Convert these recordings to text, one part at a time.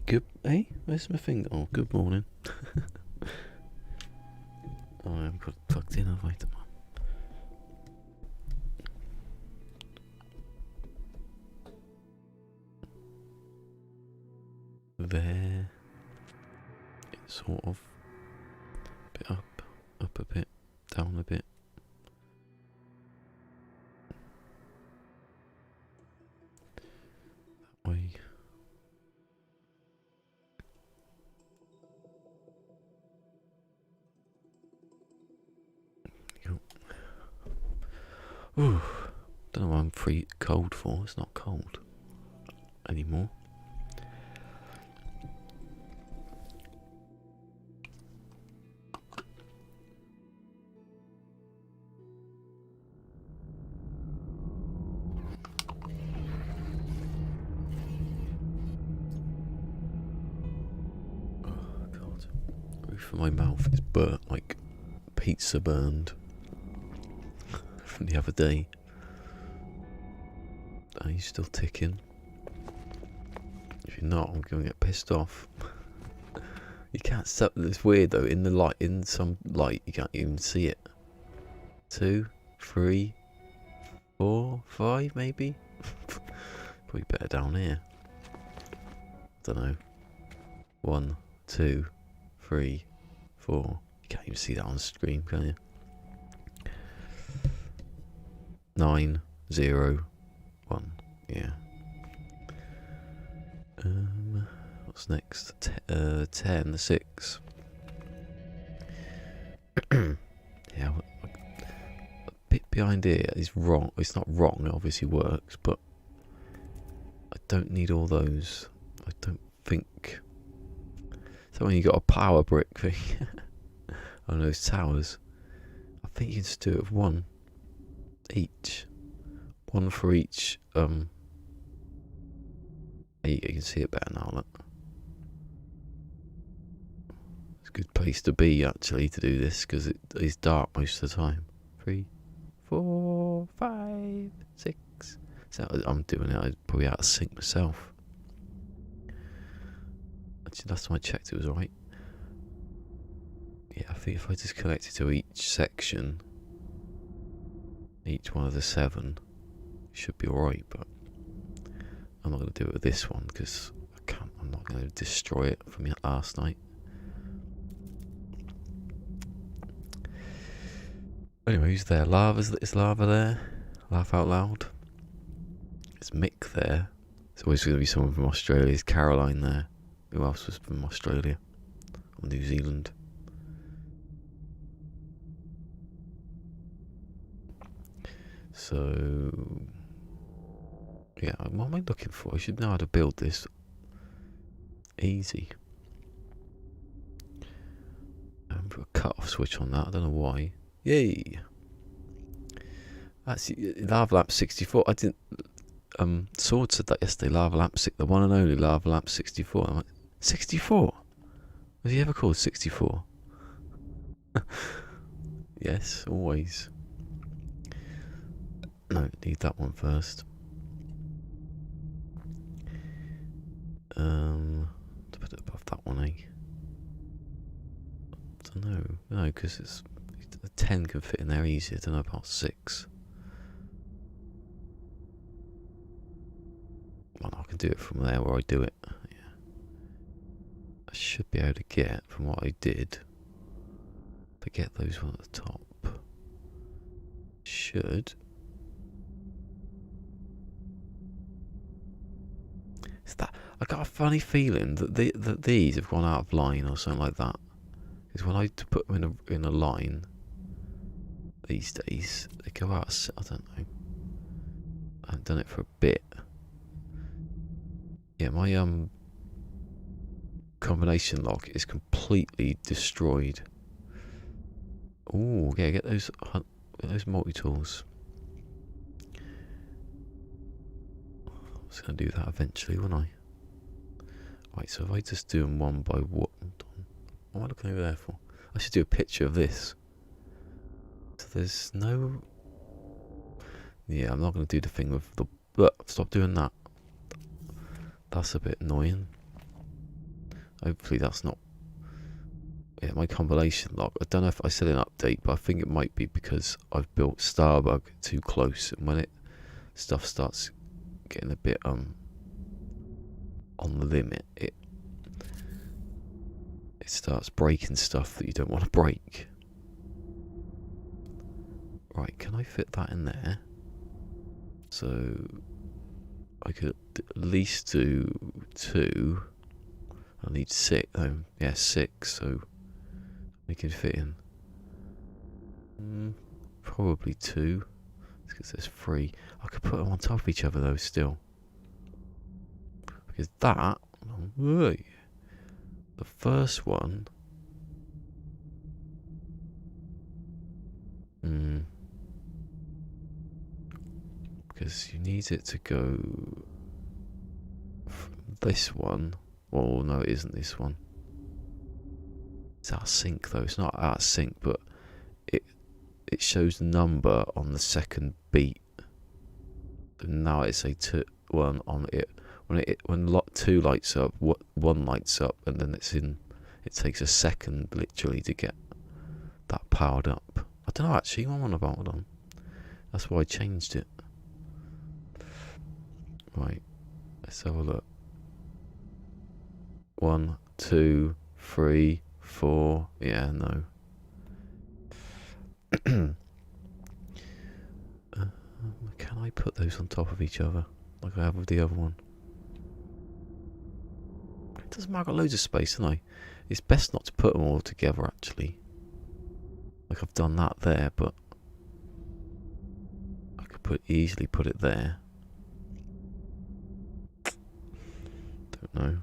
Hey, where's my thing? Oh, good morning. Oh, I haven't got it plugged in, have I? There. It's sort of. Bit up a bit, down a bit. That way. Ooh, don't know why I'm cold for. It's not cold anymore. Oh God, the roof of my mouth is burnt like pizza burned from the other day. Are you still ticking? If you're not, I'm going to get pissed off. You can't stop. It's weird though. In the light, in some light, you can't even see it. 2, 3, 4, 5, maybe. Probably better down here. Don't know. 1, 2, 3, 4. You can't even see that on the screen, can you? 9, 0, 1. Yeah. What's next? 10, 6. Yeah, a bit behind here is wrong. It's not wrong, it obviously works, but I don't need all those. I don't think. So when you got a power brick thing on those towers, I think you can just do it with one each. One for each. You can see it better now, look. It's a good place to be, actually, to do this, because it is dark most of the time. 3, 4, 5, 6. So I'm doing it, I'm probably out of sync myself. Actually, last time I checked it was alright. Yeah, I think if I just connect it to each section, each one of the 7, it should be alright, but I'm not going to do it with this one because I'm not going to destroy it from last night. Anyway, who's there? Is Lava there? Laugh out loud. Is Mick there? It's always going to be someone from Australia. Is Caroline there? Who else was from Australia? Or New Zealand? So, yeah, what am I looking for? I should know how to build this. Easy. I haven't put a cut-off switch on that. I don't know why. Yay! Actually, Lava Lamp 64. I didn't. Sword said that yesterday. Lava Lamp, the one and only Lava Lamp 64. I'm like, 64? Was he ever called 64? Yes, always. No, need that one first. To put it above that one, eh? I don't know. No, because it's a 10 can fit in there easy. I don't know about 6. Well, I can do it from there where I do it. Yeah. I should be able to get from what I did. To get those one at the top. Should. Is that? I got a funny feeling that that these have gone out of line or something like that. Because when I put them in a line these days, they go out. I don't know. I haven't done it for a bit. Yeah, my combination lock is completely destroyed. Ooh, yeah, get those multi-tools. I was going to do that eventually, wouldn't I? Right, so if I just do them one by one. What am I looking over there for? I should do a picture of this. So there's no... Yeah, I'm not going to do the thing with the... Stop doing that. That's a bit annoying. Hopefully that's not... Yeah, my compilation lock. I don't know if I said an update, but I think it might be because I've built Starbug too close, and when stuff starts getting a bit on the limit, it starts breaking stuff that you don't want to break. Right, can I fit that in there? So I could at least do 2. I need 6. Yeah, 6. So we can fit in probably 2 because there's 3. I could put them on top of each other though still, because that the first one. Because you need it to go from this one. Well, no, it isn't this one. It's out of sync though. It's not out of sync, but it shows the number on the second beat. And now it's a 1 on it. When 2 lights up, 1 lights up, and then it's in. It takes a second literally to get that powered up. I don't know actually what I'm on about. Hold on. That's why I changed it. Right. Let's have a look. 1, 2, 3, 4. Yeah, no. Can I put those on top of each other like I have with the other one? It doesn't matter. I've got loads of space, haven't I? It's best not to put them all together actually. Like I've done that there, but I could easily put it there. Don't know.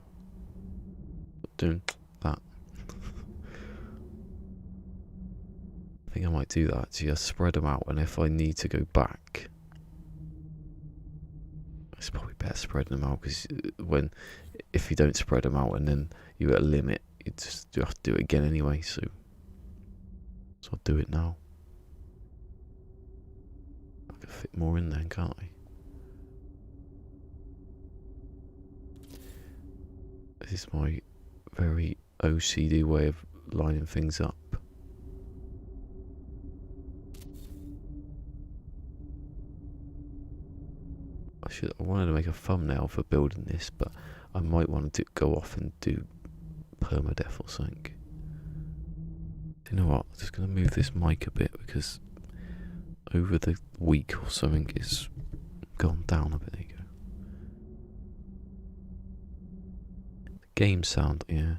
Doing that. I think I might do that actually. I'll spread them out, and if I need to go back, it's probably better spreading them out, because if you don't spread them out and then you're at a limit, you have to do it again anyway. So I'll do it now. I can fit more in there, can't I? This is my very OCD way of lining things up. I wanted to make a thumbnail for building this, but I might want to go off and do PermaDEAD or something. You know what? I'm just going to move this mic a bit, because over the week or something it's gone down a bit. There you go. Game sound, yeah.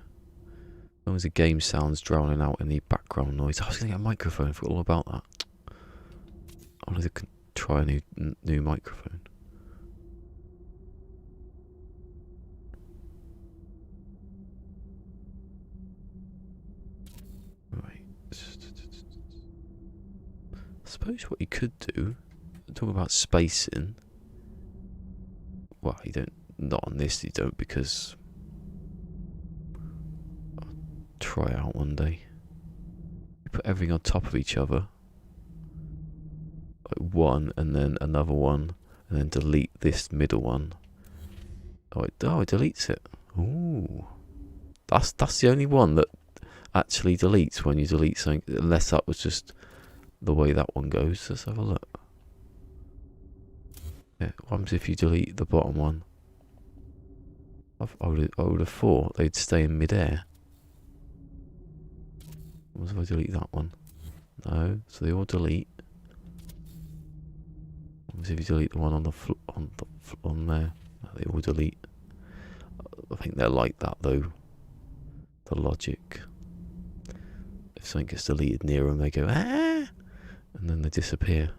As long as the game sound's drowning out any background noise. I was going to get a microphone. I forgot all about that. I wanted to try a new microphone. Right. I suppose what you could do, talk about spacing. Well, you don't, not on this you don't, because I'll try out one day. You put everything on top of each other. Like 1 and then another 1, and then delete this middle one. Oh, it deletes it. Ooh. That's the only one that actually deletes when you delete something, unless that was just the way that one goes. Let's have a look. Yeah, what happens if you delete the bottom one? I would have thought they'd stay in midair. What if I delete that one? No, so they all delete. What happens if you delete the one on there? No, they all delete. I think they're like that though. The logic. If something gets deleted near them, they go ah, and then they disappear.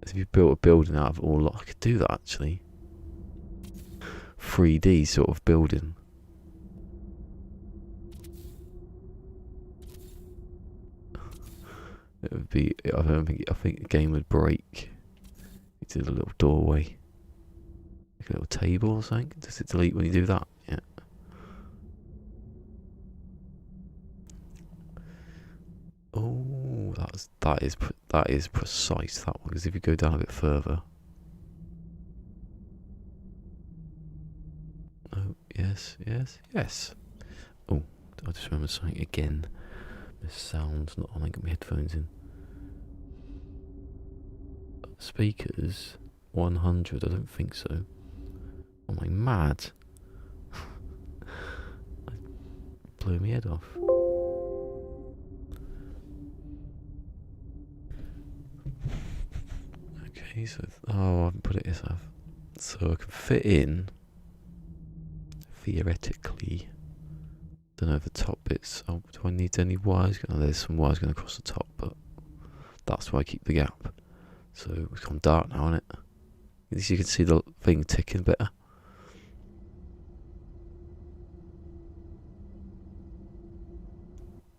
If you built a building out of all, I could do that actually. 3D sort of building. It would be. I think the game would break. You did a little doorway, like a little table or something. Does it delete when you do that? Yeah. Oh, that is precise, that one. Because if you go down a bit further, oh Yes, yes, yes. Oh, I just remembered something again. The sound's not on. I got my headphones in. Speakers 100. I don't think so. Am I mad? I blew my head off. Okay, so I haven't put it yourself. So I can fit in theoretically. Don't know if the top bits. Oh, do I need any wires? Oh, there's some wires going across the top, but that's why I keep the gap. So it's gone dark now, isn't it? At least you can see the thing ticking better.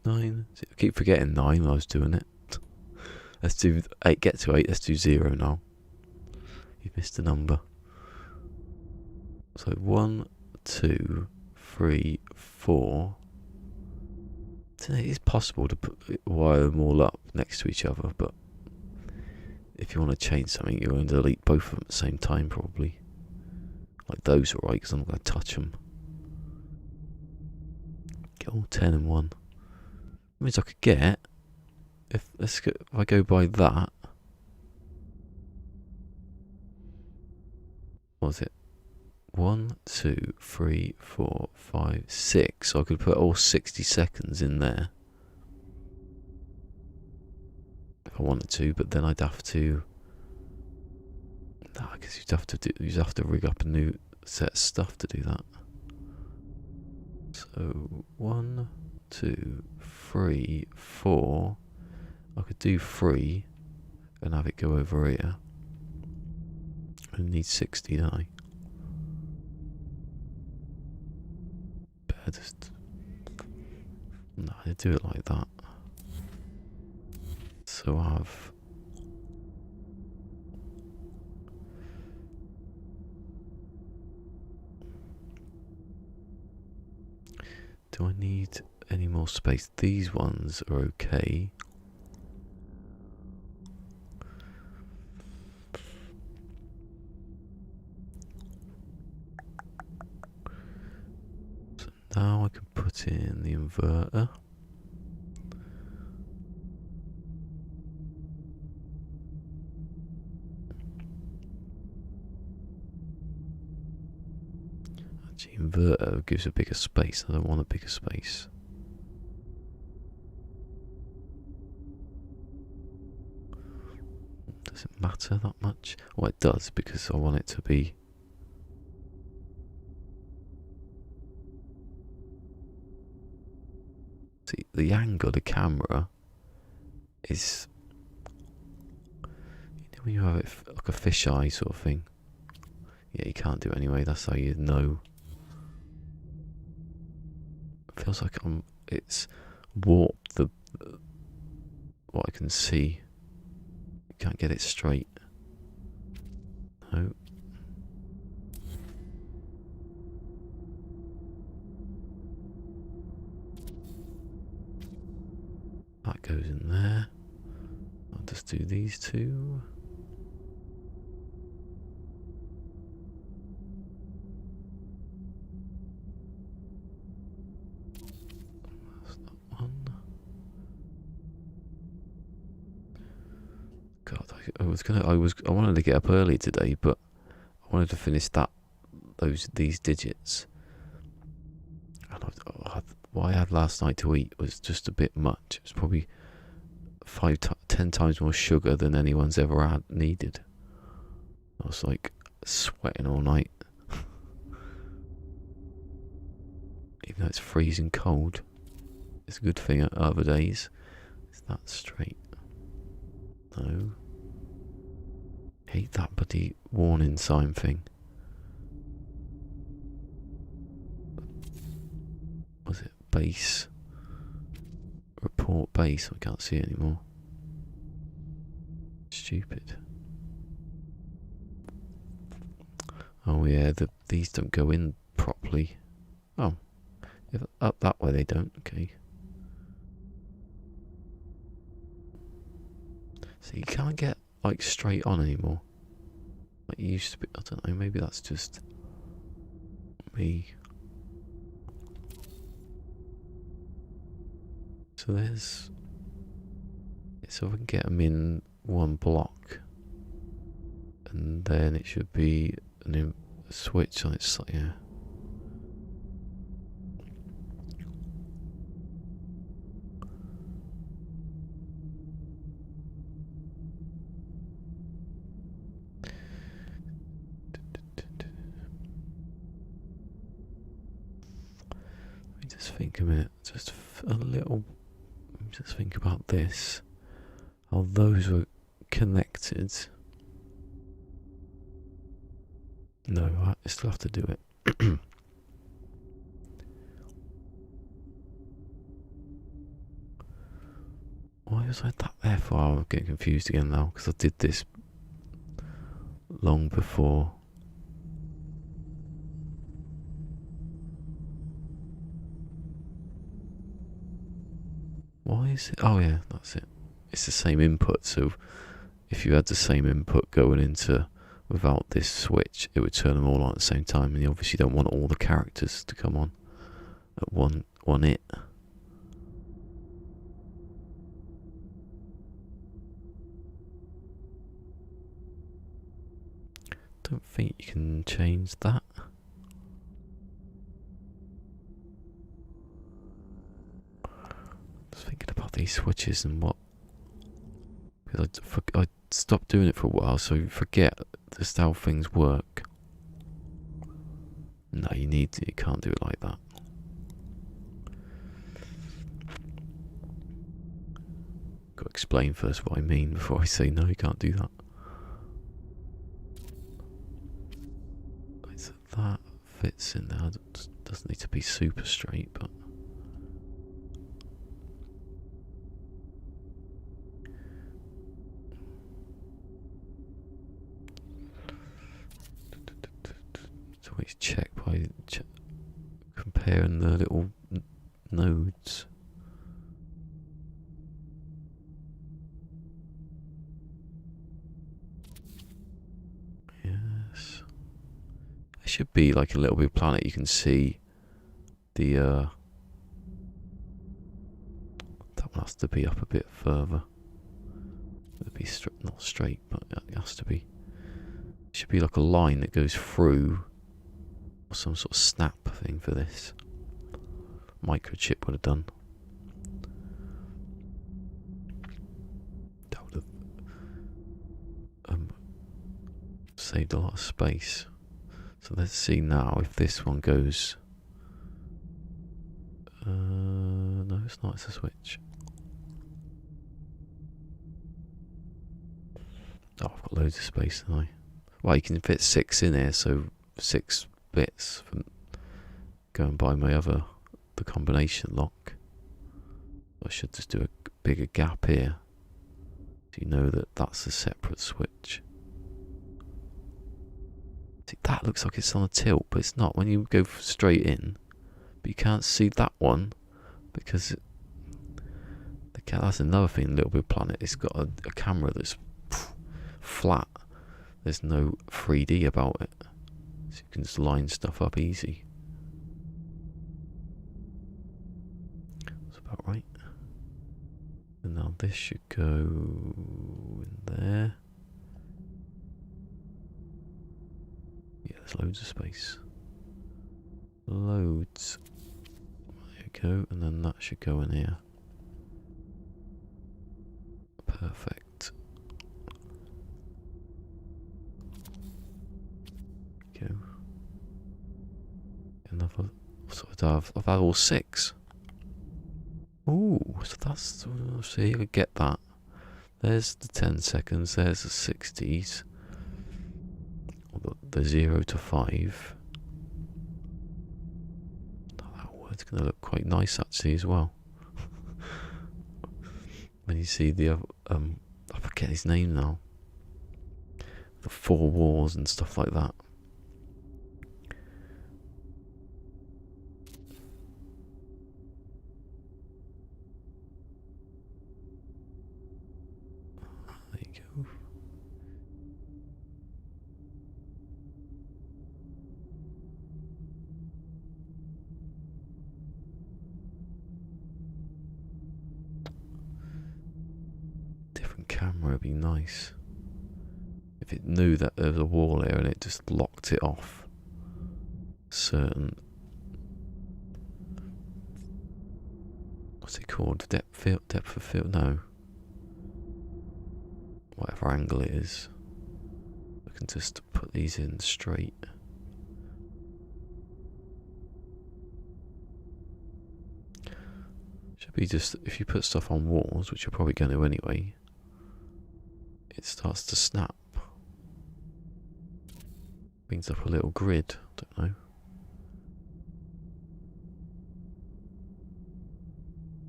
Nine. I keep forgetting 9 when I was doing it. Let's do 8. Get to 8. Let's do 0 now. You've missed a number. So 1, 2, 3, 4. So it is possible to wire them all up next to each other, but if you want to change something, you're going to delete both of them at the same time, probably. Like those are right, because I'm not going to touch them. Get all 10 in one. That means I could get, if I go by that, what was it? 1, 2, 3, 4, 5, 6. So I could put all 60 seconds in there if I wanted to, but then I'd have to. I guess you'd have to rig up a new set of stuff to do that. So 1, 2, 3, 4. I could do 3 and have it go over here. I need 60, don't I? No, I do it like that. So I have. Do I need any more space? These ones are okay. So now I can put in the inverter. Actually, inverter gives a bigger space. I don't want a bigger space. Does it matter that much? Well, it does, because I want it to be. See, the angle of the camera is. You know when you have it like a fisheye sort of thing? Yeah, you can't do it anyway, that's how you know. It feels like it's warped what I can see. You can't get it straight. No. That goes in there. I'll just do these two. That's that one. God, I wanted to get up early today, but I wanted to finish these digits. And what I had last night to eat was just a bit much. It was probably 10 times more sugar than anyone's ever needed. I was like sweating all night. Even though it's freezing cold. It's a good thing at other days. Is that straight? No. Hate that bloody warning sign thing. Was it base? Report base. I can't see it anymore. Stupid. Oh yeah, these don't go in properly. Oh, if up that way they don't. Okay. So you can't get like straight on anymore. Like you used to be. I don't know. Maybe that's just me. So there's... So we can get them in one block. And then it should be a new switch on its side, yeah. Let me just think a minute, just a little, just think about this. How those were connected. No, I still have to do it. Why was I that there for? I'm getting confused again now, because I did this long before. Why is it? Oh yeah, that's it. It's the same input, so if you had the same input going into without this switch, it would turn them all on at the same time, and you obviously don't want all the characters to come on at one hit. Don't think you can change that. Just thinking about these switches and what, because I stopped doing it for a while, so you forget just how things work. No, you can't do it like that. Got to explain first what I mean before I say no, you can't do that. So that fits in there. It doesn't need to be super straight, but so always check by comparing the little nodes. Yes. There should be like a little bit of planet you can see the that one has to be up a bit further. It'd be not straight, but it has to be. It should be like a line that goes through, or some sort of snap thing for this. Microchip would have done. That would have saved a lot of space. So let's see now if this one goes. No, it's not. It's a switch. Oh, I've got loads of space, don't I? Well, you can fit 6 in here, so 6 bits from going by the combination lock. I should just do a bigger gap here, so you know that that's a separate switch. See, that looks like it's on a tilt, but it's not when you go straight in. But you can't see that one because that's another thing. Little Big Planet, it's got a camera that's flat. There's no 3D about it, so you can just line stuff up easy. That's about right. And now this should go in there. Yeah, there's loads of space. Loads. There you go, and then that should go in here. Perfect. Go. Another. So I've had all 6. Ooh, so that's. So you could get that. There's the 10 seconds. There's the 60s. The 0 to 5. That word's going to look quite nice actually as well. When you see the other, I forget his name now. The 4 wars and stuff like that. There you go. camera would be nice. If it knew that there was a wall there and it just locked it off. Certain... What's it called? Depth of field? No. Whatever angle it is. I can just put these in straight. Should be just, if you put stuff on walls, which you're probably going to anyway, it starts to snap. Brings up a little grid, don't know.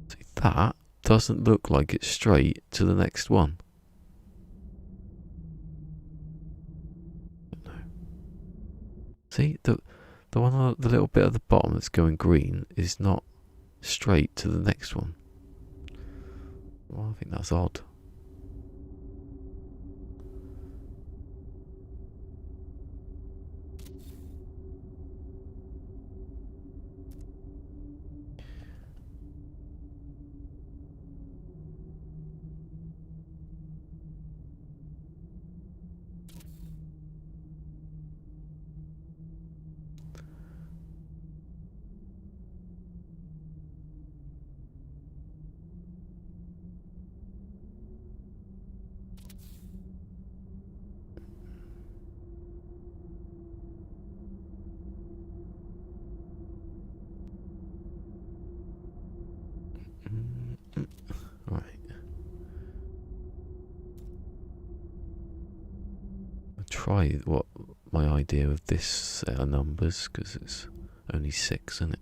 See, that doesn't look like it's straight to the next one. Don't know. See, the one on the little bit at the bottom that's going green is not straight to the next one. Well, I think that's odd. Right. I'll try what my idea of this set of numbers, because it's only 6, isn't it?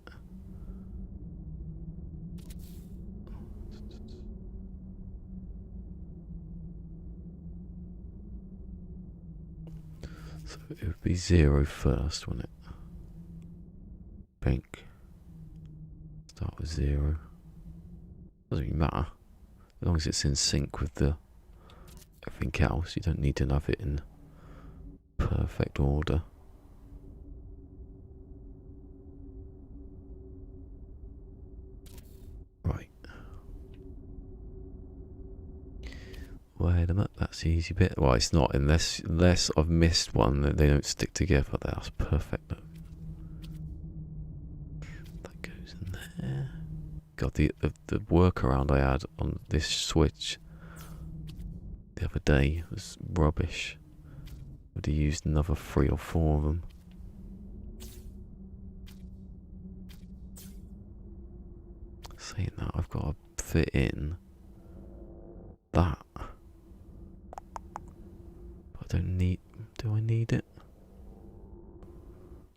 So it would be 0 first, wouldn't it? Pink. Start with 0. Doesn't really matter. As long as it's in sync with the everything else, you don't need to have it in perfect order. Right. Wait a minute, that's the easy bit. Well, it's not, unless I've missed one, that they don't stick together. That's perfect. That goes in there. God, the workaround I had on this switch the other day was rubbish. Would have used another 3 or 4 of them. Saying that, I've got to fit in that. I don't need. Do I need it?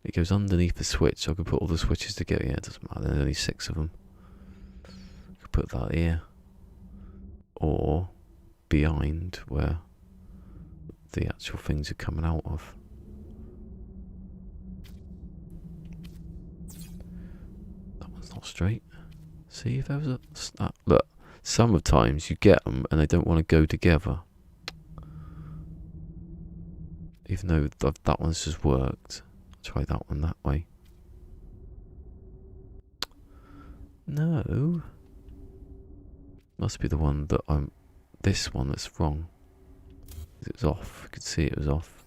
It goes underneath the switch, so I can put all the switches together. Yeah, it doesn't matter. There's only 6 of them. Put that here, or behind where the actual things are coming out of. That one's not straight. See if there was a snap. Look, sometimes you get them and they don't want to go together, even though that one's just worked. Try that one that way. No. Must be the one that this one that's wrong. It was off. I could see it was off.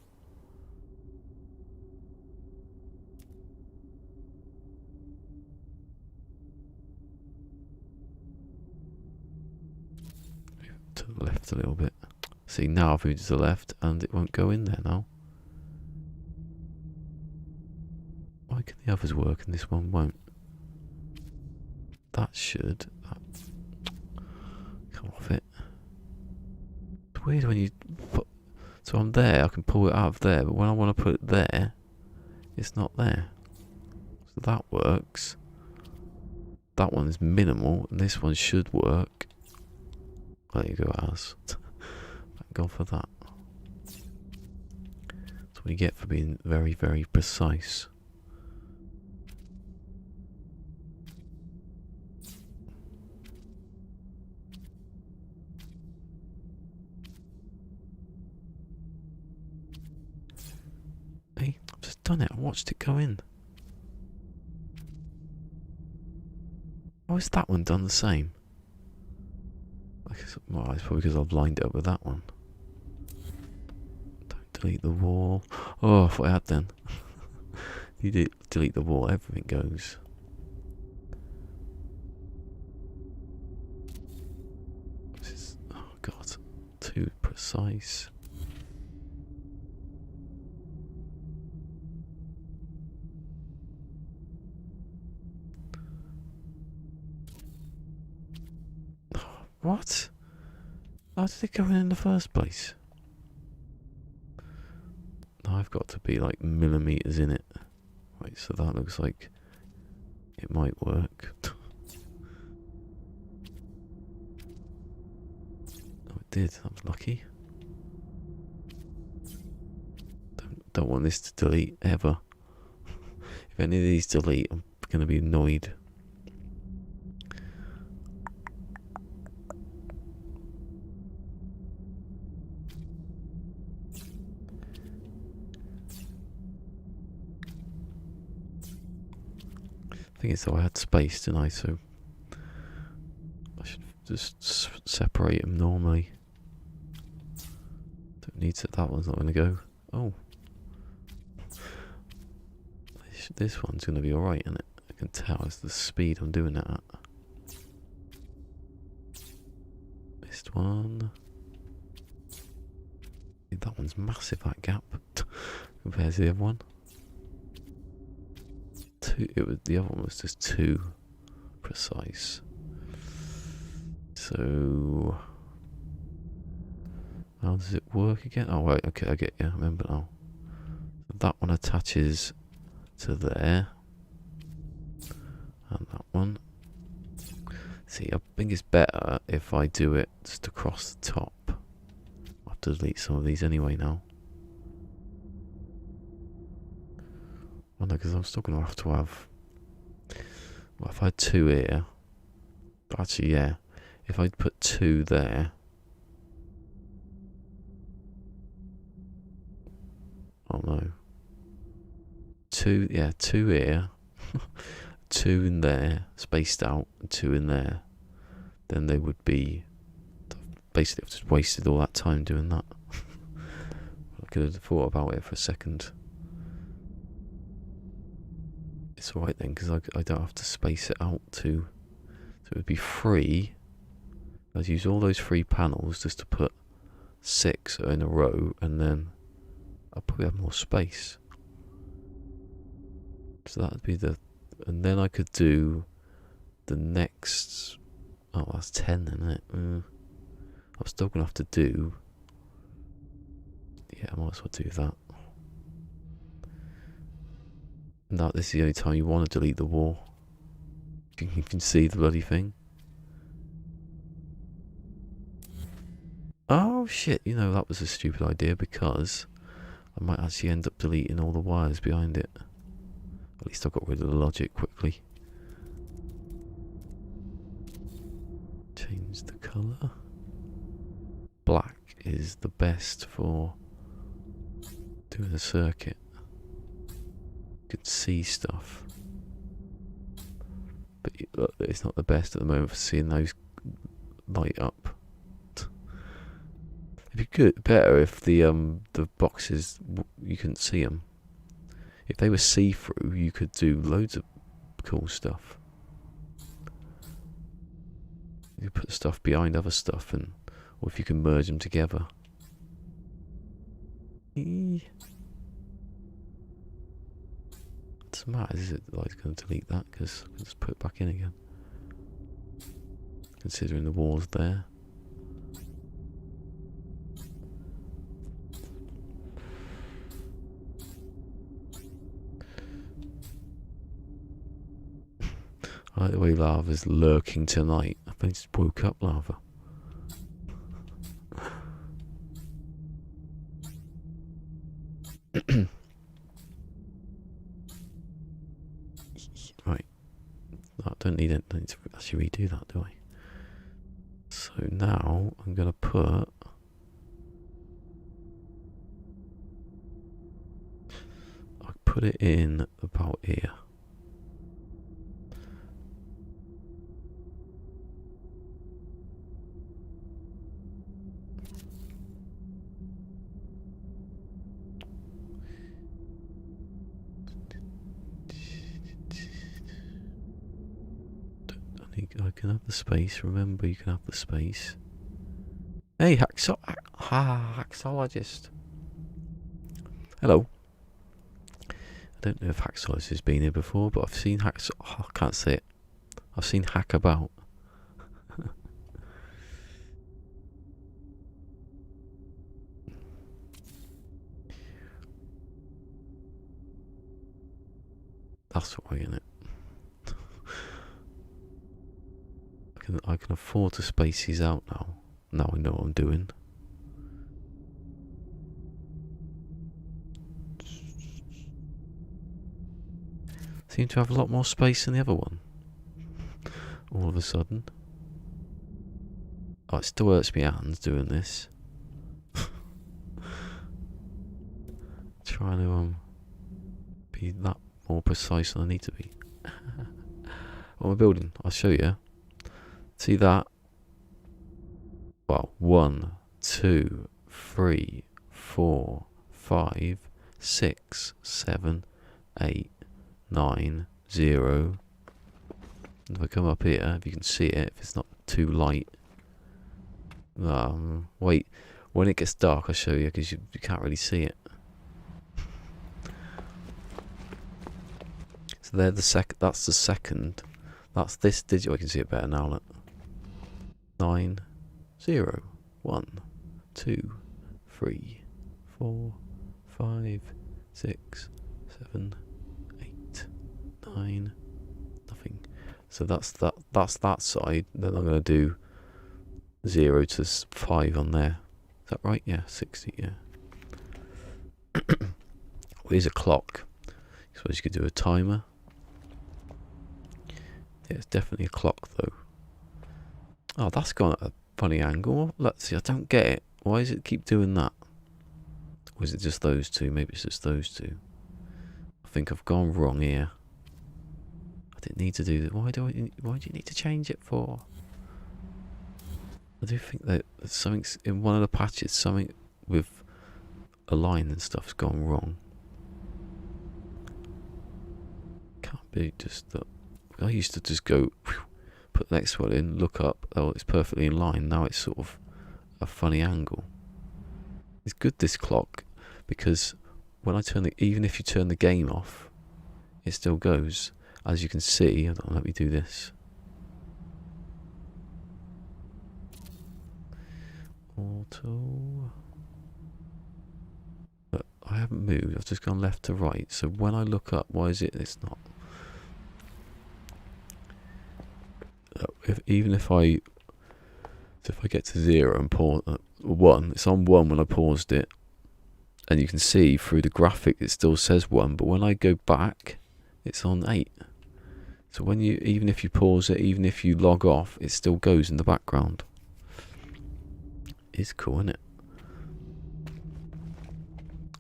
To the left a little bit. See, now I've moved to the left and it won't go in there now. Why can the others work and this one won't? That should. Come off it. It's weird when you put. So I'm there, I can pull it out of there, but when I want to put it there, it's not there. So that works. That one's minimal, and this one should work. There you go, as. Thank God for that. That's what you get for being very, very precise. Hey, I've just done it. I watched it go in. How is that one done the same? Well, it's probably because I've lined it up with that one. Don't delete the wall. Oh, I thought I had then. You delete the wall, everything goes. This is, oh god, too precise. What? How did it go in the first place? I've got to be like millimeters in it. Right, so that looks like it might work. Oh, it did. That was lucky. Don't want this to delete ever. If any of these delete, I'm going to be annoyed. Thing is, though, I had space, didn't I? So I should just separate them normally. Don't need to. That one's not going to go. Oh, this one's going to be alright, isn't it? I can tell it's the speed I'm doing that at. This one. That one's massive. That gap compared to the other one. The other one was just too precise. So how does it work again? Oh right, okay, I get you. I remember now. That one attaches to there, and that one. See, I think it's better if I do it just across the top. I have to delete some of these anyway now. Well, no, because I'm still going to have. Well, if I had two here. Actually, yeah. If I put two there. Oh no. Two, yeah, two here. Two in there, spaced out, and two in there. Then they would be. Basically, I've just wasted all that time doing that. I could have thought about it for a second. It's alright then, because I don't have to space it out too. So it would be free. I'd use all those free panels just to put 6 in a row, and then I'll probably have more space. So that would be the. And then I could do the next. Oh, that's 10 then, isn't it? I'm still going to have to do. Yeah, I might as well do that. No, this is the only time you want to delete the wall. You can see the bloody thing. Oh shit, you know, that was a stupid idea because I might actually end up deleting all the wires behind it. At least I got rid of the logic quickly. Change the colour. Black is the best for doing a circuit. You can see stuff. But it's not the best at the moment for seeing those light up. It'd be good, better if the boxes you couldn't see them. If they were see-through, you could do loads of cool stuff. You put stuff behind other stuff, or if you can merge them together. What's the matter? Is it like going to delete that? Because I can just put it back in again. Considering the wall's there. I like the way lava's lurking tonight. I think I just woke up lava. Right. I don't need it. I need to actually redo that, do I? So now I'm going to put. I put it in about here. can have the space. Remember, you can have the space. Hey, haxologist. Hello. I don't know if haxologist has been here before, but I've seen I can't say it. I've seen hack about. That's why, isn't it? I can afford to space these out now. Now I know what I'm doing. Seem to have a lot more space than the other one. All of a sudden. Oh, it still hurts my hands doing this. Trying to be that more precise than I need to be. What am I building? I'll show you. See that? Well, 1, 2, 3, 4, 5, 6, 7, 8, 9, 0. If I come up here, if you can see it, if it's not too light. Wait, when it gets dark, I'll show you because you can't really see it. So they're that's the second. That's this digit. I can see it better now. Look. 9, 0, 1, 2, 3, 4, 5, 6, 7, 8, 9, nothing. So that's that side. Then I'm going to do 0 to 5 on there. Is that right? Yeah, 60. Yeah. Well, here's a clock. I suppose you could do a timer. Yeah, it's definitely a clock though. Oh, that's gone at a funny angle. Let's see, I don't get it. Why does it keep doing that? Or is it just those two? Maybe it's just those two. I think I've gone wrong here. I didn't need to do that. Why do you need to change it for? I do think that something in one of the patches, something with a line and stuff's gone wrong. Can't be just that. I used to just go, put the next one in, look up, oh, it's perfectly in line. Now it's sort of a funny angle. It's good, this clock, because when I turn even if you turn the game off, it still goes. As you can see, let me do this. Auto. But I haven't moved, I've just gone left to right. So when I look up, why is it it's not? If I get to 0 and pause 1, it's on 1 when I paused it, and you can see through the graphic it still says 1, but when I go back it's on 8. So when even if you pause it, even if you log off, it still goes in the background. It's cool, isn't it?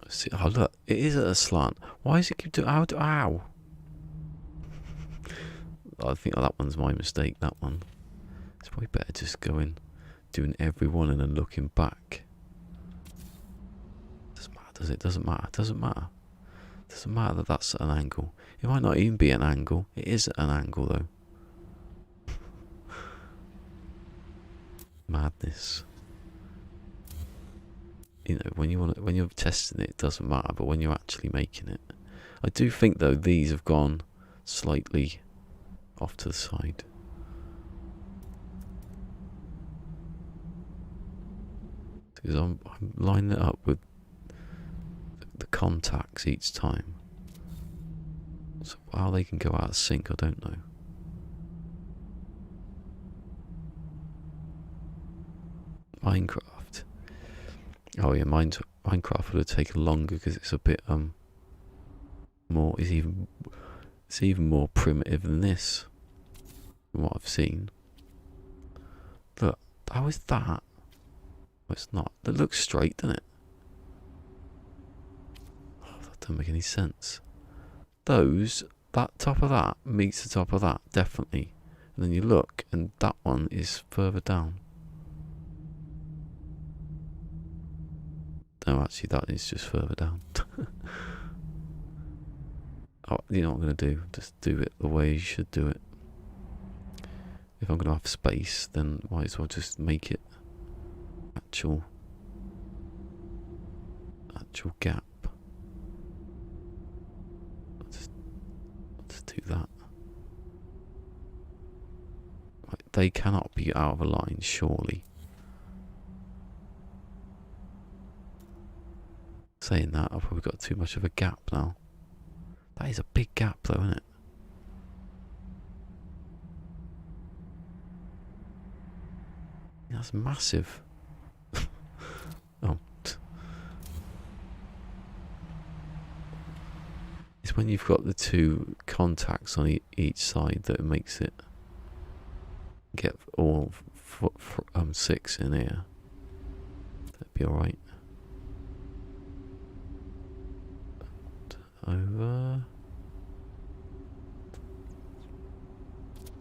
See, oh look, it is at a slant. Why does it keep doing ow? I think that one's my mistake, that one. It's probably better just going, doing every one and then looking back. Doesn't matter, does it? Doesn't matter. Doesn't matter. Doesn't matter that that's at an angle. It might not even be an angle. It is at an angle though. Madness. You know, when you're testing it, it doesn't matter, but when you're actually making it, I do think though these have gone slightly off to the side. Because I'm lining it up with the contacts each time. So how they can go out of sync, I don't know. Minecraft. Oh yeah, Minecraft would have taken longer because it's a bit more. It's even more primitive than this, from what I've seen. Look, how is that? Well, it's not. That looks straight, doesn't it? Oh, that doesn't make any sense. That top of that meets the top of that, definitely. And then you look, and that one is further down. No, actually, that is just further down. Oh, you know what I'm going to do? Just do it the way you should do it. if I'm going to have space, then might as well just make it actual gap. I'll just do that. Right, they cannot be out of a line, surely. Saying that, I've probably got too much of a gap now. That is a big gap though, isn't it? That's massive. Oh. It's when you've got the two contacts on each side that makes it get all 6 in here. That'd be alright. Over.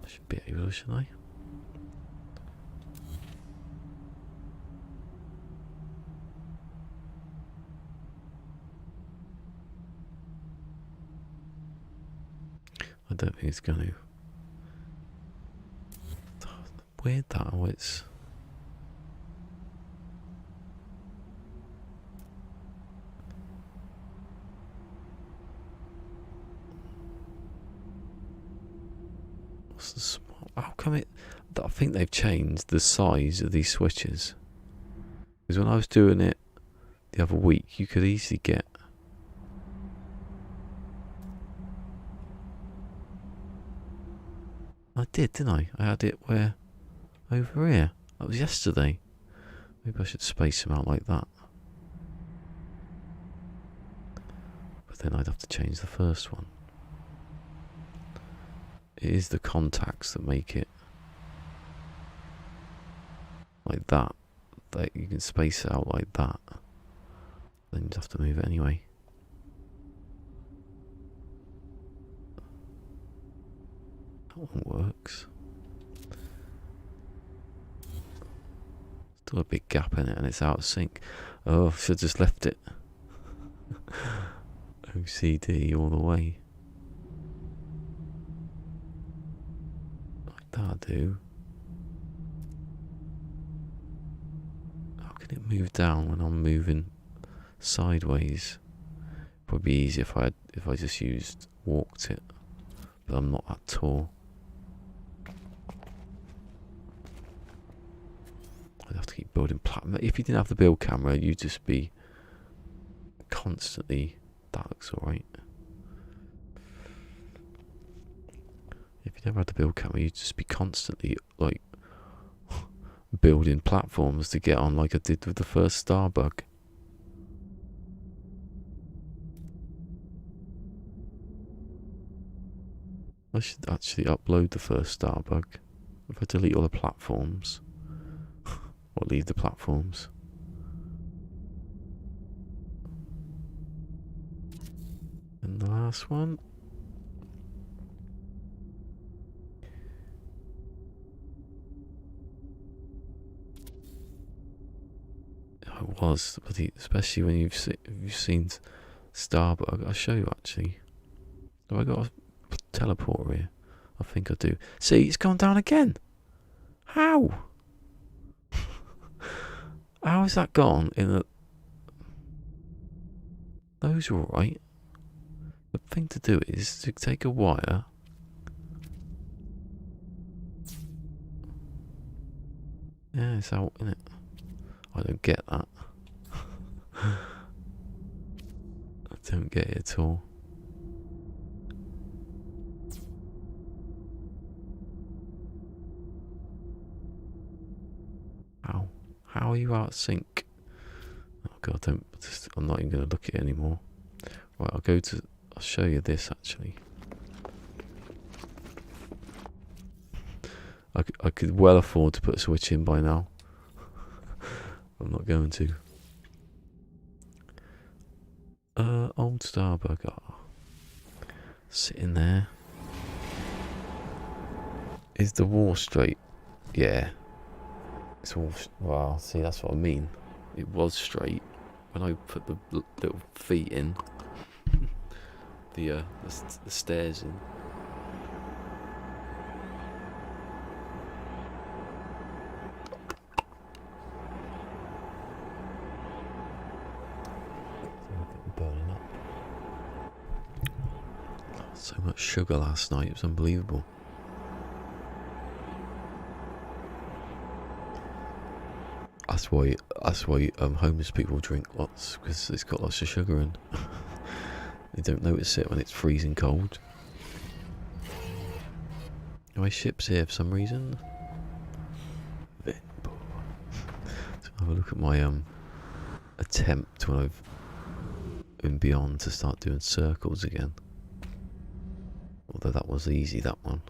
I should be able, shouldn't I? I don't think it's going to. Weird that, oh, it's. What's the small? How come it? I think they've changed the size of these switches. Because when I was doing it the other week, you could easily get. I did, didn't I? I had it where? Over here. That was yesterday. Maybe I should space them out like that. But then I'd have to change the first one. It is the contacts that make it like that. That you can space it out like that. Then you'd have to move it anyway. That one works. Still a big gap in it and it's out of sync. Oh, I should have just left it. OCD all the way. Like that I do. How can it move down when I'm moving sideways? Probably be easier if I just walked it. But I'm not that tall. I'd have to keep building platform. If you didn't have the build camera, you'd just be constantly. That looks alright. If you never had the build camera, you'd just be constantly like building platforms to get on, like I did with the first Starbug. I should actually upload the first Starbug. If I delete all the platforms. Or leave the platforms. And the last one. I was, but especially when you've seen Starbug. I'll show you actually. Have I got a teleporter here? I think I do. See, it's gone down again. How? How has that gone in the... Those are alright. The thing to do is to take a wire. Yeah, it's out, isn't it? I don't get that. I don't get it at all. How are you out of sync? Oh god, I'm not even going to look at it anymore. Right, I'll show you this actually. I could well afford to put a switch in by now. I'm not going to. Old Starbug. Oh, sitting there. Is the wall straight? Yeah. It's all, wow, see, that's what I mean. It was straight when I put the little feet in, the stairs in. So much sugar last night, it was unbelievable. That's why homeless people drink lots, because it's got lots of sugar in. They don't notice it when it's freezing cold. My ship's here for some reason. Let's have a look at my attempt when I've been beyond to start doing circles again. Although that was easy, that one.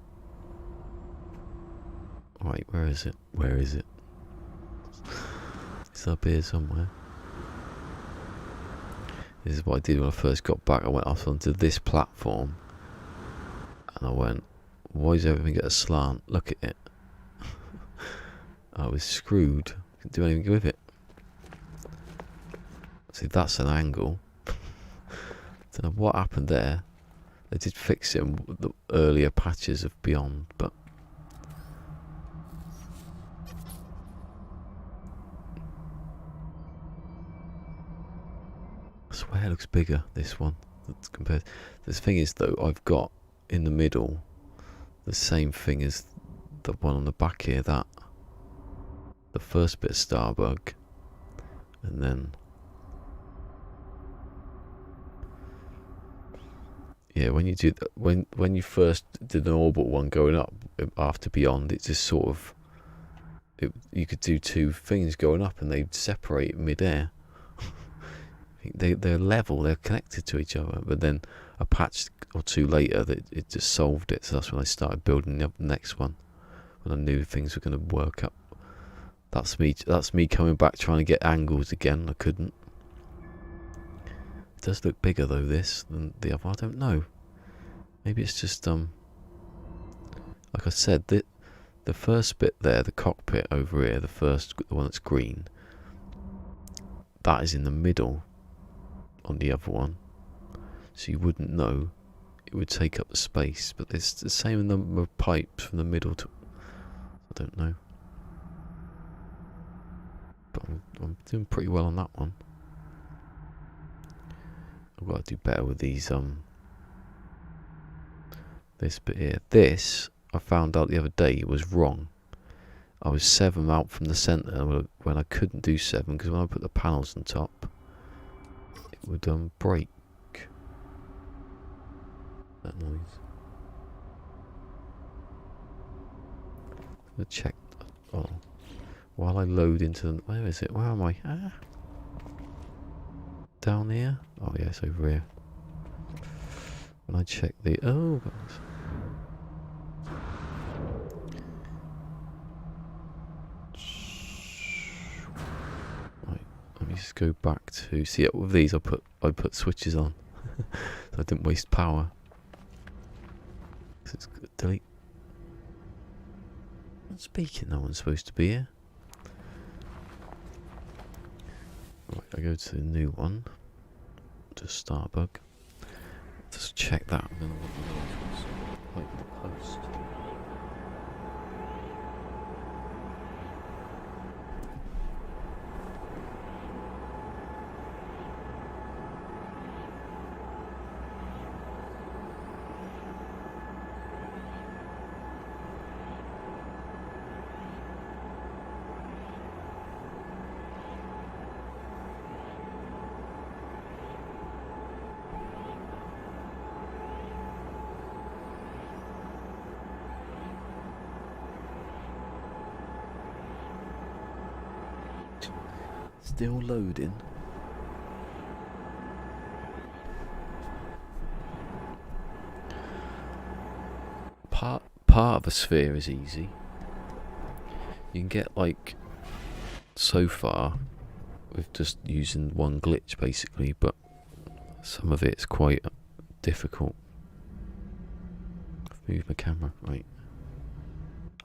Right, where is it? Where is it? It's up here somewhere. This is what I did when I first got back. I went up onto this platform and I went, why does everything get a slant? Look at it. I was screwed. Couldn't do anything with it. See, that's an angle. Don't know what happened there. They did fix it in the earlier patches of Beyond, but I swear it looks bigger, this one, compared. The thing is, though, I've got in the middle the same thing as the one on the back here, that the first bit of Starbug, and then yeah, when you do when you first did an orbital one going up after Beyond, it just sort of you could do two things going up and they'd separate mid-air. They're level, they're connected to each other, but then a patch or two later it just solved it. So that's when I started building the next one, when I knew things were going to work up. That's me coming back trying to get angles again. I couldn't. It does look bigger though, this, than the other. I don't know. Maybe it's just like I said, the first bit there, the cockpit over here, the one that's green, that is in the middle on the other one, so you wouldn't know. It would take up the space, but it's the same number of pipes from the middle to, I don't know, but I'm doing pretty well on that one. I've got to do better with these this bit here. This I found out the other day was wrong. I was 7 out from the centre when I couldn't do 7, because when I put the panels on top it would break. That noise. I'm gonna check. Oh, while I load into the, where is it? Where am I? Down here? Oh yeah, it's over here. When I check the, oh God. Right, let me just go back to, see, with these I put switches on, so I didn't waste power. So it's delete. Speaking, no one's supposed to be here. Right, I go to the new one, to Starbug. Just check that. I don't know what the noise was. Like the post. Still loading. Part of a sphere is easy. You can get, like, so far with just using one glitch basically, but some of it's quite difficult. I've moved my camera, right.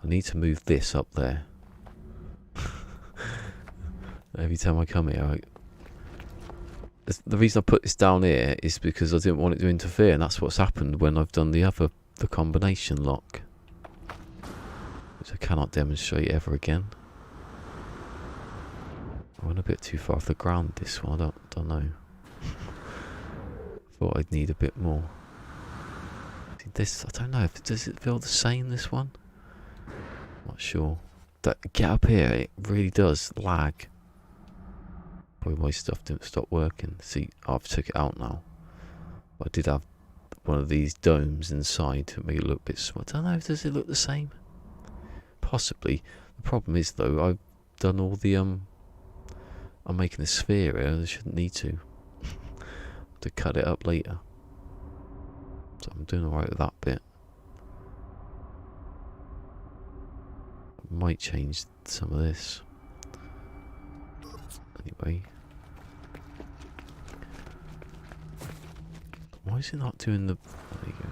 I need to move this up there. Every time I come here, the reason I put this down here is because I didn't want it to interfere, and that's what's happened when I've done the combination lock, which I cannot demonstrate ever again. I went a bit too far off the ground this one, I don't know. Thought I'd need a bit more. this, I don't know, does it feel the same, this one? Not sure. Get up here, it really does lag. Probably my stuff didn't stop working. See, I've took it out now. But I did have one of these domes inside to make it look a bit small. I don't know, does it look the same? Possibly. The problem is though, I've done all the I'm making a sphere here, I shouldn't need to. To cut it up later. So I'm doing alright with that bit. Might change some of this. Anyway. Why is it not doing the... There you go.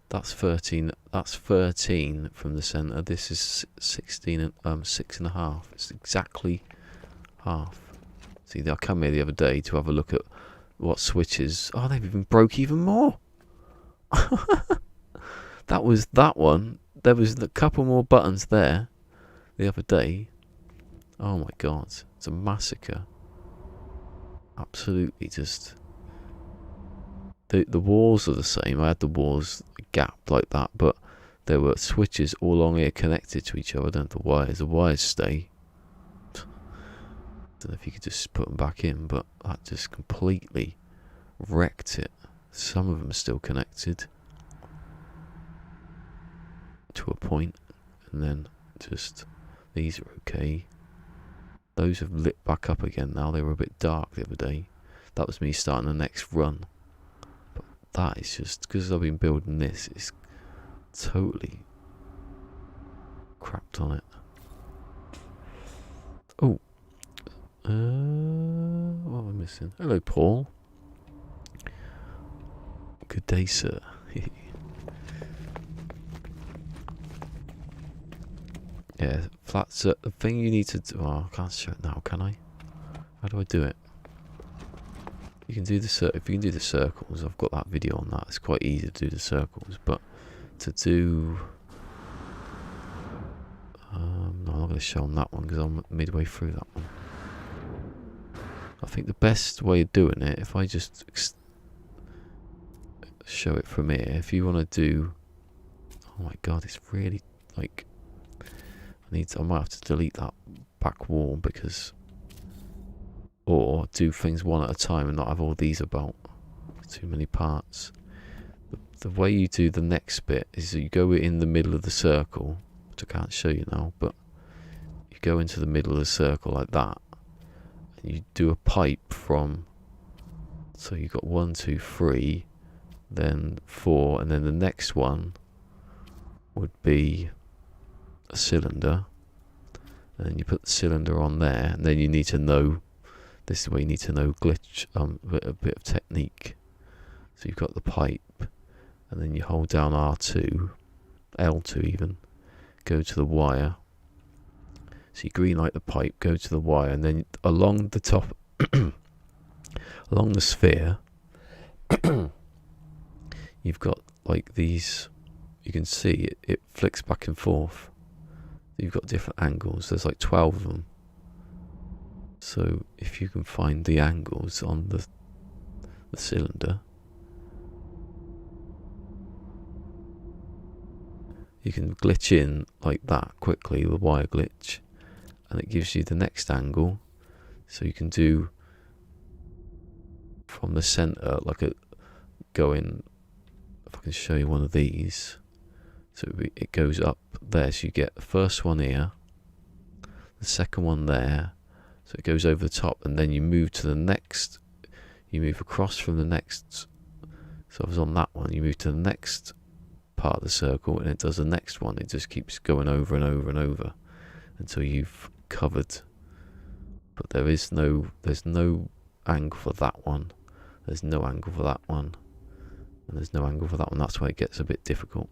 That's 13. That's 13 from the centre. This is 16 and 6.5. It's exactly half. See, I come here the other day to have a look at what switches. Oh, they've even broke even more. That was that one. There was a couple more buttons there the other day. Oh my god, it's a massacre. Absolutely just... The walls are the same. I had the walls gapped like that, but there were switches all along here connected to each other. I don't know the wires. The wires stay. Don't know if you could just put them back in, but that just completely wrecked it. Some of them are still connected to a point, and then just these are okay. Those have lit back up again now. They were a bit dark the other day. That was me starting the next run. But that is just, because I've been building this, it's totally crapped on it. Oh. What am I missing? Hello, Paul. Good day, sir. Yeah, flats. The thing you need to do. Oh, I can't show it now, can I? How do I do it? You can do the if you can do the circles. I've got that video on that. It's quite easy to do the circles, but to do. No, I'm not going to show on that one because I'm midway through that one. I think the best way of doing it, if I just show it from here, if you want to do. Oh my god, it's really like. I might have to delete that back wall because, or do things one at a time and not have all these about. Too many parts. The way you do the next bit is you go in the middle of the circle, which I can't show you now, but you go into the middle of the circle like that, and you do a pipe from. So you got 1, 2, 3, then 4, and then the next one would be a cylinder, and then you put the cylinder on there, and then you need to know, this is where you need to know glitch, a bit of technique. So you've got the pipe, and then you hold down R2, L2 even, go to the wire, so you green light the pipe, go to the wire, and then along the top, along the sphere, you've got like these, you can see it flicks back and forth. You've got different angles. There's like 12 of them. So if you can find the angles on the cylinder, you can glitch in like that quickly, the wire glitch, and it gives you the next angle. So you can do from the center, like a going. If I can show you one of these. So it goes up there, so you get the first one here, the second one there, so it goes over the top, and then you move to the next, you move across from the next, so I was on that one, you move to the next part of the circle, and it does the next one, it just keeps going over and over and over, until you've covered, but there's no angle for that one, there's no angle for that one, and there's no angle for that one, that's why it gets a bit difficult.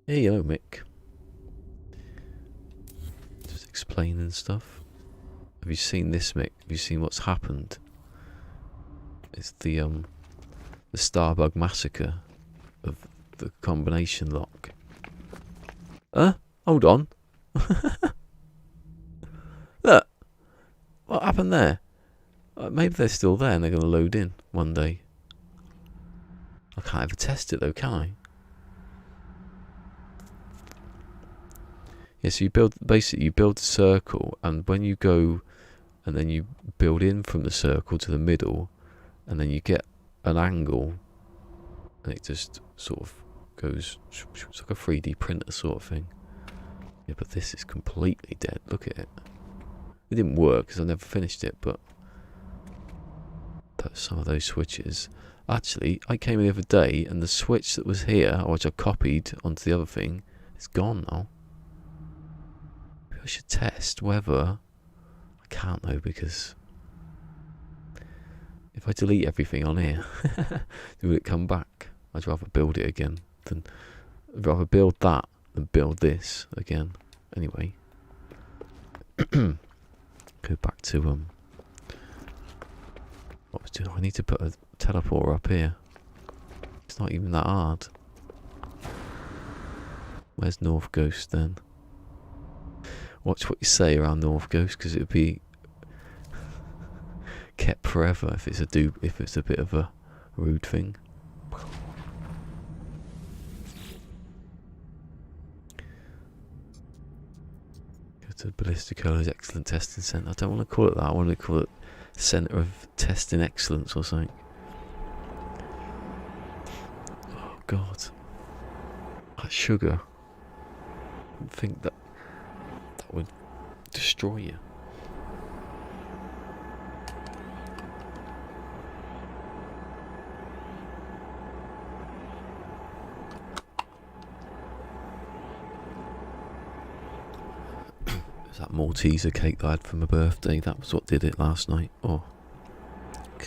Hey, hello, Mick. Just explaining stuff. Have you seen this, Mick? Have you seen what's happened? It's the Starbug massacre of the combination lock. Hold on. Look, what happened there? Maybe they're still there and they're going to load in one day. I can't ever test it though, can I? Yeah, so you build, basically you build a circle, and when you go, and then you build in from the circle to the middle, and then you get an angle, and it just sort of goes, it's like a 3D printer sort of thing. Yeah, but this is completely dead. Look at it. It didn't work because I never finished it, but some of those switches. Actually, I came in the other day, and the switch that was here, which I copied onto the other thing, is gone now. Maybe I should test whether... I can't though, because if I delete everything on here, will it come back? I'd rather build it again than... I'd rather build that than build this again. Anyway. Go back to... what was doing? I need to put a teleporter up here. It's not even that hard. Where's North Ghost then? Watch what you say around North Ghost, because it would be kept forever if it's a bit of a rude thing. Go to Ballisticola's Excellent Testing Centre. I don't want to call it that. I want to call it Centre of Testing Excellence or something. Oh God, that sugar. I think that would destroy you. That Malteser cake that I had for my birthday, that was what did it last night. Oh,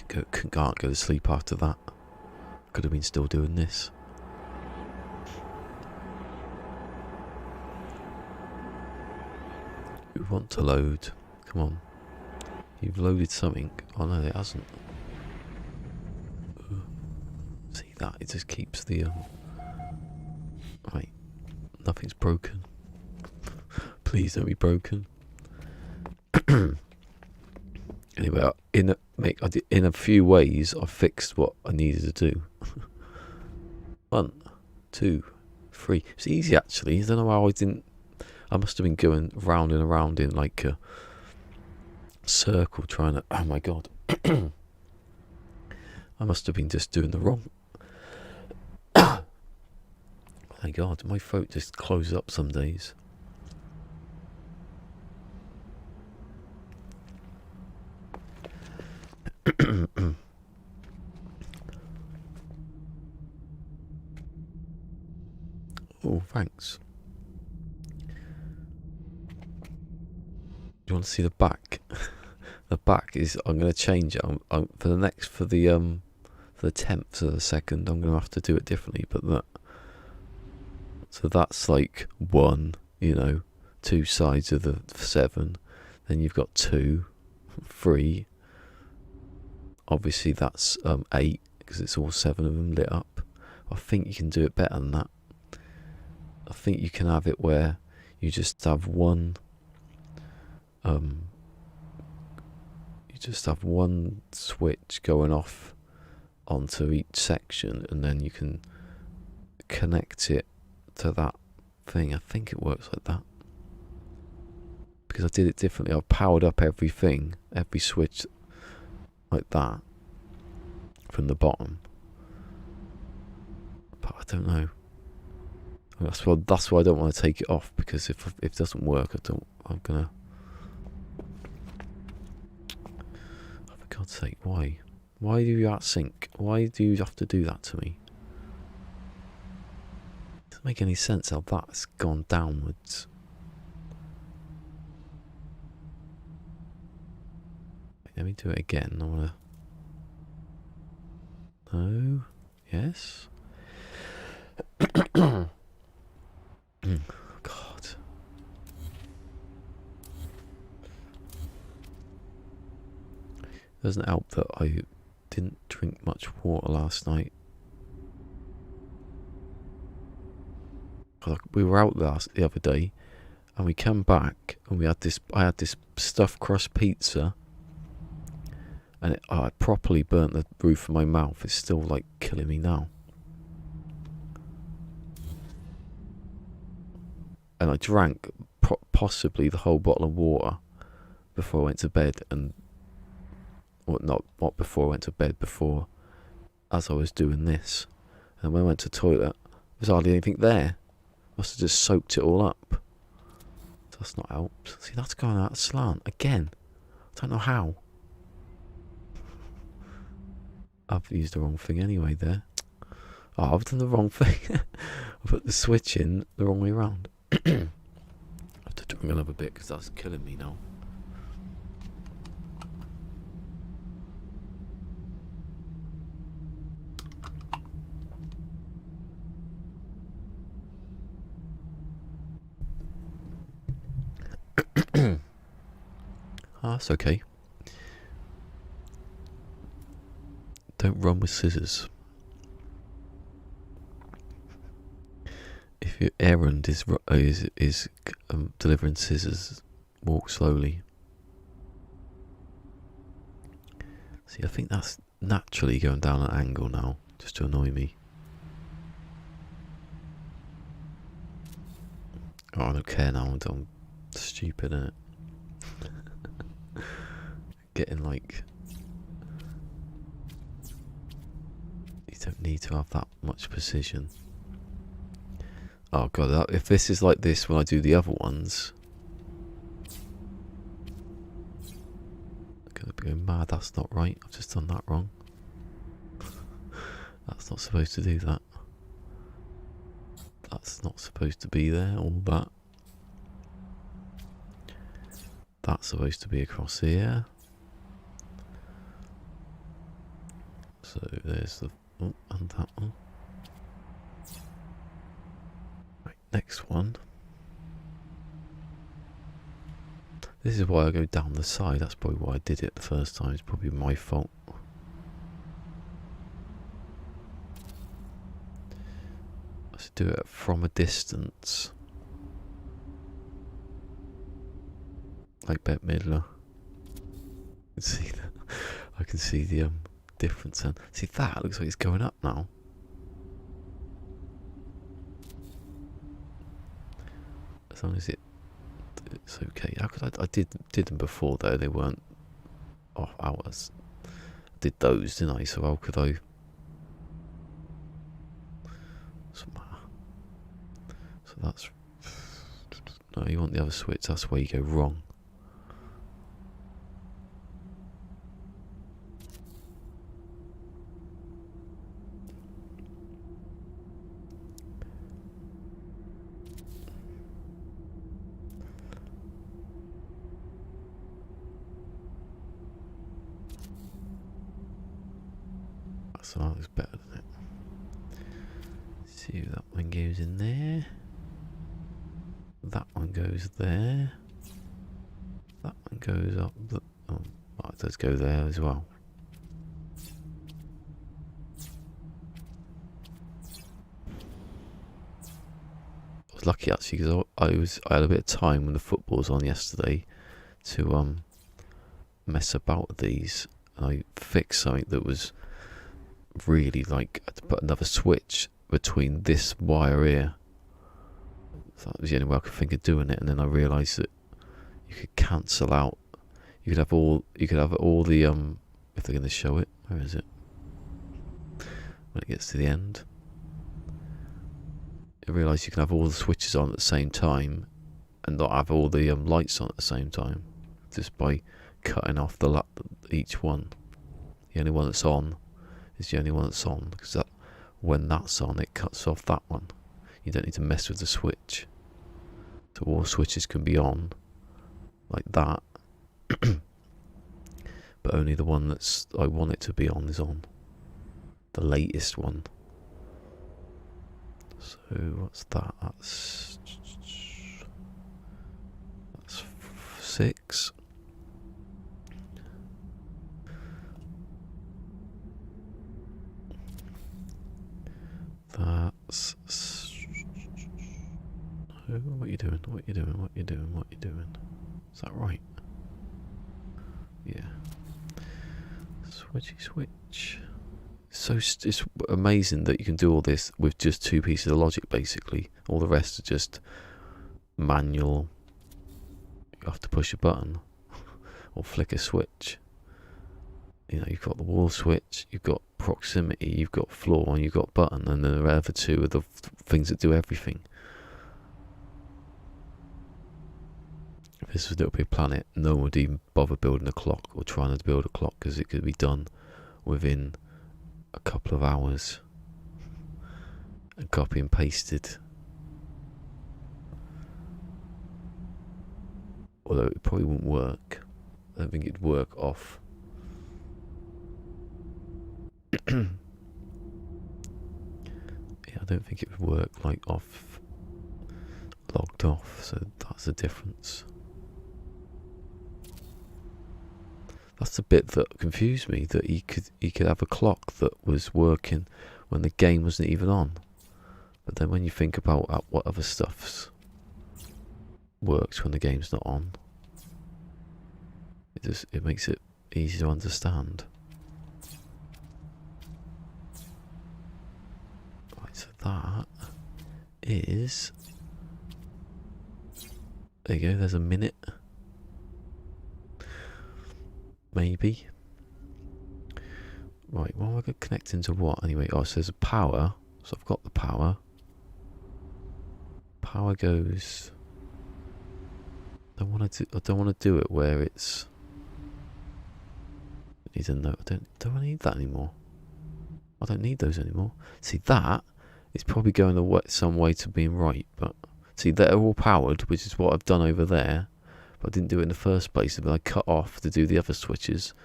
can't go to sleep after that. Could have been still doing this. You want to load? Come on. You've loaded something. Oh no, it hasn't. See that? It just keeps the right. Nothing's broken. Please don't be broken. Anyway, in a few ways, I fixed what I needed to do. 1, 2, 3. It's easy actually. I don't know how I didn't. I must have been going round and around in like a circle trying to... Oh my God. I must have been just doing the wrong... Oh my God, my throat just closes up some days. Oh, thanks. Do you want to see the back? The back is, I'm going to change it. For the 10th of the second, I'm going to have to do it differently. But that, so that's like 1, 2 sides of the 7. Then you've got 2, 3. Obviously that's 8 because it's all 7 of them lit up. I think you can do it better than that. I think you can have it where you just have one. You just have one switch going off onto each section, and then you can connect it to that thing. I think it works like that. Because I did it differently. I powered up everything, every switch like that from the bottom. But I don't know. That's why I don't want to take it off, because if it doesn't work, I'm gonna... Oh, for God's sake, why? Why do you out-sync? Why do you have to do that to me? It doesn't make any sense how that's gone downwards. Wait, let me do it again. I wanna... No. Yes. God. Doesn't help that I didn't drink much water last night. We were out the other day, and we came back, and I had this stuffed crust pizza, And I properly burnt the roof of my mouth. It's still like killing me now. And I drank possibly the whole bottle of water before I went to bed. And well, not before I went to bed, before as I was doing this. And when I went to the toilet, there was hardly anything there. Must have just soaked it all up. That's not helped. See, that's going out slant again. I don't know how. I've used the wrong thing anyway there. Oh, I've done the wrong thing. I put the switch in the wrong way around. I have to drink another bit because that's killing me now. That's okay. Don't run with scissors. If your errand is delivering scissors, walk slowly. See, I think that's naturally going down an angle now, just to annoy me. Oh, I don't care now. I'm stupid, innit? Getting like, you don't need to have that much precision. Oh god, if this is like this when I do the other ones, I'm gonna be going mad. That's not right. I've just done that wrong. That's not supposed to do that. That's not supposed to be there. All that. That's supposed to be across here. So there's the and that one. Right, next one. This is why I go down the side. That's probably why I did it the first time. It's probably my fault. I should do it from a distance. Like Bette Midler. I can see the difference. And see, that looks like it's going up now. As long as it's okay. How could I did them before though? They weren't off hours. I did those, didn't I? So how could I? So that's no. You want the other switch? That's where you go wrong. So that looks better, doesn't it? See if that one goes in there. That one goes there. That one goes up. Oh, it does go there as well. I was lucky actually because I had a bit of time when the football was on yesterday to mess about with these. I fixed something that was really like, I had to put another switch between this wire here. So that was the only way I could think of doing it, and then I realised that you could cancel out. You could have all the if they're going to show it. Where is it? When it gets to the end, I realised you can have all the switches on at the same time, and not have all the lights on at the same time, just by cutting off each one. The only one that's on is the only one that's on, because when that's on, it cuts off that one. You don't need to mess with the switch. So all switches can be on like that, but only the one that's I want it to be on is on. The latest one. So what's that? That's 6. That's what are you doing? What are you doing? What are you doing? What are you doing? Is that right? Yeah. Switchy switch. So it's amazing that you can do all this with just 2 pieces of logic, basically. All the rest are just manual. You have to push a button or flick a switch. You know, you've got the wall switch, you've got proximity, you've got floor, and you've got button, and then the other 2 are the things that do everything. If this was a Little Big Planet, no one would even bother building a clock or trying to build a clock, because it could be done within a couple of hours and copy and pasted. Although it probably wouldn't work. I don't think it'd work off. Yeah, I don't think it would work like off, logged off, so that's the difference. That's the bit that confused me, that he could have a clock that was working when the game wasn't even on. But then when you think about what other stuffs works when the game's not on, it makes it easy to understand. Right, so that is, there you go, there's a minute. Maybe. Right, well, we're going to connect into what anyway? Oh, so there's a power. So I've got the power. Power goes. I don't want to do it where it's. I need to know. Don't I need that anymore? I don't need those anymore. See, that is probably going some way to being right, but see, they're all powered, which is what I've done over there. I didn't do it in the first place, but I cut off to do the other switches,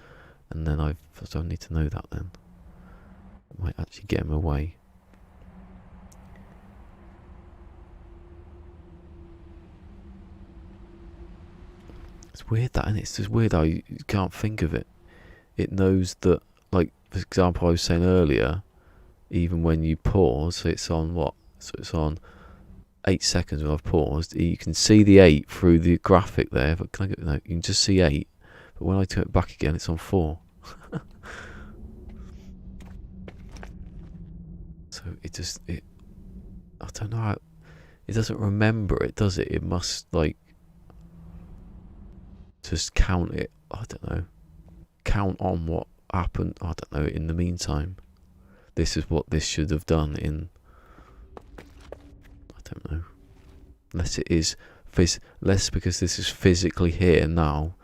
and then I don't need to know that then. I might actually get him away. It's weird that, and it's just weird how you can't think of it. It knows that, like, for example, I was saying earlier, even when you pause, so it's on what? So it's on 8 seconds when I've paused. You can see the 8 through the graphic there, but no, you can just see 8, but when I turn it back again, it's on 4. So I don't know how, it doesn't remember it, does it? It must, like, just count it, I don't know, count on what happened, I don't know, in the meantime. This is what this should have done in, I don't know, unless it is less, because this is physically here now.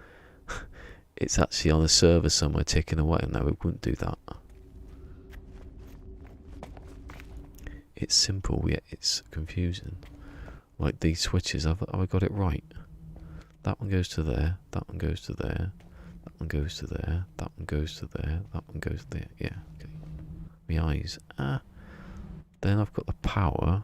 It's actually on a server somewhere ticking away. No, it wouldn't do that. It's simple, yet it's confusing. Like these switches, have I got it right? That one goes to there, that one goes to there, that one goes to there, that one goes to there, that one goes there. Yeah, okay. My eyes. Then I've got the power.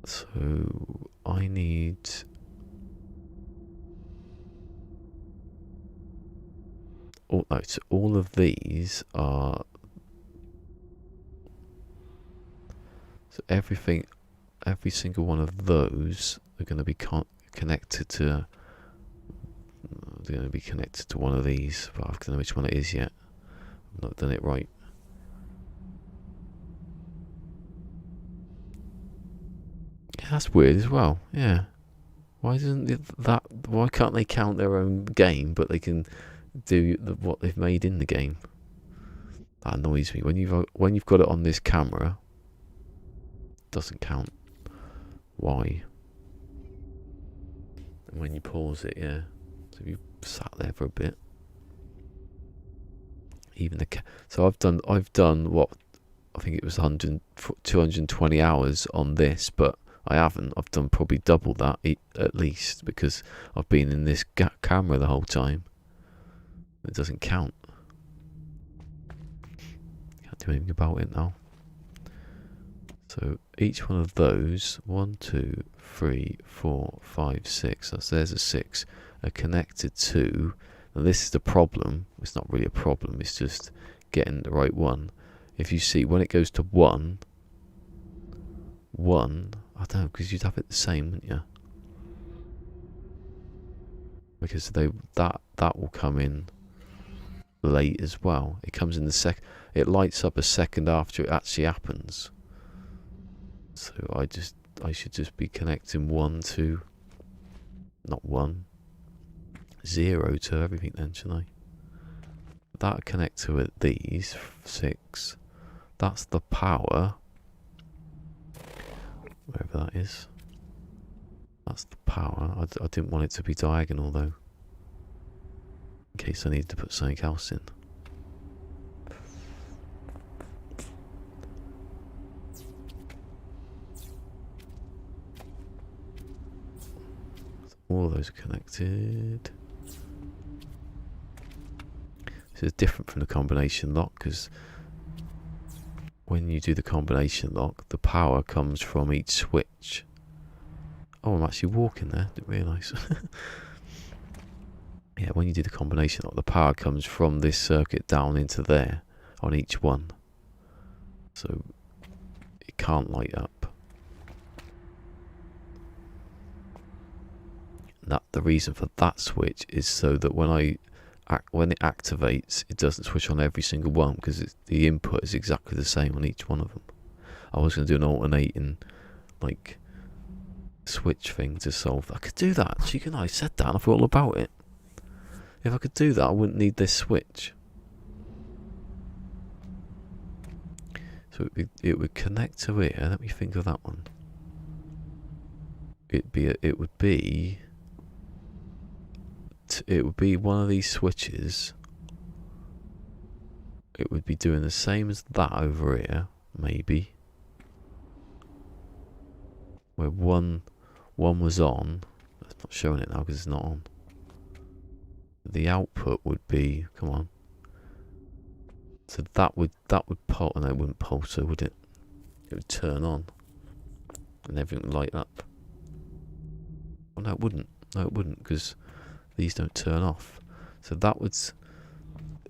So I need. So all of these are. So everything, every single one of those are going to be connected to. They're going to be connected to one of these, but I don't know which one it is yet. I've not done it right. Yeah, that's weird as well. Yeah, why Why can't they count their own game, but they can do what they've made in the game? That annoys me. When you've got it on this camera, it doesn't count. Why? And when you pause it, yeah. So if you sat there for a bit, even so I've done what I think it was 220 hours on this, but I haven't. I've done probably double that at least, because I've been in this camera the whole time. It doesn't count. Can't do anything about it now. So each one of those, 1, 2, 3, 4, 5, 6. So there's a 6. Are connected to. Now this is the problem. It's not really a problem. It's just getting the right one. If you see when it goes to 1, I don't know, because you'd have it the same, wouldn't you? because that will come in late as well. It comes in the it lights up a second after it actually happens. So I should just be connecting 1 to, not 1, 0 to everything then, shouldn't I? That'll connect to it, these 6. That's the power. Wherever that is. That's the power. I didn't want it to be diagonal though. In case I needed to put something else in. All of those are connected. This is different from the combination lock because when you do the combination lock, the power comes from each switch. Oh, I'm actually walking there. Didn't realise. Yeah, when you do the combination lock, the power comes from this circuit down into there on each one. So it can't light up. The reason for that switch is so that when it activates, it doesn't switch on every single one because the input is exactly the same on each one of them. I was going to do an alternating like switch thing to solve that. I could do that. Actually, I said that and I thought all about it. If I could do that, I wouldn't need this switch. So it would connect to here. Let me think of that one. It would be one of these switches. It would be doing the same as that over here, maybe. Where one was on. It's not showing it now because it's not on. The output would be, come on. So that would pulse, and it wouldn't pulse, so would it? It would turn on, and everything would light up. Oh no, it wouldn't. No, it wouldn't, because these don't turn off. So that would,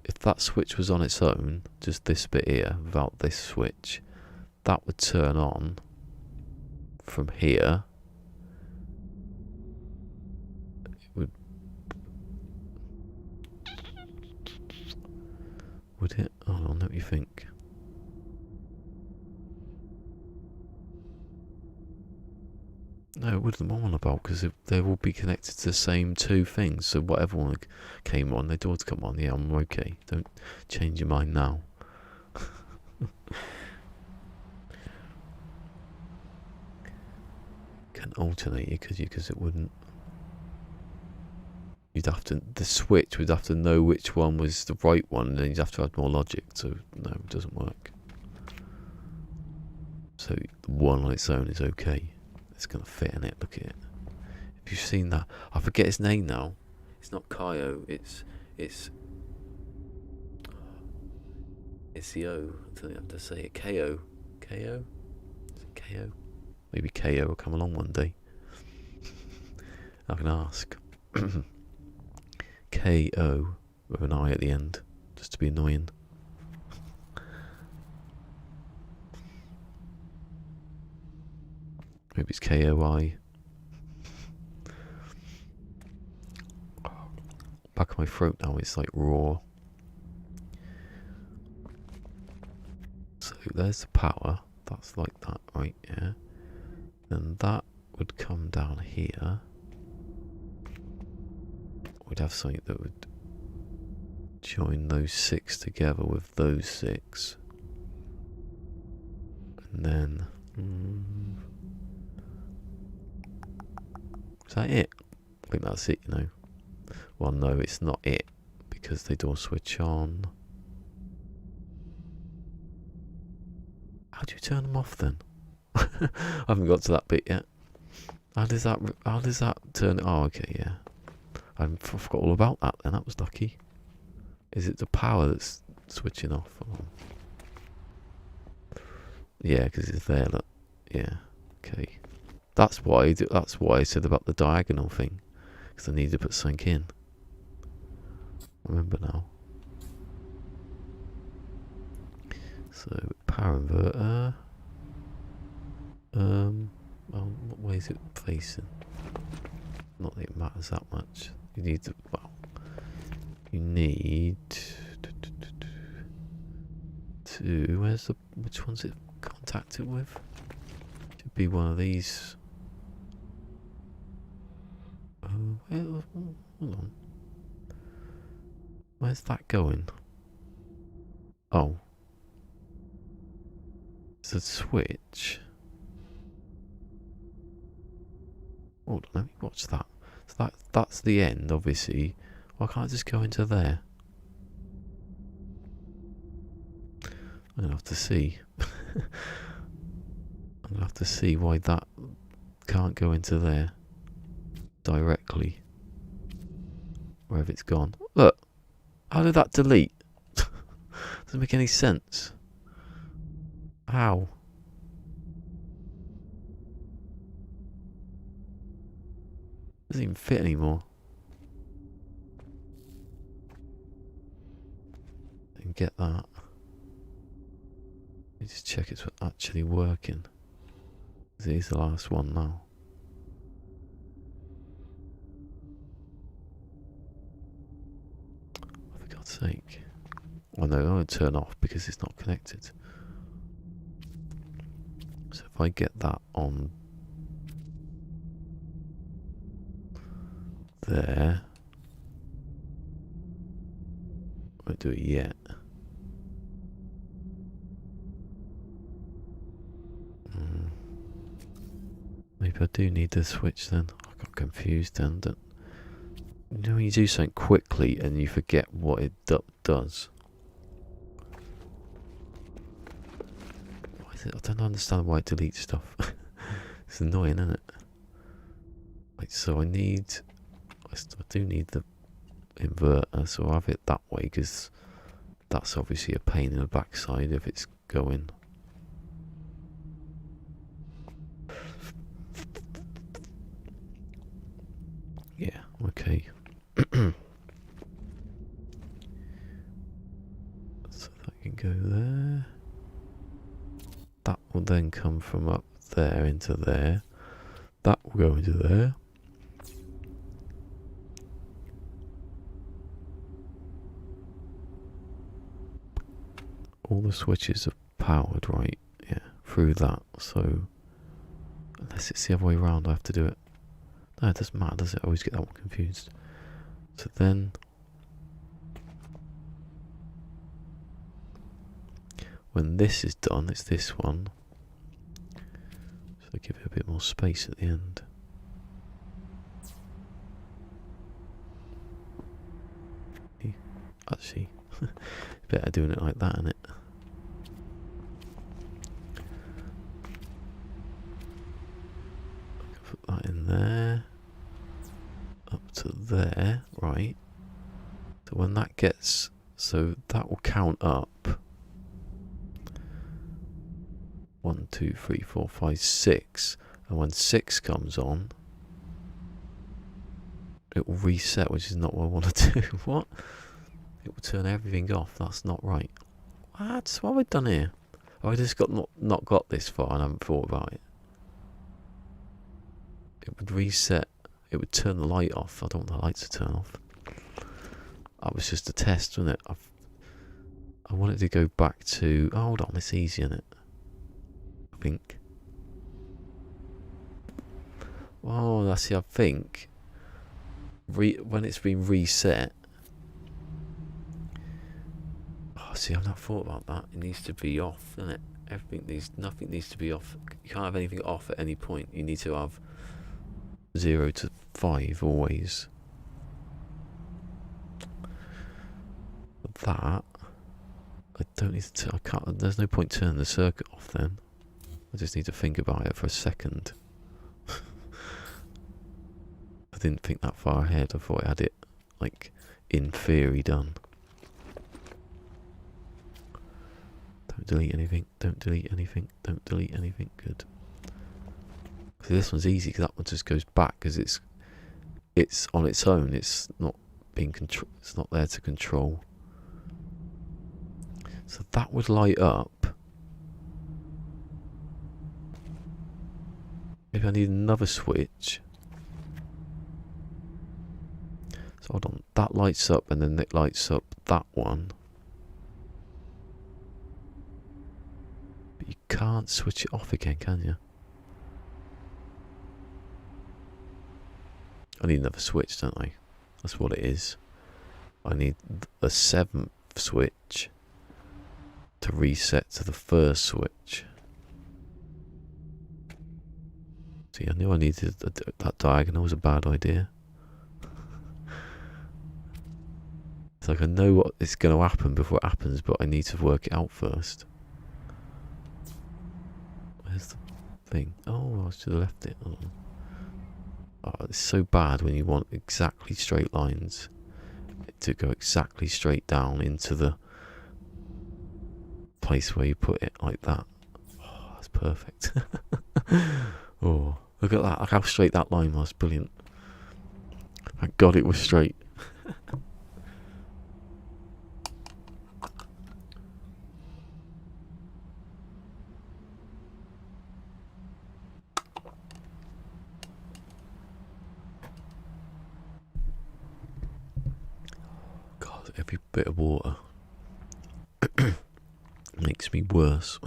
if that switch was on its own, just this bit here, without this switch, that would turn on from here. Would it? Hold on, let me think. No, it wouldn't want about because they will be connected to the same two things. So whatever one came on, they'd all come on. Yeah, I'm okay. Don't change your mind now. Can alternate it, could you? Because it wouldn't. You'd have to, the switch would have to know which one was the right one, and then you'd have to add more logic. So no, it doesn't work. So one on its own is okay. It's gonna fit in it. Look at it. If you've seen that, I forget his name now. It's not Kyo. It's the O. I don't have to say it. KO. KO. Is it KO? Maybe KO will come along one day. I can ask. KO with an I at the end, just to be annoying. Maybe it's KOI. Back of my throat now, it's like raw. So there's the power. That's like that, right? Yeah. Then that would come down here. We'd have something that would join those 6 together with those 6. And then... is that it? I think that's it, you know. Well, no, it's not it, because they don't switch on. How do you turn them off then? I haven't got to that bit yet. How does that turn? Oh, okay, yeah. I forgot all about that then. That was lucky. Is it the power that's switching off? Oh. Yeah, because it's there. Look. Yeah. Okay. That's why I said about the diagonal thing, because I need to put something in. I remember now. So power inverter. Well, what way is it facing? Not that it matters that much. You need the, well, you need to, where's the, which one's it contacted with? Should be one of these. Well, hold on. Where's that going? Oh. It's a switch. Hold on, let me watch that. So that's the end, obviously. Why can't I just go into there? I'm gonna have to see. I'm gonna have to see why that can't go into there directly. Wherever it's gone. Look! How did that delete? Doesn't make any sense. How? Doesn't even fit anymore. Didn't get that. Let me just check it's actually working. This is the last one now. For God's sake. Oh no, I'm going to turn off because it's not connected. So if I get that on there, I won't do it yet. Maybe I do need the switch then. I got confused then. You know when you do something quickly and you forget what it does. Why is it? I don't understand why it deletes stuff. It's annoying, isn't it? Right, so I do need the inverter, so I'll have it that way because that's obviously a pain in the backside if it's going. Yeah, okay. So that can go there. That will then come from up there into there. That will go into there. All the switches are powered, right? Yeah, through that. So, unless it's the other way around, I have to do it. No, it doesn't matter, does it? I always get that one confused. So then, when this is done, it's this one. So give it a bit more space at the end. Actually, better doing it like that, isn't it? Put that in there. Up to there, right. So when that gets, so that will count up 1, 2, 3, 4, 5, 6, and when 6 comes on, it will reset, which is not what I want to do. What? It will turn everything off. That's not right. What have I done here? Oh, I just not got this far and I haven't thought about it. It would reset. It would turn the light off. I don't want the lights to turn off. That was just a test, wasn't it? I wanted to go back to... Oh, hold on, it's easy, isn't it? I think. Oh, that's see, I think... when it's been reset... Oh, see, I've not thought about that. It needs to be off, doesn't it? Nothing needs to be off. You can't have anything off at any point. You need to have 0 to 5 always. That I don't need to. I can't. There's no point turning the circuit off then. I just need to think about it for a second. I didn't think that far ahead. I thought I had it like in theory done. Don't delete anything. Don't delete anything. Don't delete anything. Good. So this one's easy because that one just goes back because it's on its own. It's not being control. It's not there to control. So that would light up. Maybe I need another switch. So hold on, that lights up and then it lights up that one. But you can't switch it off again, can you? I need another switch, don't I? That's what it is. I need a 7th switch to reset to the first switch. See, I knew I needed that diagonal was a bad idea. It's like I know what is going to happen before it happens, but I need to work it out first. Where's the thing? Oh, I should have left it. Oh. Oh, it's so bad when you want exactly straight lines to go exactly straight down into the place where you put it like that. Oh, that's perfect. Oh, look at that. Look how straight that line was. Brilliant. Thank God it was straight. God, every bit of water makes me worse.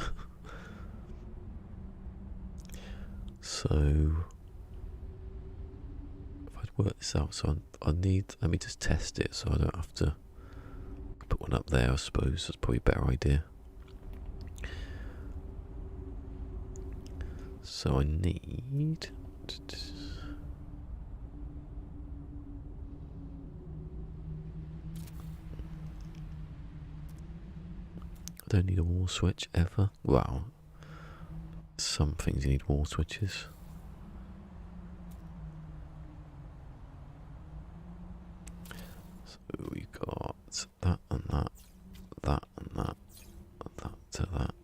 So if I'd work this out, so I need, let me just test it so I don't have to put one up there. I suppose that's probably a better idea. So I need I don't need a wall switch ever. Wow. Some things you need wall switches. So we got that and that, that and that, that to that,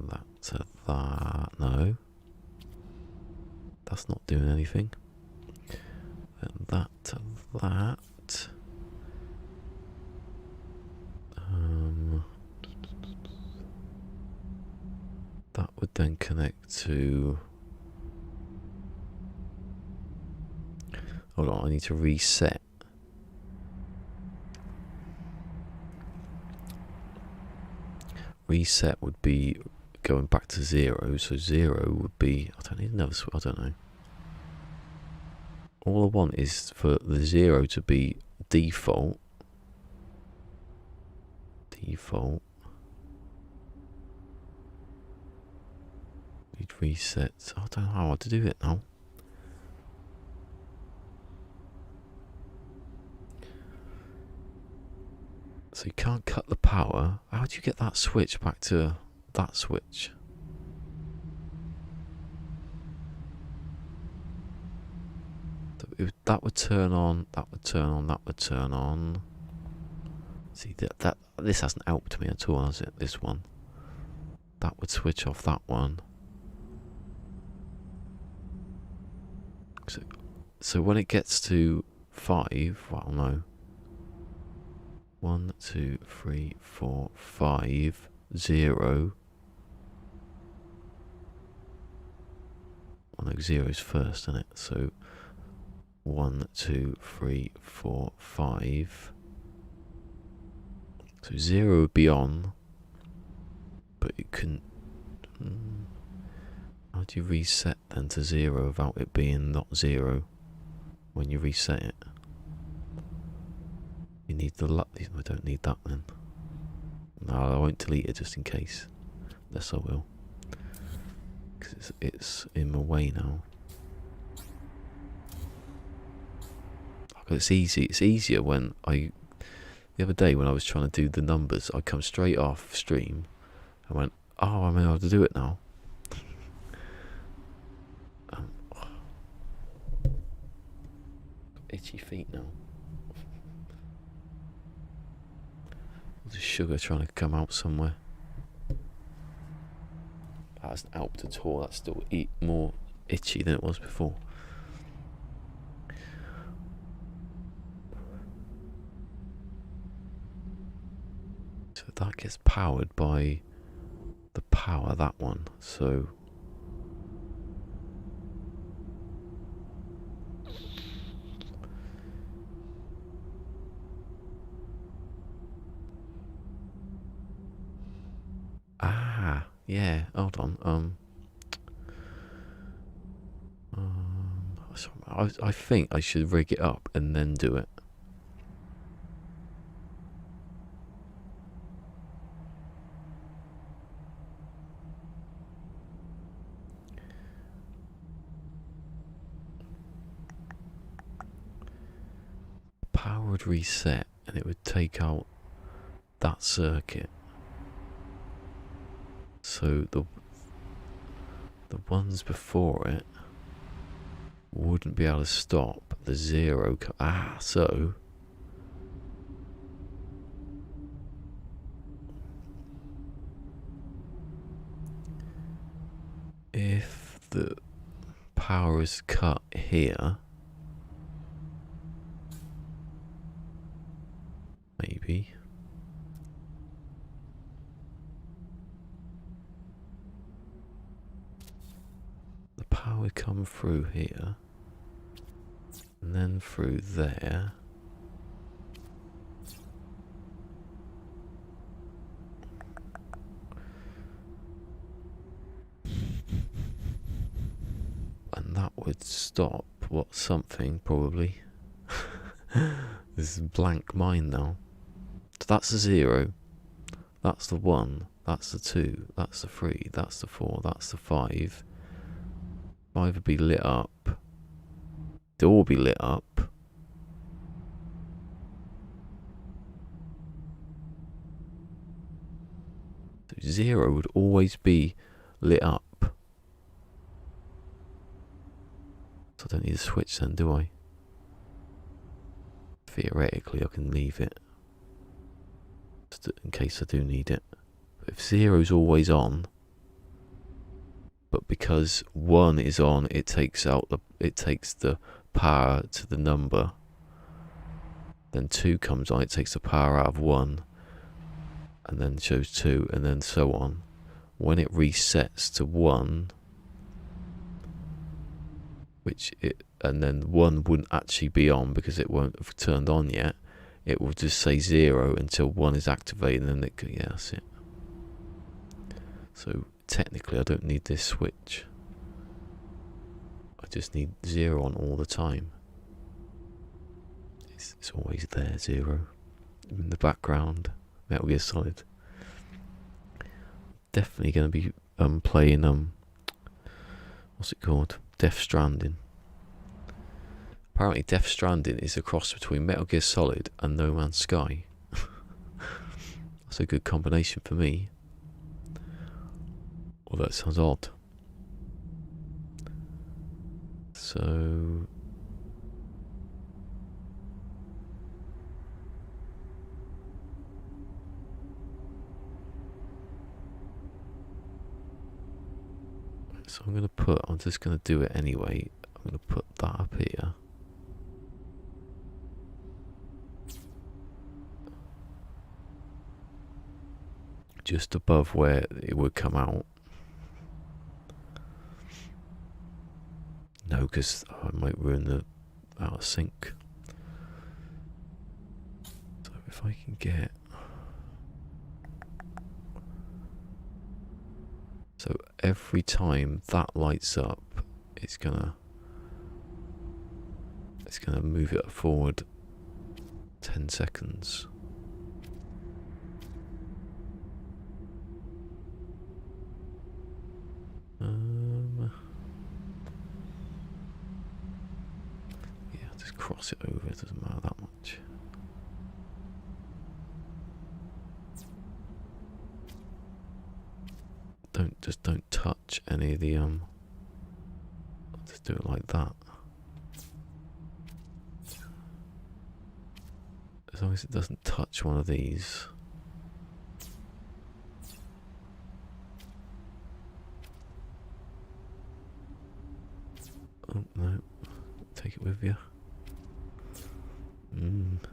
that to that. No. That's not doing anything. Then that to that. That would then connect to... Hold on, I need to reset. Reset would be going back to 0, so 0 would be... I don't need another switch, I don't know. All I want is for the 0 to be default. Default. Need resets. I don't know how to do it now. So you can't cut the power. How do you get that switch back to that switch? That would turn on, that would turn on, that would turn on. See, this hasn't helped me at all, has it? This one. That would switch off that one. So when it gets to 5, well, no. 1, 2, 3, 4, 5, 0. Well, no, 0 is first, isn't it? So 1, 2, 3, 4, 5. So 0 would be on, but it couldn't. How do you reset then to 0 without it being not 0 when you reset it? You need the I don't need that then. No, I won't delete it just in case. Yes, I will. Because it's in my way now. It's easy. It's easier when the other day when I was trying to do the numbers, I come straight off stream and went, oh, I know how to do it now. Itchy feet now. There's sugar trying to come out somewhere. That hasn't helped at all. That's still more itchy than it was before. So that gets powered by the power, that one. So Yeah, hold on. I think I should rig it up and then do it. Power would reset and it would take out that circuit. So the ones before it wouldn't be able to stop the zero. So if the power is cut here, maybe. The power would come through here and then through there. And that would stop something probably. This is blank mind now. So that's the 0, that's the 1, that's the 2, that's the 3, that's the 4, that's the 5. 5 would be lit up. They'll all be lit up. So 0 would always be lit up. So I don't need a switch then, do I? Theoretically, I can leave it in case I do need it. But if 0's always on, but because 1 is on, it takes the power to the number. Then 2 comes on, it takes the power out of 1, and then shows 2, and then so on. When it resets to 1, and then 1 wouldn't actually be on because it won't have turned on yet. It will just say 0 until 1 is activated, and then yeah, that's it. So technically I don't need this switch. I just need 0 on all the time. It's always there, 0. In the background, Metal Gear Solid. Definitely going to be playing, what's it called? Death Stranding. Apparently Death Stranding is a cross between Metal Gear Solid and No Man's Sky. That's a good combination for me. Well, that sounds odd. So I'm just going to do it anyway. I'm going to put that up here. Just above where it would come out. No, because I might ruin the out of sync. So if I can get... So every time that lights up, it's gonna move it forward 10 seconds. Yeah, just cross it over, it doesn't matter that much. Don't touch any of the I'll just do it like that. As long as it doesn't touch one of these. Oh no, take it with you.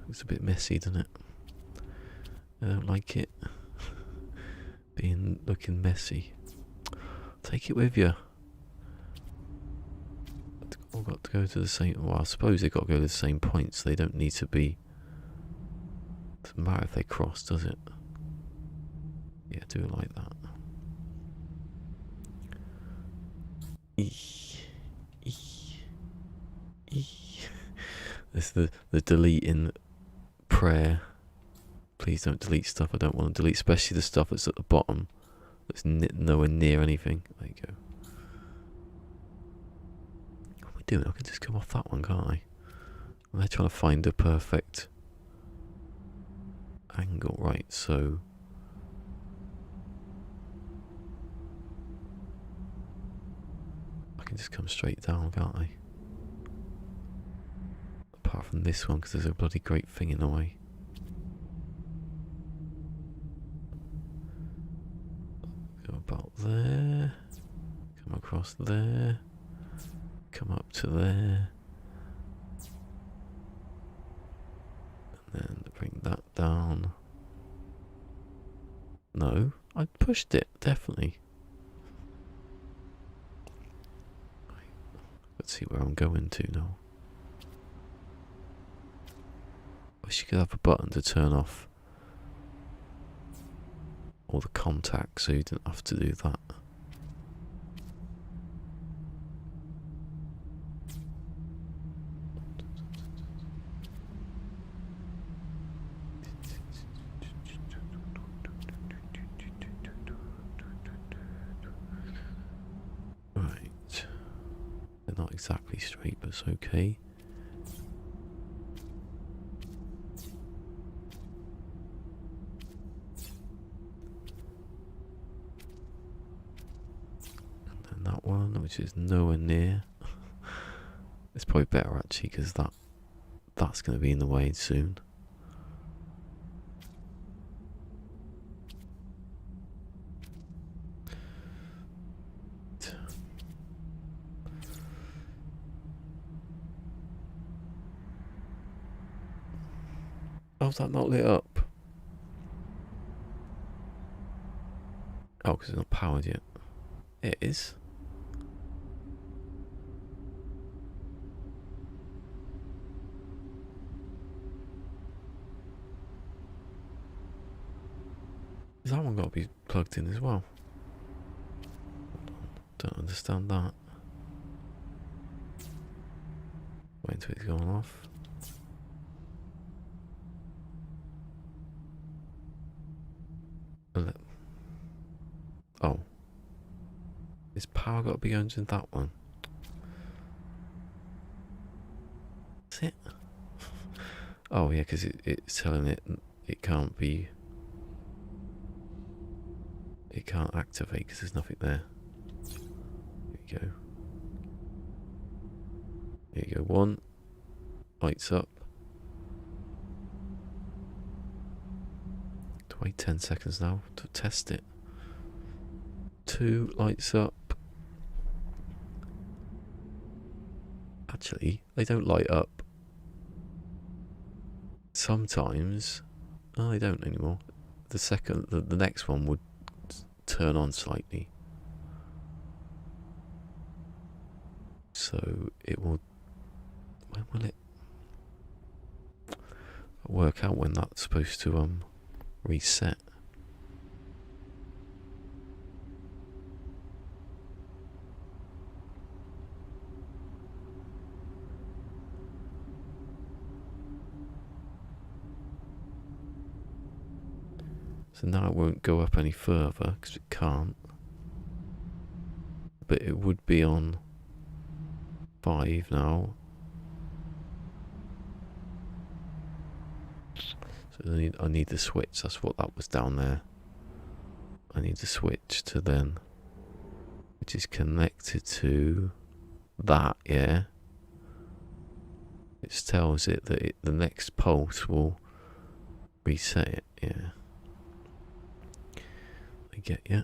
It's a bit messy, doesn't it? I don't like it. Looking messy. Take it with you. All got to go to the same. Well, I suppose they got to go to the same points. They don't need to be. Doesn't matter if they cross, does it? Yeah, do it like that. It's the deleting prayer. Please don't delete stuff I don't want to delete, especially the stuff that's at the bottom that's nowhere near anything. There you go. What am I doing? I can just come off that one, can't I? I'm trying to find a perfect angle. Right, so I can just come straight down, can't I? Apart from this one, because there's a bloody great thing in the way. Go about there. Come across there. Come up to there. And then bring that down. No, I pushed it, definitely. Let's see where I'm going to now. I wish you could have a button to turn off all the contacts so you didn't have to do that. Right. They're not exactly straight, but it's okay. That one, which is nowhere near. It's probably better actually, because that's going to be in the way soon. How's that not lit up? Oh, because it's not powered yet. It is. Has that one got to be plugged in as well? Don't understand that. Wait until it's gone off. Oh. Is power got to be going to that one? That's it? Oh yeah, because it's telling it can't be... It can't activate because there's nothing there. There you go. There you go. One. Lights up. To wait 10 seconds now to test it. 2 lights up. Actually, they don't light up. Sometimes. Oh, they don't anymore. The next one would turn on slightly. So it will... When will it work out when that's supposed to reset? So now it won't go up any further because it can't. But it would be on 5 now. So I need the switch. That's what that was down there. I need the switch to then, which is connected to that, yeah. It tells it that the next pulse will reset it, yeah. I get you.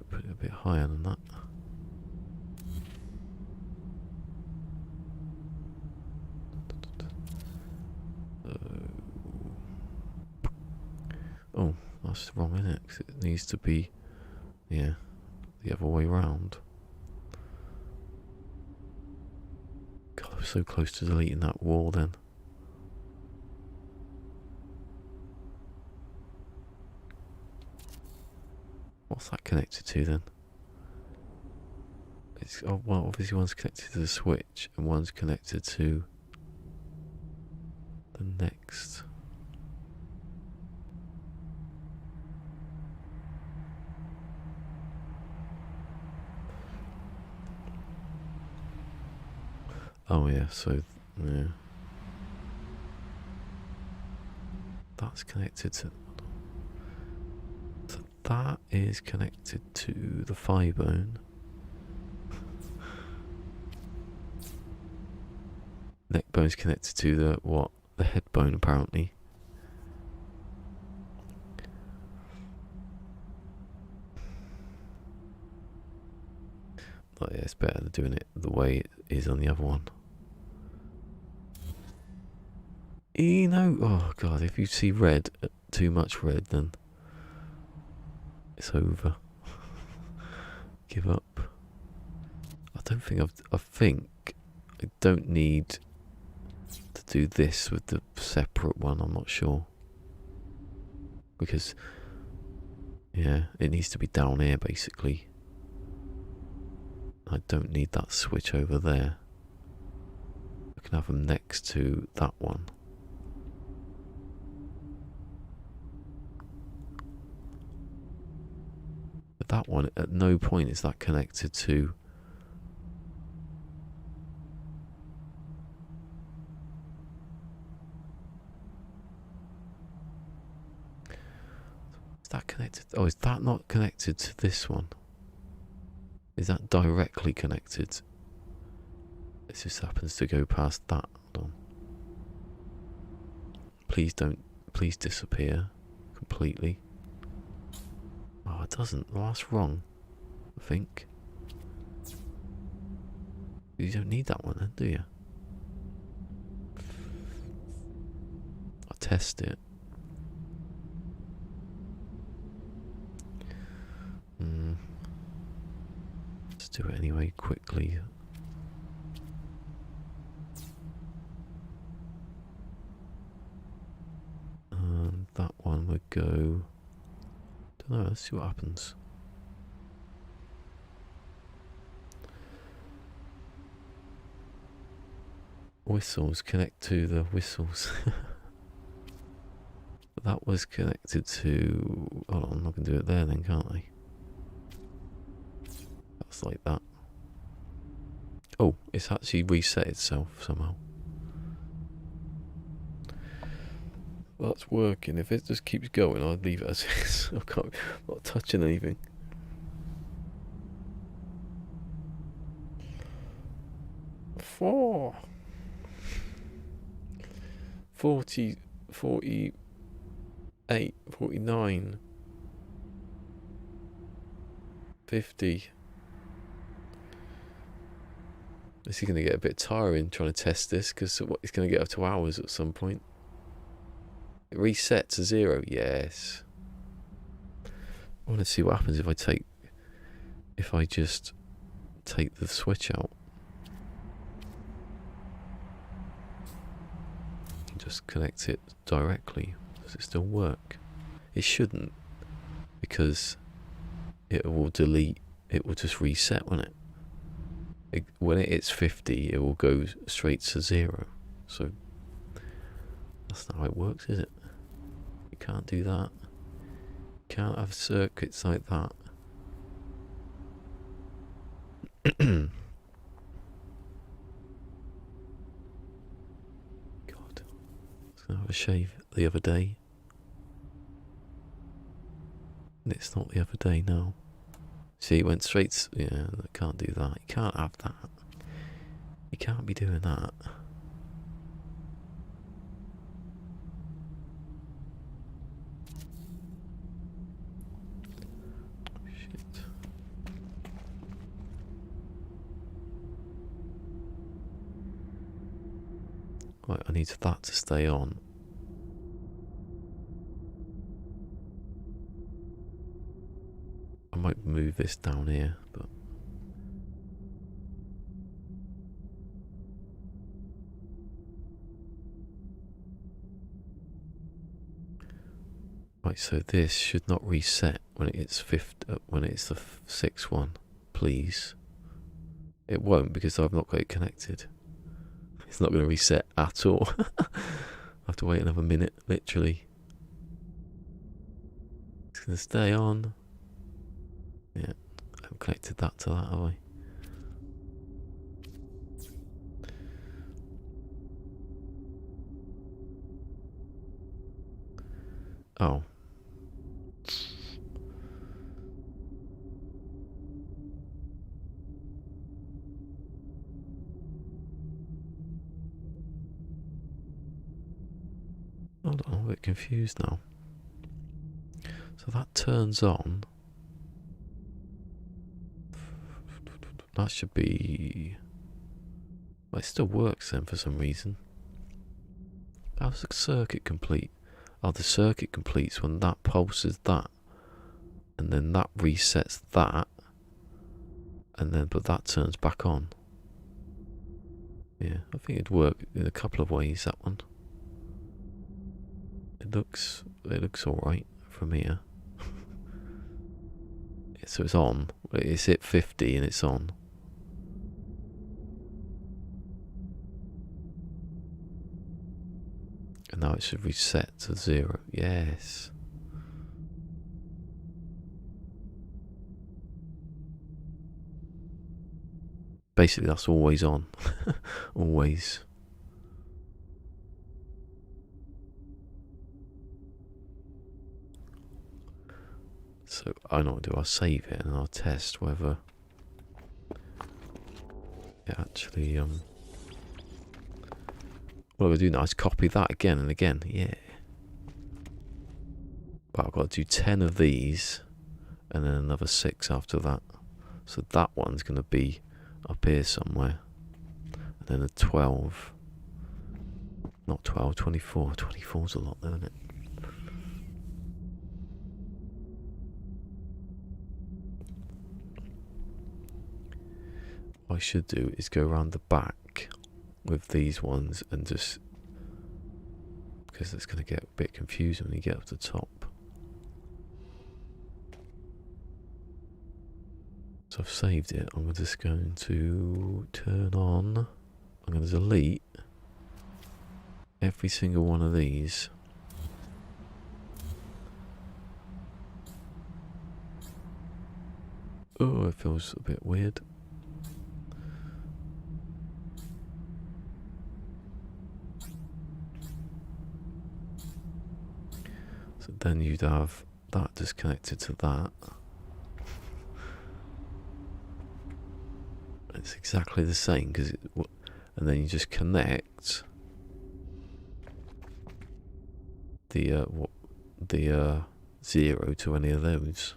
Put it a bit higher than that. Oh, that's wrong, isn't it? 'Cause it needs to be, yeah, the other way round. God, so close to deleting that wall then. What's that connected to then? It's, oh, well, obviously one's connected to the switch and one's connected to the next. Oh yeah, so yeah. That's connected to... So that is connected to the thigh bone. Neck bone's connected to the what? The head bone apparently. But yeah, it's better than doing it the way it is on the other one. You know, oh god, if you see red, too much red, then it's over. Give up. I don't think I think I don't need to do this with the separate one, I'm not sure. Because, yeah, it needs to be down here basically. I don't need that switch over there. I can have them next to that one. But that one, at no point is that connected to... Is that connected? Oh, is that not connected to this one? Is that directly connected? This just happens to go past that. Hold on. Please don't, please disappear completely. Oh, it doesn't. Well, that's wrong, I think. You don't need that one then, do you? I'll test it. Let's do it anyway, quickly. And that one would go... Don't know, let's see what happens. Whistles, connect to the whistles. That was connected to... Hold on, I can do it there then, can't I? That's like that. Oh, it's actually reset itself somehow. Well, that's working. If it just keeps going, I'd leave it as is. I'm not touching anything. Four. 40, 48, 49, 50. This is going to get a bit tiring trying to test this because it's going to get up to hours at some point. It resets to 0. Yes. I want to see what happens if I just take the switch out. Just connect it directly. Does it still work? It shouldn't, because it will delete. It will just reset, won't it? When it hits 50, it will go straight to 0. So that's not how it works, is it? You can't do that. You can't have circuits like that. I have a shave the other day, and it's not the other day now. See, it went straight. Yeah, I can't do that. You can't have that. You can't be doing that. Shit. Right, I need that to stay on. I might move this down here, but Right, so this should not reset when it gets when it's the sixth one, please. It won't because I've not got it connected. It's not going to reset at all. I have to wait another minute, literally. It's going to stay on. Yeah, I haven't connected that to that, have I? Oh. Hold on, I'm a bit confused now. So that turns on. That should be... Well, it still works then for some reason. How's the circuit complete? Oh, the circuit completes when that pulses that. And then that resets that. And then, but that turns back on. Yeah, I think it'd work in a couple of ways, that one. It looks alright from here. So it's on. It's hit 50 and it's on. And now it should reset to 0. Yes. Basically, that's always on. Always. So I know what I'll do. I'll save it and I'll test whether it actually what do I do now? Is copy that again and again. Yeah. But I've got to do 10 of these and then another 6 after that. So that one's going to be up here somewhere. And then a 12. Not 12, 24. 24's a lot though, isn't it? What I should do is go around the back with these ones and just, because it's going to get a bit confusing when you get up to the top. So I've saved it. I'm just going to turn on, I'm going to delete every single one of these. Oh, it feels a bit weird. So then you'd have that disconnected to that. It's exactly the same because and then you just connect the 0 to any of those.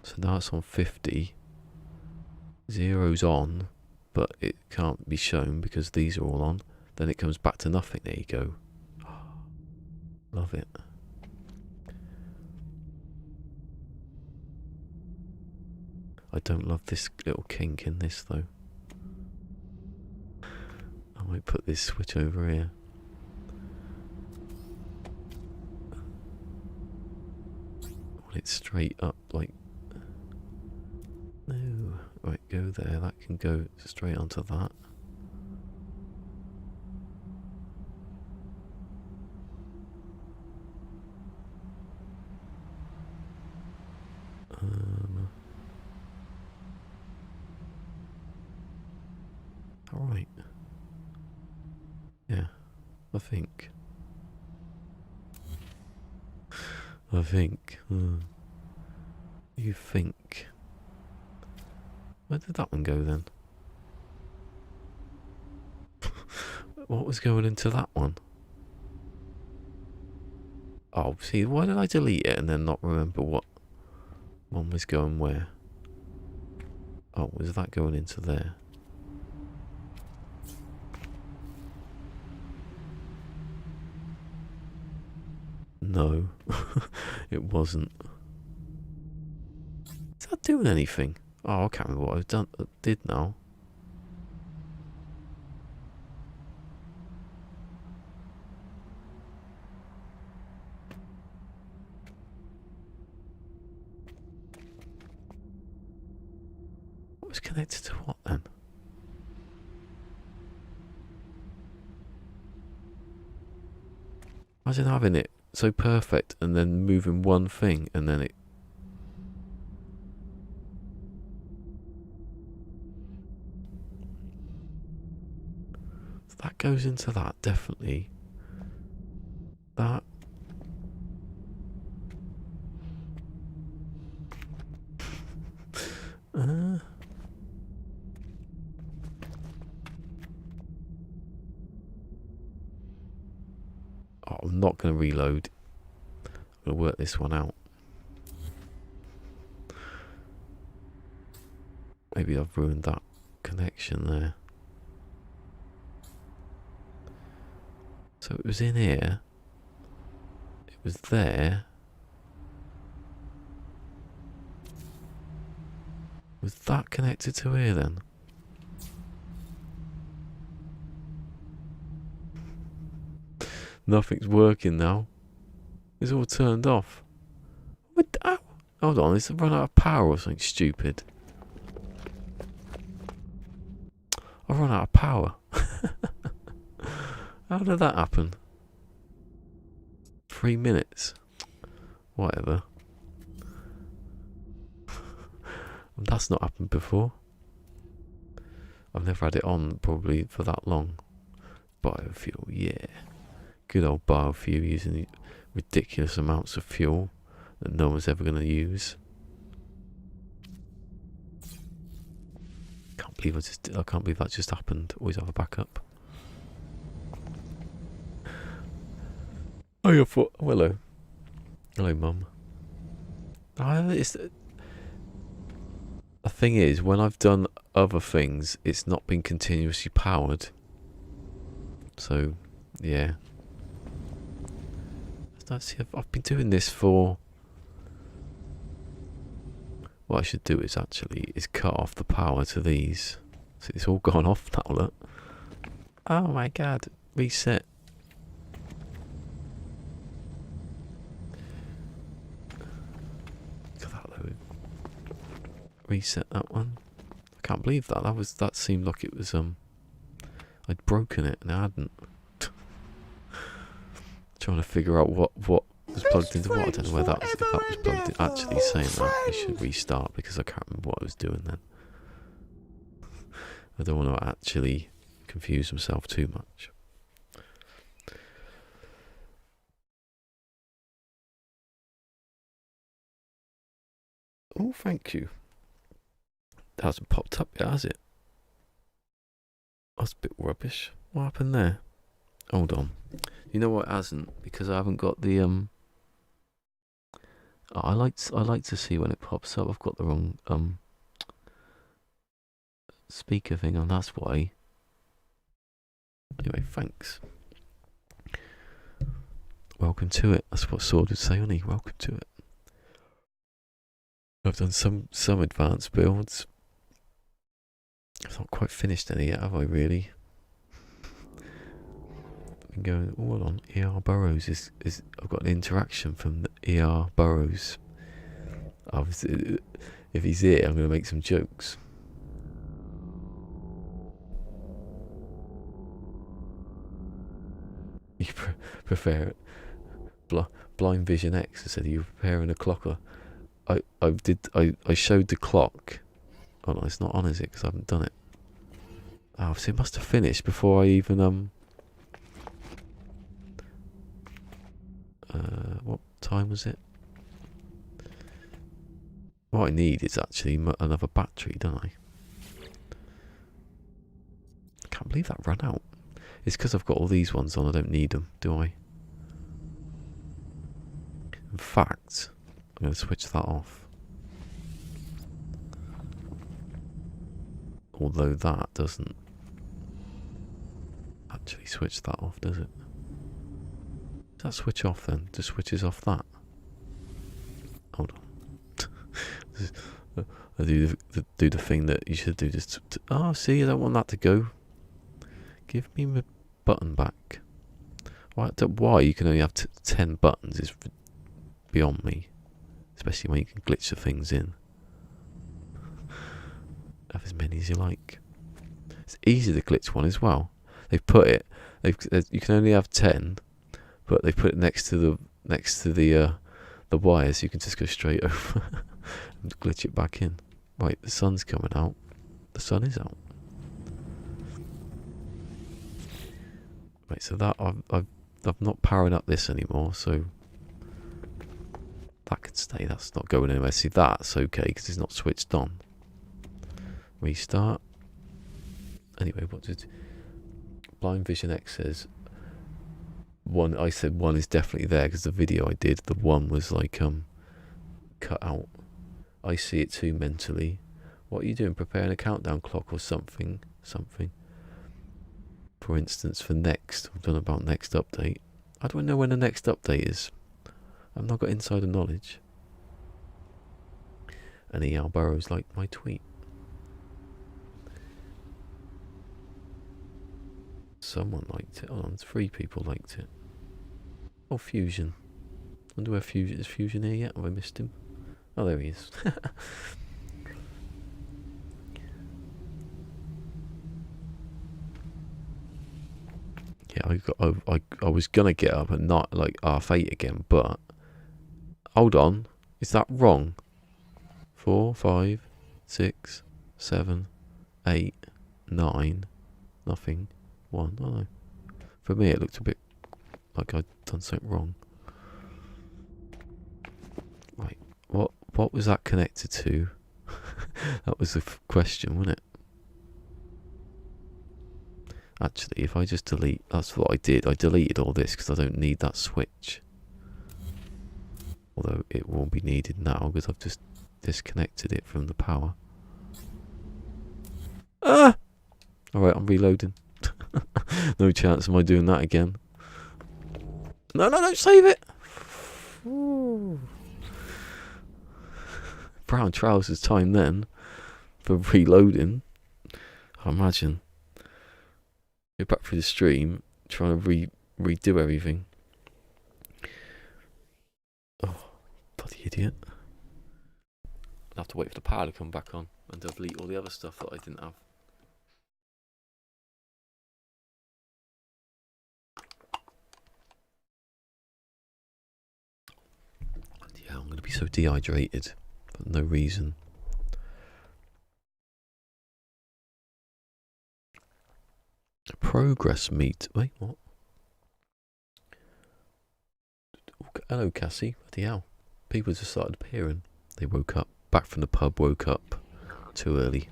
So now it's on 50. 0's on, but it can't be shown because these are all on. Then it comes back to nothing. There you go. Love it. I don't love this little kink in this though. I might put this switch over here. I want it straight up like... No. Right, go there. That can go straight onto that. Alright. Yeah, I think. You think. Where did that one go then? What was going into that one? Oh, see, why did I delete it and then not remember what one was going where? Oh, was that going into there? No, it wasn't. Is that doing anything? Oh, I can't remember what I did now. was connected to what then? Imagine having it so perfect and then moving one thing and then it... That goes into that, definitely. That. Oh, I'm not going to reload. I'm going to work this one out. Maybe I've ruined that connection there. So it was in here. It was there. Was that connected to here then? Nothing's working now. It's all turned off. What? Ow. Hold on, it's run out of power or something stupid. I've run out of power. How did that happen? 3 minutes. Whatever. That's not happened before. I've never had it on probably for that long. Biofuel, yeah. Good old biofuel, using ridiculous amounts of fuel that no one's ever going to use. I can't believe that just happened. Always have a backup. Oh, hello. Hello, Mum. The thing is, when I've done other things, it's not been continuously powered. So, yeah. See, I've been doing this for... What I should do is cut off the power to these. So it's all gone off now, look. Oh my god. Reset. Look at that though. Reset that one. I can't believe that. That seemed like it was I'd broken it and I hadn't. Trying to figure out what was plugged into what. I don't know where that was, if that was plugged in. Actually saying that, I should restart because I can't remember what I was doing then. I don't want to actually confuse myself too much. Oh, thank you. That hasn't popped up yet, has it? That's a bit rubbish. What happened there? Hold on. You know what, it hasn't, because I haven't got the I like to see when it pops up. I've got the wrong speaker thing on, that's why. Anyway, thanks. Welcome to it. That's what Sword would say, honey. Welcome to it. I've done some advanced builds. I've not quite finished any yet, have I really? Going all on. ER Burrows is I've got an interaction from the ER Burrows. Obviously, if he's here, I'm going to make some jokes. You prefer Blind Vision X. I said, are you preparing a clock? I showed the clock. Oh no, it's not on, is it? Because I haven't done it. Oh, so it must have finished before I even what time was it? What I need is actually another battery, don't I? I can't believe that ran out. It's because I've got all these ones on. I don't need them, do I? In fact, I'm going to switch that off. Although that doesn't actually switch that off, does it? Does that switch off then? Just switches off that. Hold on. I do the thing that you should do. Just oh, see, I don't want that to go. Give me my button back. Why you can only have 10 buttons is beyond me. Especially when you can glitch the things in. Have as many as you like. It's easy to glitch one as well. They've put it. You can only have 10, but they put it next to the wires. You can just go straight over and glitch it back in. Right, the sun's coming out. The sun is out. Right, so that I've not powered up this anymore, so that can stay. That's not going anywhere. See, that's okay because it's not switched on. Restart. Anyway, what did Blind Vision X says? One. I said one is definitely there because the video I did, the one was like cut out. I see it too mentally. What are you doing? Preparing a countdown clock or something? Something. For instance, for next. I've done about next update. How do I know when the next update is? I've not got insider knowledge. And E.L. Burrows liked my tweet. Someone liked it. Oh, 3 people liked it. Oh, Fusion. Wonder where Fusion is. Fusion here yet? Have I missed him? Oh, there he is. Yeah, I was gonna get up at night like 8:30 again, but hold on, is that wrong? 4, 5, 6, 7, 8, 9, nothing. 1. Oh no. For me, it looked a bit like I'd done something wrong. Right, what was that connected to? That was the question, wasn't it? Actually, if I just delete, that's what I did. I deleted all this because I don't need that switch. Although it won't be needed now because I've just disconnected it from the power. Ah! Alright, I'm reloading. No chance of my doing that again. No, don't save it! Ooh. Brown trousers time then for reloading. I imagine. Go back through the stream, trying to redo everything. Oh, bloody idiot. I'll have to wait for the power to come back on and delete all the other stuff that I didn't have. Yeah, I'm going to be so dehydrated for no reason. Progress meet. Wait, what? Hello, Cassie. Bloody hell. People just started appearing. They woke up. Back from the pub, woke up too early.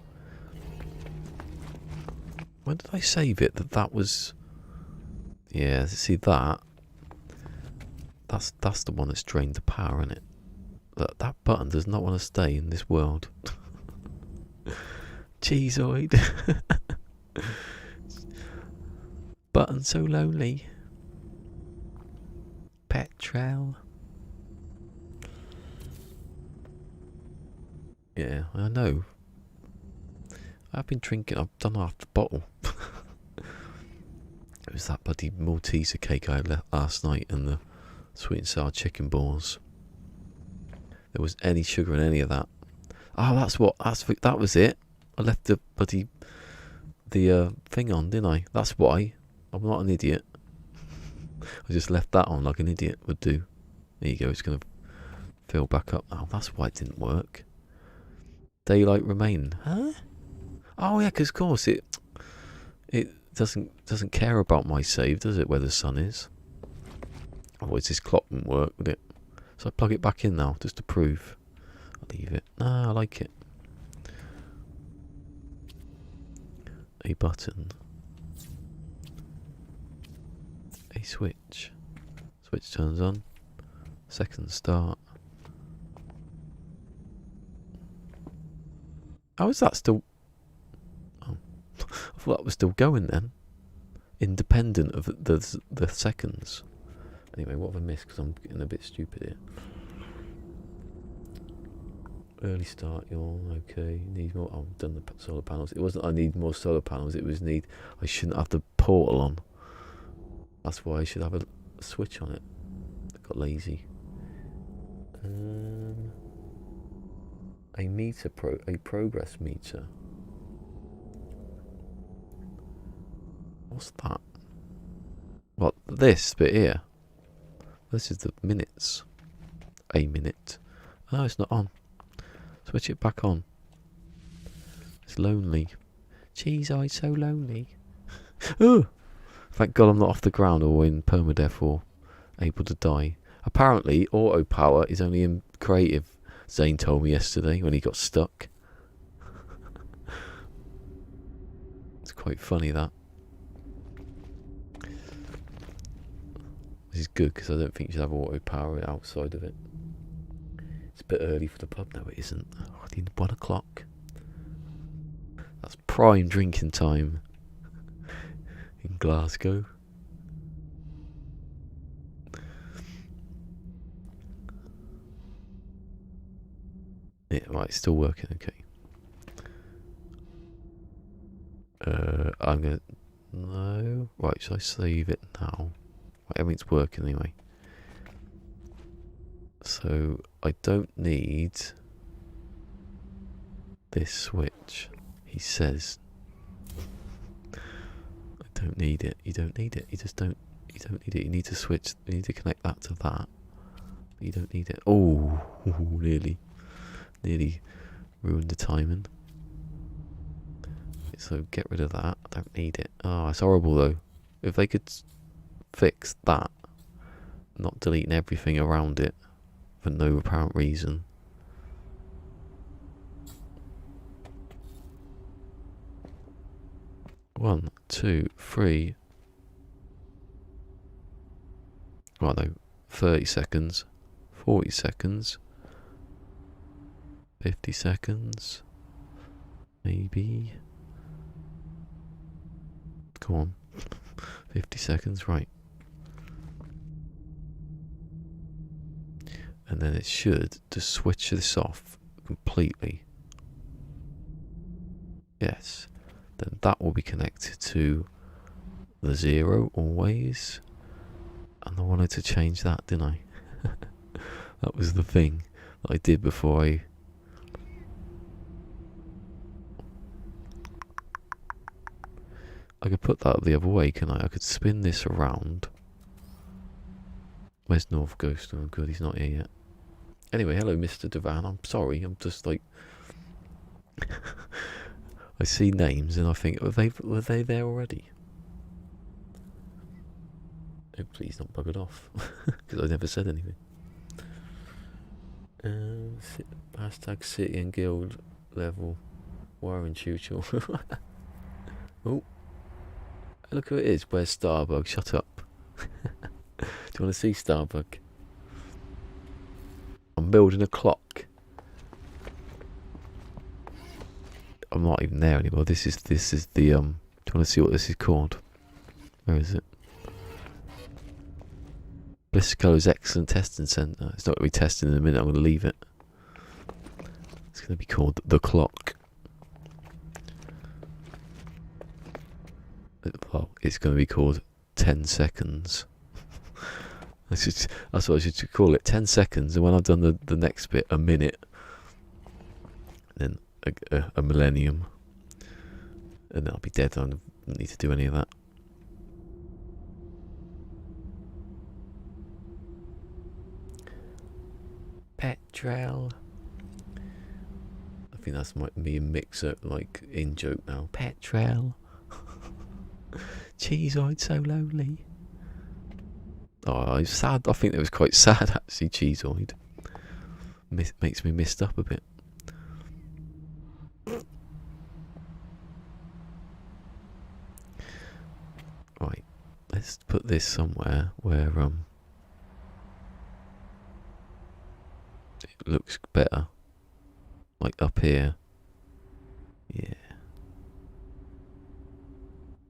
When did I save it? That was... Yeah, see that? That's the one that's drained the power, isn't it? That button does not want to stay in this world. Cheeseoid. Button so lonely. Petrol. Yeah, I know. I've been drinking. I've done half the bottle. It was that bloody Malteser cake I had left last night and the sweet and sour chicken balls. There was any sugar in any of that. Oh, that was it. I left the bloody thing on, didn't I? That's why. I'm not an idiot. I just left that on like an idiot would do. There you go. It's gonna fill back up now. That's why it didn't work. Daylight remain. Huh? Oh yeah, because of course it doesn't care about my save, does it? Where the sun is. Otherwise this clock wouldn't work, would it? So I plug it back in now just to prove. I'll leave it. Nah, I like it. A button. A switch. Switch turns on. Second start. How is that still... Oh. I thought that was still going then. Independent of the seconds. Anyway, what have I missed? Because I'm getting a bit stupid here. Early start, you're okay. Need more. Oh, I've done the solar panels. It wasn't I need more solar panels. It was I shouldn't have the portal on. That's why I should have a switch on it. I got lazy. A progress meter. What's that? What, this bit here? This is the minutes. A minute. Oh, it's not on. Switch it back on. It's lonely. Jeez, I'm so lonely. Oh! Thank God I'm not off the ground or in permadeath or able to die. Apparently, auto power is only in creative. Zane told me yesterday when he got stuck. It's quite funny that. This is good because I don't think you should have auto power outside of it. It's a bit early for the pub. No, it isn't. Oh, I need 1 o'clock. That's prime drinking time in Glasgow. Yeah, right, it's still working, okay. I'm gonna... No. Right, should I save it now? Right, everything's working anyway. So, I don't need this switch. He says... I don't need it. You don't need it. You just don't... You don't need it. You need to switch... You need to connect that to that. But you don't need it. Oh, nearly ruined the timing. So get rid of that. I don't need it. Oh, it's horrible though. If they could fix that, not deleting everything around it for no apparent reason. One, two, three. Right though, 30 seconds, 40 seconds, 50 seconds, maybe. Come on. 50 seconds, right. And then it should just switch this off completely. Yes. Then that will be connected to the 0 always. And I wanted to change that, didn't I? That was the thing that I did before I... I could put that the other way, can I? I could spin this around. Where's North Ghost? Oh good, he's not here yet. Anyway, hello Mr. Devan. I'm sorry, I'm just like... I see names and I think, were they there already? Hopefully he's not buggered off. Because I never said anything. Hashtag city and guild level. Warren Tuchel. Oh. Look who it is. Where's Starbug? Shut up. Do you want to see Starbug? I'm building a clock. I'm not even there anymore. This is the do you want to see what this is called? Where is it? Ballisticola's excellent testing centre. It's not going to be testing in a minute. I'm going to leave it. It's going to be called the clock. Well, it's going to be called 10 seconds. That's what I should call it. 10 seconds, and when I've done the next bit, a minute, then a millennium, and then I'll be dead. I don't need to do any of that. Petrol. I think that's might be a mixer, like in joke now. Petrol. Cheeseoid so lonely. Oh, it's sad. I think it was quite sad actually. Cheeseoid makes me messed up a bit. Right, let's put this somewhere where it looks better, like up here. Yeah.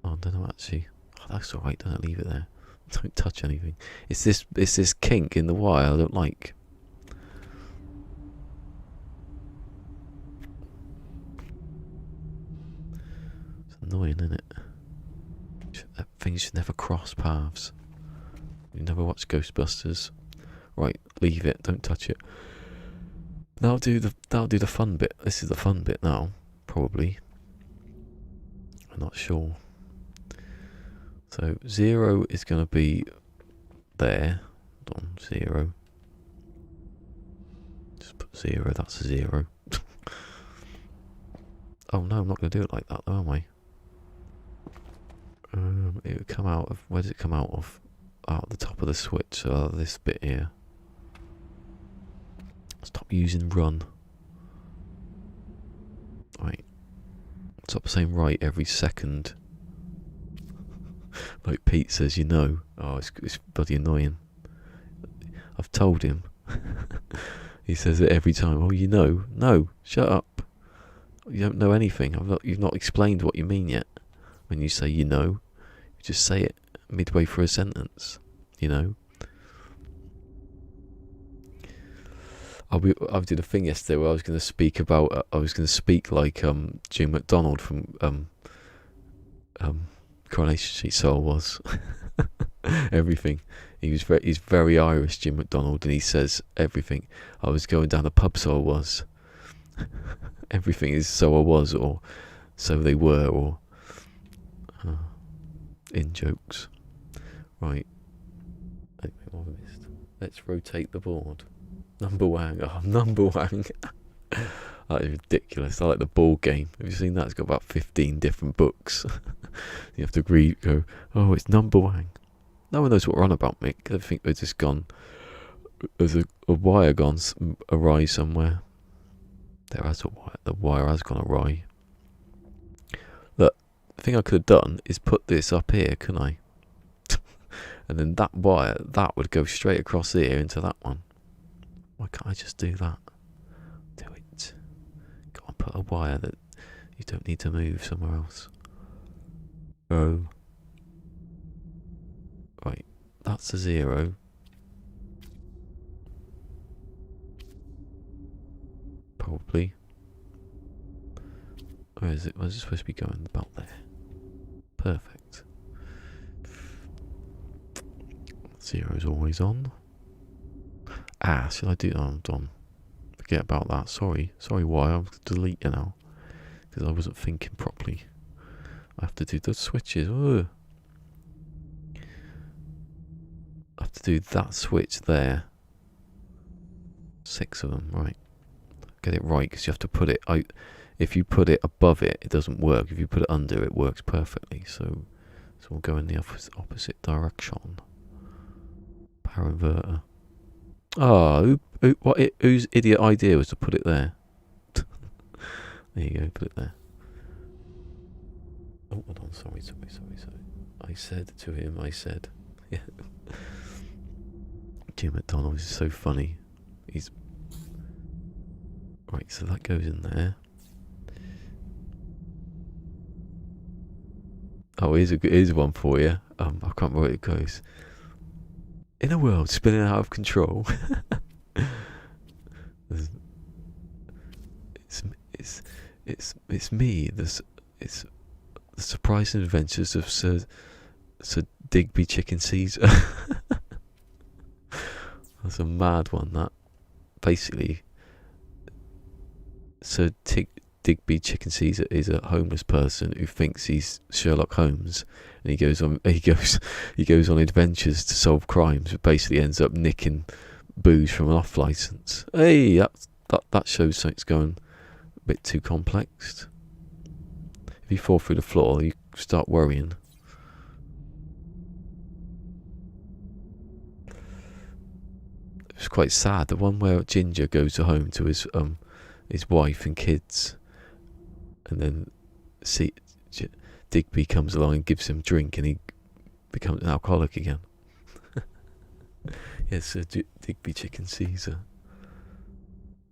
Oh, I don't know actually. Oh, that's alright. Don't leave it there. Don't touch anything. It's this kink in the wire I don't like. It's annoying, isn't it? That thing should never cross paths. You never watch Ghostbusters. Right, leave it. Don't touch it. That'll do the fun bit. This is the fun bit now, probably. I'm not sure. So 0 is going to be there. Hold on, 0. Just put 0, that's a 0. Oh no, I'm not going to do it like that though, am I? It would come out of, where does it come out of? Out of the top of the switch, so this bit here. Stop using run. Right. Stop saying right every second. Like Pete says, you know. Oh, it's bloody annoying. I've told him. He says it every time. Oh, you know. No, shut up. You don't know anything. You've not explained what you mean yet. When you say you know, you just say it midway through a sentence. You know. I did a thing yesterday where I was going to speak about. I was going to speak like Jim McDonald from Coronation Street. So I was. Everything. He's very Irish, Jim McDonald, and he says everything. I was going down the pub, so I was. Everything is so I was, or so they were, or in jokes. Right. Anyway, what have I missed? Let's rotate the board. Number Wang. Oh, Number Wang. That is ridiculous. I like the board game. Have you seen that? It's got about 15 different books. You have to go, oh, it's Number Wang. No one knows what we're on about, Mick. I think they've just gone. There's a wire gone awry somewhere. There has a wire. The wire has gone awry. Look, the thing I could have done is put this up here, couldn't I? And then that wire, that would go straight across here into that one. Why can't I just do that? Do it. Go on, put a wire that you don't need to move somewhere else. Oh. Right, that's a 0. Probably. Where is it? Where's it supposed to be going? About there. Perfect. 0's always on. Ah, should I do? Oh, I'm done. Forget about that. Sorry, why? I'm delete it now because I wasn't thinking properly. I have to do the switches. Ugh. I have to do that switch there. 6 of them, right? Get it right because you have to put it out. If you put it above it, it doesn't work. If you put it under, it works perfectly. So we'll go in the opposite direction. Power inverter. Oh, whose idiot idea was to put it there? There you go, put it there. Oh, hold on, sorry. I said to him, yeah. Jim McDonald is so funny. He's right, so that goes in there. Oh, here's one for you. I can't remember where it goes. In a world spinning out of control. It's me. It's the surprising adventures of Sir Digby Chicken Caesar. That's a mad one. That basically, Sir Digby Chicken Caesar is a homeless person who thinks he's Sherlock Holmes, and he goes on adventures to solve crimes, but basically ends up nicking booze from an off license. Hey, that shows something's going a bit too complex. If you fall through the floor, you start worrying. It's quite sad. The one where Ginger goes home to his wife and kids, and then Digby comes along and gives him a drink, and he becomes an alcoholic again. Yes, Digby Chicken Caesar.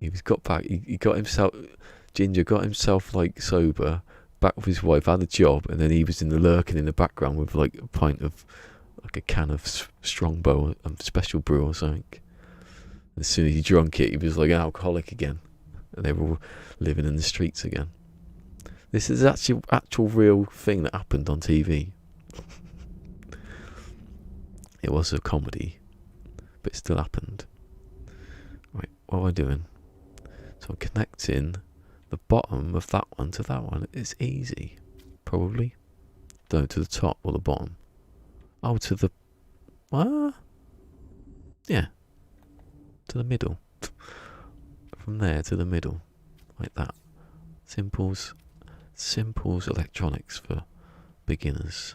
He's got back. He got himself. Ginger got himself like sober, back with his wife, had a job, and then he was lurking in the background with like a pint of, like a can of Strongbow, special brew or something. And as soon as he drunk it, he was like an alcoholic again, and they were all living in the streets again. This is actual real thing that happened on TV. It was a comedy, but it still happened. Right, what am I doing? So I'm connecting the bottom of that one to that one. It's easy, probably. Don't know, to the top or the bottom. Oh, to the... yeah, to the middle. From there to the middle. Like that. Simples electronics for beginners.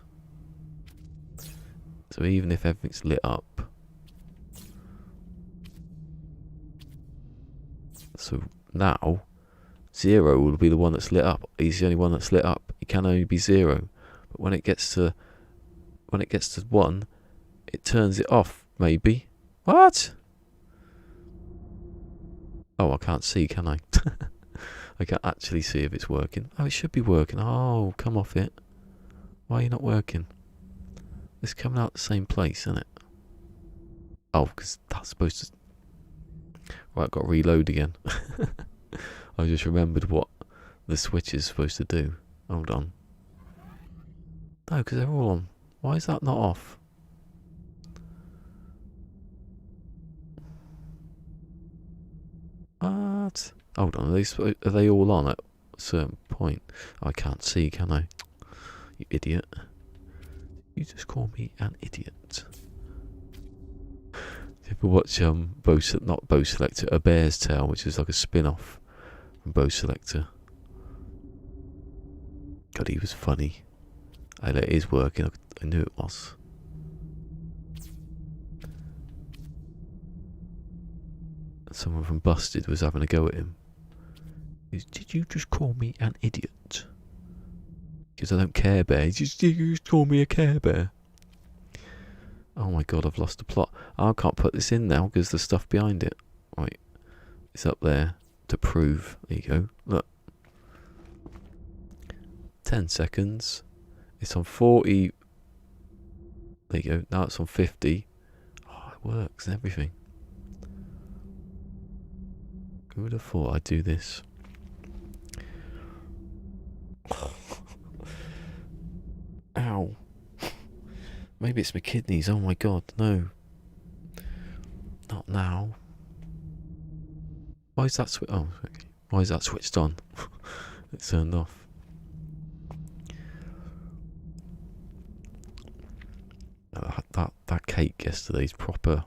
So even if everything's lit up... So now, 0 will be the one that's lit up. He's the only one that's lit up. It can only be 0. But when it gets to 1, it turns it off, maybe. What? Oh, I can't see, can I? I can't actually see if it's working. Oh, it should be working. Oh, come off it. Why are you not working? It's coming out the same place, isn't it? Oh, because that's supposed to... Right, I've got to reload again. I just remembered what the switch is supposed to do. Hold on. No, because they're all on. Why is that not off? What? Hold on, are they all on at a certain point? I can't see, can I? You idiot. You just call me an idiot. You ever watch not Bow Selector, A Bear's Tale, which is like a spin-off from Bow Selector. God, he was funny. It is working, I knew it was. Someone from Busted was having a go at him. Did you just call me an idiot? Because I don't care bear. You just call me a Care Bear. Oh my god, I've lost the plot. I can't put this in now because there's stuff behind it. Right. It's up there to prove. There you go. Look. 10 seconds. It's on 40. There you go. Now it's on 50. Oh, it works and everything. Who would have thought I'd do this? Ow. Maybe it's my kidneys. Oh my god, no. Not now. Why is that oh, okay. Why is that switched on? It's turned off. That cake yesterday's proper.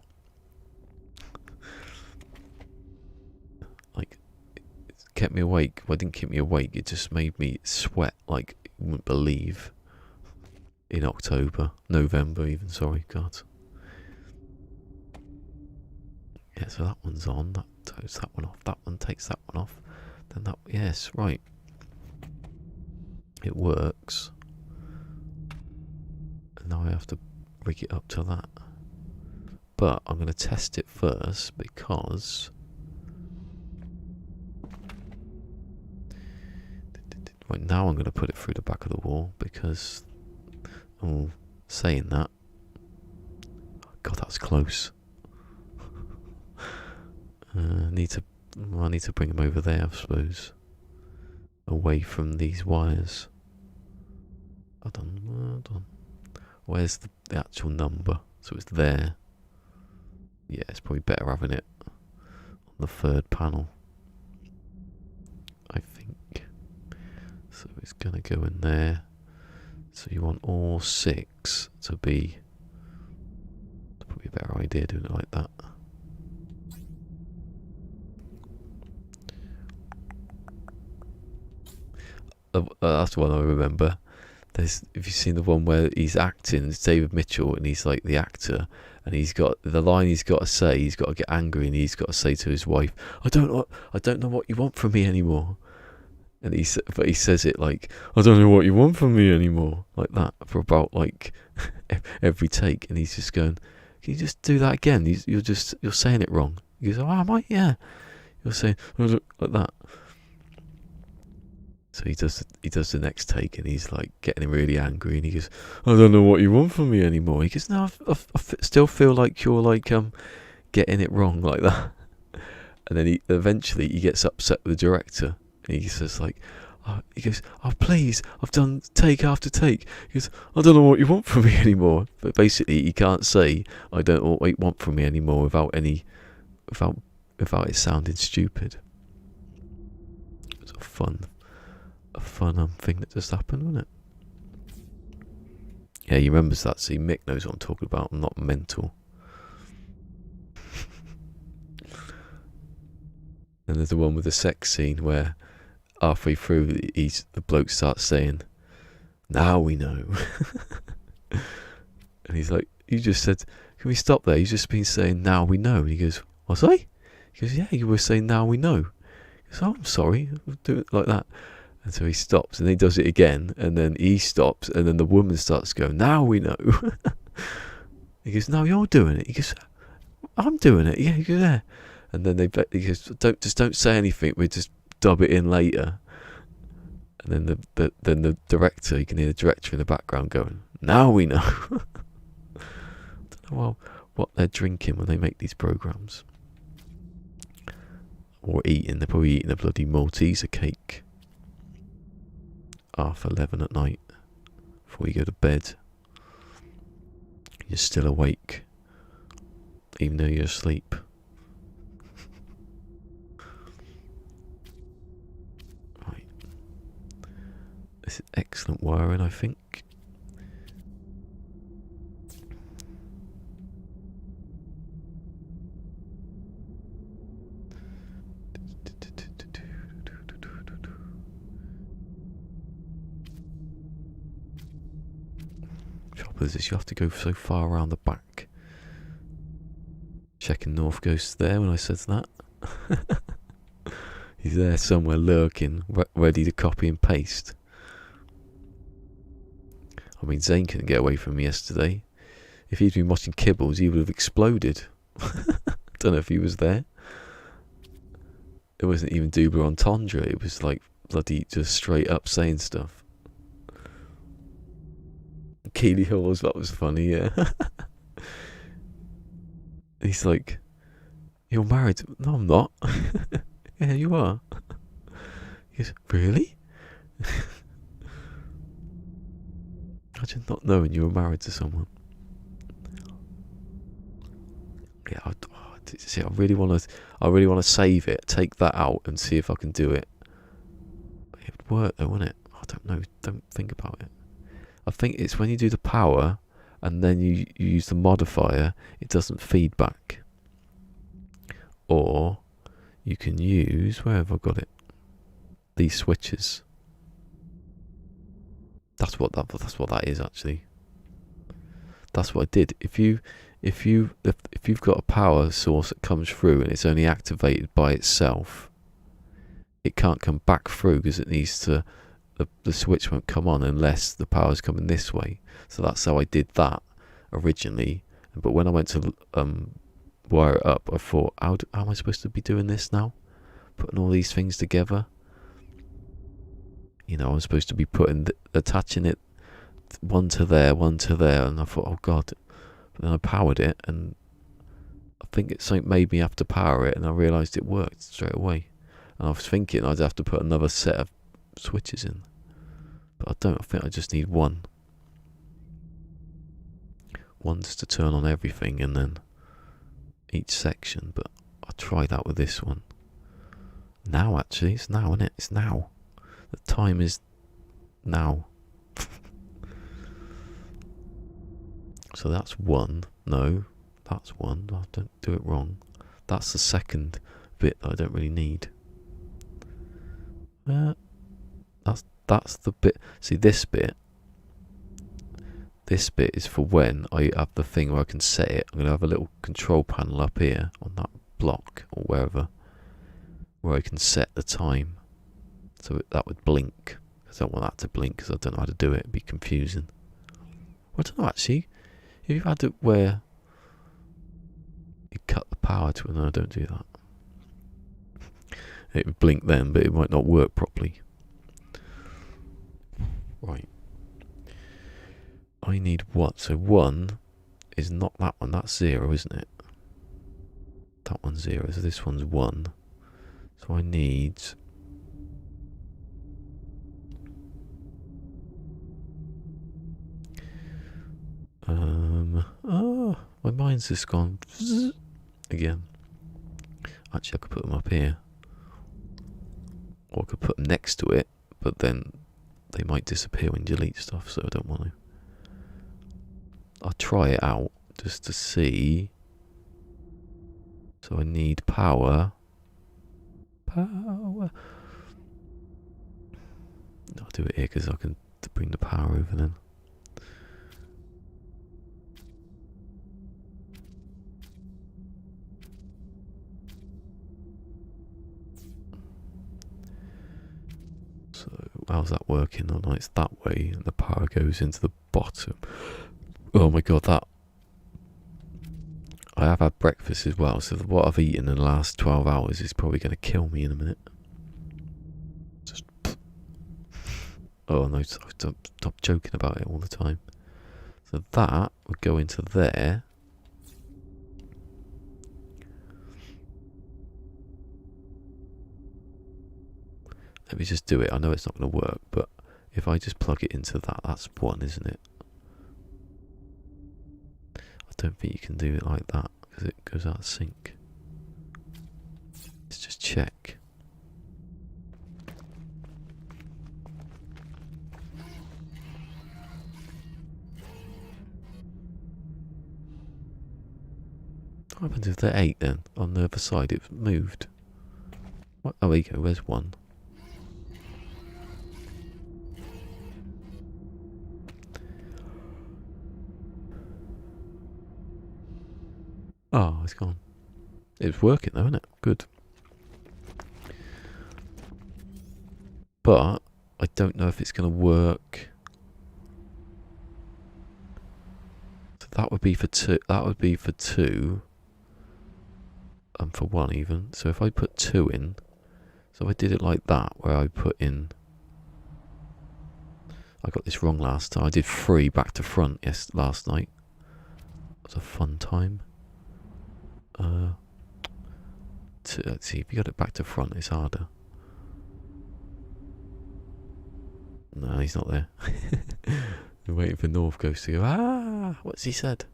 Like, it kept me awake. Well, it didn't keep me awake. It just made me sweat like you wouldn't believe. In November even, sorry, God. Yeah, so that one's on, that takes that one off, that one takes that one off, then that, yes, right. It works. And now I have to rig it up to that. But I'm going to test it first because... Right, now I'm going to put it through the back of the wall because... Oh, saying that. God, that's close. I need to bring him over there, I suppose. Away from these wires. Hold on. Where's the actual number? So it's there. Yeah, it's probably better having it on the third panel. I think. So it's gonna go in there. So you want all 6 to be... That's probably a better idea doing it like that. That's the one I remember. Have you seen the one where he's acting? It's David Mitchell, and he's like the actor, and he's got the line he's got to say. He's got to get angry, and he's got to say to his wife, "I don't know what you want from me anymore." And he says it like, "I don't know what you want from me anymore," like that for about like every take, and he's just going, "Can you just do that again? You're saying it wrong." He goes, "Oh, am I? Yeah." You're saying like that. So he does the next take, and he's like getting really angry, and he goes, "I don't know what you want from me anymore." He goes, "No, I still feel like you're like getting it wrong like that." And then he eventually gets upset with the director, and he says like, he goes, "Oh please, I've done take after take." He goes, "I don't know what you want from me anymore." But basically, he can't say, "I don't know what you want from me anymore" without it sounding stupid. It's a fun thing that just happened, wasn't it? Yeah, he remembers that. See, Mick knows what I'm talking about. I'm not mental. And there's the one with the sex scene where halfway through the bloke starts saying, "Now we know." And he's like, "You just said, can we stop there? You've just been saying, now we know." And he goes, "Was I?" He goes, "Yeah, you were saying, now we know." He goes, "Oh, I'm sorry, I'll do it like that." And so he stops, and he does it again, and then he stops, and then the woman starts going, "Now we know." He goes, "No, you're doing it." He goes, "I'm doing it." Yeah, he goes, "Yeah." And then he goes, don't say anything. We just dub it in later. And then the director, you can hear the director in the background going, "Now we know." I don't know what they're drinking when they make these programs, or eating. They're probably eating a bloody Malteser cake. 11:30 at night before you go to bed. You're still awake, even though you're asleep. Right. This is excellent wiring, I think. Choppers is you have to go so far around the back. Checking North Ghost there when I said that. He's there somewhere lurking, ready to copy and paste. I mean, Zane couldn't get away from me yesterday. If he'd been watching Kibbles, he would have exploded. Don't know if he was there. It wasn't even double entendre. It was like bloody just straight up saying stuff. Keely Halls, that was funny, yeah. He's like, "You're married?" "No, I'm not." "Yeah, you are." He goes, "Really?" Imagine not knowing you were married to someone. Yeah, I really want to save it, take that out, and see if I can do it. It would work though, wouldn't it? I don't know. Don't think about it. I think it's when you do the power and then you use the modifier, it doesn't feed back. Or you can use, where have I got it? These switches. That's what that is actually. That's what I did. If you've got a power source that comes through and it's only activated by itself, it can't come back through because it needs to. The switch won't come on unless the power's coming this way. So that's how I did that originally. But when I went to wire it up, I thought, how am I supposed to be doing this now? Putting all these things together. You know, I'm supposed to be attaching it one to there, and I thought, oh god. But then I powered it, and I think something made me have to power it, and I realised it worked straight away. And I was thinking I'd have to put another set of switches in, but I don't. I think I just need one. One's to turn on everything, and then each section. But I'll try that with this one. Now, actually, it's now, isn't it? It's now. The time is now. So that's one. No, that's one. I don't do it wrong. That's the second bit that I don't really need. That's the bit. See, this bit is for when I have the thing where I can set it. I'm going to have a little control panel up here on that block or wherever, where I can set the time. So that would blink. I don't want that to blink because I don't know how to do it. It'd be confusing. I don't know actually. If you had it where you cut the power to it, no, don't do that. It would blink then, but it might not work properly. Right. I need what? So 1 is not that one. That's 0, isn't it? That one's 0. So this one's 1. So I need... Oh, my mind's just gone again. Actually, I could put them up here. Or I could put them next to it, but then they might disappear when you delete stuff, so I don't want to. I'll try it out just to see. So I need power. Power. I'll do it here because I can bring the power over then. So how's that working? Oh no, it's that way and the power goes into the bottom. Oh my god, that. I have had breakfast as well, so what I've eaten in the last 12 hours is probably going to kill me in a minute. Just. Oh no, stop joking about it all the time. So that would go into there. Let me just do it. I know it's not going to work, but if I just plug it into that, that's one, isn't it? I don't think you can do it like that because it goes out of sync. Let's just check. What happened to the 8 then? On the other side, it moved. What? Oh, there you go. Where's 1? Oh, it's gone. It was working though, isn't it? Good. But I don't know if it's going to work. So that would be for 2. That would be for 2. And for 1 even. So if I put 2 in. So I did it like that, where I put in. I got this wrong last time. I did 3 back to front last night. It was a fun time. Let's see, if you got it back to front, it's harder. No, he's not there. We're waiting for North Ghost to go, ah, what's he said?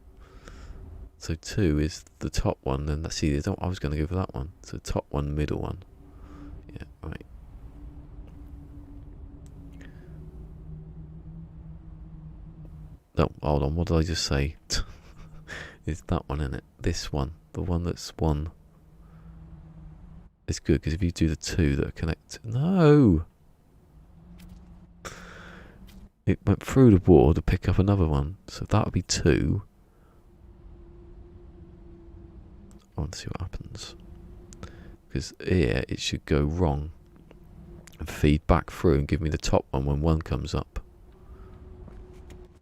So 2 is the top one, and let's see, I was going to go for that one. So top one, middle one. Yeah, right. No, hold on, what did I just say? It's that one, isn't it? This one. The one that's 1. It's good, because if you do the 2 that are connected... No! It went through the wall to pick up another one. So that would be 2. I want to see what happens. Because here, it should go wrong. And feed back through and give me the top one when 1 comes up.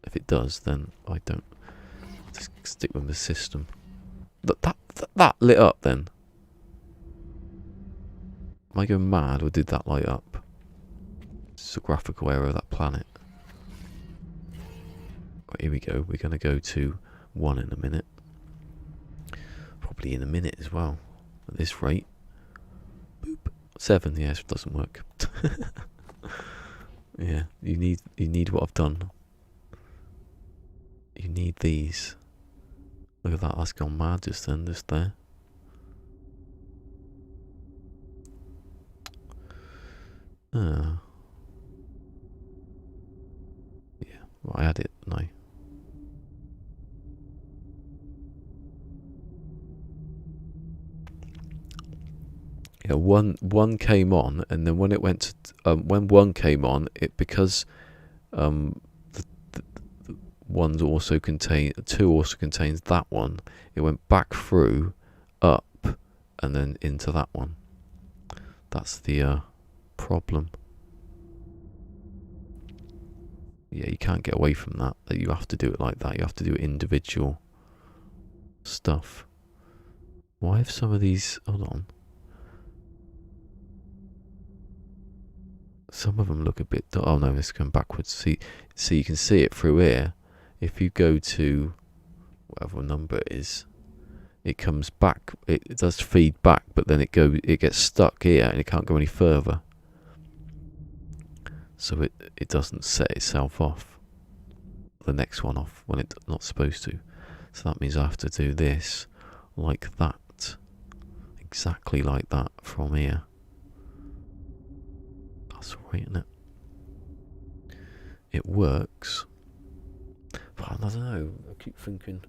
If it does, then I don't... Just stick with the system. That lit up then. Am I going mad or did that light up? It's a graphical error of that planet. Right, here we go. We're going to go to 1 in a minute. Probably in a minute as well. At this rate. Boop. 7, yes, it doesn't work. Yeah, you need what I've done. You need these. Look at that, that's gone mad just then, just there. Yeah, well, I had it, no. Yeah, one came on, and then when it went to, when 1 came on, it because the ones also contain 2 also contains that one. It went back through, up, and then into that one. That's the problem. Yeah, you can't get away from that. That you have to do it like that. You have to do individual stuff. Why have some of these? Hold on. Some of them look a bit. Oh no, it's going backwards. See, you can see it through here. If you go to whatever number it is, it comes back. It does feed back, but then it gets stuck here and it can't go any further. So it doesn't set itself off. The next one off when it's not supposed to. So that means I have to do this like that, exactly like that from here. That's alright, isn't it? It works. I don't know. I keep thinking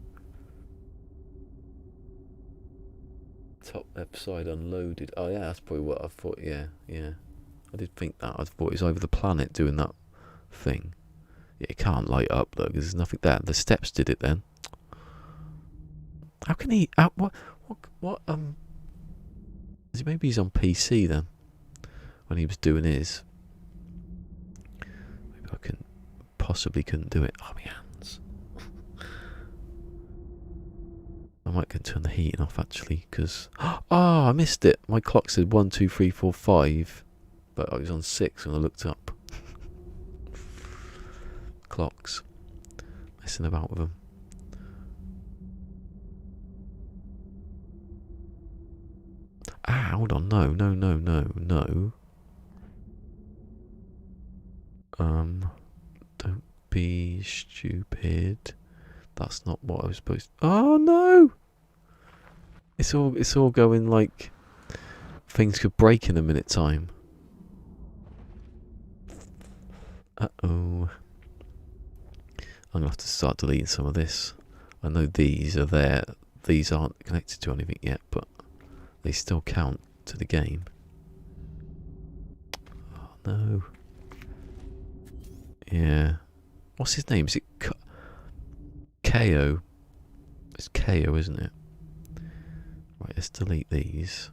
top left side unloaded. Oh yeah, that's probably what I thought. Yeah, yeah. I did think that. I thought it was over the planet doing that thing. Yeah, it can't light up though because there's nothing there. The steps did it then. How can he? What? Maybe he's on PC then when he was doing his. Maybe I can possibly couldn't do it. Oh, my hands. I might go turn the heating off actually because I missed it. My clock said 1, 2, 3, 4, 5, but I was on 6 when I looked up. Clocks. Messing about with them. Hold on. No. Don't be stupid. That's not what I was supposed to. Oh no! It's all going like things could break in a minute time. Uh-oh. I'm gonna have to start deleting some of this. I know these are there. These aren't connected to anything yet, but they still count to the game. Oh no. Yeah. What's his name? Is it KO? It's KO, isn't it? Right, let's delete these.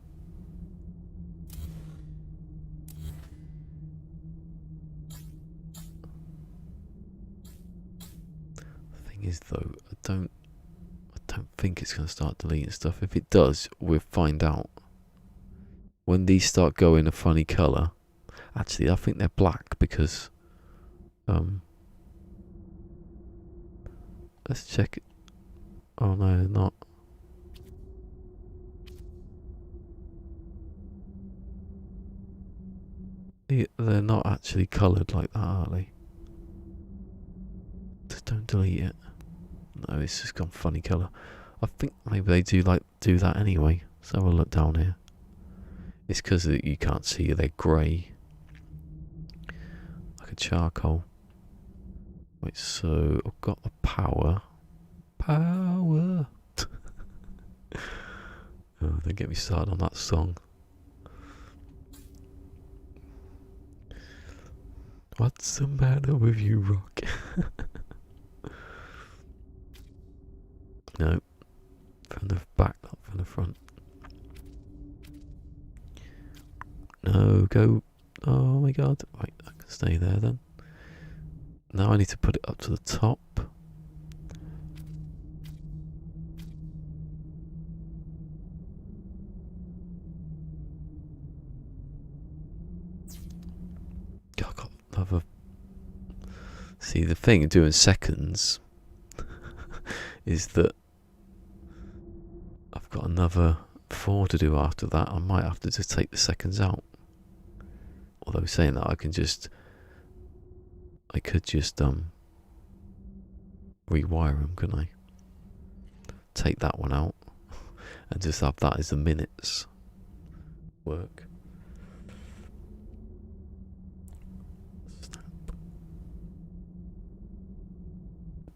The thing is though, I don't think it's going to start deleting stuff. If it does, we'll find out. When these start going a funny colour, actually I think they're black because let's check it. Oh no, they're not. They're not actually coloured like that, are they? Just don't delete it. No, it's just gone funny colour. I think maybe they do that anyway. Let's have a look down here. It's because you can't see they're grey. Like a charcoal. Wait, so I've got the power. Power! Oh, don't get me started on that song. What's the matter with you, Rock? No. From the back, not from the front. No, go. Oh my god. Right, I can stay there then. Now I need to put it up to the top. God, I got another. See, the thing of doing seconds is that I've got another 4 to do after that. I might have to just take the seconds out. Although saying that, I could just rewire them, couldn't I? Take that one out and just have that as the minutes work. Snap.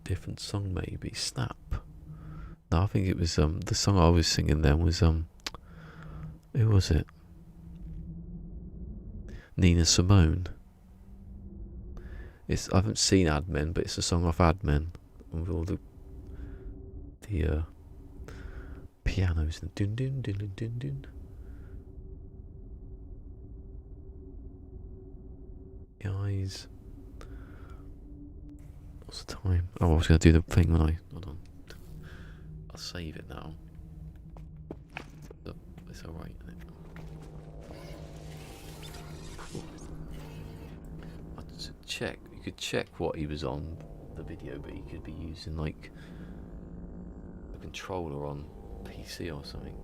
Different song maybe. Snap. No, I think it was the song I was singing then was who was it? Nina Simone. I haven't seen Admin, but it's a song off Admin with all the pianos and dun dun dun dun dun dun. Guys, what's the time? Oh, I was going to do the thing when hold on. I'll save it now. It's alright, isn't it? Check. You could check what he was on the video, but he could be using like a controller on PC or something.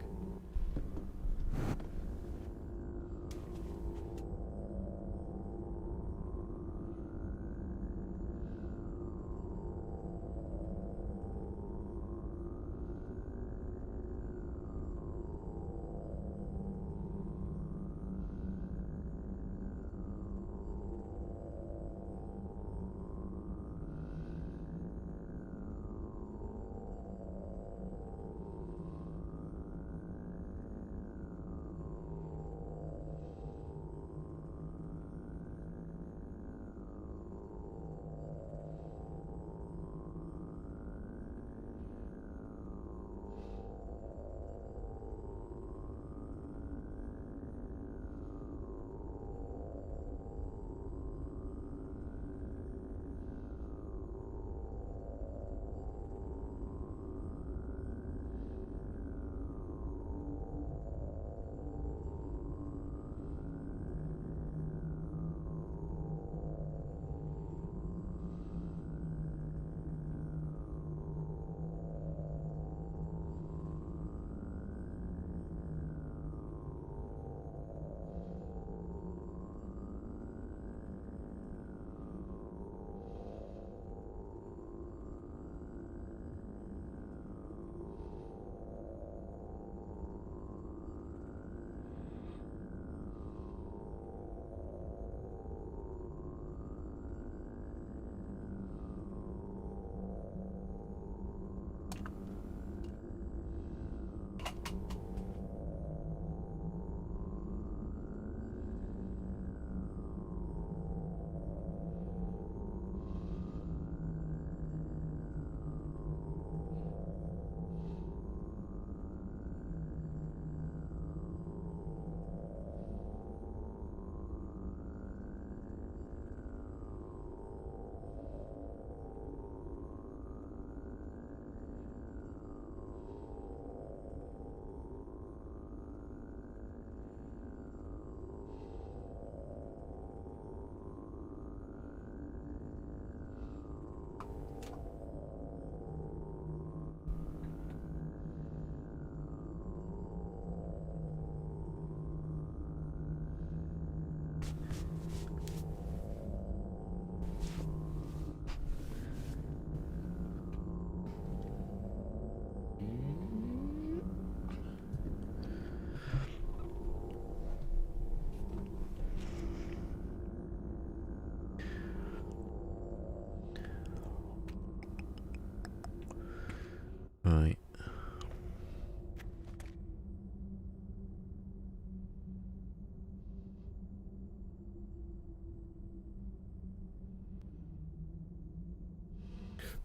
Right.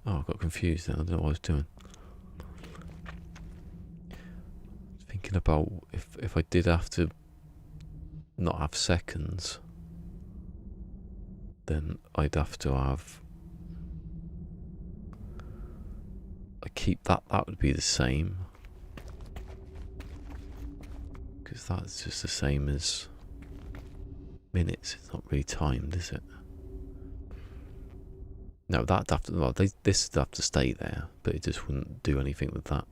Oh, I got confused then. I don't know what I was doing. Thinking about if I did have to not have seconds, then I'd have to have. I keep that. That would be the same. Because that's just the same as minutes. It's not really timed, is it? No, that'd have to. Well, this would have to stay there, but it just wouldn't do anything with that.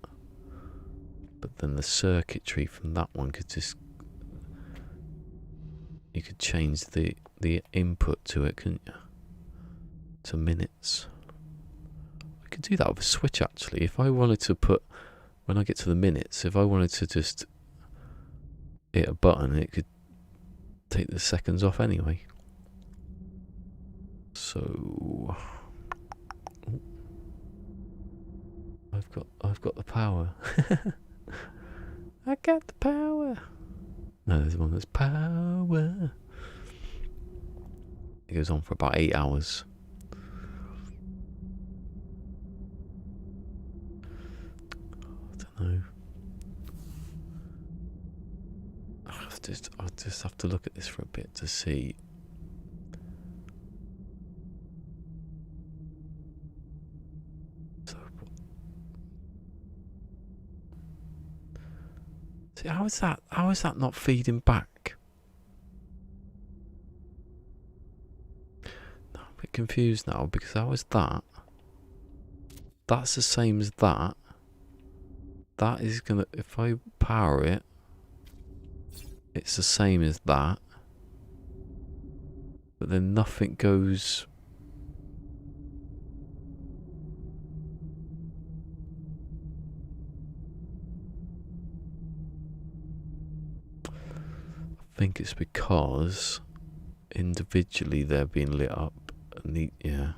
But then the circuitry from that one could just. You could change the input to it, couldn't you? To minutes. I could do that with a switch actually. If I wanted to put, when I get to the minutes, if I wanted to just hit a button, it could take the seconds off anyway. So I've got the power. I got the power. No, there's one that's power. It goes on for about 8 hours. I don't know. I'll just have to look at this for a bit to see. So, see, how is that not feeding back? No, I'm a bit confused now because how is that? That's the same as that. That is gonna, if I power it, it's the same as that. But then nothing goes. I think it's because individually they're being lit up. And yeah,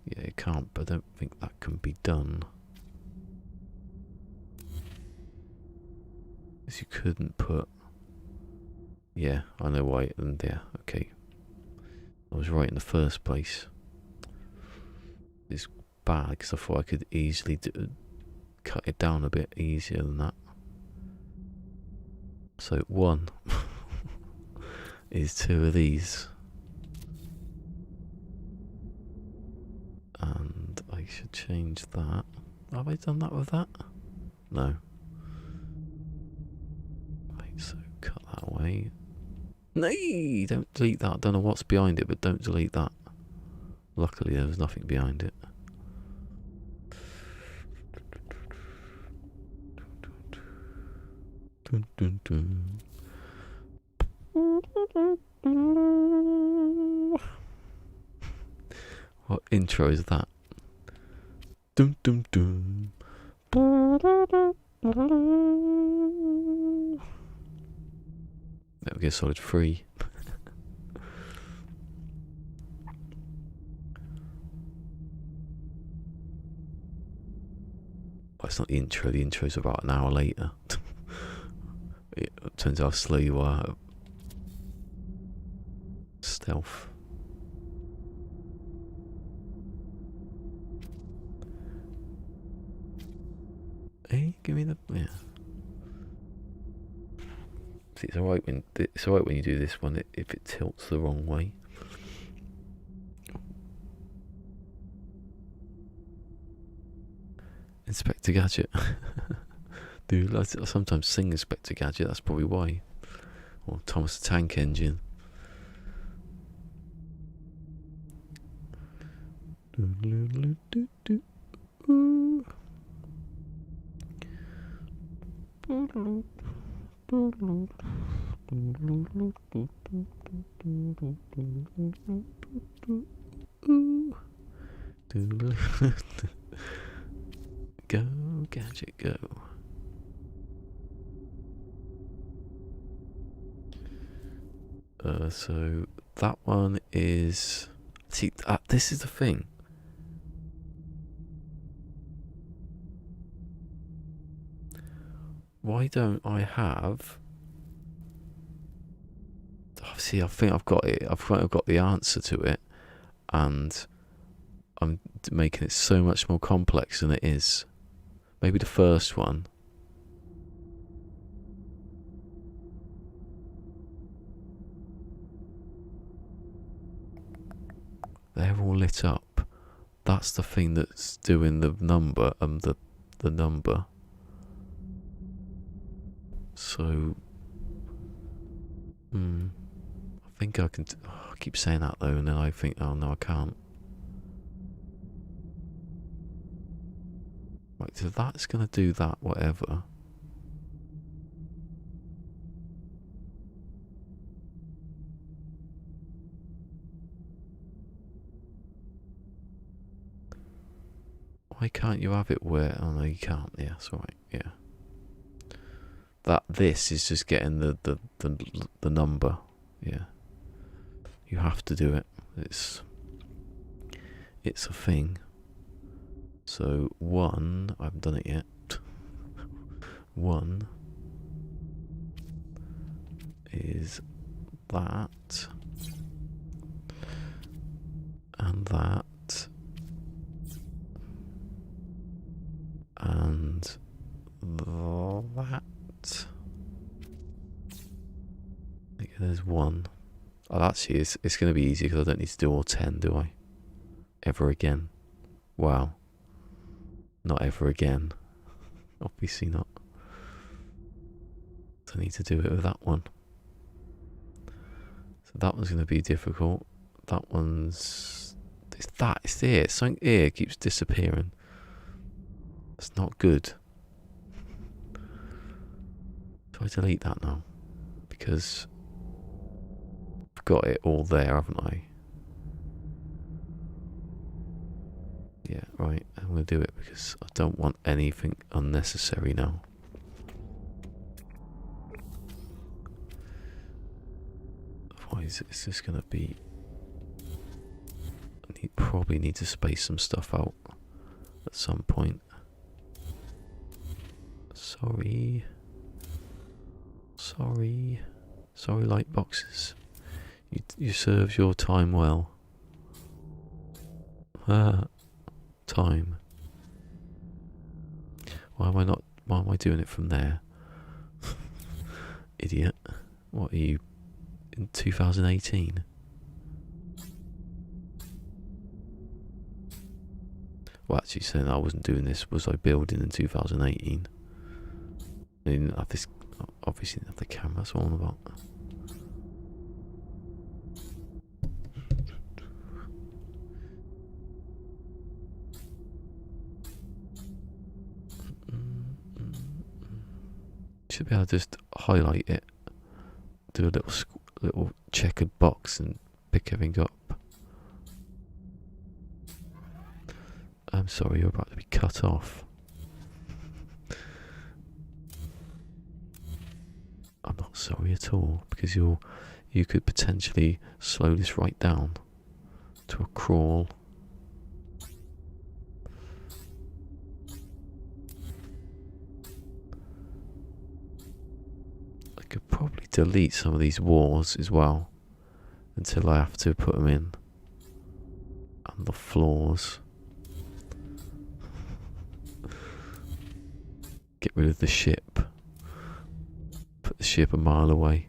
it can't. But I don't think that can be done. Because you couldn't put. Yeah, I know why. And yeah, okay. I was right in the first place. It's bad because I thought I could easily cut it down a bit easier than that. So 1 is 2 of these. And I should change that. Have I done that with that? No. Right, so cut that away. No, don't delete that. I don't know what's behind it, but don't delete that. Luckily, there was nothing behind it. Dun, dun, dun. What intro is that? Dum dum dum. Metal Gear Solid 3. Well, it's not the intro. The intro's about an hour later. It turns out how slow you are. Stealth. Hey, give me the yeah. See, it's alright when you do this one if it tilts the wrong way. Inspector Gadget. Dude, I sometimes sing Inspector Gadget, that's probably why. Or Thomas the Tank Engine. Go, Gadget, go. So that one is. See, this is the thing. Why don't I have... See, I think I've got it. I've got the answer to it. And I'm making it so much more complex than it is. Maybe the first one. They're all lit up. That's the thing that's doing the number and the number. So, I think I can. I keep saying that though, and then I think, oh no, I can't. Right, so that's gonna do that, whatever. Why can't you have it where? Oh no, you can't. Yeah, that's right. Yeah. This is just getting the number. Yeah. You have to do it. It's a thing. So 1, I haven't done it yet. 1 is that and that and that. Okay, there's 1. Oh, actually, it's going to be easy because I don't need to do all 10, do I? Ever again. Wow. Not ever again. Obviously not. So I need to do it with that one. So that one's going to be difficult. That one's... It's here. Something here keeps disappearing. That's not good. So I delete that now. Because I've got it all there, haven't I? Yeah, right. I'm going to do it because I don't want anything unnecessary now. Otherwise, it's just going to be... I probably need to space some stuff out at some point. Sorry. Sorry. Sorry, light boxes. You served your time well. Time. Why am I doing it from there? Idiot. What are you, in 2018? Well, actually saying I wasn't doing this, was I building in 2018? I didn't have this, obviously didn't have the camera, that's what I'm on about. Should be able to just highlight it, do a little checkered box and pick everything up. I'm sorry, you're about to be cut off. I'm not sorry at all, because you could potentially slow this right down to a crawl. I could probably delete some of these walls as well until I have to put them in. And the floors. Get rid of the ship. Put the ship a mile away.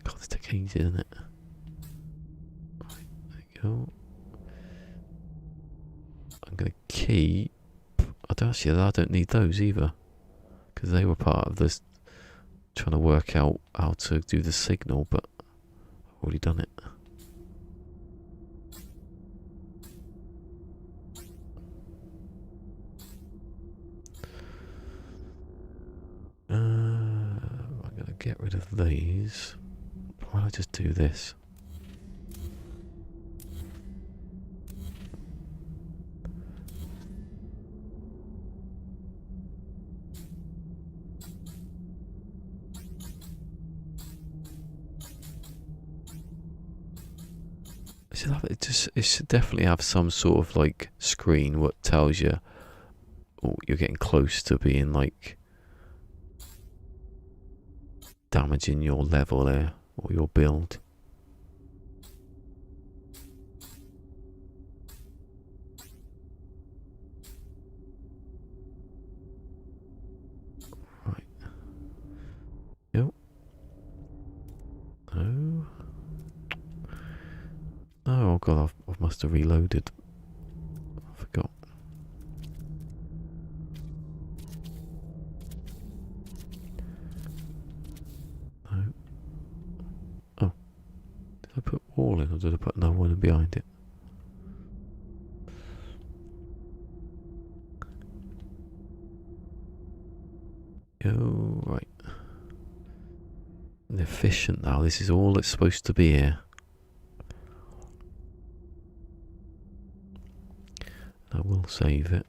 God, this takes ages, isn't it? Right, there you go. I'm going to keep... I don't need those either. Because they were part of this... Trying to work out how to do the signal, but I've already done it. I'm going to get rid of these. Why don't I just do this? It should definitely have some sort of like screen what tells you Oh, you're getting close to being like damaging your level there, or your build. Right. Yep. Oh. Oh god, I must have reloaded. I forgot. No. Oh. Did I put wall in, or did I put another one in behind it? Oh, right. And efficient now. This is all it's supposed to be here. I will save it.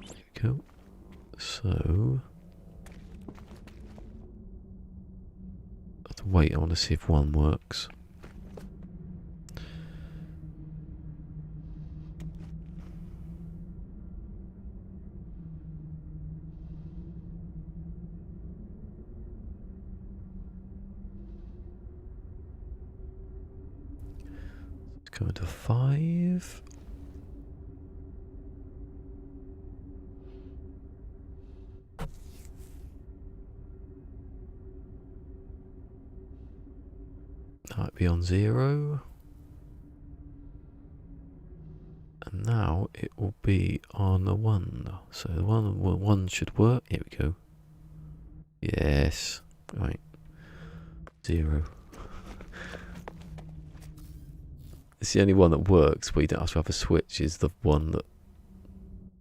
There we go. So I have to wait. I want to see if one works. Let's go into 5. Might be on 0. And now it will be on a 1. So the one should work. Here we go. Yes. Right. 0. It's the only one that works, but you don't have to have a switch. Is the one that,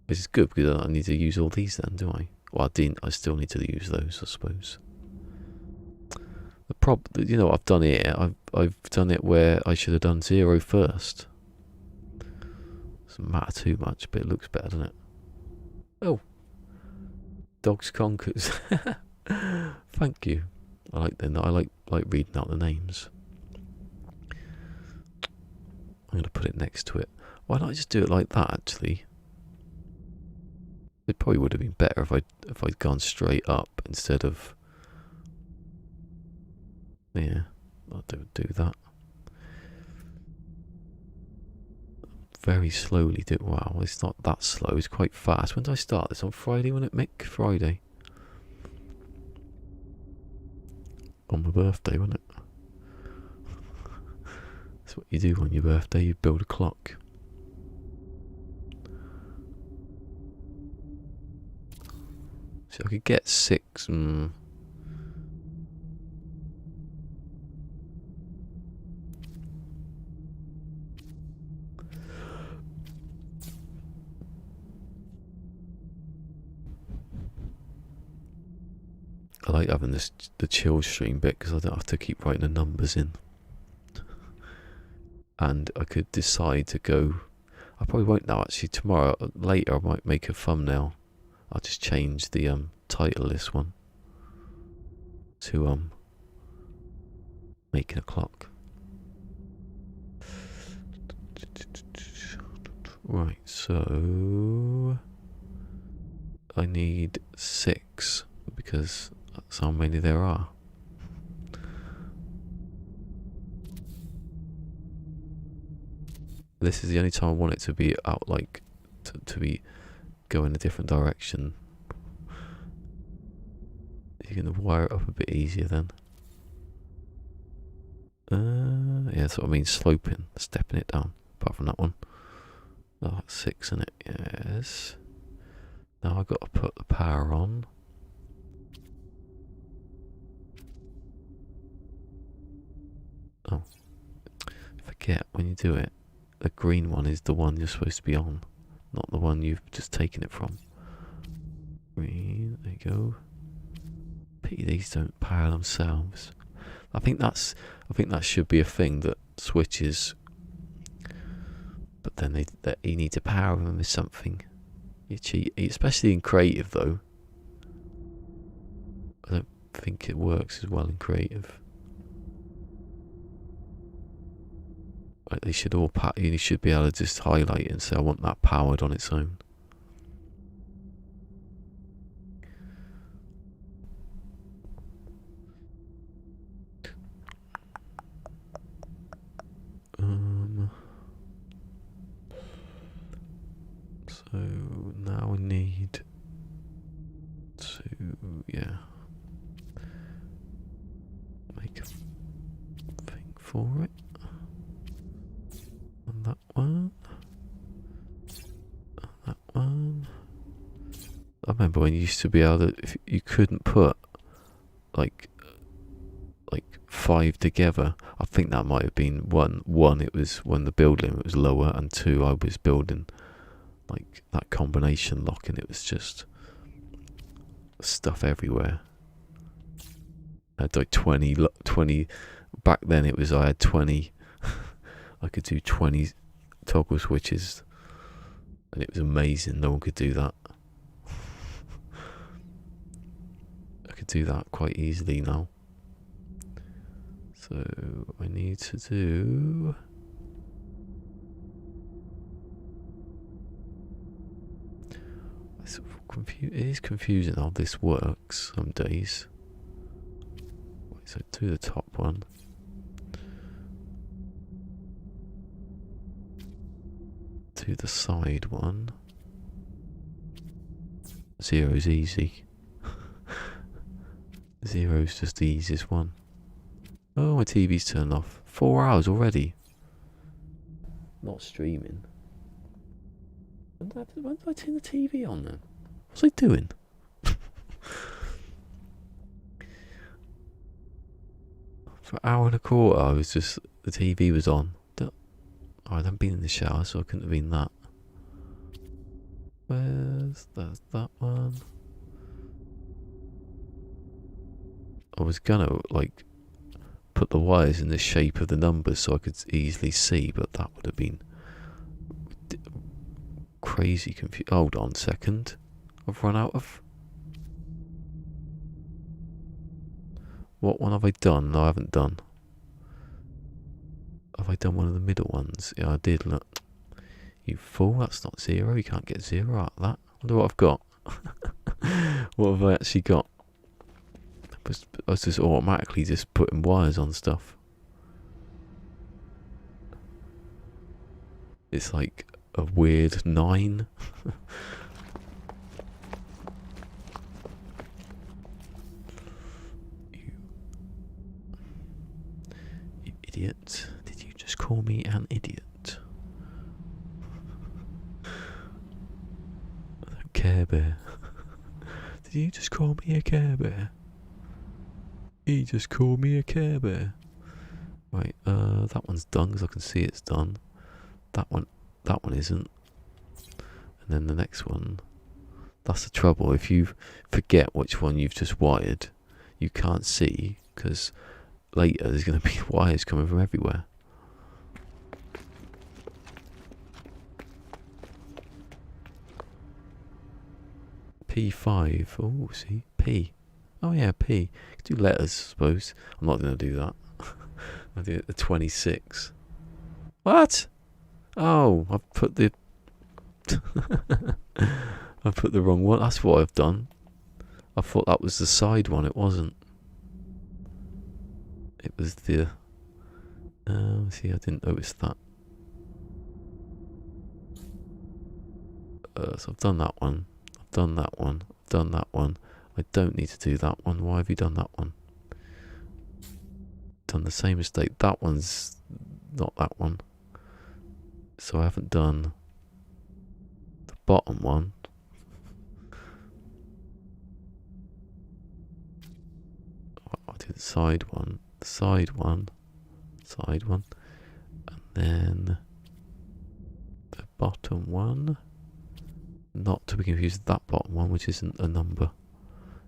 which is good because I don't need to use all these then, do I? Well, I still need to use those, I suppose. The you know what I've done here? I've done it where I should have done 0 first. Doesn't matter too much, but it looks better, doesn't it? Oh, Dogs Conkers. Thank you. I like them. I like reading out the names. I'm going to put it next to it. Why don't I just do it like that, actually? It probably would have been better if I'd gone straight up instead of... Yeah, I'll do that. Very slowly do... Wow, it's not that slow. It's quite fast. When did I start this? On Friday, wasn't it, Mick? Friday. On my birthday, wasn't it? That's what you do on your birthday. You build a clock. So I could get 6. I like having the chill stream bit because I don't have to keep writing the numbers in. And I could decide to go... I probably won't now actually. Tomorrow, later I might make a thumbnail. I'll just change the title of this one to making a clock. Right, so I need 6 because that's how many there are. This is the only time I want it to be out, like to be going a different direction. You're going to wire it up a bit easier then. Yeah, that's what I mean, sloping, stepping it down. Apart from that one. Oh, that's 6 in it, yes. Now I've got to put the power on. Oh, forget when you do it, the green one is the one you're supposed to be on, not the one you've just taken it from. Green, there you go. Pity these don't power themselves. I think that should be a thing that switches, but then you need to power them with something. You cheat, especially in creative though. I don't think it works as well in creative. Like they should all you should be able to just highlight it and say I want that powered on its own. So now we need to, yeah, make a thing for it. And that one. And that one. I remember when you used to be able to, if you couldn't put like 5 together. I think that might have been one it was when the build limit was lower, and 2 I was building like that combination lock and it was just stuff everywhere. I had like 20 back then. It was I had 20 I could do 20 toggle switches and it was amazing. No one could do that. I could do that quite easily now. So I need to do it is confusing how this works some days. So do the top one. Do the side one. 0's easy. 0's just the easiest one. Oh, my TV's turned off. 4 hours already. Not streaming. When did I turn the TV on then? What was I doing? For an hour and a quarter, I was just, the TV was on. I hadn't been in the shower, so I couldn't have been that. There's that one. I was gonna, like, put the wires in the shape of the numbers so I could easily see, but that would have been crazy confused. Hold on a second. I've run out of... What one have I done? No, I haven't done. Have I done one of the middle ones? Yeah, I did. Look. You fool, that's not 0. You can't get 0 out of that. I wonder what I've got. What have I actually got? I was just automatically just putting wires on stuff. It's like a weird 9. You idiot. Did you just call me an idiot? Care Bear. Did you just call me a Care Bear? He just called me a Care Bear. Right, that one's done because I can see it's done. That one isn't. And then the next one. That's the trouble. If you forget which one you've just wired, you can't see because later there's going to be wires coming from everywhere. P5. Oh, see? P. Oh, yeah, P. You could do letters, I suppose. I'm not going to do that. I'll do it the 26. What? Oh, I've put the... I put the wrong one. That's what I've done. I thought that was the side one. It wasn't. It was the... see, I didn't notice that. So I've done that one. I've done that one. I've done that one. I don't need to do that one. Why have you done that one? Done the same mistake. That one's not that one. So I haven't done the bottom one. I'll do the side one. The side one. Side one. And then the bottom one. Not to be confused with that bottom one, which isn't a number.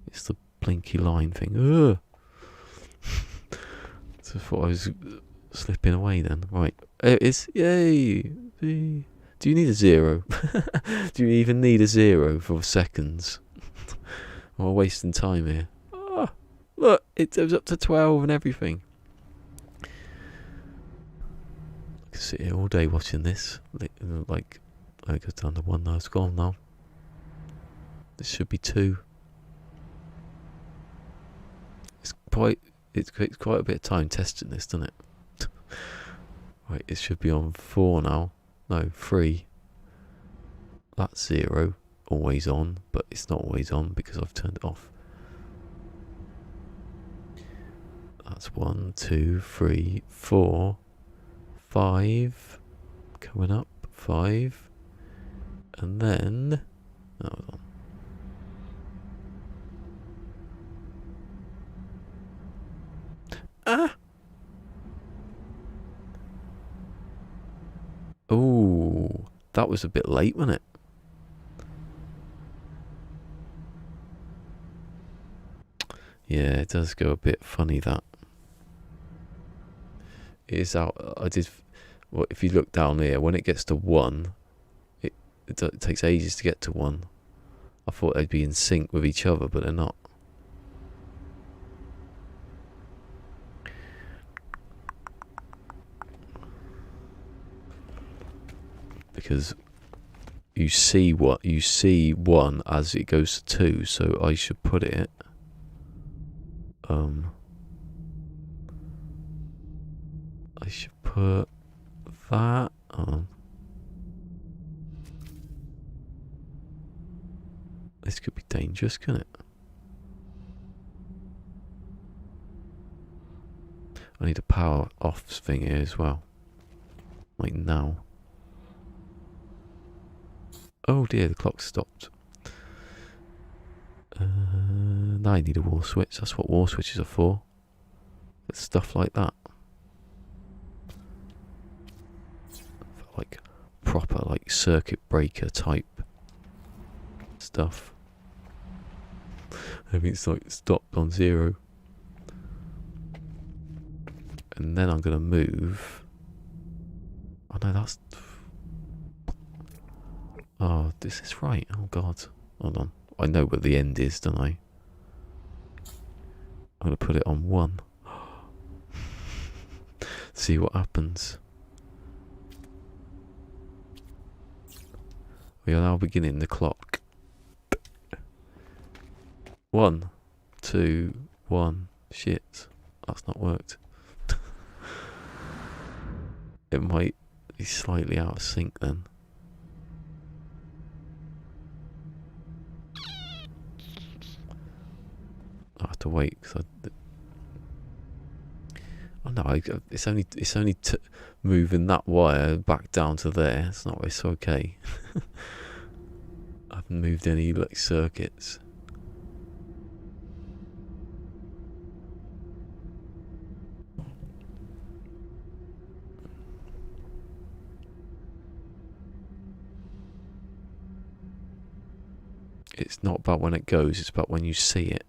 It's the blinky line thing. Ugh. So I thought I was slipping away then. Right. It is. Yay. Do you need a 0? Do you even need a 0 for seconds? Am I wasting time here? Oh, look, it goes up to 12 and everything. sit here all day watching this. Like, I go down to 1 now. It's gone now. This should be 2. It's quite a bit of time testing this, doesn't it? Right, it should be on 4 now. No, 3. That's 0. Always on, but it's not always on because I've turned it off. That's 1, 2, 3, 4, 5. Coming up, 5. And then... Oh, hold on. Ah! Ooh, that was a bit late, wasn't it? Yeah, it does go a bit funny, that. It is out. Well, if you look down here, when it gets to 1, it takes ages to get to 1. I thought they'd be in sync with each other, but they're not. Because you see 1 as it goes to 2, so I should put it I should put that on. This could be dangerous, couldn't it? I need a power off thing here as well. Like now. Oh dear, the clock stopped. Now I need a wall switch. That's what wall switches are for. It's stuff like that. For like proper, like circuit breaker type stuff. Everything's like stopped on 0. And then I'm gonna move. Oh no, that's... Oh, this is right. Oh god. Hold on. I know what the end is, don't I? I'm going to put it on 1. See what happens. We are now beginning the clock. 1, 2, 1. Shit. That's not worked. It might be slightly out of sync then. I have to wait because oh no, it's only moving that wire back down to there. It's okay. I haven't moved any like circuits. It's not about when it goes, it's about when you see it.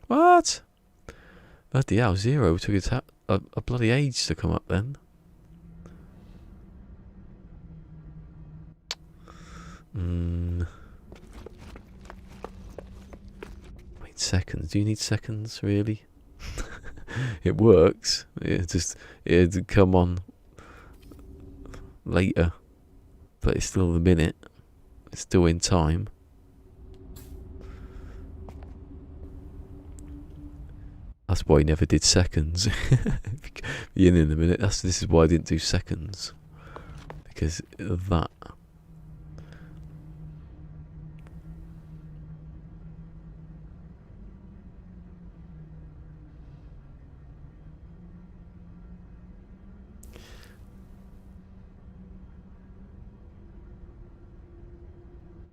What? Bloody hell, 0 took a bloody age to come up then. Wait, seconds. Do you need seconds, really? It works. It'd come on later. But it's still the minute. It's still in time. That's why I never did seconds. Be in a minute. This is why I didn't do seconds. Because of that.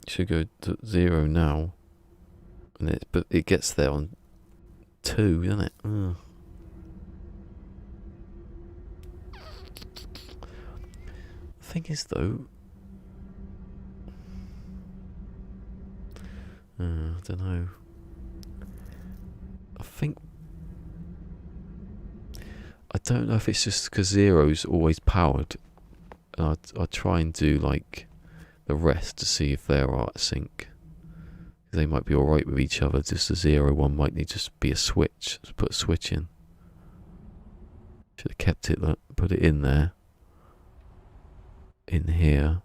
Should go to 0 now. But it gets there on 2, doesn't it? The thing is, though, I don't know. I don't know if it's just because 0's always powered. And I try and do like the rest to see if they're out of sync. They might be alright with each other. Just a 0, one might need just be a switch. Just put a switch in. Should have kept it, look, put it in there. In here.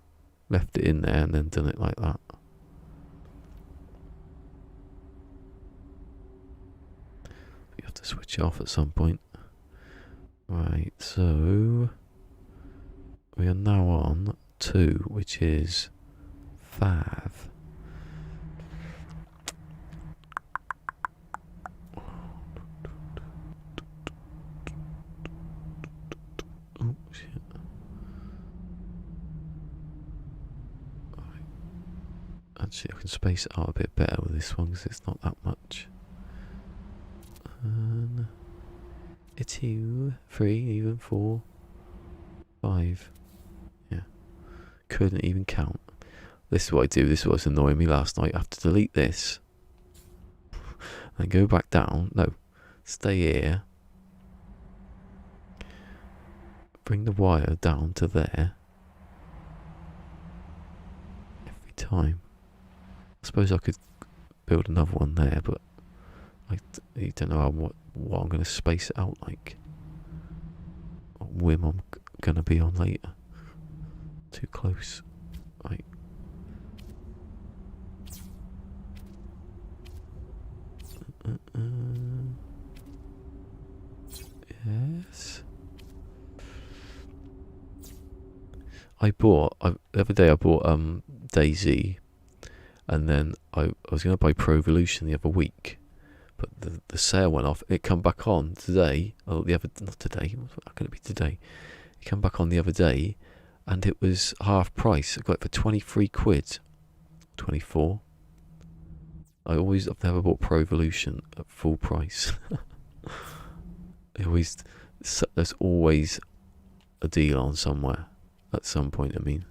Left it in there and then done it like that. You have to switch it off at some point. Right, so we are now on 2, which is 5. Oh shit. Right. Actually, I can space it out a bit better with this one because it's not that much. A 2, 3, even 4, 5. Yeah. Couldn't even count. This is what I do. This is what's annoying me last night. I have to delete this. And go back down. No. Stay here. Bring the wire down to there. Every time. I suppose I could build another one there, but you don't know what I'm going to space it out like. What whim I'm going to be on later. Too close. Right. Yes. The other day I bought Daisy, and then I was going to buy Pro Evolution the other week. But the sale went off. It come back on today. Oh, not today. How can it be today? It come back on the other day, and it was half price. I got it for 23 quid. 24. I've never bought Pro Evolution at full price. There's always a deal on somewhere at some point. I mean,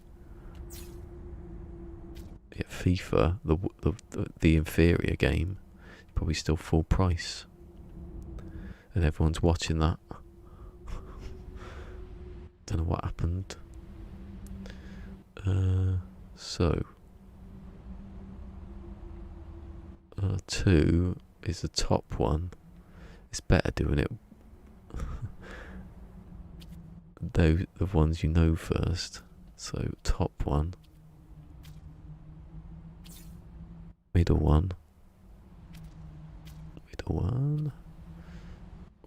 yeah, FIFA, the inferior game, probably still full price, and everyone's watching that. Don't know what happened. So 2 is the top one. It's better doing it the ones you know first. So top one, middle one,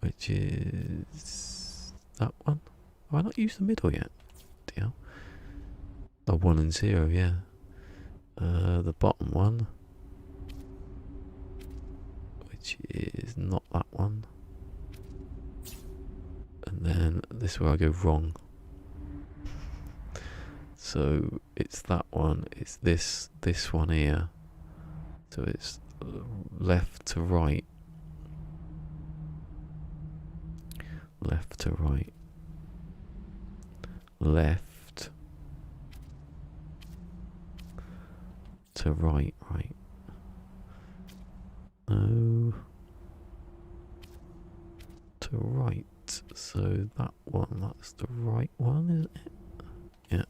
which is that one. Have I not used the middle yet? Deal. Oh, 1 and 0, yeah. The bottom one, which is not that one. And then this is where I go wrong. So it's that one, it's this one here. So it's left to right. Left to right. Left to right, right. No. To right. So that one, that's the right one, isn't it? Yeah.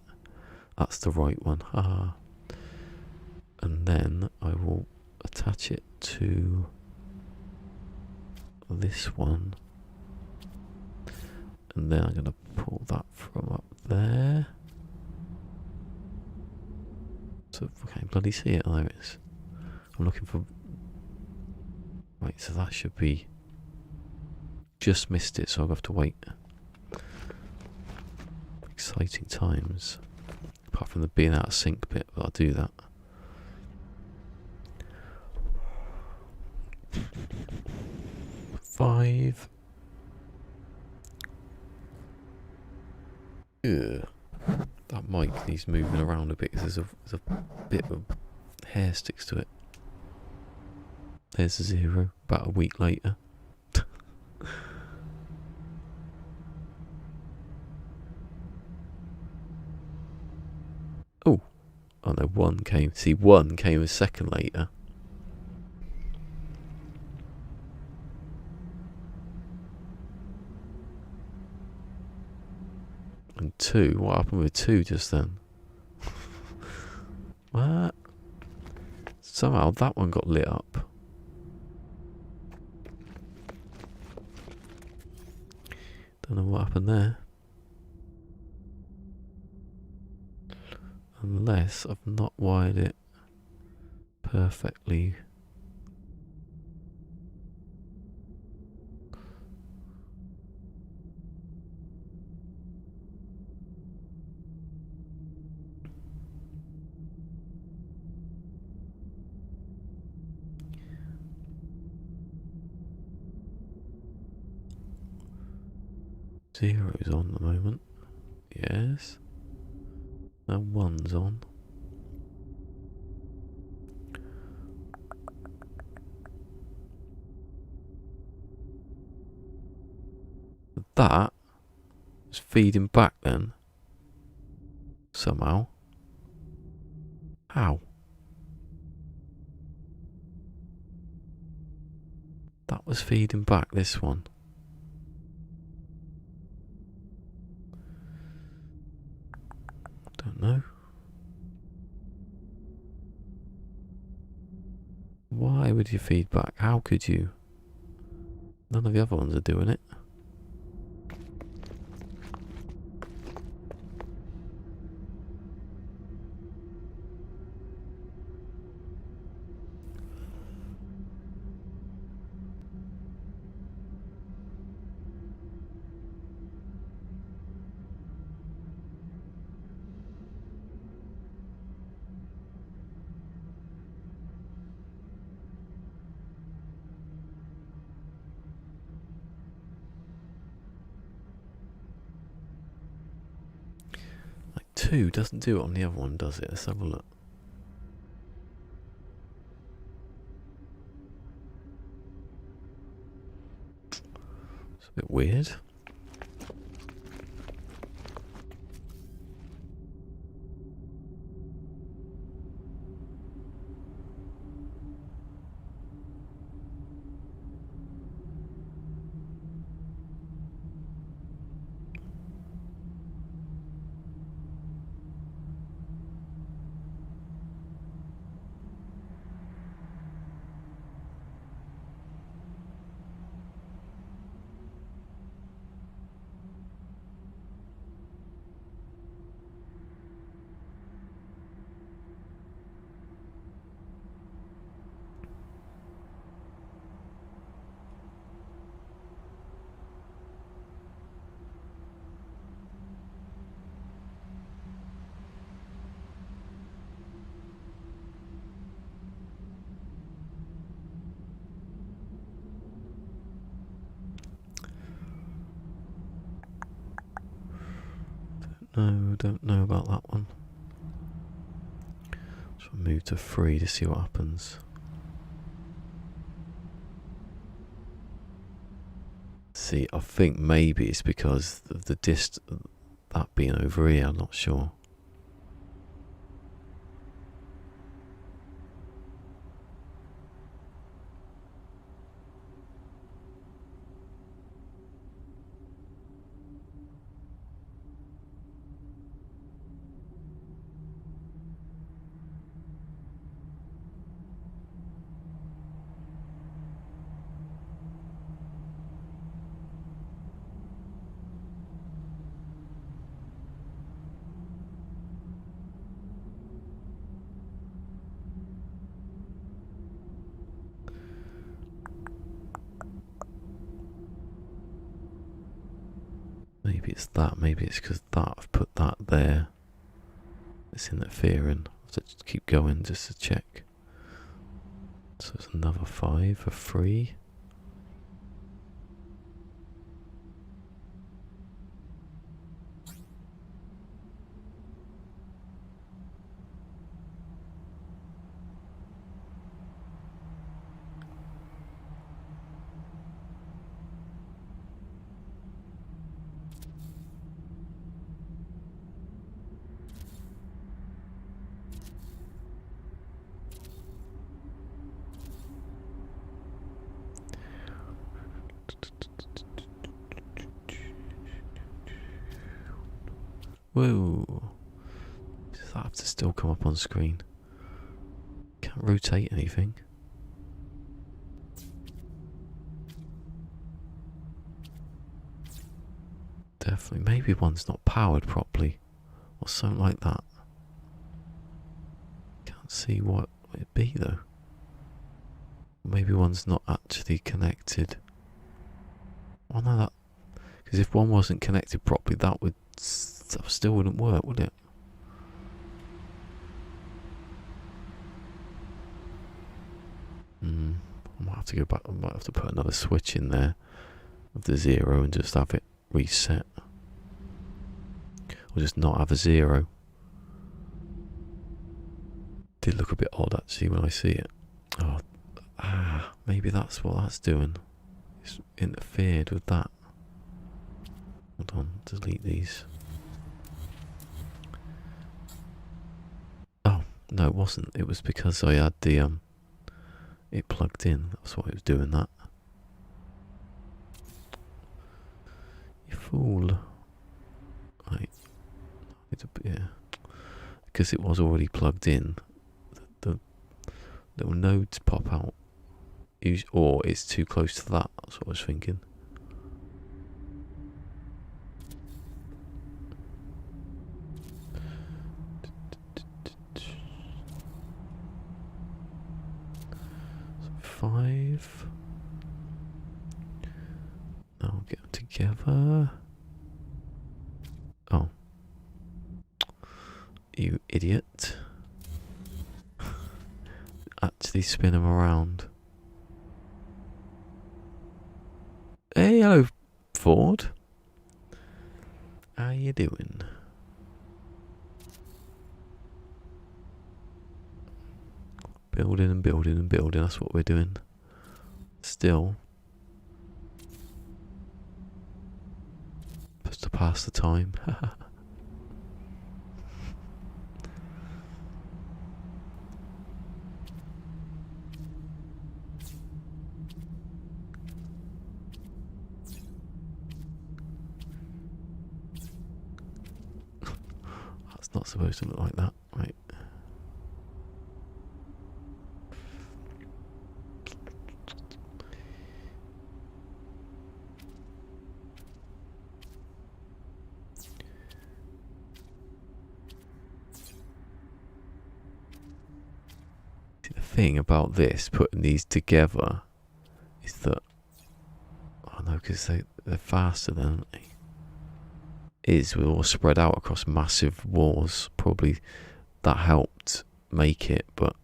That's the right one. Haha. And then I will attach it to this one. And then I'm going to pull that from up there. So I can't bloody see it. There it is. I'm looking for... Right, so that should be... Just missed it, so I'll have to wait. Exciting times. Apart from the being out of sync bit, but I'll do that. Five. Ugh. That mic needs moving around a bit because there's a bit of hair sticks to it. There's a 0, about a week later. Oh no, 1 came. See, 1 came a second later. And 2, what happened with 2 just then? What? Somehow that one got lit up. Don't know what happened there. Unless I've not wired it perfectly. Zero's on at the moment. Yes. Now one's on. That is feeding back then. Somehow. How? That was feeding back this one. Don't know. Why would you feed back? How could you? None of the other ones are doing it. Like 2 doesn't do it on the other one, does it? Let's have a look. It's a bit weird. No, don't know about that one. So I'll move to 3 to see what happens. See, I think maybe it's because of the that being over here, I'm not sure. Maybe it's that, maybe it's because that I've put that there. It's interfering. I have to just keep going just to check. So it's another 5 for 3. Whoa. Does that have to still come up on screen? Can't rotate anything. Definitely. Maybe one's not powered properly. Or something like that. Can't see what it'd be though. Maybe one's not actually connected. Oh no, that... Because if one wasn't connected properly, that still wouldn't work, would it? I might have to go back. I might have to put another switch in there of the 0 and just have it reset. Or just not have a 0. Did look a bit odd actually when I see it. Oh, maybe that's what that's doing. It's interfered with that. Hold on, delete these. Oh, no it wasn't. It was because I had the it plugged in. That's why it was doing that. You fool. Right. Yeah. Because it was already plugged in. The little nodes pop out. Or it's too close to that. That's what I was thinking. So 5. Now we'll get them together. Oh. You idiot. Actually spin them around. Hey, hello, Ford. How you doing? Building and building and building, that's what we're doing. Still. Just to pass the time. That's not supposed to look like that, right? See, the thing about this, putting these together, is that, oh no, because they're faster than they is we're all spread out across massive walls. Probably that helped make it, but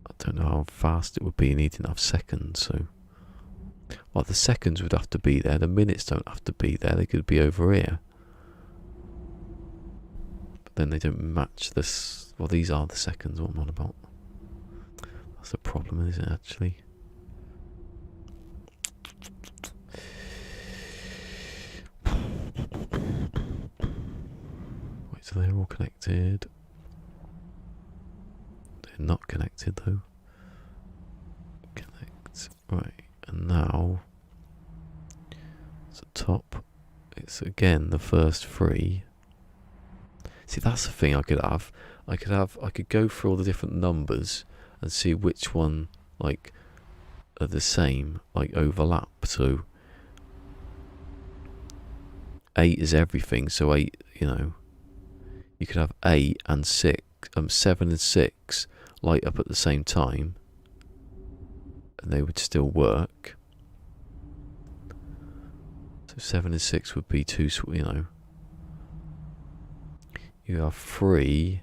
I don't know how fast it would be. You need to have seconds, so well, the seconds would have to be there. The minutes don't have to be there. They could be over here, but then they don't match this. Well, these are the seconds. What I'm on about. That's the problem, isn't it? Actually. So they're all connected. They're not connected though. Connect. Right. And now it's the top. It's again the first 3. See, that's the thing I could have. I could go through all the different numbers and see which one like are the same, like overlap. So 8 is everything, so 8, you know, you could have 8 and 6, 7 and 6 light up at the same time, and they would still work. So 7 and 6 would be 2, you know. You have 3,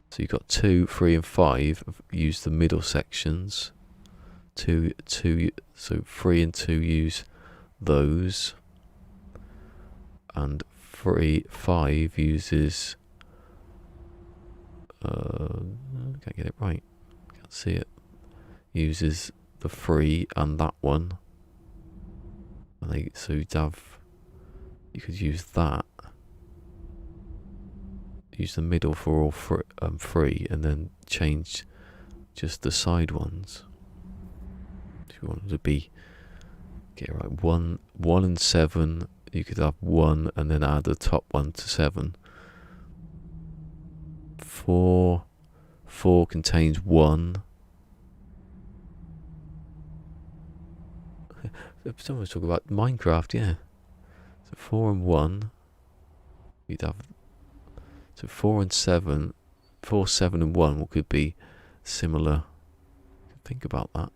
so you've got 2, 3 and 5, use the middle sections. 2, so 3 and 2 use those. And 5 uses I can't get it right. Can't see it. Uses the 3 and that one. And so you'd have, you could use that. Use the middle for all 3 and then change just the side ones. If you wanted to be, get it right, 1 and 7. You could have 1 and then add the top one to 7. 4 contains 1. Someone's talking about Minecraft, yeah. So 4 and 1. You'd have, so 4 and 7. 4, 7 and 1 could be similar. Think about that.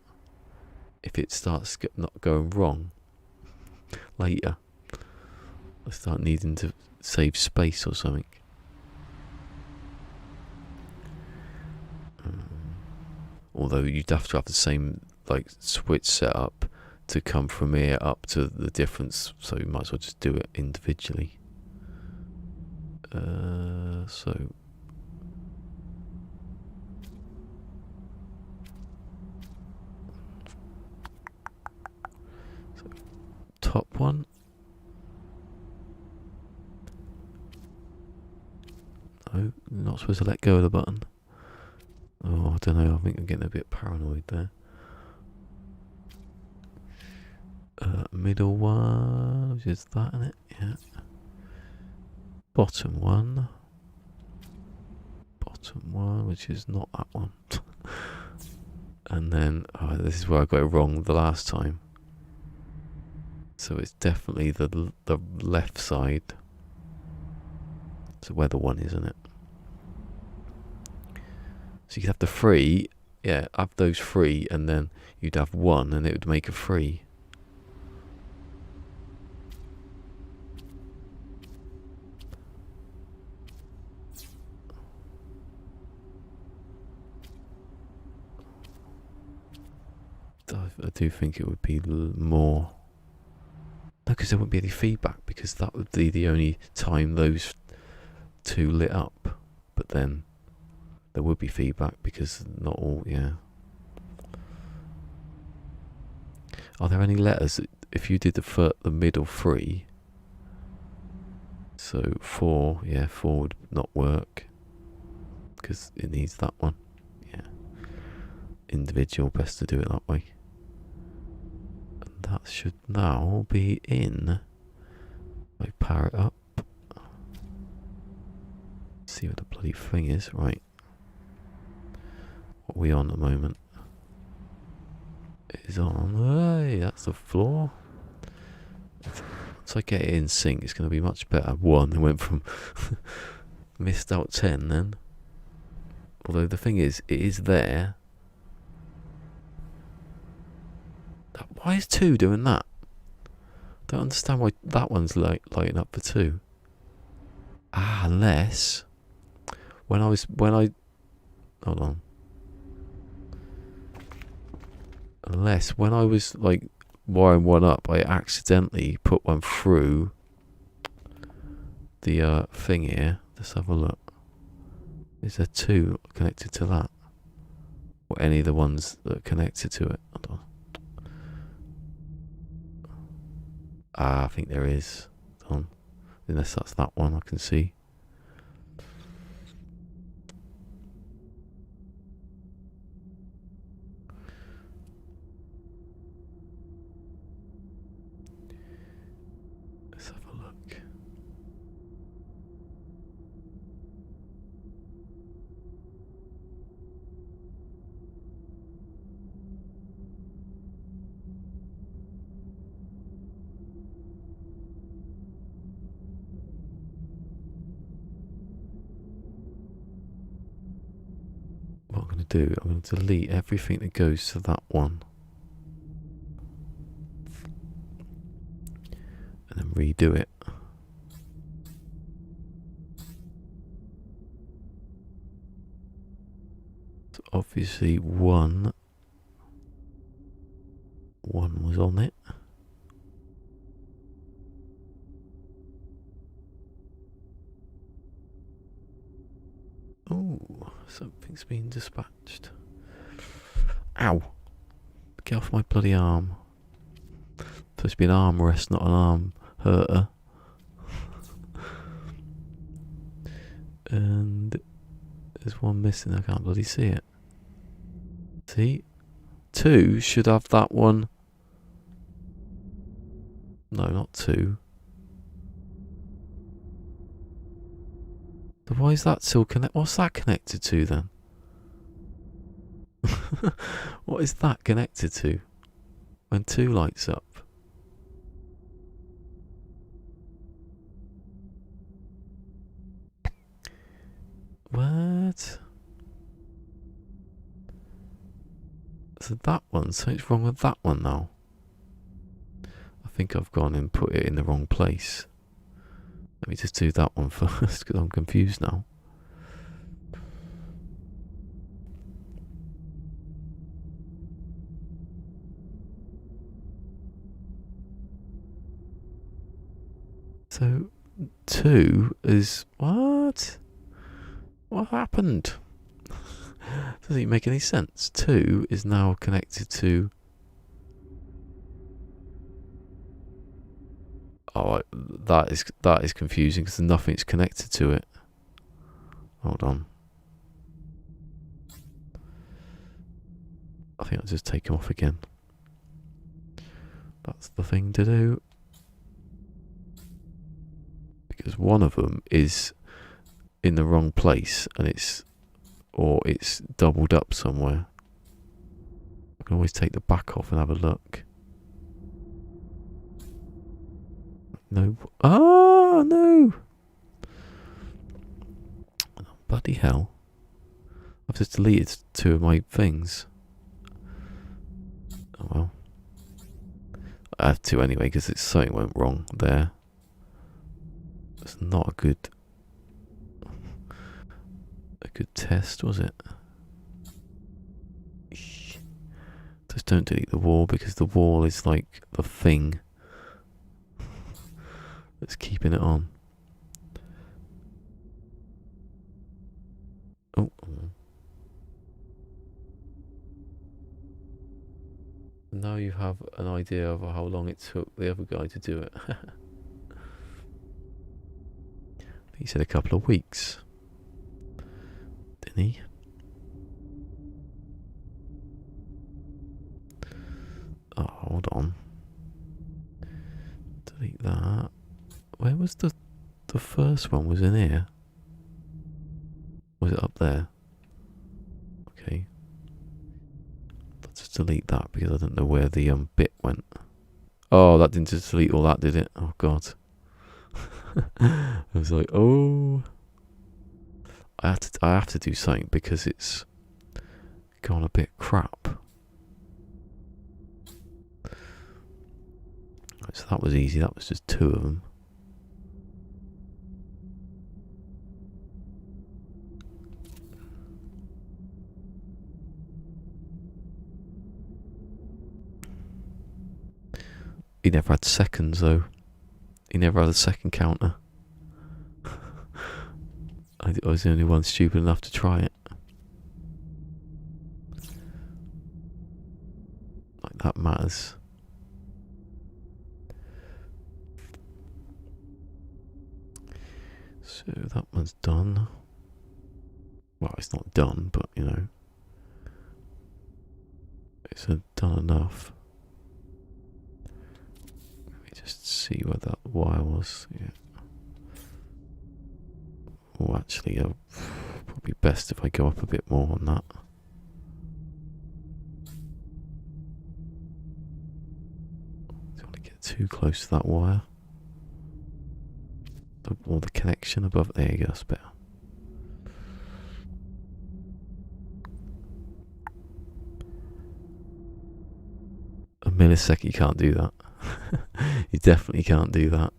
If it starts not going wrong later, I start needing to save space or something. Although you'd have to have the same like switch set up to come from here up to the difference, so you might as well just do it individually. So top one. No, not supposed to let go of the button. Oh, I don't know, I think I'm getting a bit paranoid there. Middle one, which is that, isn't it? Yeah. Bottom one. Bottom one, which is not that one. And then, oh, this is where I got it wrong the last time. So it's definitely the left side. So where the one is, isn't it? So you could have the 3, yeah, have those 3, and then you'd have 1, and it would make a 3. I do think it would be more. No, because there wouldn't be any feedback, because that would be the only time those 2 lit up. But then there would be feedback because not all, yeah. Are there any letters if you did the middle 3? So 4, yeah, 4 would not work because it needs that one. Yeah, individual, best to do it that way. And that should now be in. I power it up. See what the bloody thing is, right? What are we on at the moment? It is on. Hey, that's the floor. Once I get it in sync, it's going to be much better. 1, it went from missed out 10 then. Although the thing is, it is there. Why is 2 doing that? Don't understand why that one's lighting up for 2. Ah, unless when I hold on. Unless when I was like wiring one up, I accidentally put one through the thing here. Let's have a look. Is there 2 connected to that? Or any of the ones that are connected to it? Hold on. Ah, I think there is. Hold on. Unless that's that one I can see. Let's have a look. What I'm going to do, I'm going to delete everything that goes to that one. And then redo it. So obviously one was on it. Oh, something's been dispatched. Ow! Get off my bloody arm. Supposed to be an arm rest, not an arm hurter. And there's one missing, I can't bloody see it. See? 2 should have that one. No, not 2. Why is that still connected? What's that connected to then? What is that connected to? When 2 lights up. What? So that one, something's wrong with that one now. I think I've gone and put it in the wrong place. Let me just do that one first because I'm confused now. So 2 is what? What happened? Doesn't even make any sense. 2 is now connected to. Oh, that is confusing because nothing's connected to it. Hold on. I think I'll just take him off again. That's the thing to do. Because one of them is in the wrong place and it's doubled up somewhere. I can always take the back off and have a look. No. Ah, no. Oh, bloody hell. I've just deleted 2 of my things. Oh well. I have to anyway because something went wrong there. It's not a good test, was it? Just don't delete the wall because the wall is like the thing that's keeping it on. Oh. Now you have an idea of how long it took the other guy to do it. He said a couple of weeks. Didn't he? Oh, hold on. Delete that. Where was the first one? Was in here? Was it up there? Okay. Let's just delete that because I don't know where the bit went. Oh, that didn't just delete all that, did it? Oh god. I was like, oh. I have to do something because it's gone a bit crap. Right, so that was easy. That was just 2 of them. He never had seconds though. He never had a second counter. I was the only one stupid enough to try it. Like that matters. So that one's done. Well, it's not done, but you know, it's done enough. Let me just see where that wire was. Yeah. Oh, actually, probably best if I go up a bit more on that. Don't want to get too close to that wire. Or the connection above. There you go, that's better. A millisecond, you can't do that. You definitely can't do that.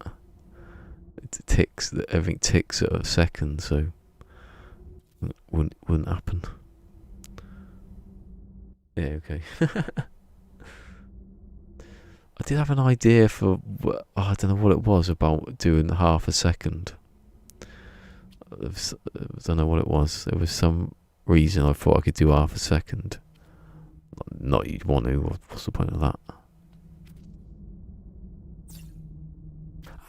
It ticks, everything ticks at a second, so wouldn't happen. Yeah, okay. I did have an idea for, I don't know what it was about doing half a second. I don't know what it was. There was some reason I thought I could do half a second. Not you'd want to. What's the point of that?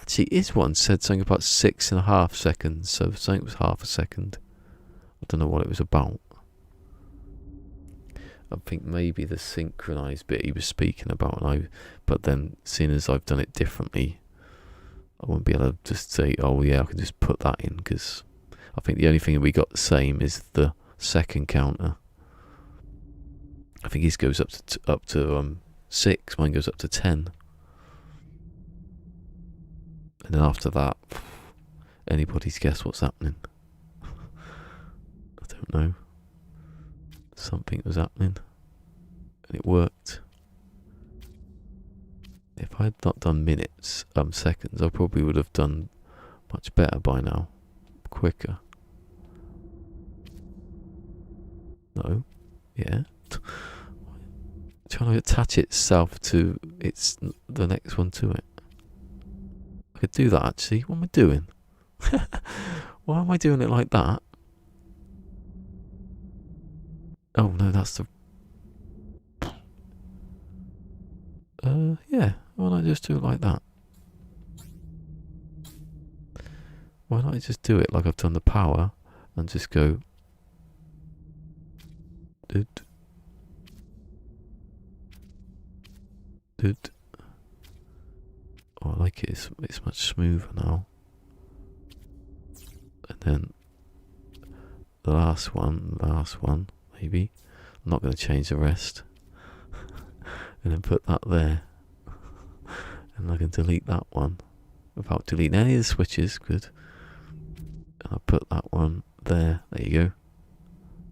Actually, his one said something about 6.5 seconds, so something was half a second. I don't know what it was about. I think maybe the synchronized bit he was speaking about, but then seeing as I've done it differently, I wouldn't be able to just say, oh yeah, I can just put that in, because I think the only thing we got the same is the second counter. I think his goes up to 6. Mine goes up to 10. And then after that, anybody's guess what's happening. I don't know. Something was happening, and it worked. If I had not done minutes, seconds, I probably would have done much better by now. Quicker. No. Yeah. Trying to attach itself to the next one to it. I could do that actually. What am I doing? Why am I doing it like that? Oh no, that's the... yeah. Why not just do it like that? Why not just do it like I've done the power and just go... Dude. Oh, I like it. It's much smoother now. And then the last one, maybe. I'm not going to change the rest. And then put that there. And I can delete that one without deleting any of the switches. Good. And I'll put that one there. There you go.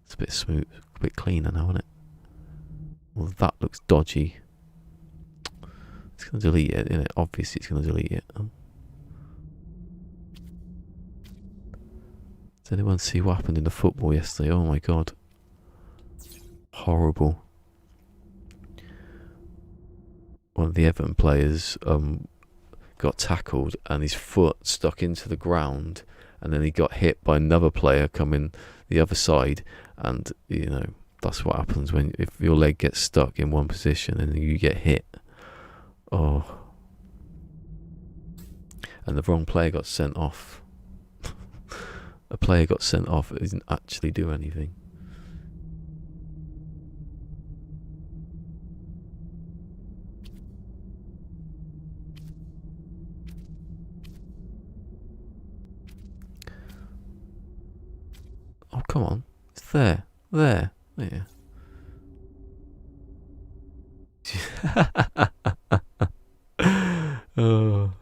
It's a bit smooth, a bit cleaner now, isn't it? Well, that looks dodgy. It's going to delete it, isn't it? Obviously, it's going to delete it. Does anyone see what happened in the football yesterday? Oh my god. Horrible. One of the Everton players got tackled and his foot stuck into the ground, and then he got hit by another player coming the other side, and you know that's what happens if your leg gets stuck in one position and you get hit. Oh. And the wrong player got sent off. A player got sent off that didn't actually do anything. Oh, come on. It's there. There. Yeah. Oh.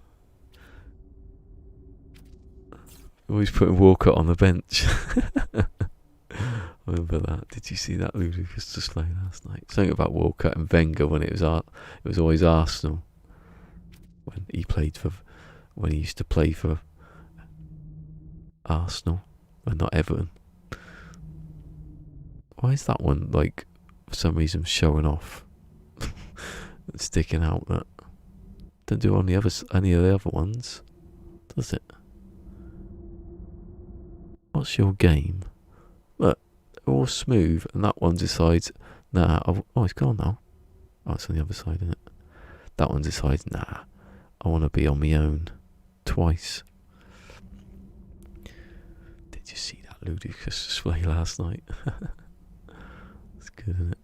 Always putting Walcott on the bench. I remember that. Did you see that ludicrous display last night? Something about Walcott and Wenger when it was always Arsenal. When he used to play for Arsenal and not Everton. Why is that one like for some reason showing off? Sticking out that don't do any of the other ones, does it? What's your game? Look, they're all smooth, and that one decides, nah. Oh, it's gone now. Oh, it's on the other side, isn't it? That one decides, nah. I want to be on my own. Twice. Did you see that ludicrous display last night? It's good, isn't it?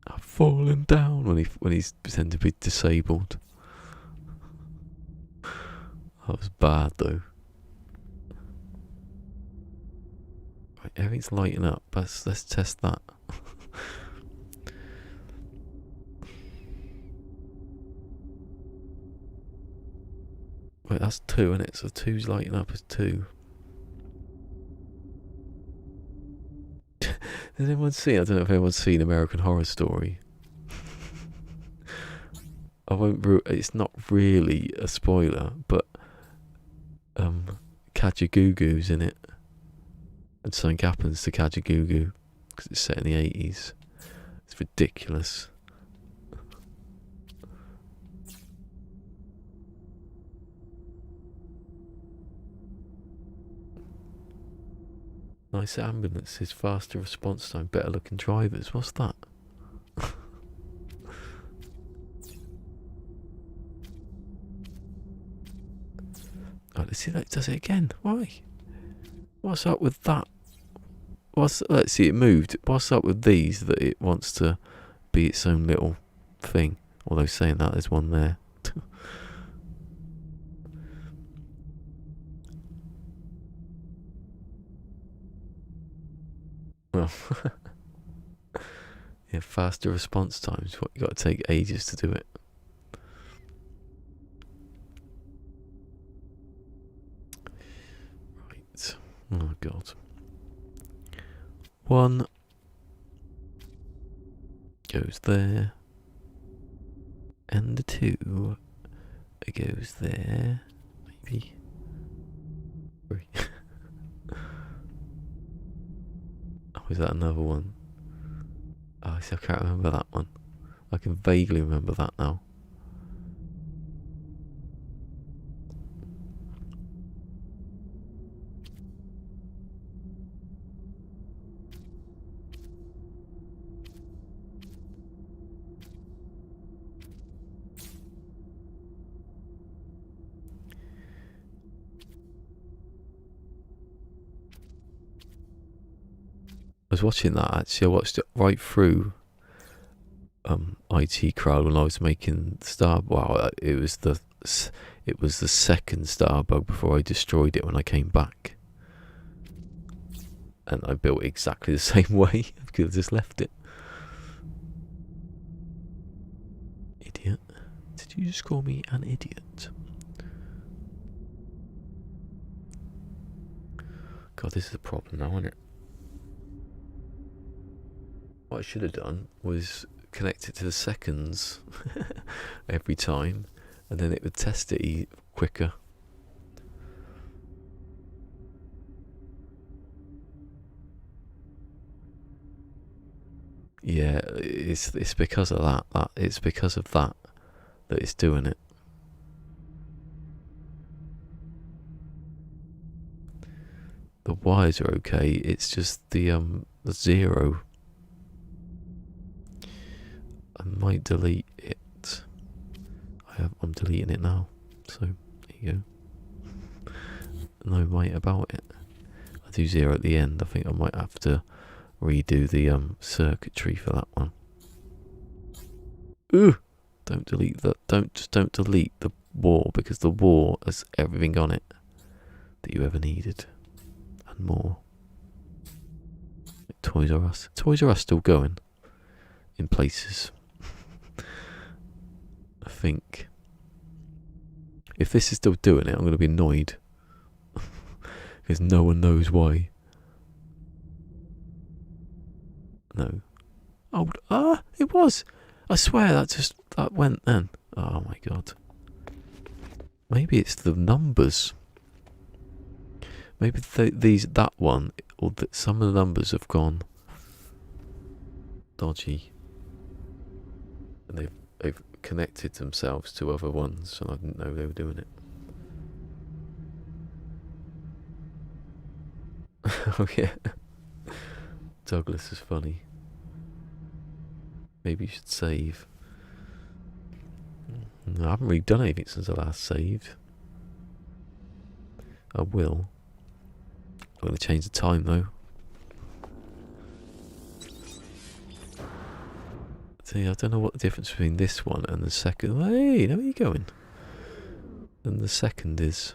I've fallen down when he's pretending to be disabled. That was bad though. Right, everything's lighting up. Let's test that. Wait, that's 2, isn't it? So 2's lighting up as 2. Has anyone seen? I don't know if anyone's seen American Horror Story. I won't. It's not really a spoiler, but Kajagoogoo's in it, and something happens to Kajagoogoo because it's set in the 80s. It's ridiculous. Nice ambulances, faster response time, better looking drivers. What's that? Oh, let's see that it does it again. Why? What's up with that? Let's see, it moved. What's up with these that it wants to be its own little thing? Although saying that, there's one there. Well, yeah, faster response times. What, you got to take ages to do it. Right. Oh god. One goes there, and the two goes there. Maybe. Three. Oh, is that another one? Oh, see, I can't remember that one. I can vaguely remember that now. I was watching that actually. I watched it right through IT Crowd when I was making Starbug. Well, it was the second Starbug before I destroyed it when I came back, and I built exactly the same way. I could have just left it. Idiot! Did you just call me an idiot? God, this is a problem now, isn't it? What I should have done was connect it to the seconds every time, and then it would test it quicker. Yeah, it's because of that. It's because of that it's doing it. The wires are okay. It's just the zero. I might delete it. I'm deleting it now. So there you go. No might about it. I do zero at the end. I think I might have to redo the circuitry for that one. Ooh! Don't delete that. Don't delete the war, because the war has everything on it that you ever needed and more. Toys R Us. Toys R Us still going in places. I think if this is still doing it, I'm going to be annoyed because no one knows why. No. Oh, it was. I swear that went then. Oh my god. Maybe it's the numbers. Maybe that one, or some of the numbers have gone dodgy, and they've connected themselves to other ones, and I didn't know they were doing it. Oh yeah. Douglas is funny. Maybe you should save. No, I haven't really done anything since I last saved. I will. I'm going to change the time though. See, I don't know what the difference between this one and the second. Hey, where are you going? And the second is.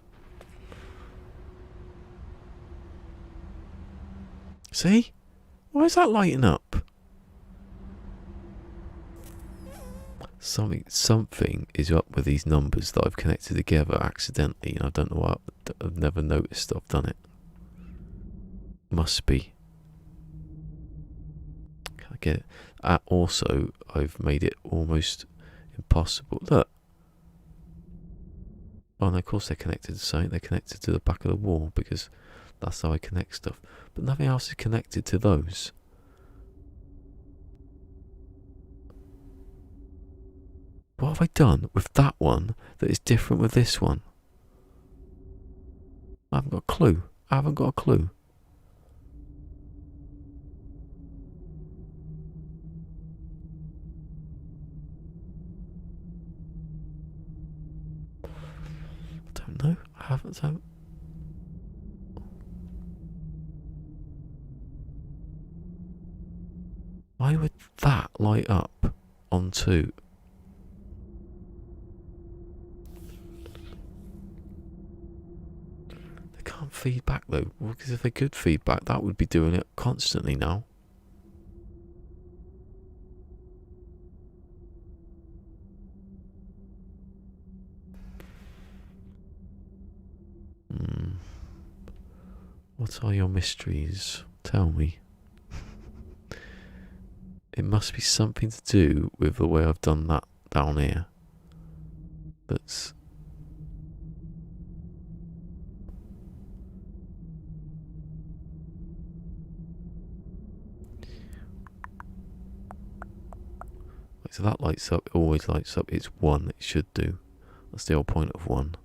See? Why is that lighting up? Something is up with these numbers that I've connected together accidentally, and I don't know why. I've never noticed I've done it. Must be. Can I get it? Also, I've made it almost impossible. Look. Oh, and of course they're connected to something. They're connected to the back of the wall because that's how I connect stuff. But nothing else is connected to those. What have I done with that one that is different with this one? I haven't got a clue. I haven't got a clue. I don't know. I haven't. Why would that light up on 2? feedback though? Because if they're good feedback, that would be doing it constantly now. What are your mysteries? Tell me. It must be something to do with the way I've done that down here. That's... So that lights up, it always lights up. It's 1, it should do. That's the whole point of 1.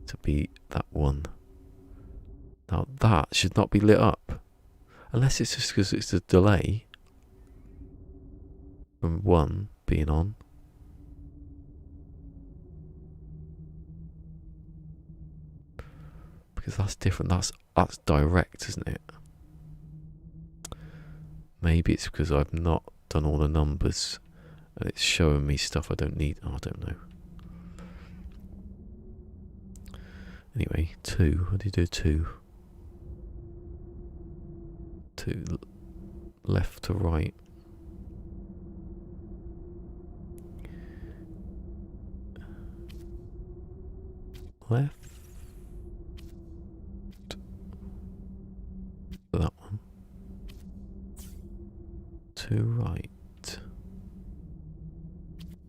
To be that 1. Now that should not be lit up. Unless it's just because it's a delay from 1 being on. Because that's different. That's direct, isn't it? Maybe it's because I've not done all the numbers and it's showing me stuff I don't need. Oh, I don't know. Anyway, 2. How do you do 2? 2 left to right. Left. That one. To right.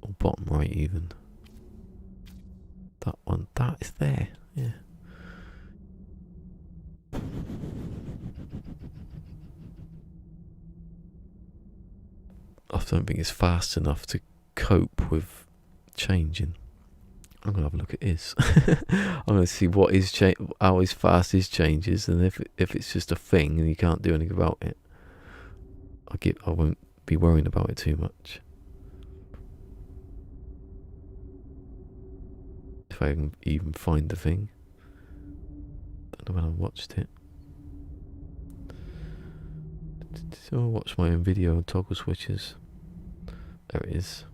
Or bottom right even. That one. That is there. Yeah. I don't think it's fast enough to cope with changing. I'm gonna have a look at his. I'm gonna see what is how his fast his changes, and if it's just a thing and you can't do anything about it, I won't be worrying about it too much. If I can even find the thing. Don't know when I watched it. So I watched my own video on toggle switches. There it is.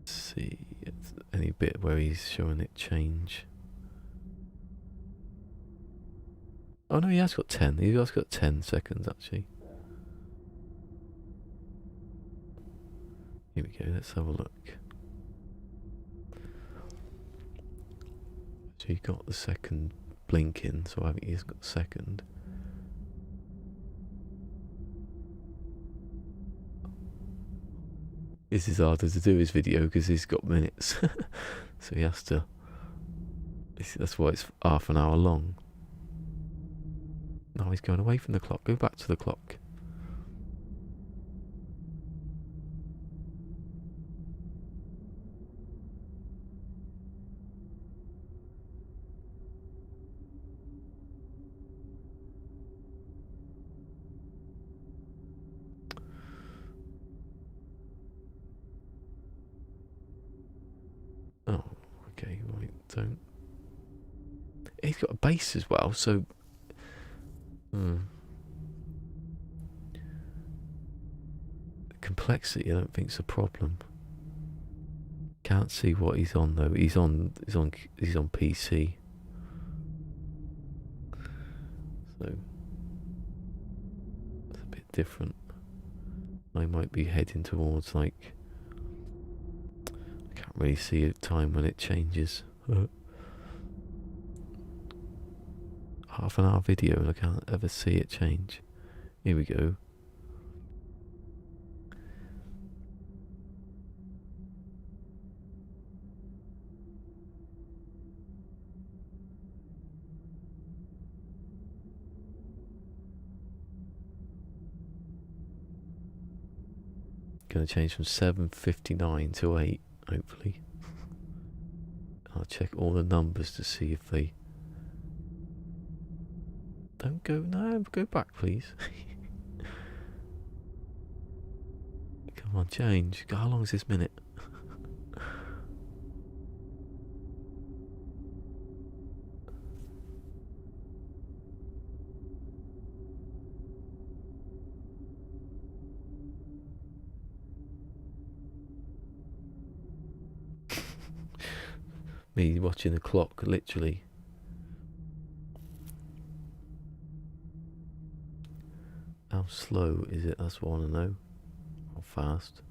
Let's see, it's any bit where he's showing it change. Oh no, he has got 10. He has got 10 seconds actually. Here we go, let's have a look. So you got the second blinking, so I think he's got the second. This is harder to do his video because he's got minutes. So he has to. That's why it's half an hour long. Now he's going away from the clock. Go back to the clock. Oh, okay, right, don't. He's got a base as well, so. Complexity, I don't think is a problem. Can't see what he's on though. He's on PC. So it's a bit different. I might be heading towards like. I can't really see a time when it changes. Half an hour video and I can't ever see it change. Here we go. Going to change from 7:59 to 8, hopefully. I'll check all the numbers to see if they... Don't go... No, go back, please. Come on, change. How long is this minute? Me watching the clock, literally. How slow is it? That's what I want to know. How fast?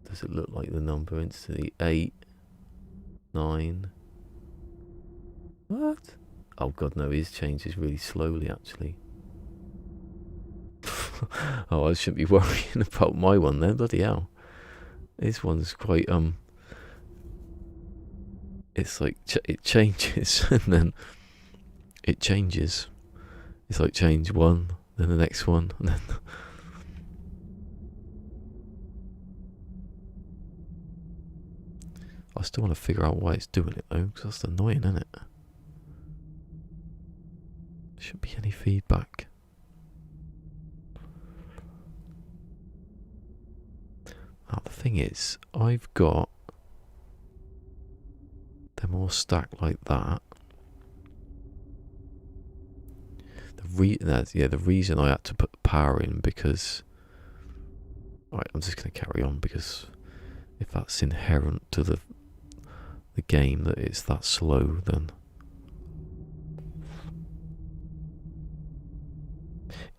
Does it look like the number instantly? 8, 9. What? Oh god, no, his changes really slowly actually. Oh, I shouldn't be worrying about my one then, bloody hell. This one's quite, it's like, it changes, and then it changes. It's like change one, then the next one, and then... I still want to figure out why it's doing it though, because that's annoying, isn't it? Shouldn't be any feedback. Now the thing is, I've got them all stacked like that. The reason I had to put the power in because... Alright, I'm just going to carry on because if that's inherent to the game that it's that slow, then...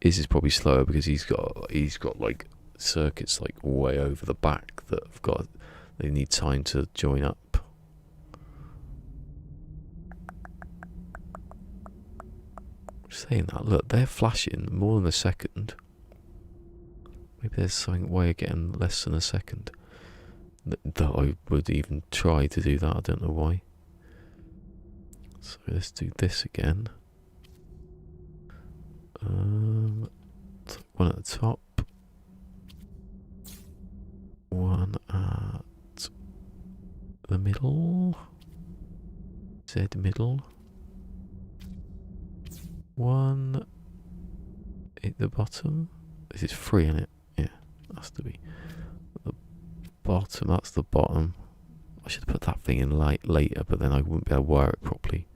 His is probably slower because he's got like circuits like way over the back that they need time to join up. Saying that, look, they're flashing more than a second. Maybe there's something way of getting less than a second. That I would even try to do that, I don't know why. So let's do this again. One at the top. One at the middle. Z middle. One at the bottom. This is 3 in it. Yeah, has to be. The bottom, that's the bottom. I should have put that thing in later, but then I wouldn't be able to wire it properly.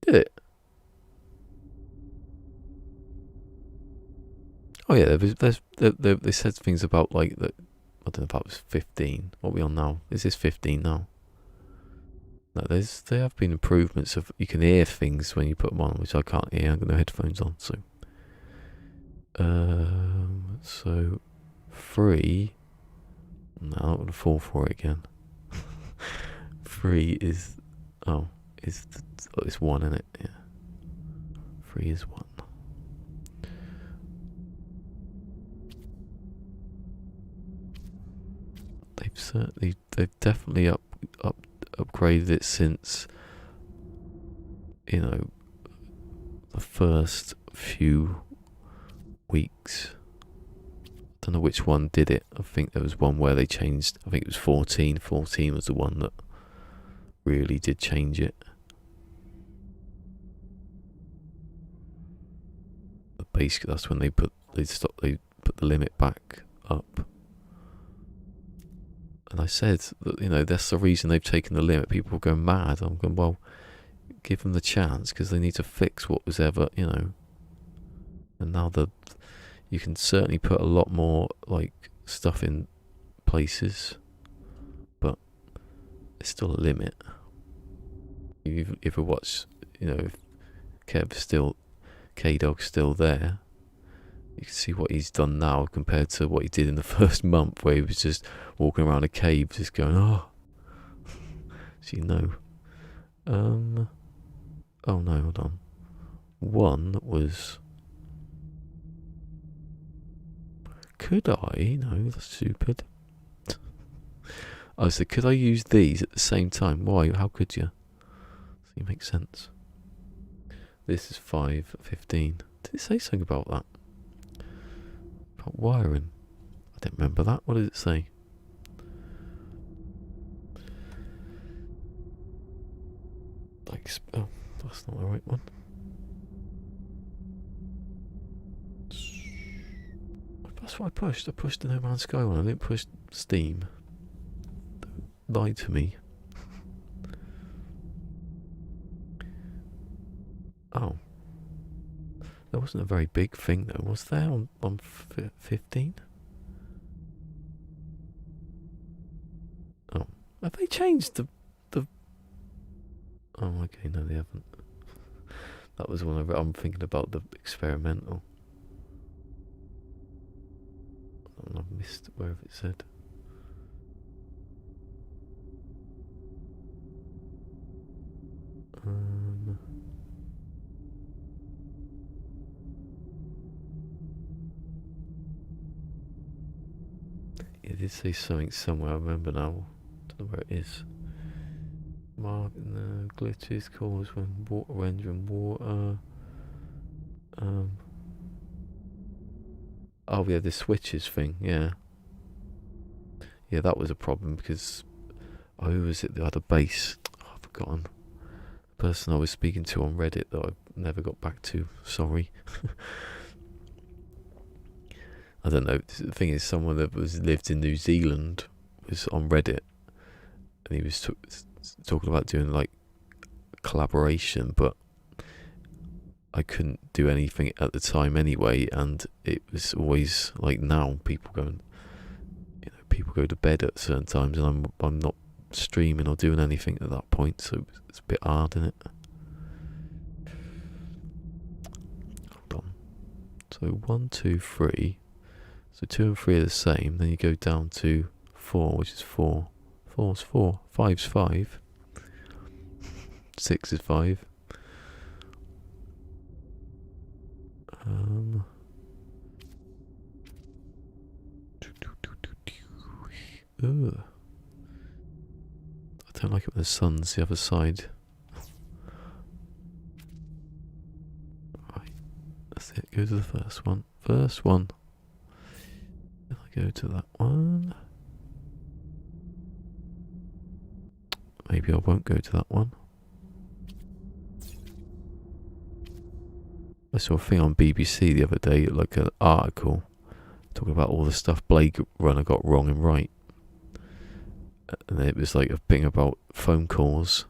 Did it? Oh yeah, they said things about like that. I don't know if that was 15. What are we on now? Is this 15 now? No, there have been improvements of you can hear things when you put them on, which I can't hear. I've got no headphones on, so. So 3. No, I'm not going to fall for it again. 3 is it's 1, isn't it? Yeah. 3 is 1. They've definitely upgraded it since, you know, the first few weeks. I don't know which one did it. I think there was one where they changed. I think it was 14. 14 was the one that really did change it. But basically, that's when they put the limit back up. And I said that, you know, that's the reason they've taken the limit. People are going mad. I'm going, well, give them the chance because they need to fix what was ever, you know. And now you can certainly put a lot more like stuff in places, but it's still a limit. If you ever watch, you know, if K-Dog's still there, you can see what he's done now compared to what he did in the first month, where he was just walking around a cave, just going, oh. So you know. Oh no, hold on. One was. Could I? No, that's stupid. I said, could I use these at the same time? Why? How could you? So it makes sense. This is 5:15. Did it say something about that? About wiring? I don't remember that. What did it say? Like, oh, that's not the right one. That's what I pushed. I pushed the No Man's Sky one. I didn't push Steam. Don't lie to me. Oh. There wasn't a very big thing though, was there, on 15? Have they changed the... Oh, okay, no they haven't. That was one I'm thinking about the experimental. And I've missed wherever it said. It did say something somewhere, I remember now. Don't know where it is. Marking the glitches cause when water entering water. Oh yeah, the switches thing, yeah. Yeah, that was a problem because who was it that had a base? Oh, I've forgotten. The person I was speaking to on Reddit that I never got back to, sorry. I don't know. The thing is, someone that lived in New Zealand was on Reddit, and he was talking about doing like collaboration, but I couldn't do anything at the time anyway, and it was always like now people go to bed at certain times, and I'm not streaming or doing anything at that point, so it's a bit hard, isn't it? Hold on. So 1, 2, 3. So 2 and 3 are the same. Then you go down to 4, which is 4. 4's 4. 5's 5. 6 is 5. Ugh. I don't like it when the sun's the other side. Right, that's it. Go to the first one. First one. If I go to that one. Maybe I won't go to that one. I saw a thing on BBC the other day, like an article, talking about all the stuff Blade Runner got wrong and right. And it was like a thing about phone calls,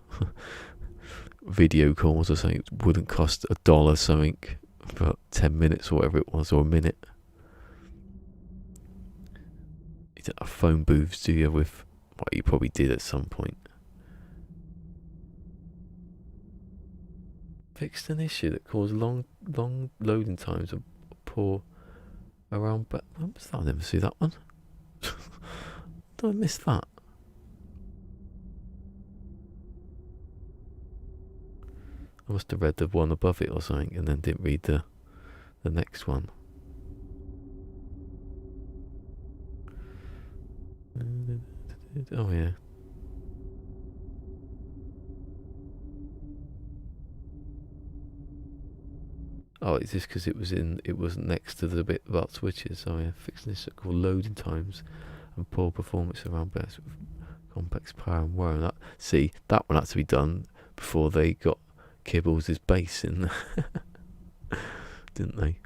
video calls or something. It wouldn't cost $1 something for 10 minutes or whatever it was, or a minute. You don't have phone booths, do you? With what you probably did at some point. Fixed an issue that caused long loading times of poor around. But when was that? I never see that one. Did I miss that? I must have read the one above it or something, and then didn't read the next one. Oh yeah. Oh, it's just because it wasn't next to the bit about switches. So yeah, fixing this called loading times and poor performance around best with complex power and wear. That one had to be done before they got Kibbles' bass in, didn't they?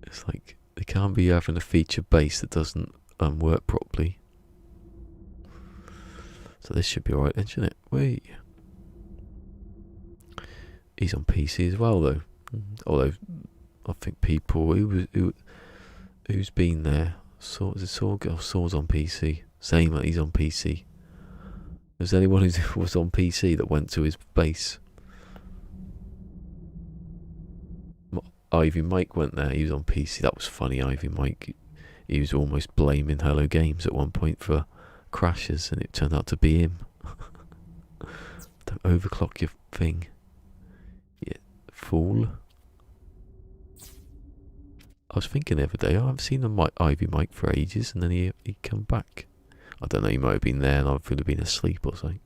It's like they can't be having a feature bass that doesn't work properly. So this should be alright, then, shouldn't it? Wait. He's on PC as well, though. Although I think people who's been there, Saw's on PC. Same, he's on PC. Was anyone who was on PC that went to his base? Ivy Mike went there. He was on PC. That was funny. Ivy Mike. He was almost blaming Hello Games at one point for crashes, and it turned out to be him. Don't overclock your thing. Yeah, fool. I was thinking the other day, I haven't seen Ivy Mike for ages, and then he come back. I don't know, he might have been there and I would have been asleep or something.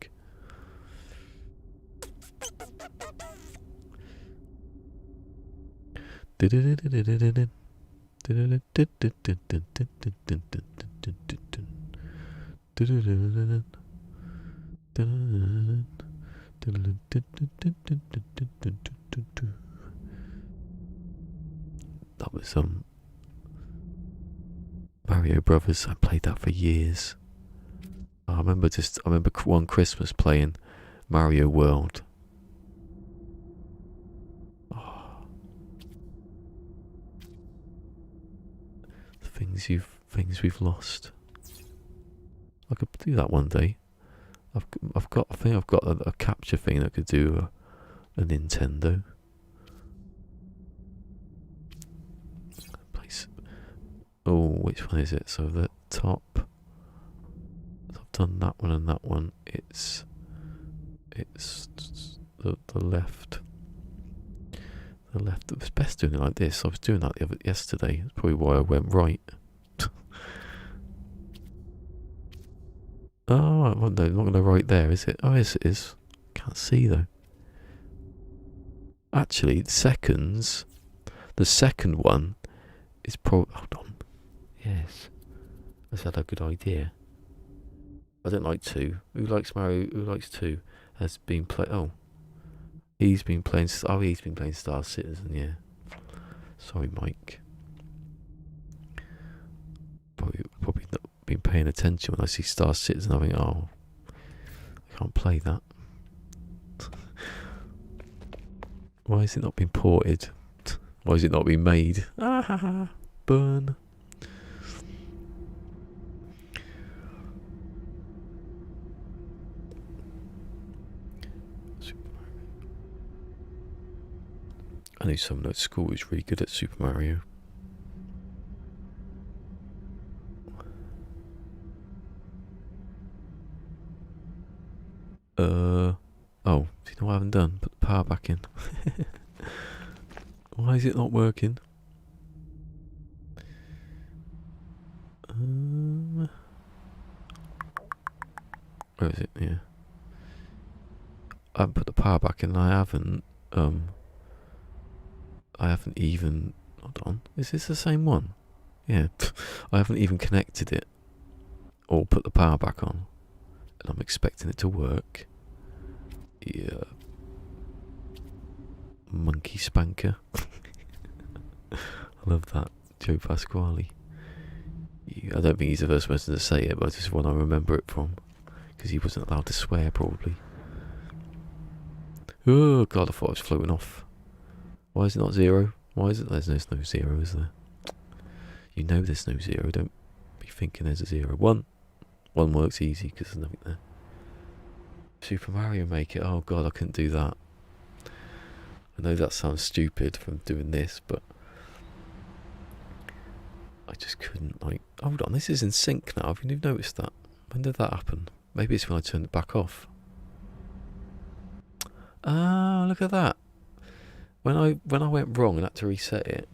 That was Mario Brothers. I played that for years. I remember one Christmas playing Mario World. Oh. The things you've things we've lost. I could do that one day. I think I've got a capture thing that could do a Nintendo. Place. Oh, which one is it? So the top. I've done that one and that one. It's the left. The left. It was best doing it like this. I was doing that yesterday. That's probably why I went right. Oh, well, no, not going to right there, is it? Oh, yes, it is. Can't see though. Actually, the second one is probably. Hold on. Yes, I had a good idea. I don't like 2. Who likes Mario? Who likes 2? Has been play. Oh, he's been playing. Oh, he's been playing Star Citizen. Yeah. Sorry, Mike. Probably not been paying attention when I see Star Citizen. I think, oh, I can't play that. Why has it not been ported? Why has it not been made? Ah ha ha! Burn. I knew someone at school who's really good at Super Mario. Oh, do you know what I haven't done? Put the power back in. Why is it not working? Where is it? Yeah. I haven't put the power back in. I haven't even. Hold on. Is this the same one? Yeah. I haven't even connected it or put the power back on, and I'm expecting it to work. Yeah. Monkey spanker. I love that. Joe Pasquale. I don't think he's the first person to say it, but it's just one I remember it from. Because he wasn't allowed to swear, probably. Oh, God, I thought I was floating off. Why is it not 0? Why is it? There's no 0, is there? You know there's no 0. Don't be thinking there's a 0. 1. 1 works easy because there's nothing there. Super Mario Maker. Oh, God, I couldn't do that. I know that sounds stupid from doing this, but I just couldn't, like. Hold on, this is in sync now. Have you noticed that? When did that happen? Maybe it's when I turned it back off. Ah, look at that. When I went wrong and had to reset it,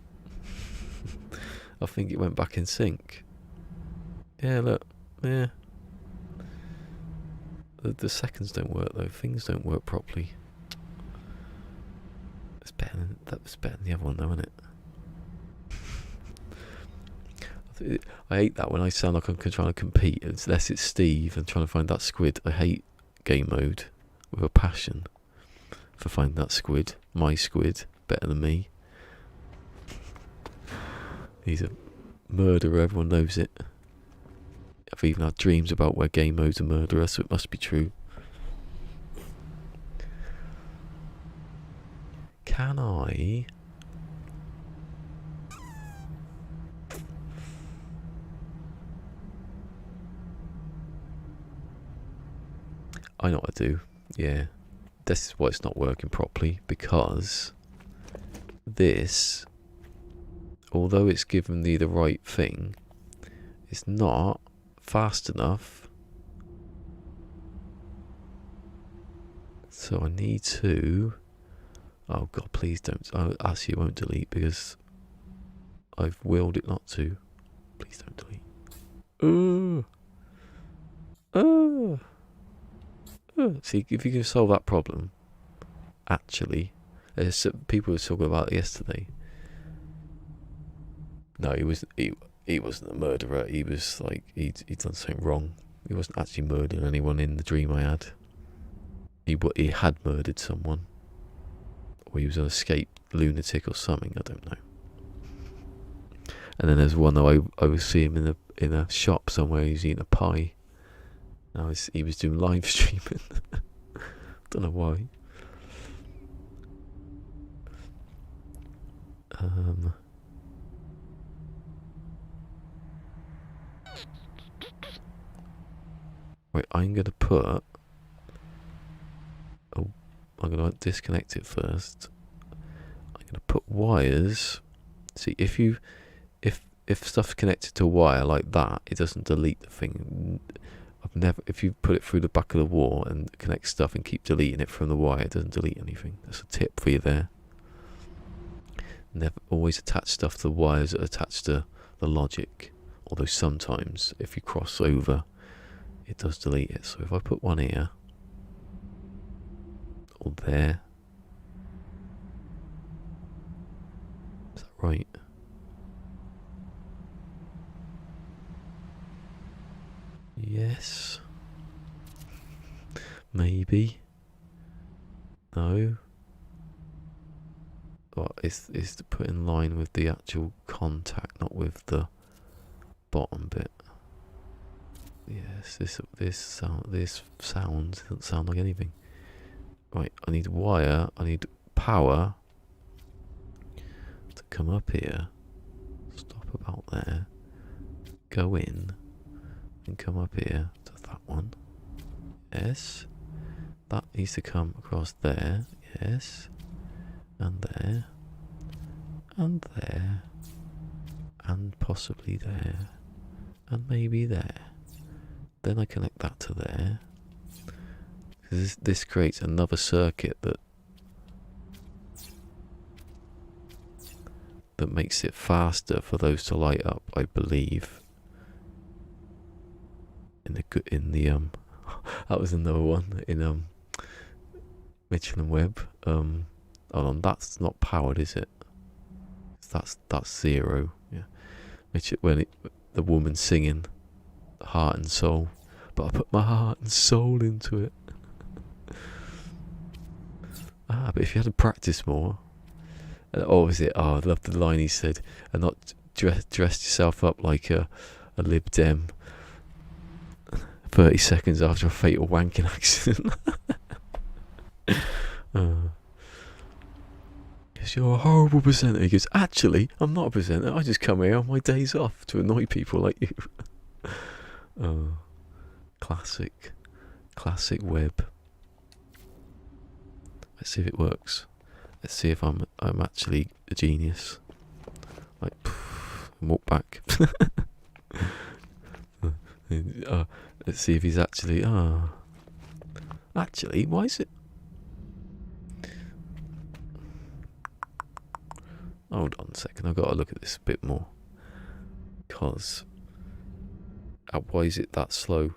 I think it went back in sync. Yeah, look. Yeah. The seconds don't work though. Things don't work properly. That was better than the other one though, isn't it? I hate that when I sound like I'm trying to compete. Unless it's Steve and trying to find that squid. I hate game mode with a passion for finding that squid. My squid, better than me. He's a murderer, everyone knows it. I've even had dreams about where game mode's a murderer, so it must be true. Can I... I know what I do. Yeah. This is why it's not working properly, because this, although it's given me the right thing, it's not fast enough. So I need to... Oh God, please don't. Actually, it won't delete because I've willed it not to. Please don't delete. See, if you can solve that problem, actually, people were talking about it yesterday. No, he wasn't a murderer. He was like he'd done something wrong. He wasn't actually murdering anyone in the dream I had. He had murdered someone, or he was an escaped lunatic or something. I don't know. And then there's one that I was seeing him in a shop somewhere. He's eating a pie. He was doing live streaming. Don't know why. Right, I'm going to put... Oh, I'm going to disconnect it first. I'm going to put wires. See, if stuff's connected to a wire like that, it doesn't delete the thing. If you put it through the back of the wall and connect stuff and keep deleting it from the wire, it doesn't delete anything. That's a tip for you there. Never always attach stuff to the wires that attach to the logic. Although sometimes if you cross over, it does delete it. So if I put one here or there, is that right? Yes. Maybe. No. Well, it's to put in line with the actual contact, not with the bottom bit. Yes, this sound doesn't sound like anything. Right, I need wire. I need power to come up here. Stop about there. Go in. And come up here to that one. Yes. That needs to come across there. Yes. And there. And there. And possibly there. And maybe there. Then I connect that to there. This creates another circuit that makes it faster for those to light up, I believe. That was another one in Mitchell and Webb. Hold on, that's not powered, is it? That's 0. Yeah, Mitchell, the woman singing heart and soul, but I put my heart and soul into it. But if you had to practice more, was it? Oh, I love the line he said, and not dressed yourself up like a Lib Dem 30 seconds after a fatal wanking accident. Yes, you're a horrible presenter. He goes, actually, I'm not a presenter. I just come here on my days off to annoy people like you. Classic Webb. Let's see if it works. Let's see if I'm actually a genius. Like, walk back. Let's see if he's actually. Actually, why is it? Hold on a second. I've got to look at this a bit more. Because why is it that slow?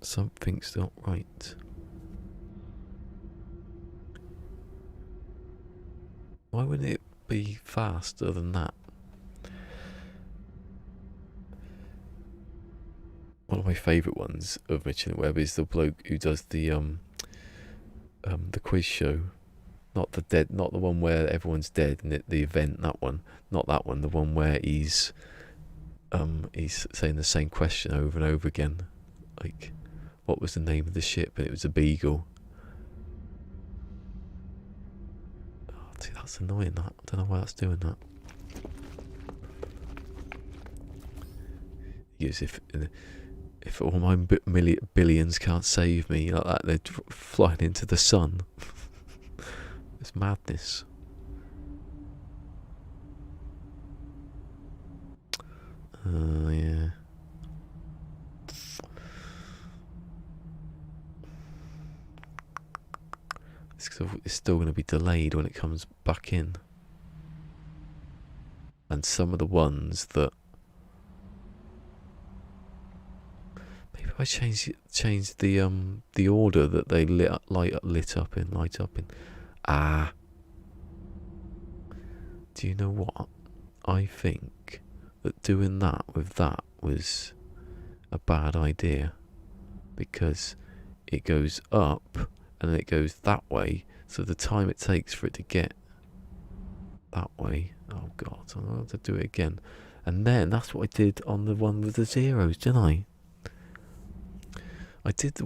Something's not right. Why wouldn't it be faster than that? One of my favourite ones of Mitchell and Webb is the bloke who does the quiz show. Not the one where everyone's dead and the event, that one. Not that one, the one where he's saying the same question over and over again. Like, what was the name of the ship? And it was a Beagle. Oh, see, that's annoying, that. I don't know why that's doing that. Because if all my billions can't save me like that, they're flying into the sun. It's madness. Yeah. It's still going to be delayed when it comes back in. And some of the ones that maybe I change the order that they lit up in. Do you know what? I think that doing that with that was a bad idea, because it goes up and then it goes that way, so the time it takes for it to get that way, oh god, I'll have to do it again. And then that's what I did on the one with the zeros, didn't I? I did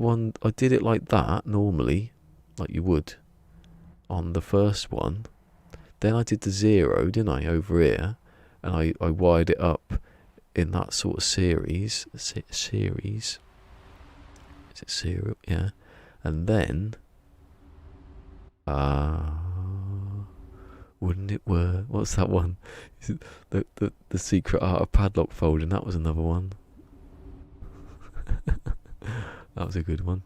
it like that normally, like you would on the first one. Then I did the 0, didn't I, over here, and I wired it up in that sort of series. Series. Is it serial? Yeah. And then, wouldn't it work? What's that one? Is it the secret art of padlock folding? That was another one. That was a good one.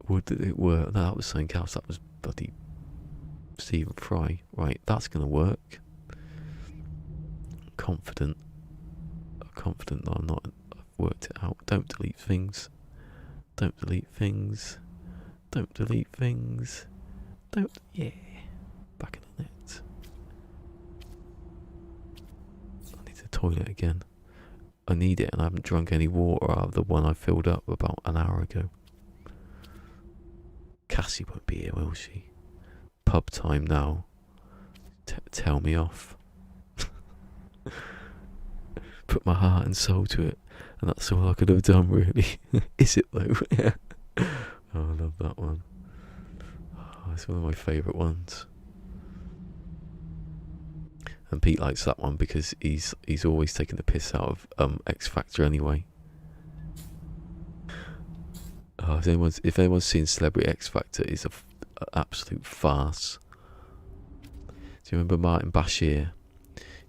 Would it work? No, that was something else. That was bloody Stephen Fry. Right, that's gonna work. I'm confident that I've worked it out. Don't delete things. Don't delete things. Don't delete things. Yeah. Back in the net. I need the toilet again. I need it, and I haven't drunk any water out of the one I filled up about an hour ago. Cassie won't be here, will she? Pub time now. Tell me off. Put my heart and soul to it, and that's all I could have done, really. Is it though? Yeah. Oh, I love that one. Oh, it's one of my favourite ones. And Pete likes that one because he's always taking the piss out of X Factor anyway. Oh, if anyone's seen Celebrity X Factor, it's an absolute farce. Do you remember Martin Bashir?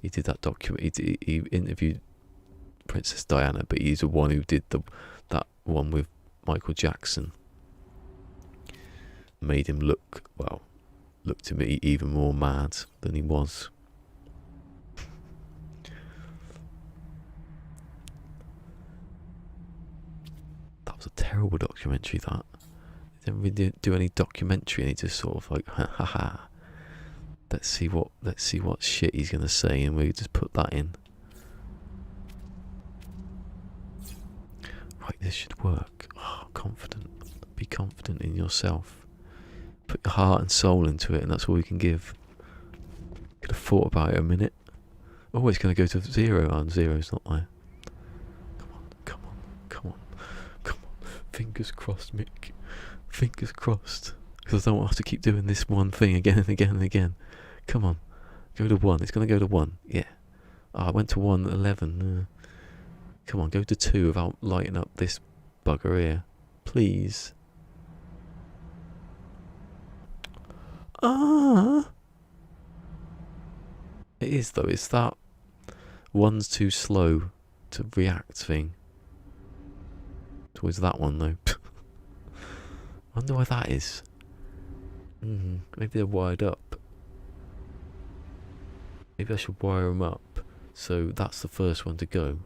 He did that document. He interviewed Princess Diana, but he's the one who did that one with Michael Jackson. Made him look to me even more mad than he was. That was a terrible documentary. That he didn't really do any documentary, and he just sort of like, ha. Let's see what shit he's gonna say, and we just put that in. Right, this should work. Oh, confident. Be confident in yourself. Put your heart and soul into it, and that's all you can give. Could have thought about it a minute. Oh, it's gonna go to 0, and 0's not there. Come on. Fingers crossed, Mick. Fingers crossed. Because I don't want to have to keep doing this one thing again and again and again. Come on. Go to 1. It's going to go to 1. Yeah. Oh, I went to 1 at 11. Come on, go to 2 without lighting up this bugger here. Please. It is though. It's that 1's too slow to react thing. It's always that one though. I wonder why that is. Maybe they're wired up. Maybe I should wire them up so that's the first one to go.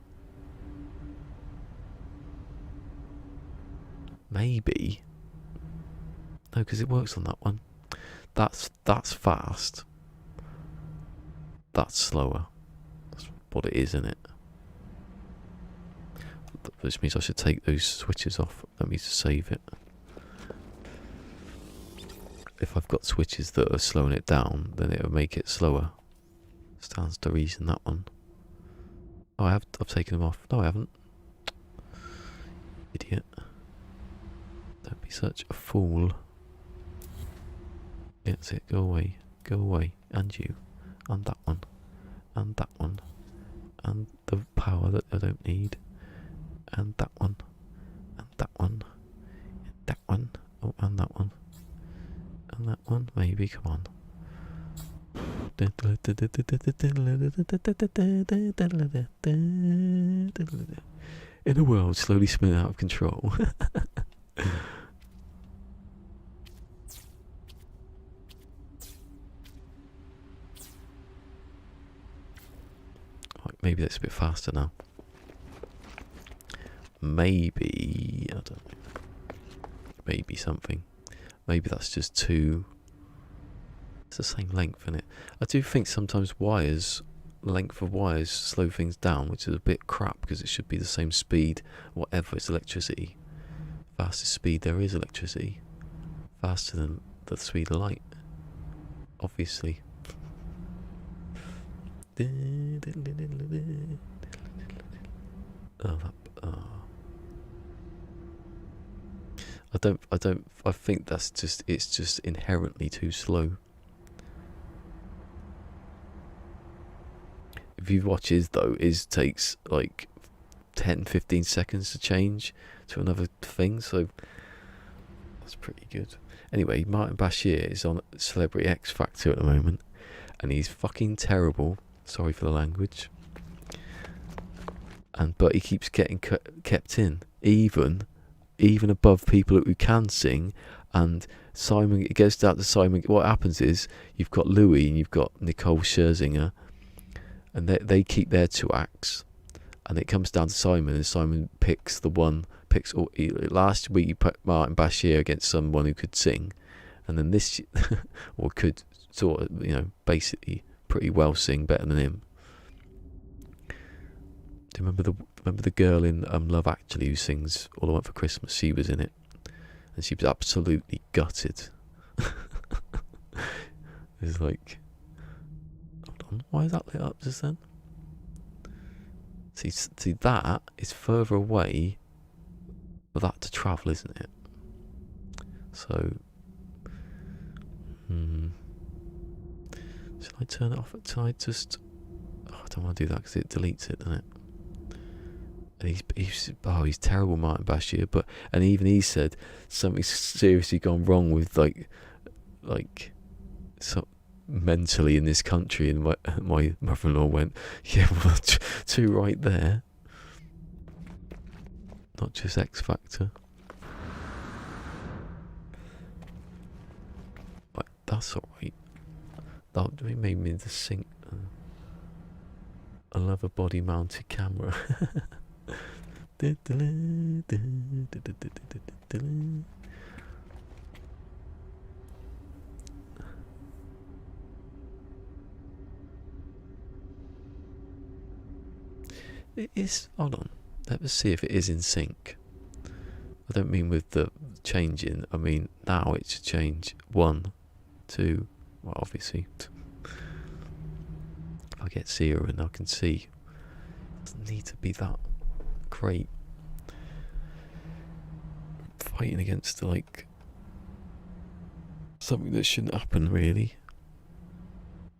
Maybe. No, because it works on that one. That's fast. That's slower. That's what it is, isn't it? Which means I should take those switches off. Let me just save it. If I've got switches that are slowing it down, then it'll make it slower. Stands to reason, that one. Oh, I've taken them off. No, I haven't. Idiot. Don't be such a fool. That's it. Go away. Go away. And you. And that one. And that one. And the power that I don't need. And that one. And that one. And that one. Oh, and that one. And that one. Maybe. Come on. In a world slowly spinning out of control. Maybe that's a bit faster now. Maybe, I don't know. Maybe something. Maybe that's just too. It's the same length, isn't it? I do think sometimes length of wires slow things down, which is a bit crap because it should be the same speed. Whatever, it's electricity. Fastest speed there is electricity. Faster than the speed of light. Obviously. I think it's just inherently too slow. if you watch his though, his takes like 10-15 seconds to change to another thing, so that's pretty good. Anyway, Martin Bashir is on Celebrity X Factor at the moment, and he's fucking terrible. Sorry for the language. But he keeps getting kept in, even above people who can sing. And Simon, it goes down to Simon. What happens is you've got Louis and you've got Nicole Scherzinger, and they keep their 2 acts, and it comes down to Simon, and Simon picks the one. Last week you put Martin Bashir against someone who could sing, and then this or could sort of, basically pretty well sing, better than him. Do you remember the girl in Love Actually who sings All I Want for Christmas? She was in it, and she was absolutely gutted. It's like, hold on, why is that lit up just then? See, that is further away for that to travel, isn't it? So, should I turn it off? Should I just? Oh, I don't want to do that because it deletes it, doesn't it? And he's terrible, Martin Bashir. And even he said something's seriously gone wrong with like so mentally in this country. And my mother-in-law went, yeah, well, 2 right there. Not just X Factor. Right, that's alright. That made me to sync. I love a body mounted camera. It is. Hold on. Let's see if it is in sync. I don't mean with the changing. I mean now it should change 1, 2. Well, obviously. I get 0 and I can see. It doesn't need to be that great. Fighting against like something that shouldn't happen really.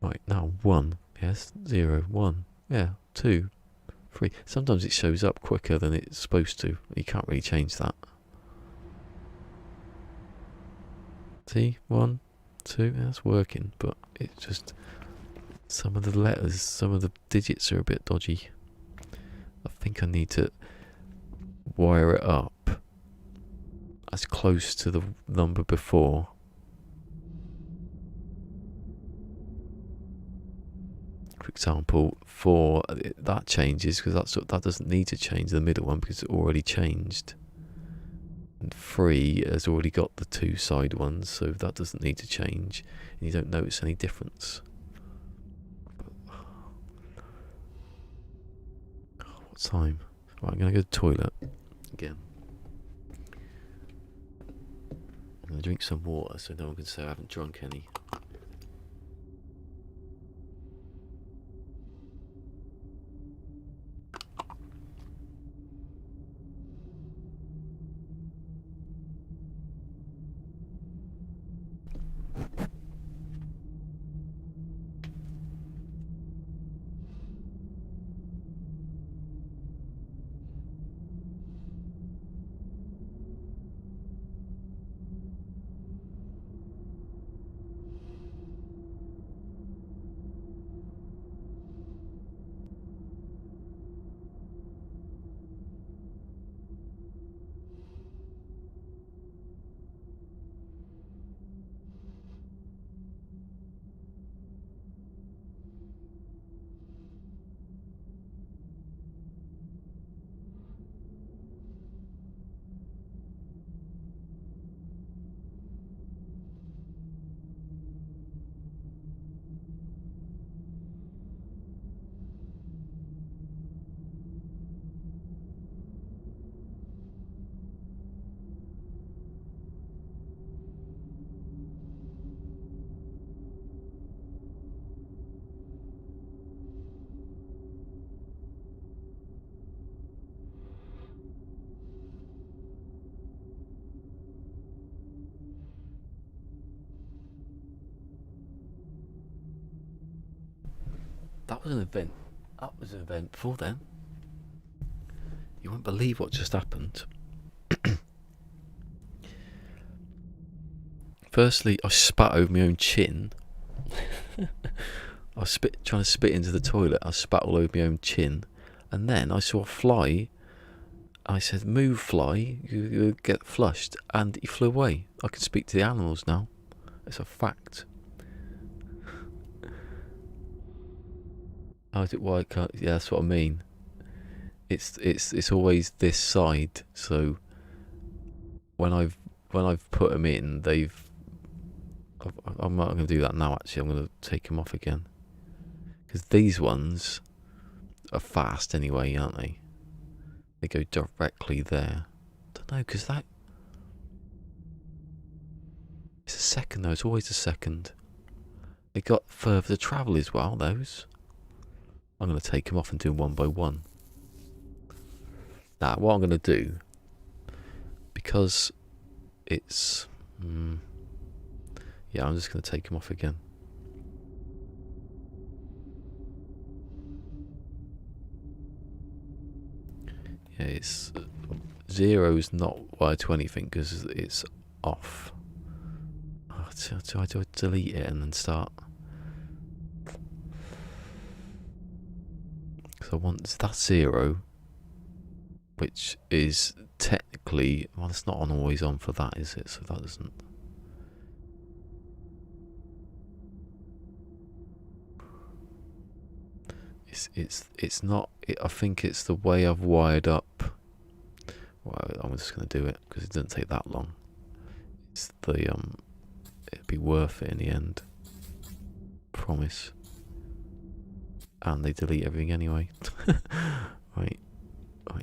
Right, now 1, yes, 0, 1, yeah, 2, 3. Sometimes it shows up quicker than it's supposed to. You can't really change that. See, 1, 2, that's working, but it's just some of the letters, some of the digits are a bit dodgy. I think I need to wire it up as close to the number before. For example, 4, that changes because that doesn't need to change the middle one because it's already changed. And 3 has already got the 2 side ones, so that doesn't need to change, and you don't notice any difference. What time? Right, I'm going to go to the toilet again. I'm going to drink some water so no one can say I haven't drunk any. That was an event. That was eventful then. You won't believe what just happened. Firstly, I spat over my own chin. I was trying to spit into the toilet. I spat all over my own chin. And then I saw a fly. I said, "Move, fly, you get flushed." And he flew away. I can speak to the animals now. It's a fact. How is it why I can't? Yeah, that's what I mean. It's always this side. So when I've put them in, I'm not going to do that now. Actually, I'm going to take them off again because these ones are fast anyway, aren't they? They go directly there. Don't know because it's a second though. It's always a second. They got further to travel as well. Those. I'm going to take them off and do them one by one. Now, what I'm going to do, because it's... yeah, I'm just going to take them off again. Yeah, it's... 0's not wired to anything because it's off. Oh, do I delete it and then start? So that's 0, which is technically, well, it's not always on for that, is it? So that doesn't. It's not. I think it's the way I've wired up. Well, I'm just going to do it because it doesn't take that long. It's the it'd be worth it in the end. Promise. And they delete everything anyway. Right,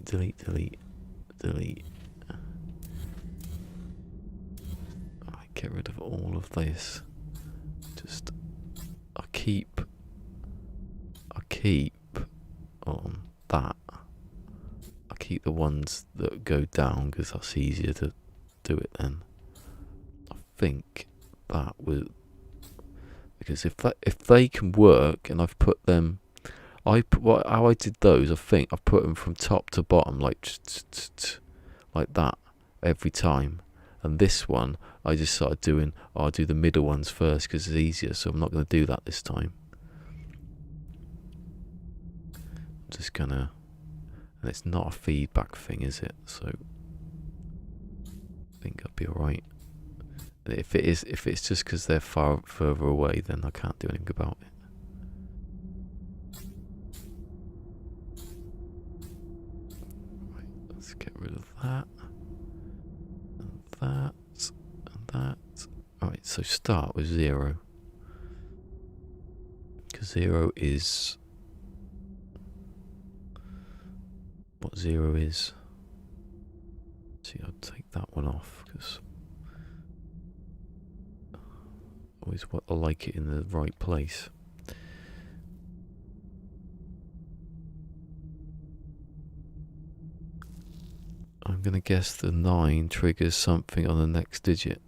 delete. Right, get rid of all of this. Just, I keep on that. I keep the ones that go down because that's easier to do it then. I think that would, because if they can work and I've put them. How I did those, I think I've put them from top to bottom like that every time. And this one, I just started doing, I'll do the middle ones first because it's easier, so I'm not going to do that this time. I'm just going to, and it's not a feedback thing, is it? So I think I'll be alright. If it's just because they're further away, then I can't do anything about it. Get rid of that, and that, and that. Alright, so start with 0. Because 0 is what 0 is. See, I'll take that one off because always what I like it in the right place. I'm going to guess the 9 triggers something on the next digit.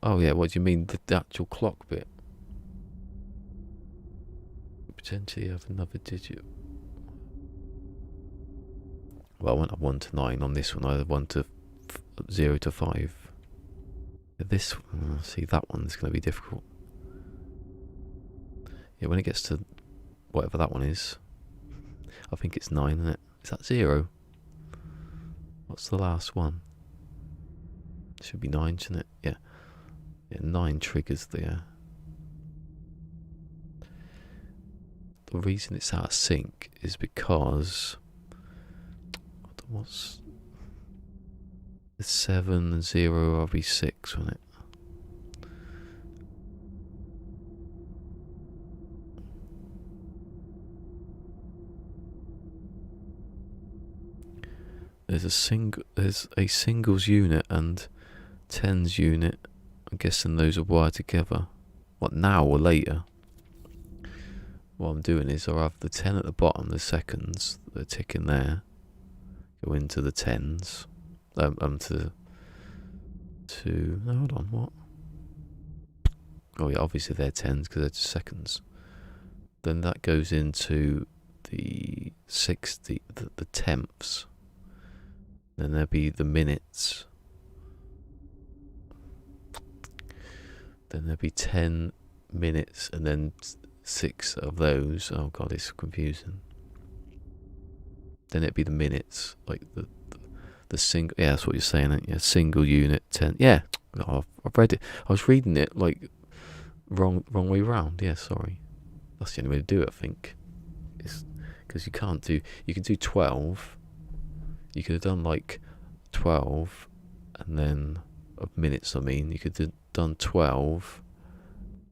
Oh yeah, what do you mean? The actual clock bit? Potentially have another digit. Well, I went up 1 to 9 on this one. I had 1 to 0 to 5. This, see, that one's going to be difficult. Yeah, when it gets to whatever that one is, I think it's 9, isn't it? Is that 0? What's the last one? Should be 9, shouldn't it? Yeah. Yeah, 9 triggers there. The reason it's out of sync is because what's the 7 and 0 will be 6, won't it? There's a singles unit and tens unit. I'm guessing those are wired together. What, now or later? What I'm doing is I'll have the 10 at the bottom, the seconds that are ticking there, go into the tens. No, hold on, what? Oh yeah, obviously they're tens because they're just seconds. Then that goes into the 60, the tenths. Then there'd be the minutes. Then there'd be 10 minutes, and then 6 of those. Oh god, it's confusing. Then it'd be the minutes, like the single. Yeah, that's what you're saying. Yeah, single unit 10. Yeah, I've read it. I was reading it like wrong way round. Yeah, sorry. That's the only way to do it, I think. It's because you can't do. You can do 12. You could have done like 12, and then of minutes. I mean, you could have done 12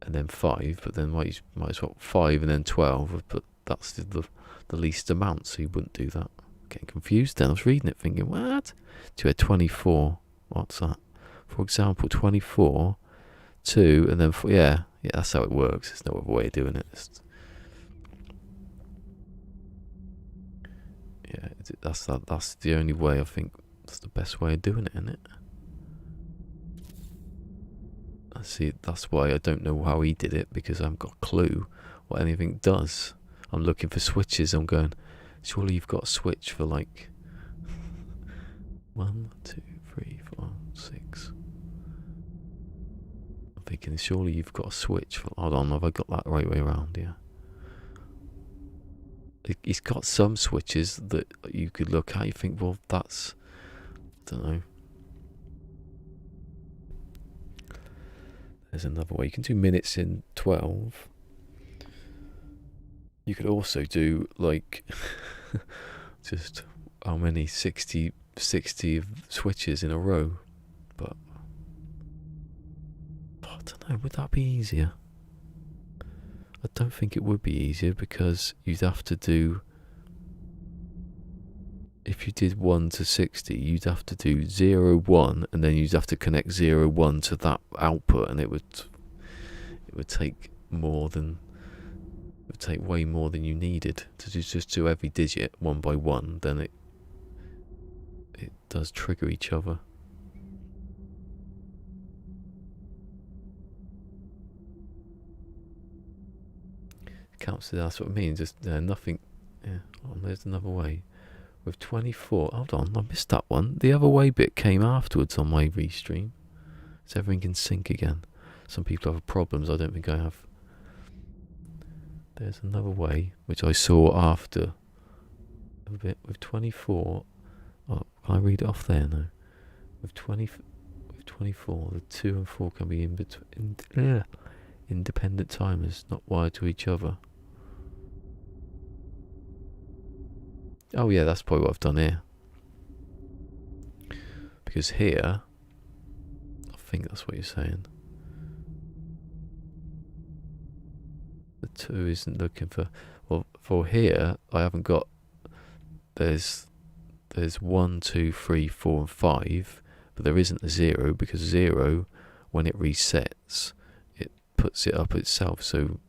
and then 5, but then might as well 5 and then 12, but that's the least amount, so you wouldn't do that. Getting confused then. I was reading it thinking, what? To a 24, what's that? For example, 24, 2, and then 4, yeah, that's how it works. There's no other way of doing it. Yeah, that's the only way. I think that's the best way of doing it, isn't it? I see, that's why I don't know how he did it, because I haven't got a clue what anything does. I'm looking for switches. I'm going, surely you've got a switch for like 1, 2, 3, 4, 6. I'm thinking, surely you've got a switch for. Hold on, have I got that the right way around? Yeah. He's got some switches that you could look at. You think, well, that's. I don't know. There's another way. You can do minutes in 12. You could also do like just how many 60 switches in a row, but I don't know, would that be easier? I don't think it would be easier, because you'd have to do, if you did 1 to 60, you'd have to do 0, 1, and then you'd have to connect 0, 1 to that output, and it would take way more than you needed to just do every digit one by one. Then it does trigger each other. Counts. That's what I mean. Just nothing. Yeah. Oh, there's another way. With 24. Hold on, I missed that one. The other way bit came afterwards on my restream, so everything can sync again. Some people have problems. I don't think I have. There's another way which I saw after a bit with 24. Oh, can I read it off there? No. With 24, the 2 and 4 can be independent timers, not wired to each other. Oh yeah, that's probably what I've done here. Because here, I think that's what you're saying. The 2 isn't looking for. Well, for here, I haven't got. There's 1, 2, 3, 4, and 5, but there isn't a 0, because 0, when it resets, it puts it up itself. So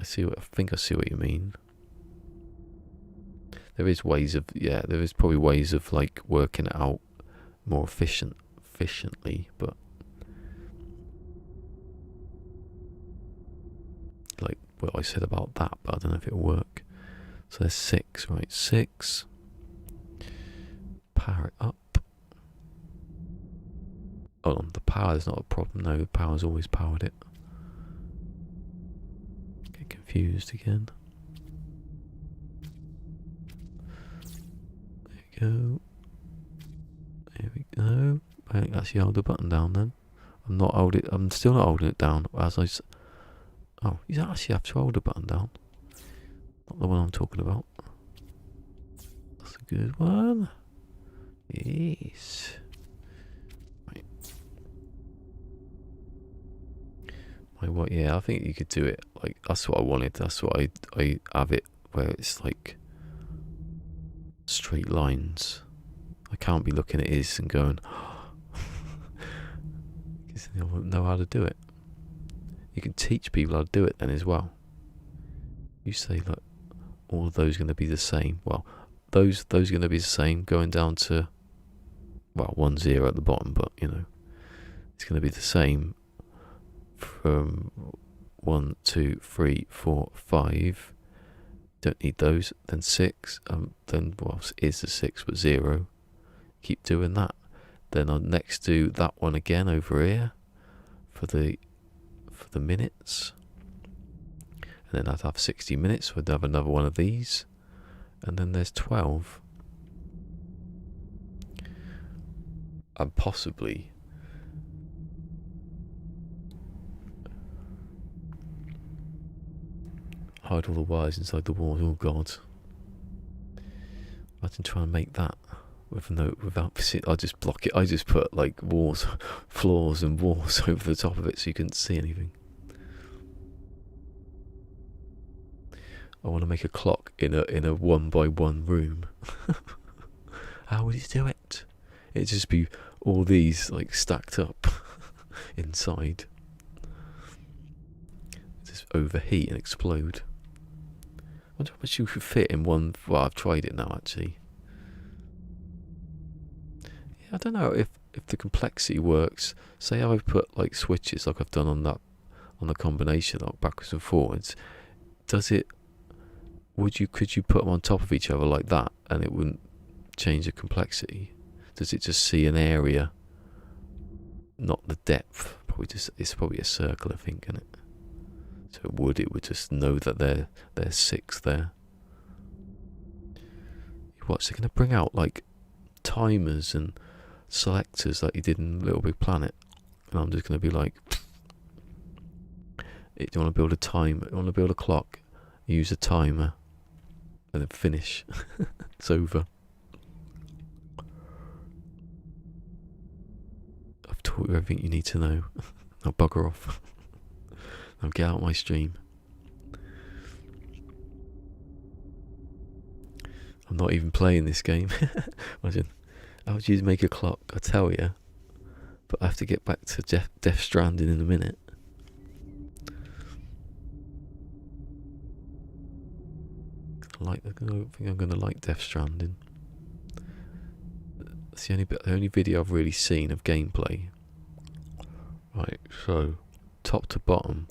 I think I see what you mean. There is ways of, there is probably ways of like working it out more efficiently, but like what I said about that, but I don't know if it'll work. So there's 6, right? 6. Power it up. Hold on, the power is not a problem. No, the power's always powered it. Get confused again. Go. There we go. I think actually hold the button down then. I'm still not holding it down. Oh, you actually have to hold the button down. Not the one I'm talking about. That's a good one. Yes. Right. Yeah, I think you could do it. Like, that's what I wanted. That's what I have it, where it's like straight lines. I can't be looking at his and going, because they won't know how to do it. You can teach people how to do it then as well. You say, look, all of those are going to be the same. Well, those are going to be the same going down to, well, 1, 0 at the bottom, but you know, it's going to be the same from 1, 2, 3, 4, 5, Don't need those. Then 6. Then well, is the 6 but 0. Keep doing that. Then I'll next do that one again over here for the minutes. And then I'd have 60 minutes. We'd have another one of these. And then there's 12. And possibly hide all the wires inside the walls. Oh god. Imagine trying to make that with no, without, I just block it. I just put like walls, floors and walls over the top of it so you couldn't see anything. I want to make a clock in a 1x1 room. How would you do it? It'd just be all these like stacked up inside. Just overheat and explode. I wonder how much you could fit in one. Well, I've tried it now actually. Yeah, I don't know if the complexity works. Say I've put like switches like I've done on the combination, like backwards and forwards. Does it? Could you put them on top of each other like that and it wouldn't change the complexity? Does it just see an area, not the depth? It's probably a circle, I think, isn't it? So it would just know that there's 6 there. What's it going to bring out? Like timers and selectors like you did in Little Big Planet. And I'm just going to be like, do you want to build a timer? You want to build a clock? Use a timer. And then finish. It's over. I've taught you everything you need to know. Now bugger off. Now get out my stream. I'm not even playing this game. Imagine. How would you make a clock? I tell you. But I have to get back to Death Stranding in a minute. I don't think I'm going to like Death Stranding. That's the only video I've really seen of gameplay. Right, so top to bottom.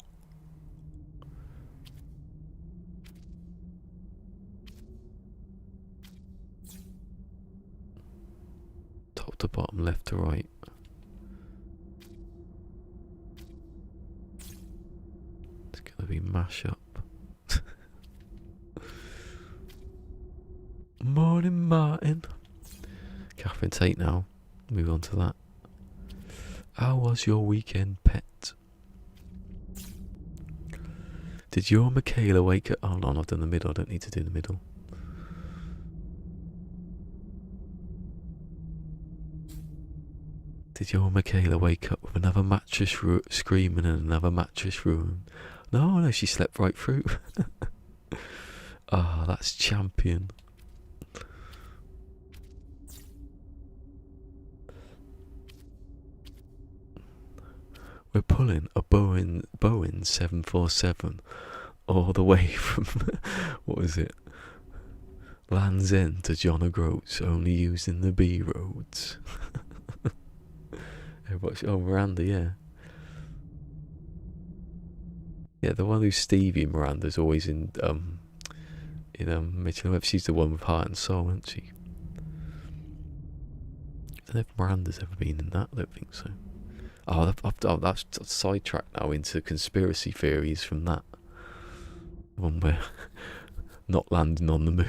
Top to bottom, left to right. It's going to be mash up. Morning, Martin. Catherine Tate now. Move on to that. How was your weekend, pet? Did your Michaela wake up? Oh no, I've done the middle. I don't need to do the middle. Did your Michaela wake up with another mattress screaming in another mattress room? No, she slept right through. Ah, that's champion. We're pulling a Boeing 747 all the way from, what was it? Land's End to John O'Groats, only using the B roads. Oh, Miranda, yeah. Yeah, the one who's Stevie Miranda's always in Mitchell Webb. She's the one with Heart and Soul, isn't she? I don't know if Miranda's ever been in that. I don't think so. Oh, that's sidetracked now into conspiracy theories from that one where not landing on the moon.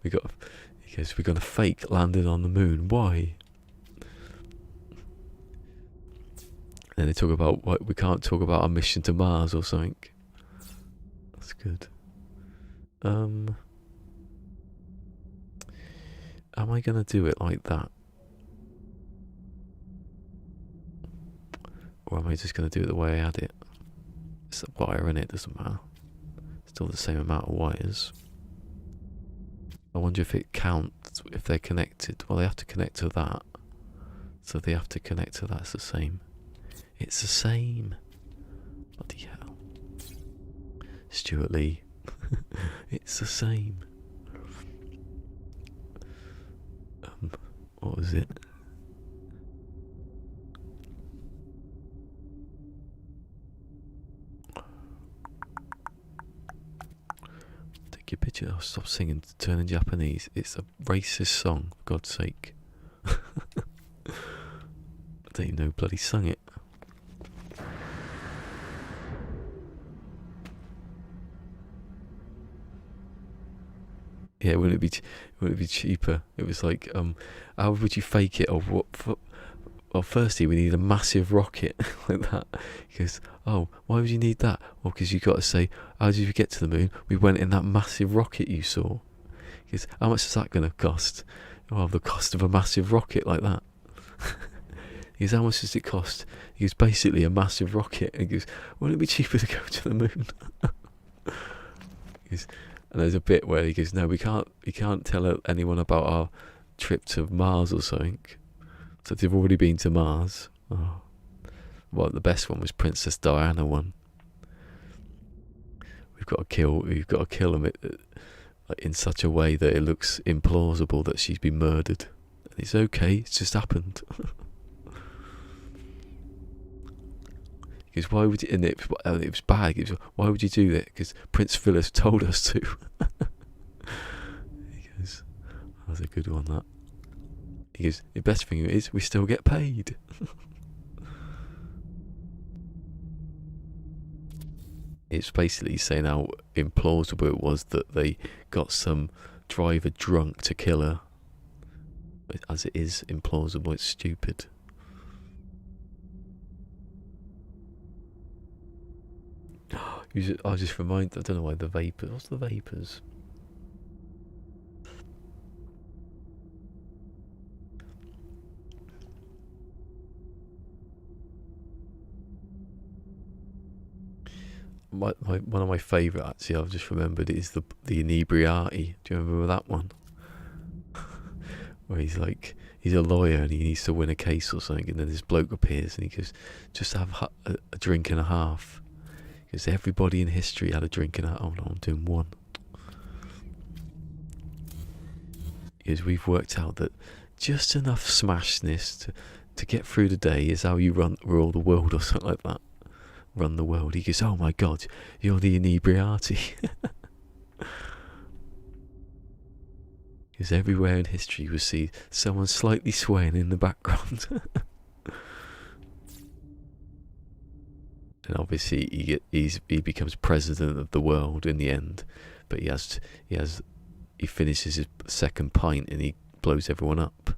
Because we're gonna fake landing on the moon. Why? And they talk about we can't talk about our mission to Mars or something. That's good. Am I gonna do it like that? Or am I just going to do it the way I had it? It's a wire in it, doesn't matter. Still the same amount of wires. I wonder if it counts, if they're connected. Well, they have to connect to that. So they have to connect to that, it's the same. It's the same. Bloody hell. Stuart Lee. It's the same. What was it? Take your picture. Oh, stop singing. Turning Japanese. It's a racist song, for God's sake. I don't even know who bloody sung it. Yeah, wouldn't it be cheaper? It was like, how would you fake it? Or what? Well, firstly, we need a massive rocket like that. He goes, oh, why would you need that? Well, because you got to say, how did you get to the moon? We went in that massive rocket you saw. He goes, how much is that going to cost? Well, the cost of a massive rocket like that. He goes, how much does it cost? He goes, basically a massive rocket. And he goes, wouldn't it be cheaper to go to the moon? He goes, and there's a bit where he goes, no, we can't tell anyone about our trip to Mars or something. So they've already been to Mars. Oh. Well, the best one was Princess Diana one. We've got to kill them in such a way that it looks implausible that she's been murdered. And it's okay, it's just happened. Because why would you? And it was bad. It was, why would you do that? Because Prince Philip told us to. He goes, that was a good one. That. He goes, the best thing is we still get paid. It's basically saying how implausible it was that they got some driver drunk to kill her. As it is implausible, it's stupid. I was just reminded, I don't know why, the vapors. What's the vapors? One of my favourite, actually, I've just remembered, is the Inebriati. Do you remember that one? Where he's like, he's a lawyer and he needs to win a case or something, and then this bloke appears and he goes, just have a drink and a half. Because everybody in history had a drink and a half. Oh no, I'm doing one. Because we've worked out that just enough smashness to get through the day is how you rule the world or something like that. Run the world. He goes, oh my God, you're the Inebriati. Because everywhere in history you will see someone slightly swaying in the background. And obviously he becomes president of the world in the end, but he finishes his second pint and he blows everyone up.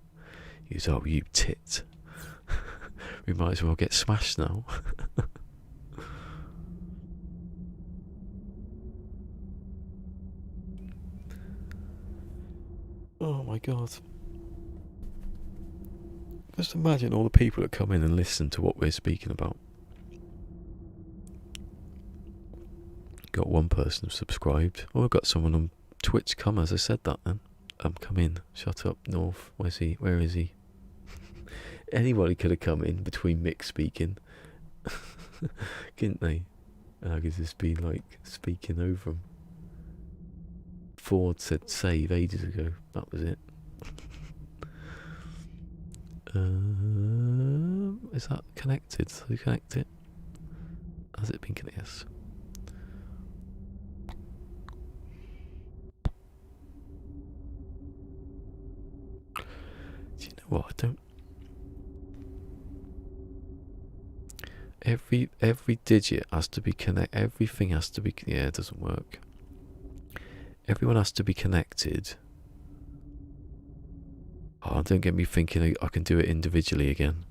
He goes, oh, you tit. We might as well get smashed now. Oh my God. Just imagine all the people that come in and listen to what we're speaking about. Got one person subscribed. Oh, I've got someone on Twitch. Come, as I said that then. Come in. Shut up, North. Where is he? Anybody could have come in between Mick speaking. Couldn't they? I could just be like speaking over him. Ford said save ages ago. That was it. Is that connected? So you connect it? Has it been connected? Yes. Do you know what? I don't. Every digit has to be everything has to be. Yeah, it doesn't work. Everyone has to be connected. Oh, don't get me thinking I can do it individually again.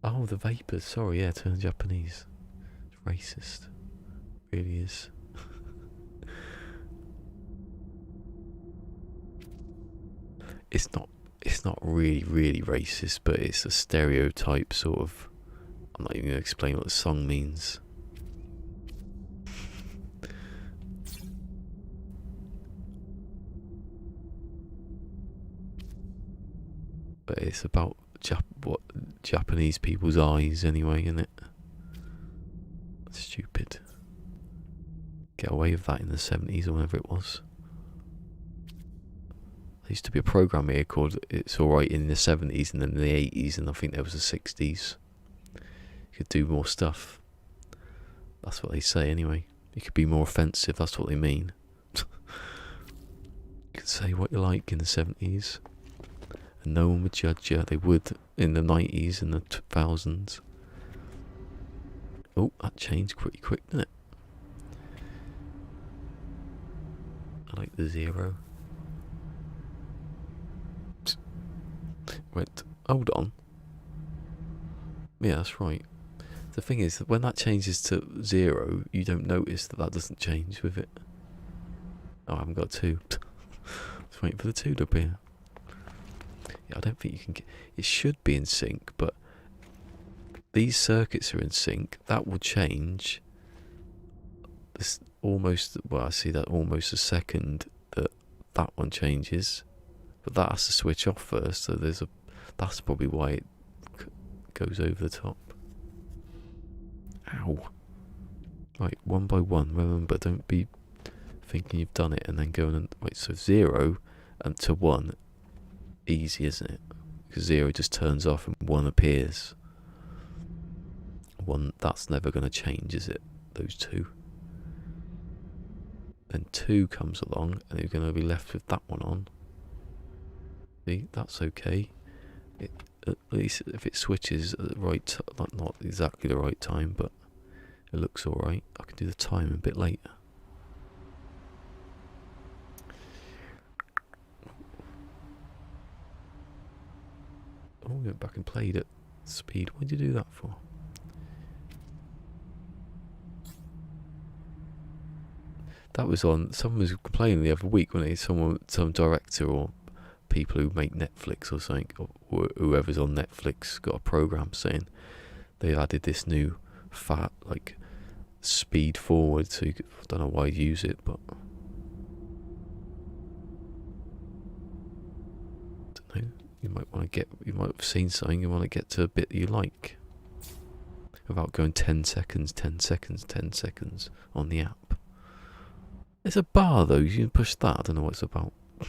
Oh, the vapors. Sorry, yeah, turn Japanese. It's racist. It really is. It's not really racist, but it's a stereotype sort of. I'm not even going to explain what the song means. But it's about what Japanese people's eyes anyway, isn't it? Stupid. Get away with that in the 70s or whenever it was. used to be a program here called It's Alright in the 70s and then the 80s, and I think there was the 60s. You could do more stuff. That's what they say anyway. You could be more offensive, that's what they mean. You could say what you like in the 70s and no one would judge you. They would in the 90s and the 2000s. Oh, that changed pretty quick, didn't it? I like the 0. Wait, hold on. Yeah, that's right. The thing is, when that changes to 0, you don't notice that doesn't change with it. Oh, I haven't got 2. Just waiting for the 2 to appear. Yeah, I don't think you can get... It should be in sync, but these circuits are in sync. That will change. This almost... Well, I see that almost a second that one changes. But that has to switch off first, so there's a... That's probably why it goes over the top. Ow. Right, one by one. Remember, don't be thinking you've done it and then going and... Wait, so 0 and to 1. Easy, isn't it? Because 0 just turns off and 1 appears. 1, that's never going to change, is it? Those 2. Then 2 comes along and you're going to be left with that one on. See, that's okay. At least if it switches at the right, not exactly the right time, but it looks alright. I can do the time a bit later. Oh, we went back and played at speed. What did you do that for? That was on. Someone was complaining the other week when some director or people who make Netflix or something, or whoever's on Netflix got a program saying they added this new speed forward, so I don't know why you use it, but I don't know. You might have seen something. You want to get to a bit that you like without going 10 seconds, 10 seconds, 10 seconds on the app. There's a bar though. You can push that. I don't know what it's about. I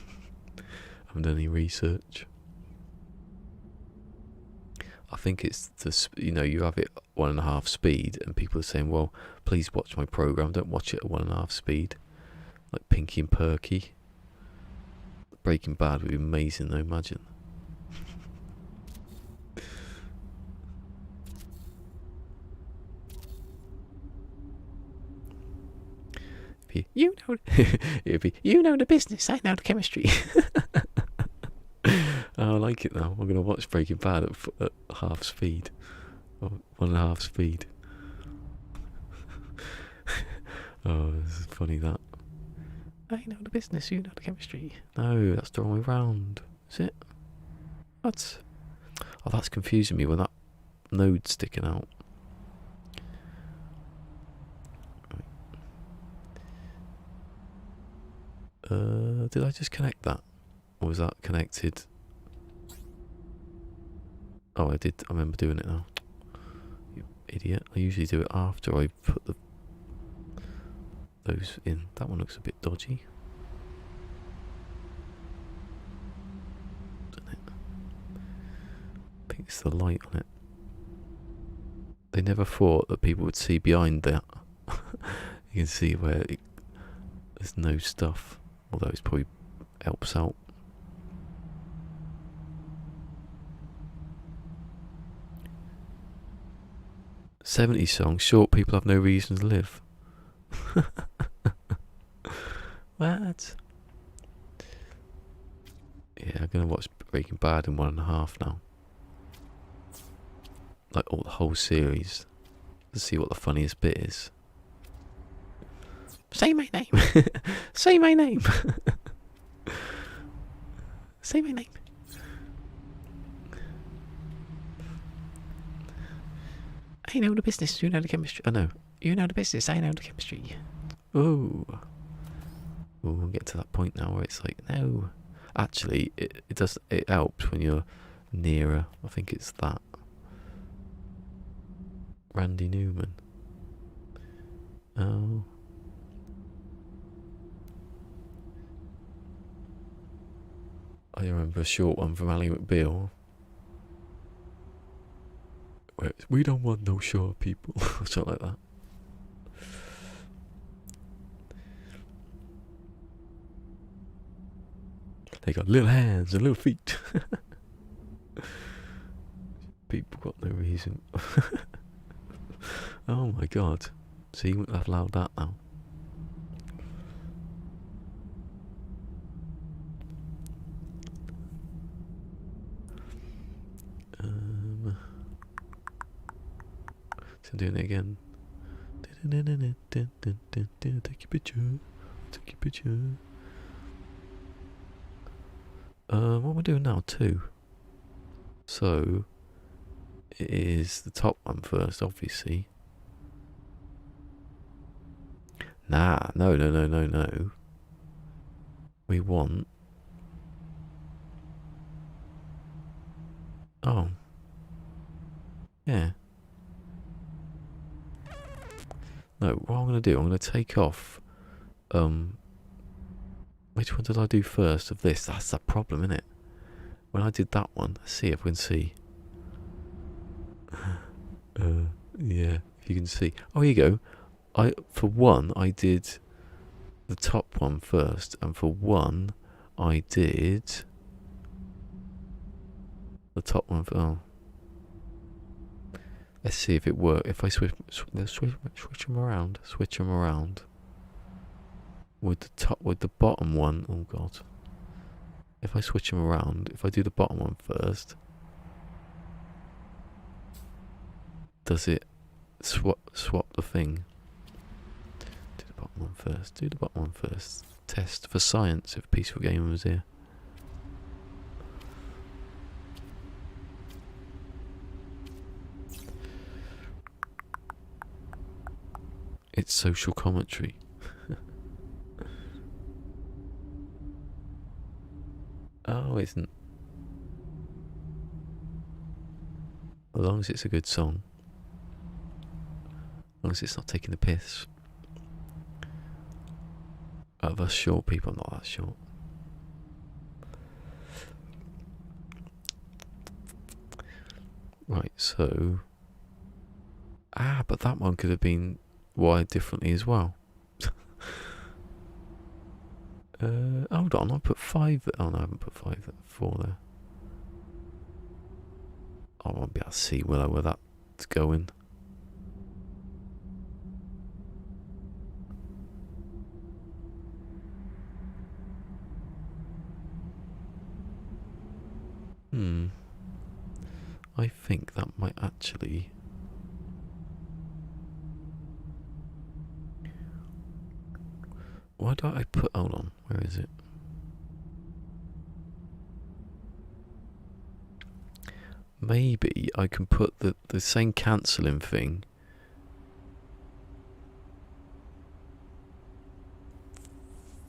haven't done any research. I think it's you have it 1.5 speed, and people are saying, well, please watch my program. Don't watch it at 1.5 speed. Like Pinky and Perky. Breaking Bad would be amazing though, imagine. You know the business, I know the chemistry. Oh, I like it now. I'm going to watch Breaking Bad at half speed. Or 1.5 speed. Oh, this is funny that. I know the business, you know the chemistry. No, that's the wrong way round. Is it? What? Oh, that's confusing me when that node's sticking out. Did I just connect that? Or was that connected? Oh, I did. I remember doing it now. You idiot. I usually do it after I put those in. That one looks a bit dodgy. Doesn't it? I think it's the light on it. They never thought that people would see behind that. You can see where there's no stuff. Although it probably helps out. '70s song, short people have no reason to live. What? Yeah, I'm gonna watch Breaking Bad in 1.5 now. Like the whole series. To see what the funniest bit is. Say my name. Say my name. Say my name. I know the business, you know the chemistry. Oh no, you know the business, I know the chemistry. Ooh. We'll get to that point now where it's like, no. Actually, it helps when you're nearer. I think it's that. Randy Newman. Oh. I remember a short one from Ali McBeal. Where it's, we don't want no short people. Something like that. They got little hands and little feet. People got no reason. Oh my god. See, you wouldn't have allowed that now. So I'm doing it again. Take your picture. Take your picture. What am I doing now? 2. So it is the top one first, obviously. Nah, no. We want. Oh. Yeah. No, what I'm going to do, I'm going to take off. Which one did I do first of this? That's the problem, isn't it? When I did that one, let's see if we can see. Yeah, if you can see. Oh, here you go. For one, I did the top one first, and for one, I did the top one. Let's see if it works. If I switch them around, with the bottom one. Oh god! If I switch them around, if I do the bottom one first, does it swap the thing? Do the bottom one first. Do the bottom one first. Test for science if Peaceful Gamer was here. It's social commentary. Oh, isn't. As long as it's a good song. As long as it's not taking the piss. Out of us short people, I'm not that short. Right, so. But that one could have been wired differently as well. Hold on, I put 5 there. Oh no, I haven't put 5 there. 4 there. I won't be able to see, will I, where that's going? I think that might actually. Why don't I put. Hold on, where is it? Maybe I can put the same cancelling thing.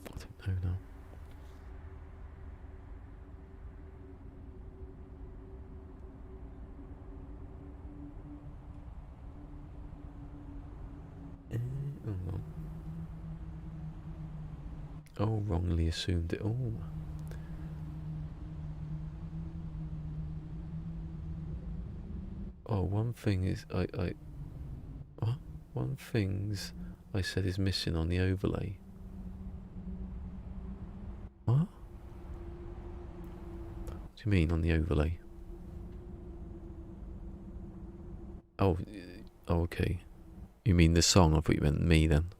I don't know now. Oh, wrongly assumed it. Oh. Oh, one thing is what? One thing's I said is missing on the overlay. What? What do you mean on the overlay? Oh, okay. You mean the song? I thought you meant me then.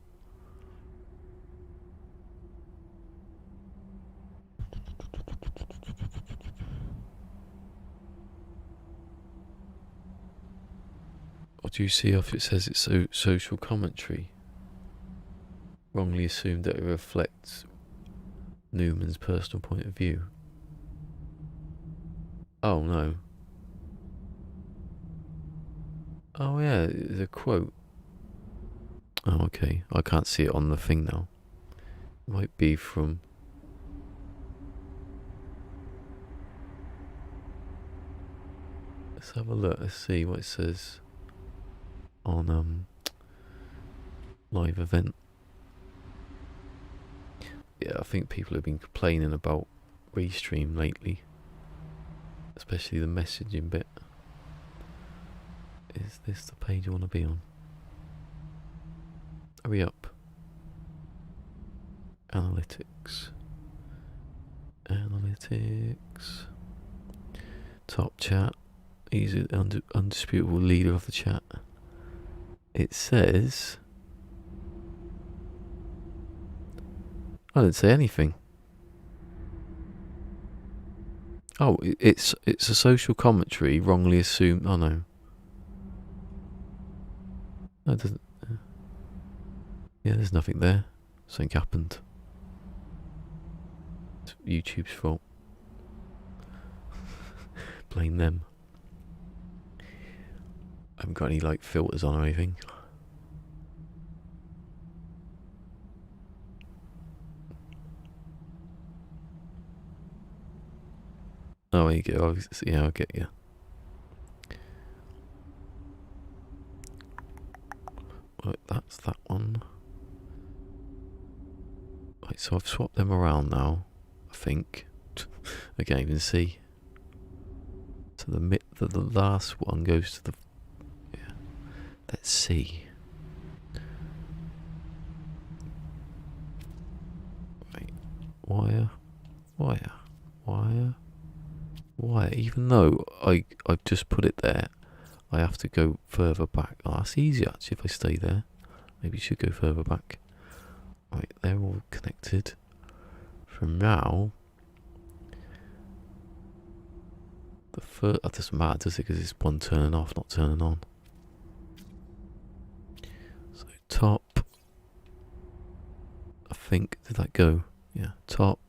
Do you see if it says it's social commentary? Wrongly assumed that it reflects Newman's personal point of view. Oh no. Oh yeah, it's a quote. Oh okay, I can't see it on the thing now. It might be from. Let's have a look. Let's see what it says on live event. Yeah, I think people have been complaining about restream lately, especially the messaging bit. Is this the page I want to be on? Hurry up. Analytics. Analytics. Top chat. He's an undisputable leader of the chat. It says... I didn't say anything. Oh, it's a social commentary wrongly assumed. Oh no. No, it doesn't. Yeah, there's nothing there. Something happened. It's YouTube's fault. Blame them. I haven't got any like filters on or anything. Oh, there you go. Yeah, I'll get you. Right, that's that one. Right, so I've swapped them around now, I think. I can't even see. So the last one goes to the... Yeah. Let's see. Right. Wire. Even though I've just put it there, I have to go further back. Oh, that's easy actually if I stay there. Maybe you should go further back. Right, they're all connected. From now, the first, that doesn't matter, does it? Because it's one turning off, not turning on. So top, I think, did that go? Yeah, top,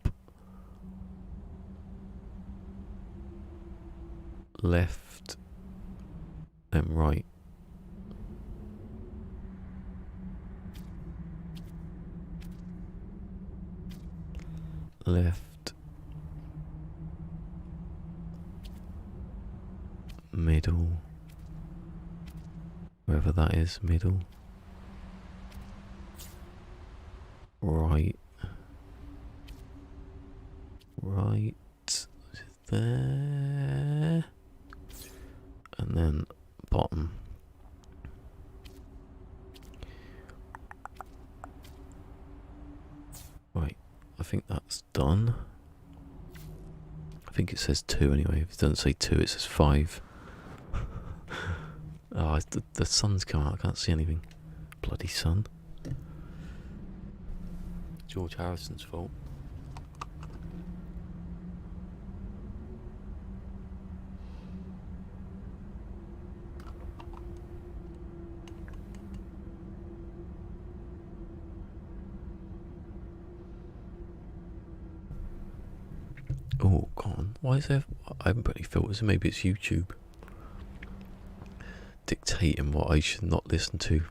left, then right. Left, middle, wherever that is, middle, right, there, and then bottom. Right, I think that's done. I think it says 2 anyway. If it doesn't say 2, it says 5. Oh, the sun's come out. I can't see anything. Bloody sun. George Harrison's fault. Oh, go on. Why is there... I haven't put any filters in. Maybe it's YouTube dictating what I should not listen to.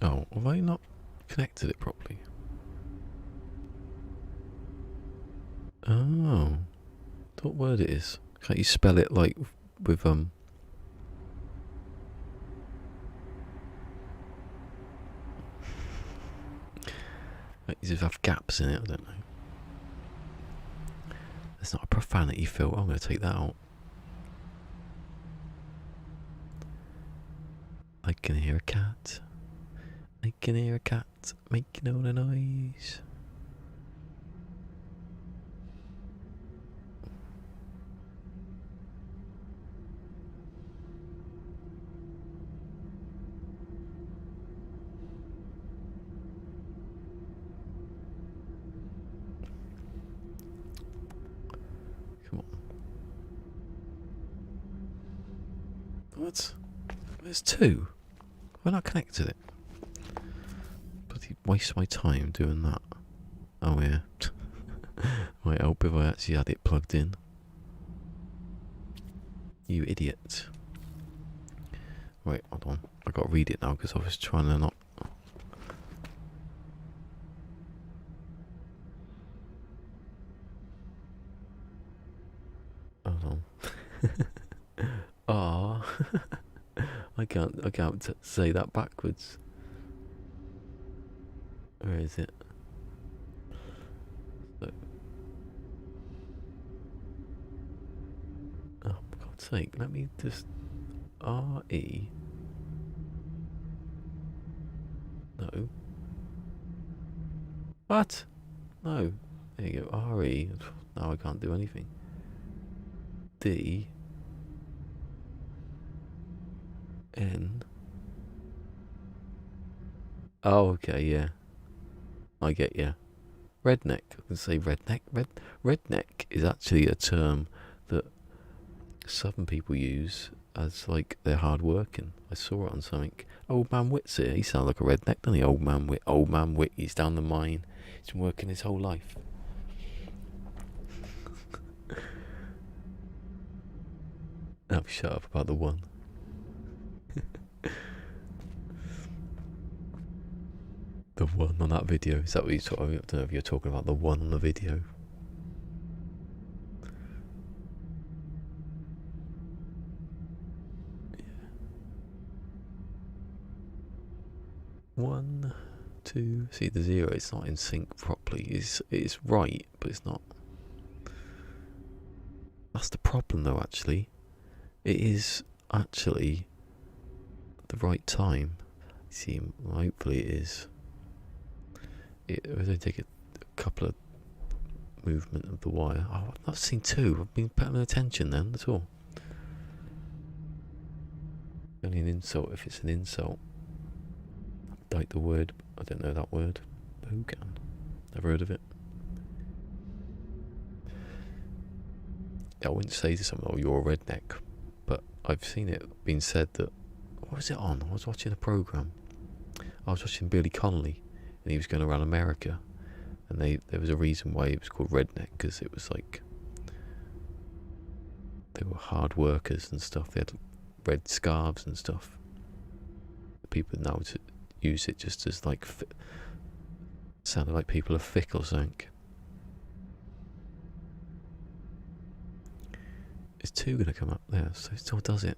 Oh, have I not connected it properly? Oh, what word it is? Can't you spell it like with like, does it have gaps in it? I don't know. There's not a profanity filter. I'm going to take that out. I can hear a cat. I can hear a cat making all the noise. Come on. What? There's 2. Why not connected it? Bloody waste my time doing that. Oh yeah. Might help if I actually had it plugged in. You idiot. Wait, hold on. I got to read it now because I was trying to not. Hold on. Ah, I can't say that backwards. Where is it? So, oh, for God's sake, let me just. R-E. No. What? No. There you go. R-E. Now I can't do anything. D. N. Oh, okay, yeah. I get you. Redneck. I can say redneck. Redneck is actually a term that Southern people use as like they're hard working. I saw it on something. Old man Whit's here. He sounds like a redneck, doesn't he? Old man Whit. Old man Whit. He's down the mine. He's been working his whole life. Oh, shut up about the one. The one on that video. Is that what you're talking about? I don't know if you're talking about the one on the video. Yeah. 1, 2. See the 0. It's not in sync properly. It's right, but it's not. That's the problem, though. Actually, it is actually the right time. See, hopefully it is. It only take a couple of movement of the wire. Oh, I've not seen 2. I've been paying attention then. That's all. Only an insult if it's an insult. Like the word. I don't know that word. Bogan. Never heard of it. I wouldn't say to someone, "Oh, you're a redneck," but I've seen it being said that. What was it on? I was watching a program. I was watching Billy Connolly, and he was going around America, and there was a reason why it was called redneck, because it was like they were hard workers and stuff. They had red scarves and stuff. People now use it just as like sounded like people are thick or something. Is 2 going to come up there? So it still does it.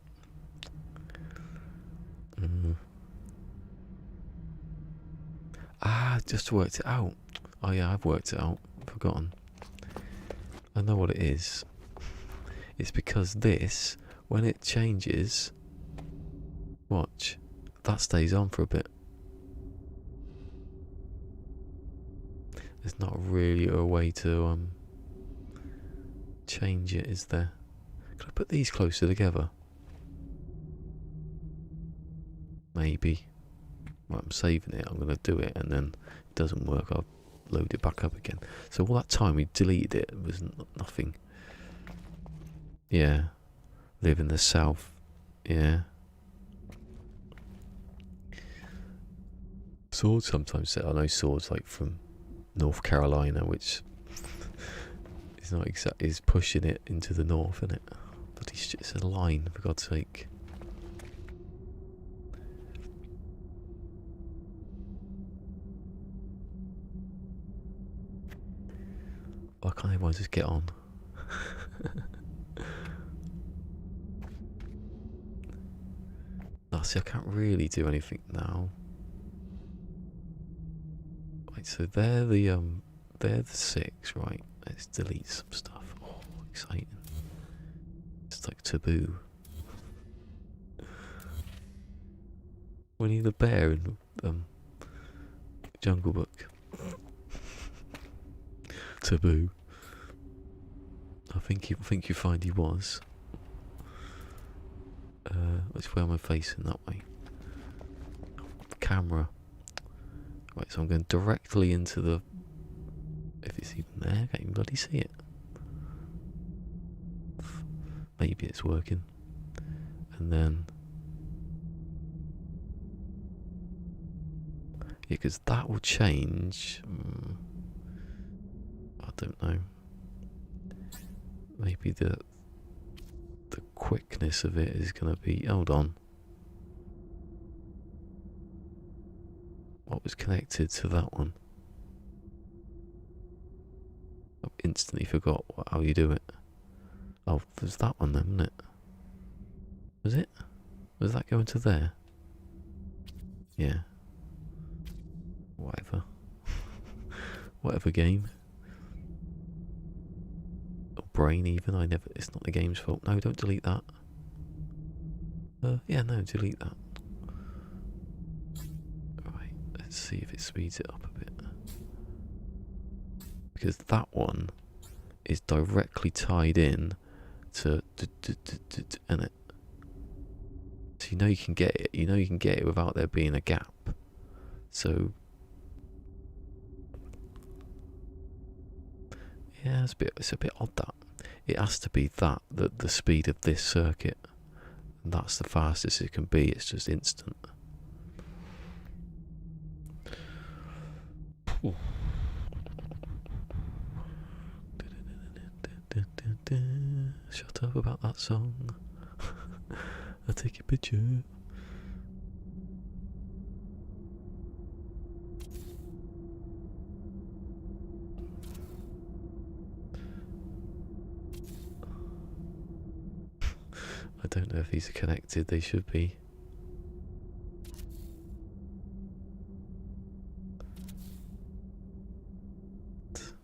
Just worked it out. Oh yeah, I've worked it out. Forgotten. I know what it is. It's because this, when it changes, watch, that stays on for a bit. There's not really a way to change it, is there? Could I put these closer together? Maybe. Right, I'm saving it. I'm going to do it, and then if it doesn't work, I'll load it back up again. So all that time we deleted it was nothing. Yeah. Live in the south. Yeah. Swords sometimes say, I know swords like from North Carolina, which is not exactly, is pushing it into the north, isn't it? But it's a line, for God's sake. Why can't everyone just get on? Oh, see, I can't really do anything now. Right, so they're the 6, right? Let's delete some stuff. Oh, exciting! It's like Taboo. Winnie the Bear in Jungle Book. Taboo. I think you find he was. Which way am I facing? That way. Camera. Right, so I'm going directly into the. If it's even there, I can't even bloody see it. Maybe it's working. And then. Yeah, because that will change. I don't know. Maybe the quickness of it is going to be. Hold on. what was connected to that one. I instantly forgot how you do it. Oh, there's that one then, wasn't it? Was it? Was that going to there? Yeah. Whatever. Whatever game. Or brain even, it's not the game's fault. No, don't delete that. Yeah, no, delete that. Right, let's see if it speeds it up a bit. Because that one is directly tied in to and it. So you know you can get it. You know you can get it without there being a gap. So yeah, it's a bit odd that it has to be the speed of this circuit. And that's the fastest it can be. It's just instant. Shut up about that song. I'll take your picture. I don't know if these are connected, they should be.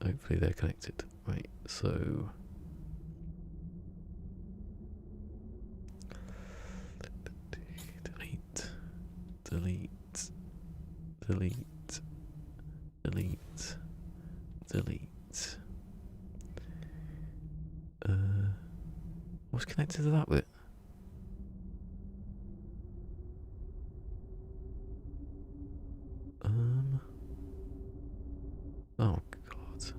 Hopefully they're connected. Right, so delete, delete, delete, delete, delete. What's connected to that bit? Oh God.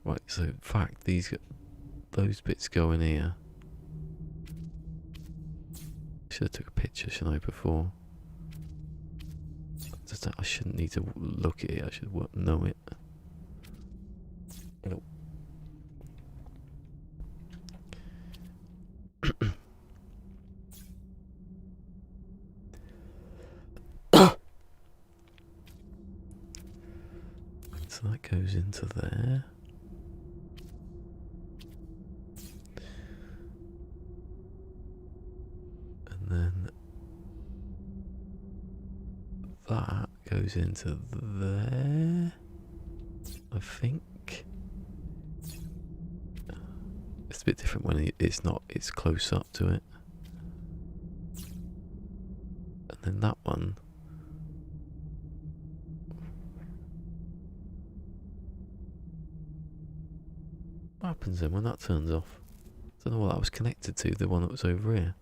Right, so in fact those bits go in here. Should have took a picture, shouldn't I, before? I shouldn't need to look at it, I should know it. Nope. So that goes into there. And then that goes into there, I think. It's a bit different when it's close up to it. And then that one. What happens then when that turns off? I don't know what that was connected to, the one that was over here.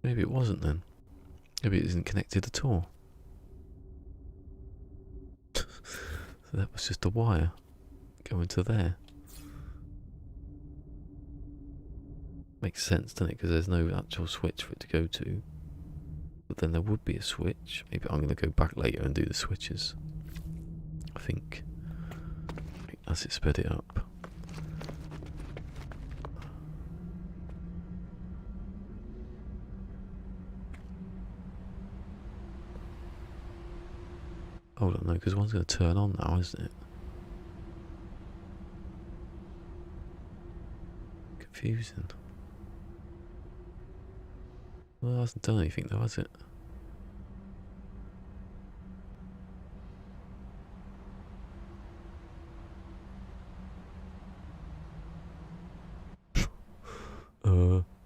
Maybe it wasn't then. Maybe it isn't connected at all. So that was just a wire going to there. Makes sense, doesn't it? Because there's no actual switch for it to go to. But then there would be a switch. Maybe I'm going to go back later and do the switches. I think. As it sped it up. Hold on, no, because one's going to turn on now, isn't it? Confusing. Well, it hasn't done anything though, has it?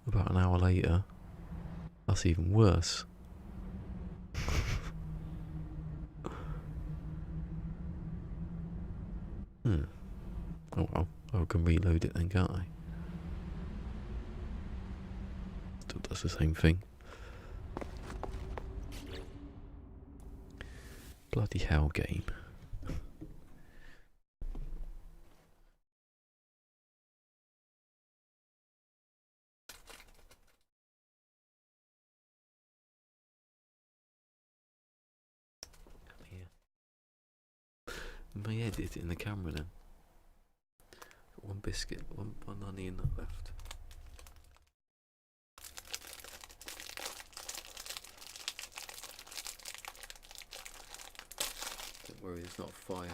About an hour later. That's even worse. Oh well, I can reload it then, can't I? Still does the same thing. Bloody hell game. Come here. My head hit it in the camera then. Got one biscuit, one onion left. Don't worry, there's not a fire.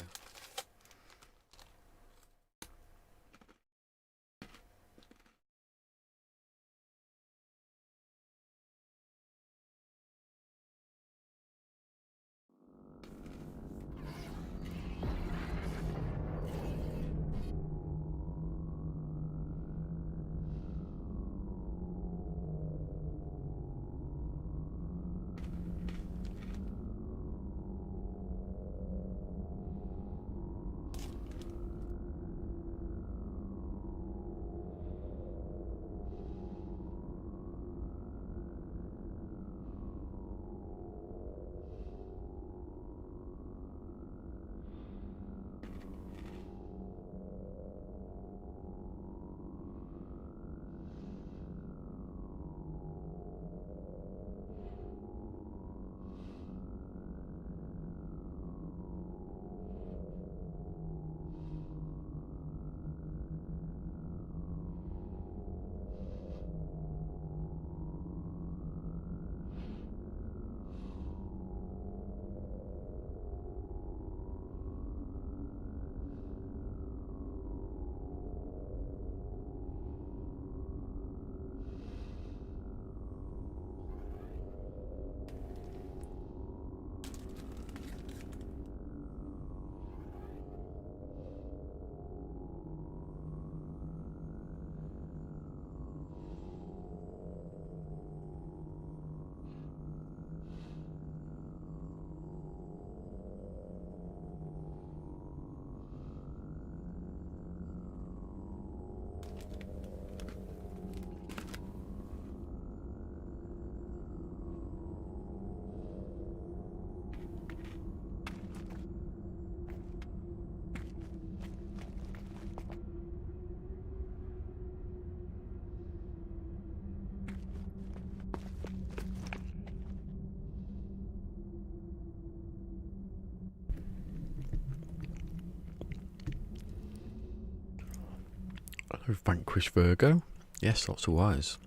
Hello, Vanquish Virgo. Yes, lots of wires.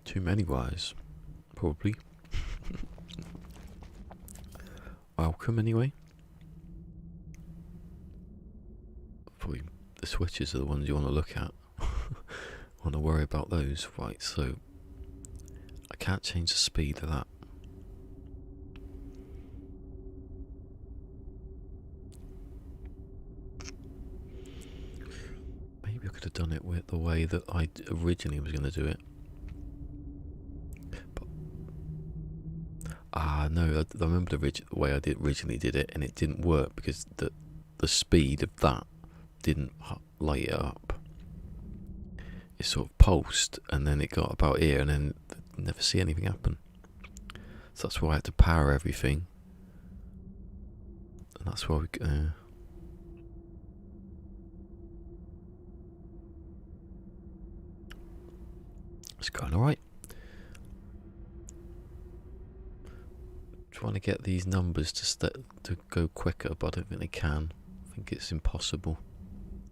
Too many wires, probably. Welcome, anyway. Probably the switches are the ones you want to look at. Want to worry about those. Right, so I can't change the speed of that. Maybe I could have done it with the way that I originally was going to do it. But, no, I remember the way I originally did it, and it didn't work because the speed of that didn't light it up. It sort of pulsed, and then it got about here, and then never see anything happen. So that's why I had to power everything, and that's why we. It's going alright. Trying to get these numbers to go quicker, but I don't think they can. I think it's impossible.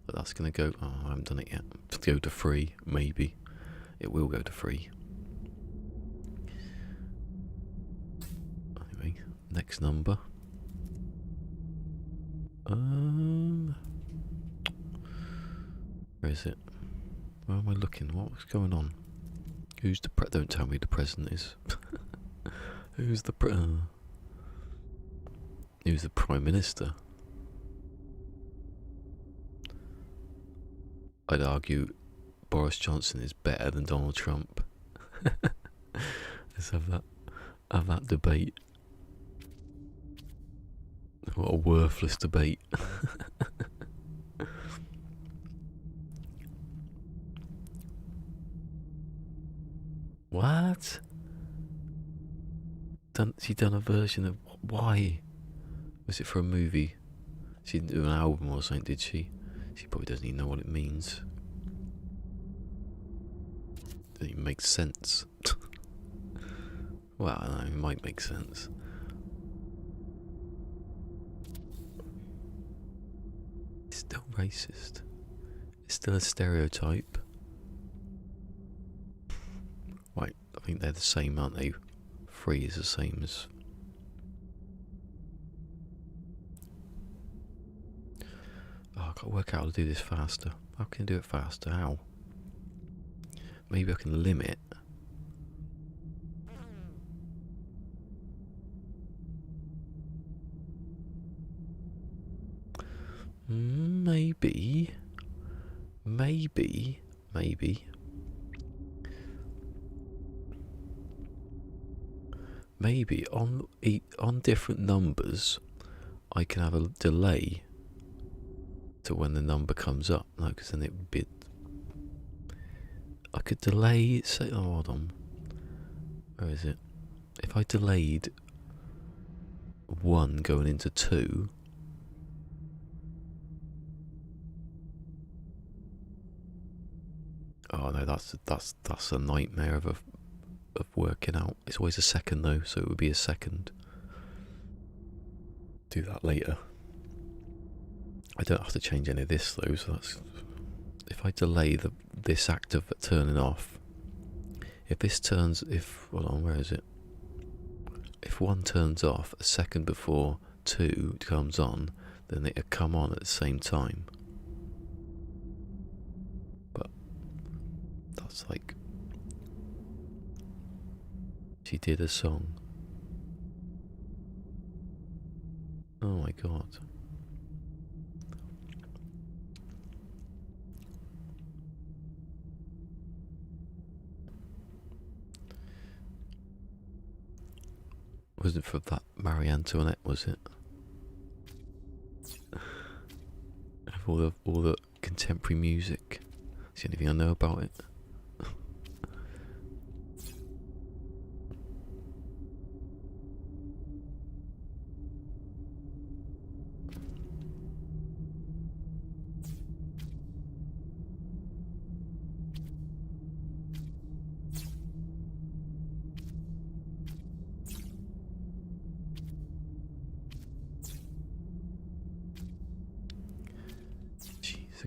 But that's going to go. Oh, I haven't done it yet. To go to 3, maybe. It will go to 3. Anyway, next number. Where is it? Where am I looking? What's going on? Who's the don't tell me the president is. Who's the Who's the Prime Minister? I'd argue Boris Johnson is better than Donald Trump. Let's have that debate. What a worthless debate. What? She done a version of why? Was it for a movie? She didn't do an album or something, did she? She probably doesn't even know what it means. Doesn't even make sense. Well, I don't know, it might make sense. Still racist. It's still a stereotype. Right, I think they're the same, aren't they? 3 is the same as... Oh, I've got to work out how to do this faster. How can I do it faster? How? Maybe I can limit. Maybe on different numbers I can have a delay to when the number comes up. No, because then it would be... I could delay, say, oh, hold on. Where is it? If I delayed 1 going into 2... Oh no, that's a nightmare of working out. It's always a second though, so it would be a second. Do that later. I don't have to change any of this though, so that's... If I delay this act of turning off, if this turns... Hold on, where is it? If 1 turns off a second before 2 comes on, then it'll come on at the same time. But that's like... She did a song. Oh my god. Was it for that Marie Antoinette, was it? All the contemporary music. Is there anything I know about it?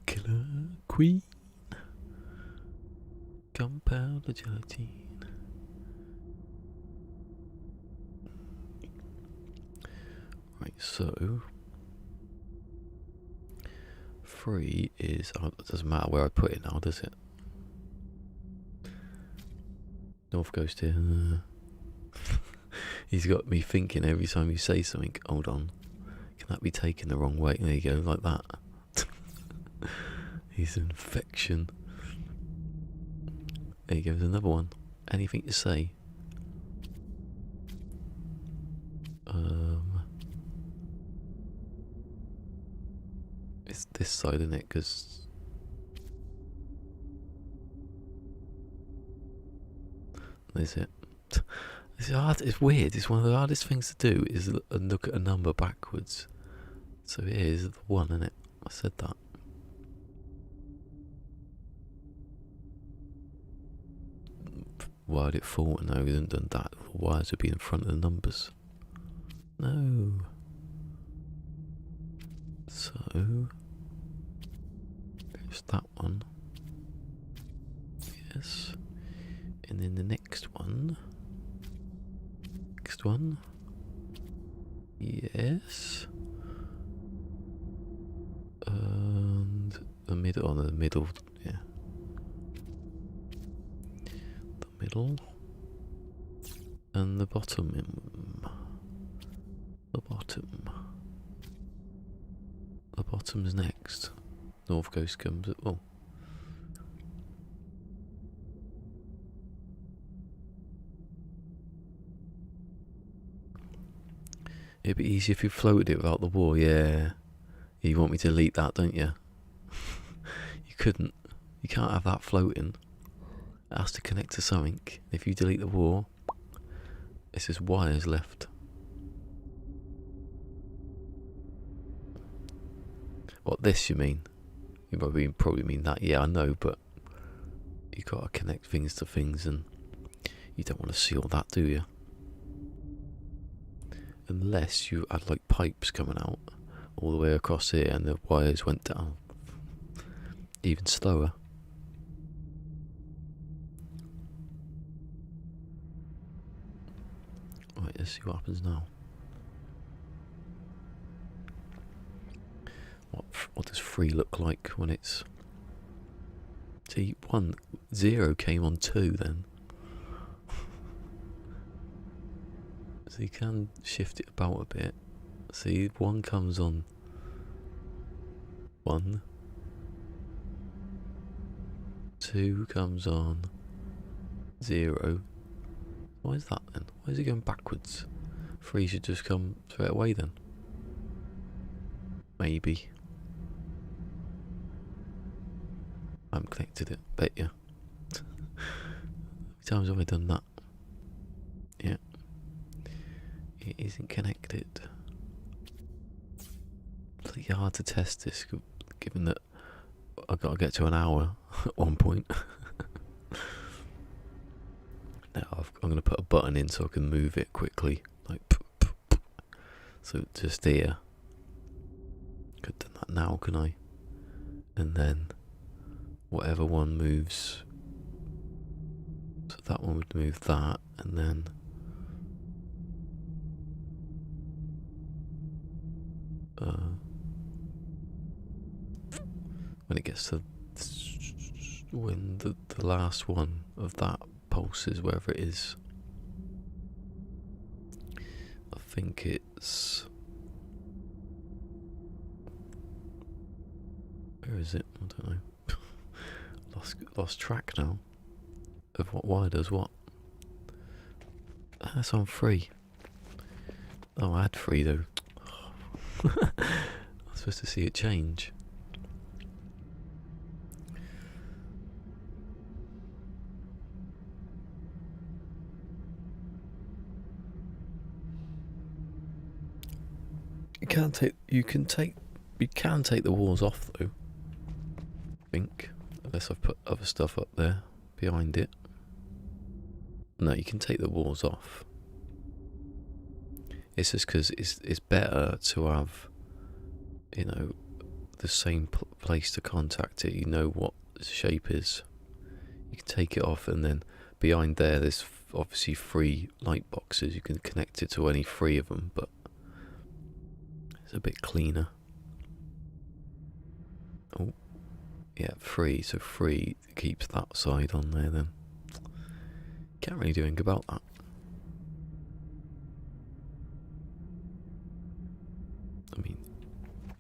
Killer queen, gunpowder gelatine. Right, so 3 is... Oh, it doesn't matter where I put it now, does it? North Coast here. He's got me thinking every time you say something. Hold on, can that be taken the wrong way? There you go, like that. He's an infection. There you go, there's another one. Anything to say? It's this side, isn't it? Because... Is it? It's hard. It's weird. It's one of the hardest things to do is look at a number backwards. So it is the 1, isn't it? I said that. Why did it fall? No, we haven't done that. Why has it been in front of the numbers? No. So there's that one. Yes. And then the next one. Next one. Yes. And the middle, the middle, yeah. The middle. And the bottom. The bottom. The bottom's next. North Coast comes at... Oh. It'd be easier if you floated it without the wall, yeah. You want me to delete that, don't you? You couldn't. You can't have that floating. It has to connect to something. If you delete the wall, it's just wires left. What, this you mean? You probably mean that, yeah, I know, but you gotta connect things to things and you don't want to see all that, do you? Unless you had like pipes coming out, all the way across here, and the wires went down even slower. Right, let's see what happens now. What does 3 look like when it's... See, 0 came on 2 then. So you can shift it about a bit. See, 1 comes on 1. 2 comes on 0. Why is that then? Why is it going backwards? 3 should just come straight away then. Maybe. I haven't connected it, bet you. How many times have I done that? Yeah. It isn't connected. It's really hard to test this, given that I've got to get to an hour at one point. Now I'm going to put a button in so I can move it quickly. Like, so just here. Could have done that now, can I? And then whatever one moves. So that one would move that, and then when it gets to when the last one of that pulses, wherever it is, I think it's, where is it? I don't know. Lost track now of what wire does what. That's on 3. Oh, I had 3 though. I'm supposed to see it change. You can take the walls off though, I think, unless I've put other stuff up there behind it. No, you can take the walls off. It's just because it's better to have, you know, the same place to contact it. You know what the shape is. You can take it off, and then behind there's obviously 3 light boxes. You can connect it to any 3 of them, but it's a bit cleaner. Oh, yeah, 3. So 3 keeps that side on there then. Can't really do anything about that. I mean,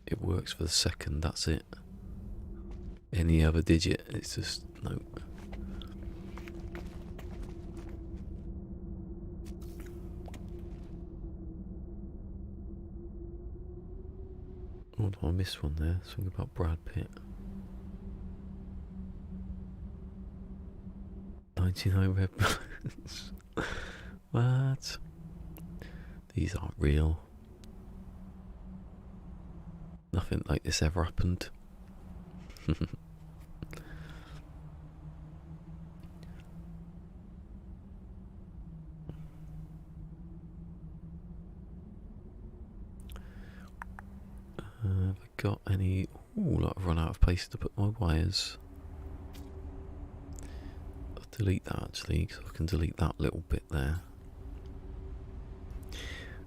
it works for the second, that's it. Any other digit, it's just, no. Oh, I missed one there. Something about Brad Pitt. 99 red balloons. What? These aren't real. Nothing like this ever happened. Have I got any... Ooh, I've run out of place to put my wires. I'll delete that actually, because I can delete that little bit there.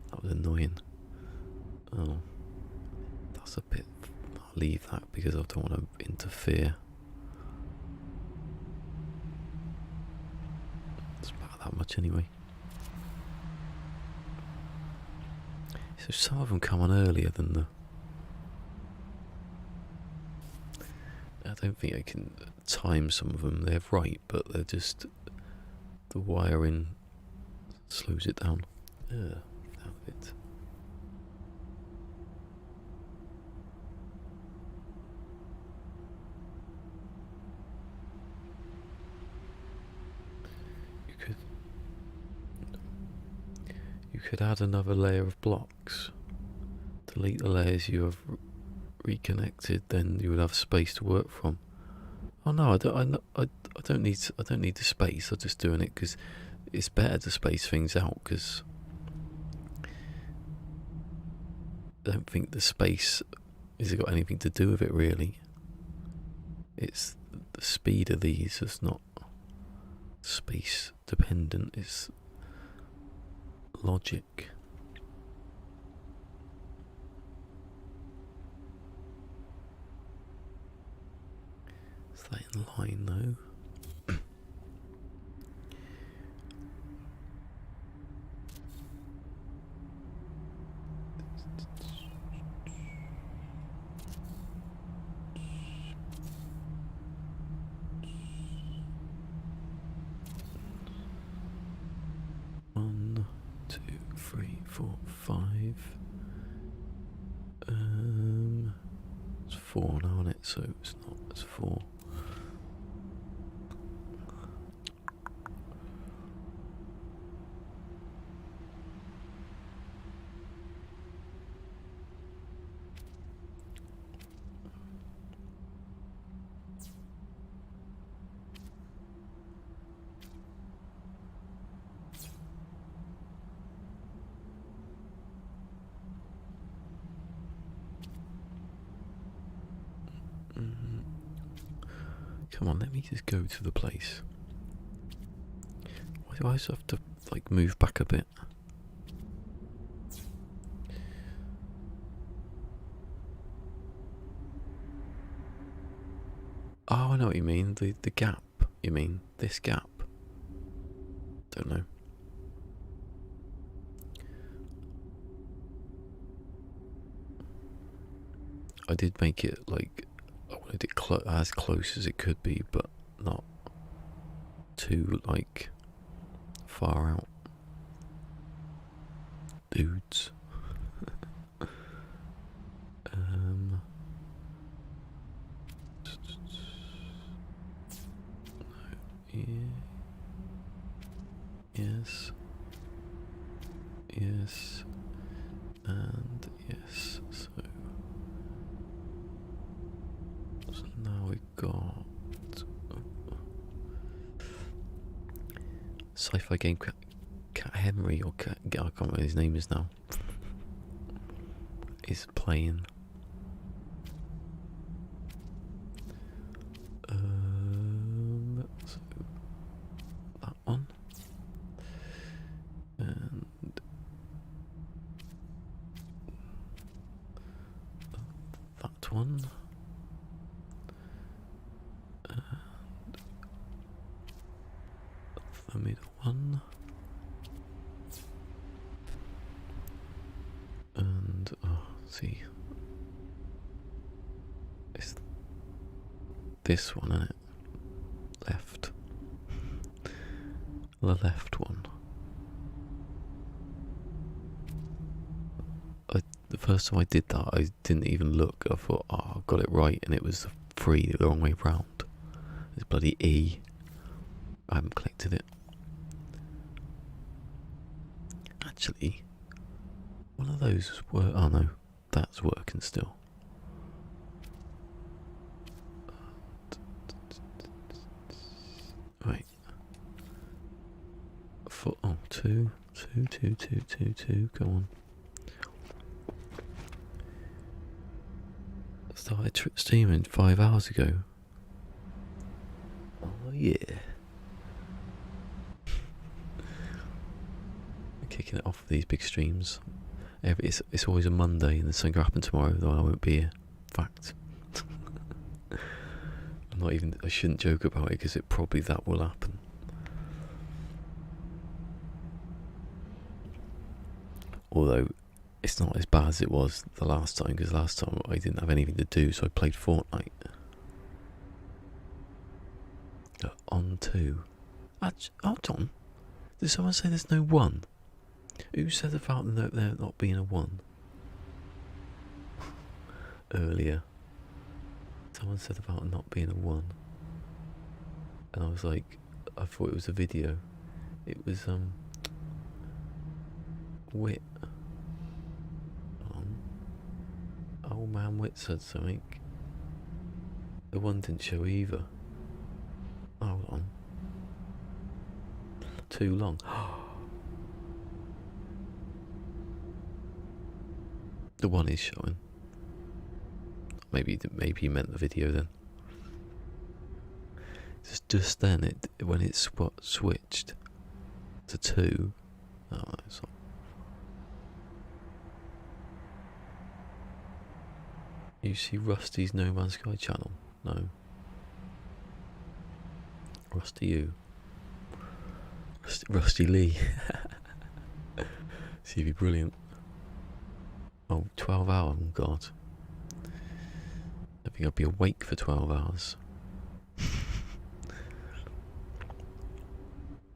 That was annoying. Oh, that's a bit... I'll leave that because I don't want to interfere. It's about that much anyway. So some of them come on earlier than the... I don't think I can time some of them. They're right, but they're just... The wiring slows it down. Yeah, that bit. You could add another layer of blocks. Delete the layers you have reconnected, then you would have space to work from. Oh no, I don't need the space. I'm just doing it because it's better to space things out. Because I don't think the space has got anything to do with it really. It's the speed of these is not space dependent, it's logic. Is that in line though? One, two, three, four, five. It's 4 now, isn't it? So it's not. It's 4. Come on, let me just go to the place. Why do I always have to like move back a bit? Oh, I know what you mean. The gap. You mean this gap? Don't know. I did make it like I wanted it as close as it could be, but not too like far out. Dudes. Yes. Yes. And yes. So now we've got sci-fi game Cat Henry or Cat, I can't remember what his name is now. Is playing. So that one. And that one. And the middle one. And see, it's this one, isn't it? Left. The left one. The first time I did that, I didn't even look. I thought, oh, I got it right, and it was 3 the wrong way round. It's bloody E. I haven't collected it. Actually, one of those were. Oh no, that's working still. Right. Oh, 2, 2, 2, 2, 2, 2. Come on. Started streaming 5 hours ago. Oh yeah. Kicking it off with these big streams. It's always a Monday and there's something going to happen tomorrow, though I won't be here. Fact. I shouldn't joke about it because that will happen. Although it's not as bad as it was the last time, because last time I didn't have anything to do, so I played Fortnite. On 2. Hold on. Did someone say there's no 1? Who said about there not being a 1? Earlier. Someone said about not being a 1. And I was like, I thought it was a video. It was, Wit. Old man Wit said something. The 1 didn't show either. Hold on. Too long. The one is showing. Maybe you meant the video then. Just then, when it switched to 2. Oh, it's not. You see Rusty's No Man's Sky channel? No. Rusty you. Rusty Lee. See, be brilliant. Oh, 12 hours, oh God. I think I'd be awake for 12 hours.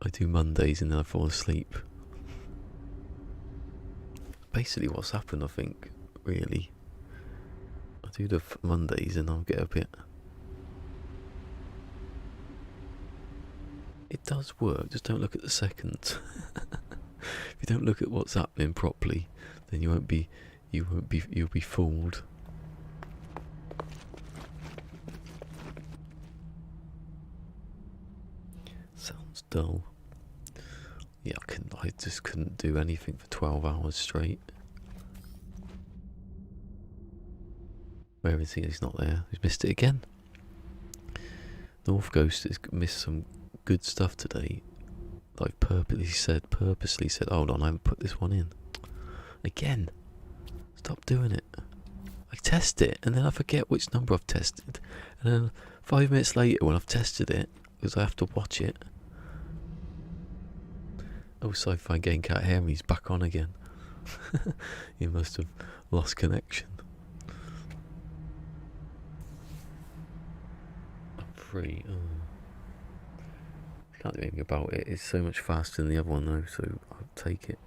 I do Mondays and then I fall asleep. Basically what's happened, I think, really. I do the Mondays and I'll get a bit... It does work, just don't look at the seconds. If you don't look at what's happening properly, then you'll be fooled. Sounds dull. Yeah, I just couldn't do anything for 12 hours straight. Where is he? He's not there. He's missed it again. North Ghost has missed some good stuff today. I've purposely said, hold on, I haven't put this one in. Again. Stop doing it. I test it and then I forget which number I've tested. And then 5 minutes later when I've tested it, because I have to watch it. Oh, Sci-Fi Game can't hear me, he's back on again. He must have lost connection. I'm free. Oh. Can't do anything about it. It's so much faster than the other one though, so I'll take it.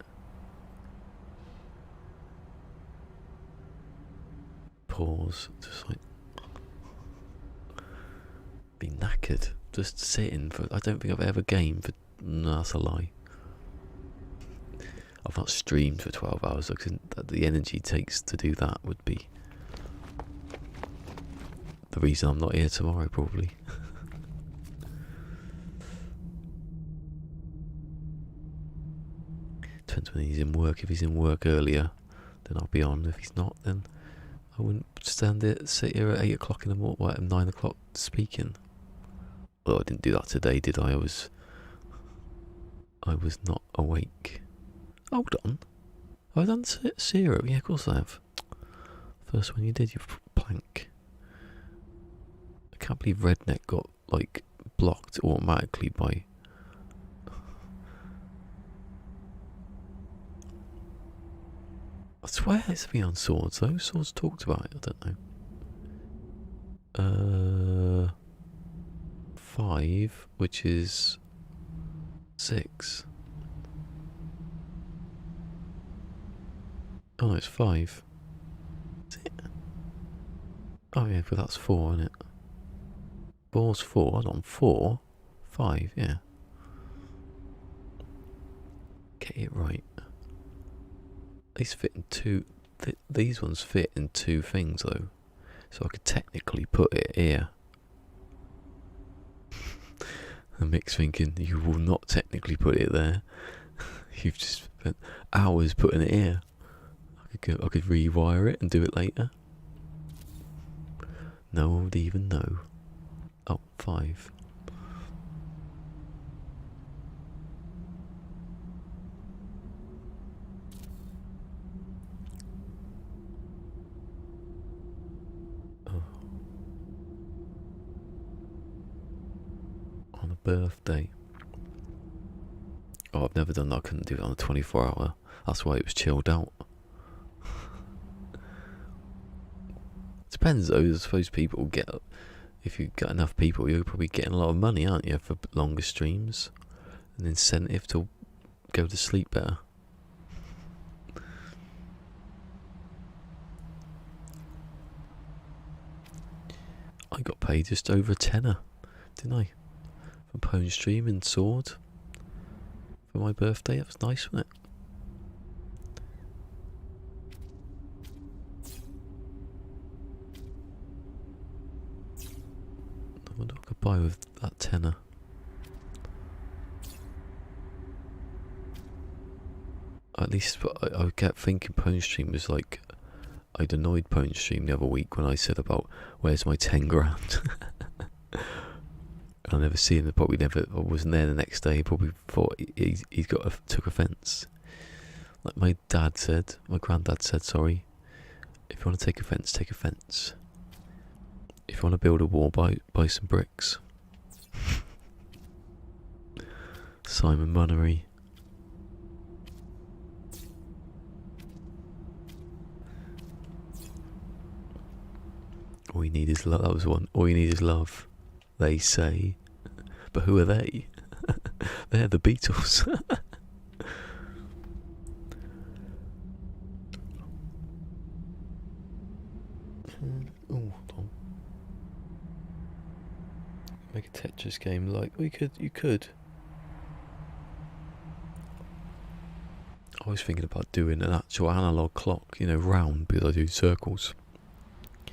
Pause. Just like be knackered. Just sitting for. I don't think I've ever gamed for. No, that's a lie. I've not streamed for 12 hours. I couldn't. The energy it takes to do that would be the reason I'm not here tomorrow, probably. Depends when he's in work. If he's in work earlier, then I'll be on. If he's not, then I wouldn't sit here at 8 o'clock in the morning, at 9 o'clock speaking. Well, I didn't do that today, did I? I was not awake. Hold on. Have I done 0? Yeah, of course I have. First one you did, you plank. I can't believe Redneck got, like, blocked automatically by... I swear it's been on Swords though. Swords talked about it, I don't know. 5, which is 6. Oh no, it's 5. Is it? Oh yeah, but that's 4, isn't it? 4's 4, hold on, 4, 5, yeah. Get it right. These fit in 2. These ones fit in 2 things though, so I could technically put it here. And Mick's thinking you will not technically put it there. You've just spent hours putting it here. I could rewire it and do it later. No one would even know. Oh, 5. On a birthday. Oh, I've never done that. I couldn't do it on a 24-hour. That's why it was chilled out. Depends though. I suppose people get... If you get enough people, you're probably getting a lot of money, aren't you, for longer streams? An incentive to go to sleep better. I got paid just over a tenner, didn't I? For Pwn Stream and Sword. For my birthday, that was nice, wasn't it? I wonder what I could buy with that tenner. At least I kept thinking Pwn Stream was like I'd annoyed Pone Stream the other week when I said about where's my 10 grand. I'll never see him. Probably never. I wasn't there the next day. He probably thought took offence. Like my granddad said, sorry. If you want to take offence, take offence. If you want to build a wall, buy some bricks. Simon Munnery. All you need is love. That was one. All you need is love. They say. But who are they? They're the Beatles. Oh, hold on. Make a Tetris game like you could. I was thinking about doing an actual analog clock, round, because I do circles. I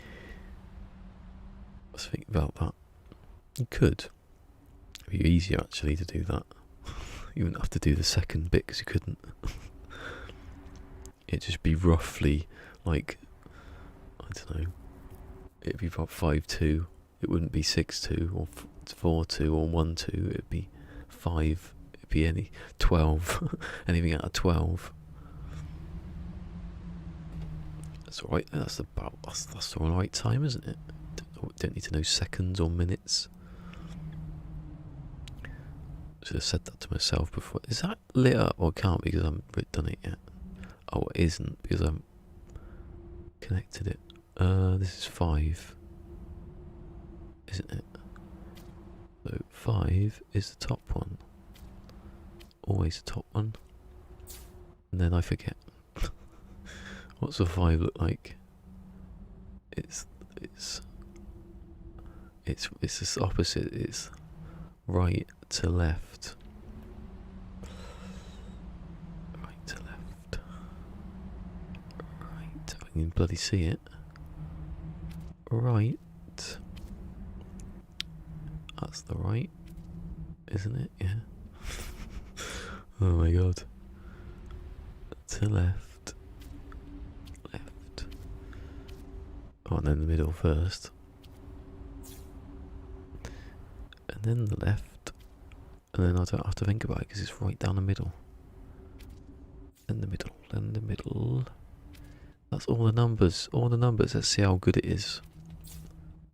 was thinking about that. You could. It'd be easier actually to do that. You wouldn't have to do the second bit because you couldn't. It'd just be roughly like, I don't know, it'd be about 5-2. It wouldn't be 6-2 or 4-2 or 1-2. It'd be 5. It'd be any 12. Anything out of 12. That's alright. That's the alright time, isn't it? Don't need to know seconds or minutes. Should have said that to myself before. Is that lit up or can't because I haven't done it yet? Oh, it isn't because I haven't connected it. This is 5, isn't it? So 5 is the top one. Always the top one. And then I forget. What's a 5 look like? It's this opposite. It's right to left. Right to left. Right. I can bloody see it. Right. That's the right, isn't it? Yeah. Oh my god. To left. Left. Oh, and then the middle first. And then the left. And then I don't have to think about it because it's right down the middle. Then the middle. Then the middle. That's all the numbers. All the numbers. Let's see how good it is.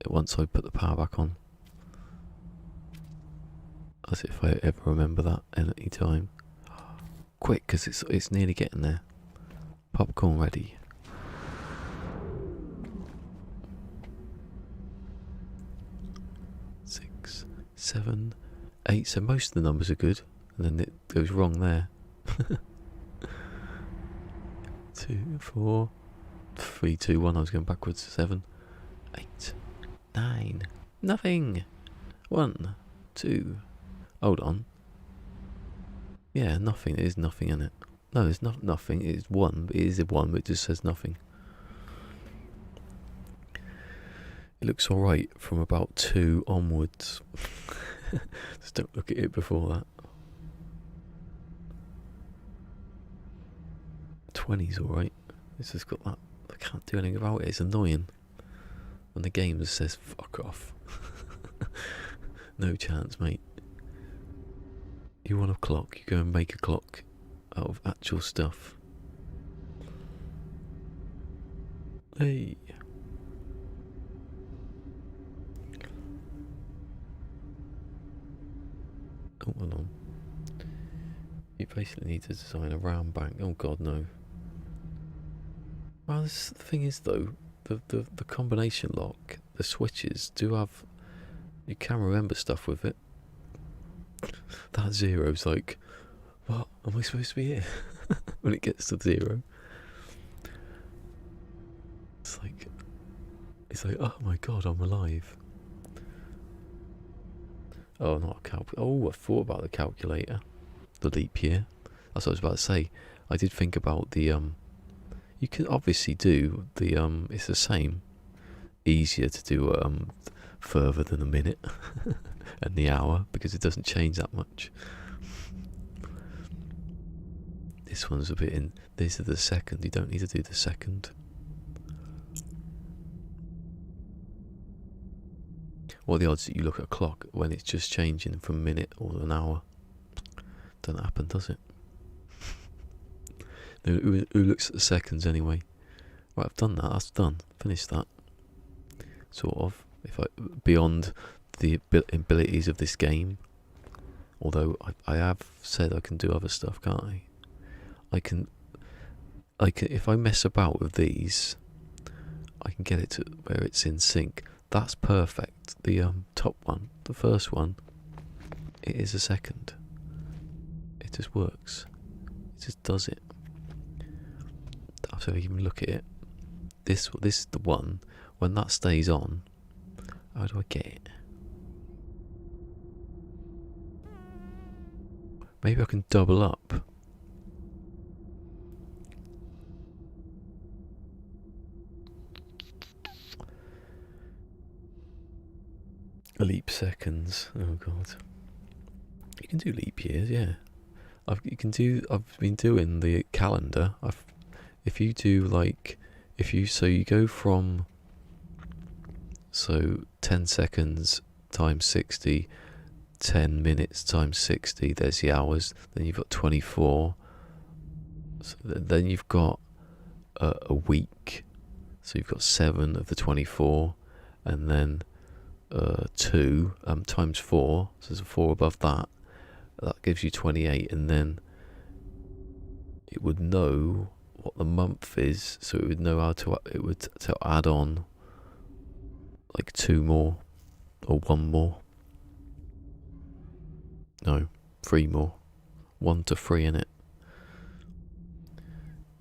Once I put the power back on. As if I ever remember that at any time. Quick, because it's nearly getting there. Popcorn ready. Six, 7, 8. So most of the numbers are good, and then it goes wrong there. 2, 4, 3, 2, 1. I was going backwards. 7, 8, 9. Nothing. 1, 2. Hold on. Yeah, nothing. There is nothing in it. No, there's nothing. It is 1. It is a 1, but it just says nothing. It looks alright from about 2 onwards. Just don't look at it before that. 20's alright. It's just got that. I can't do anything about it. It's annoying. And the game just says, fuck off. No chance, mate. You want a clock, you go and make a clock out of actual stuff. Hey. Oh, hold on. You basically need to design a round bank. Oh god, no. Well, the thing is though, the combination lock, the switches do have, you can remember stuff with it. That 0's like, what? Am I supposed to be here? When it gets to 0. It's like, oh my god, I'm alive. Oh, not a calculator. Oh, I thought about the calculator. The leap year. That's what I was about to say. I did think about the, you can obviously do the, it's the same. Easier to do, further than a minute. And the hour, because it doesn't change that much. This one's a bit in. This is the second. You don't need to do the second. What are the odds that you look at a clock when it's just changing from a minute or an hour? Doesn't happen, does it? Who looks at the seconds anyway? Right, I've done that. That's done. Finished that. Sort of. If I beyond the abilities of this game, although I have said I can do other stuff, can't I? I can. If I mess about with these, I can get it to where it's in sync. That's perfect. The top one, the first one, it is a second. It just works. It just does it. So even look at it. This is the one. When that stays on, how do I get it? Maybe I can double up. Leap seconds. Oh god. You can do leap years, yeah. I've been doing the calendar. If you do like, you go from 10 seconds times 60, 10 minutes times 60, there's the hours, then you've got 24, so then you've got a week, so you've got 7 of the 24, and then 2 times 4, so there's a 4 above that gives you 28, and then it would know what the month is, so it would know how to add on like 2 more or 1 more. No, 3 more. 1 to 3 in it.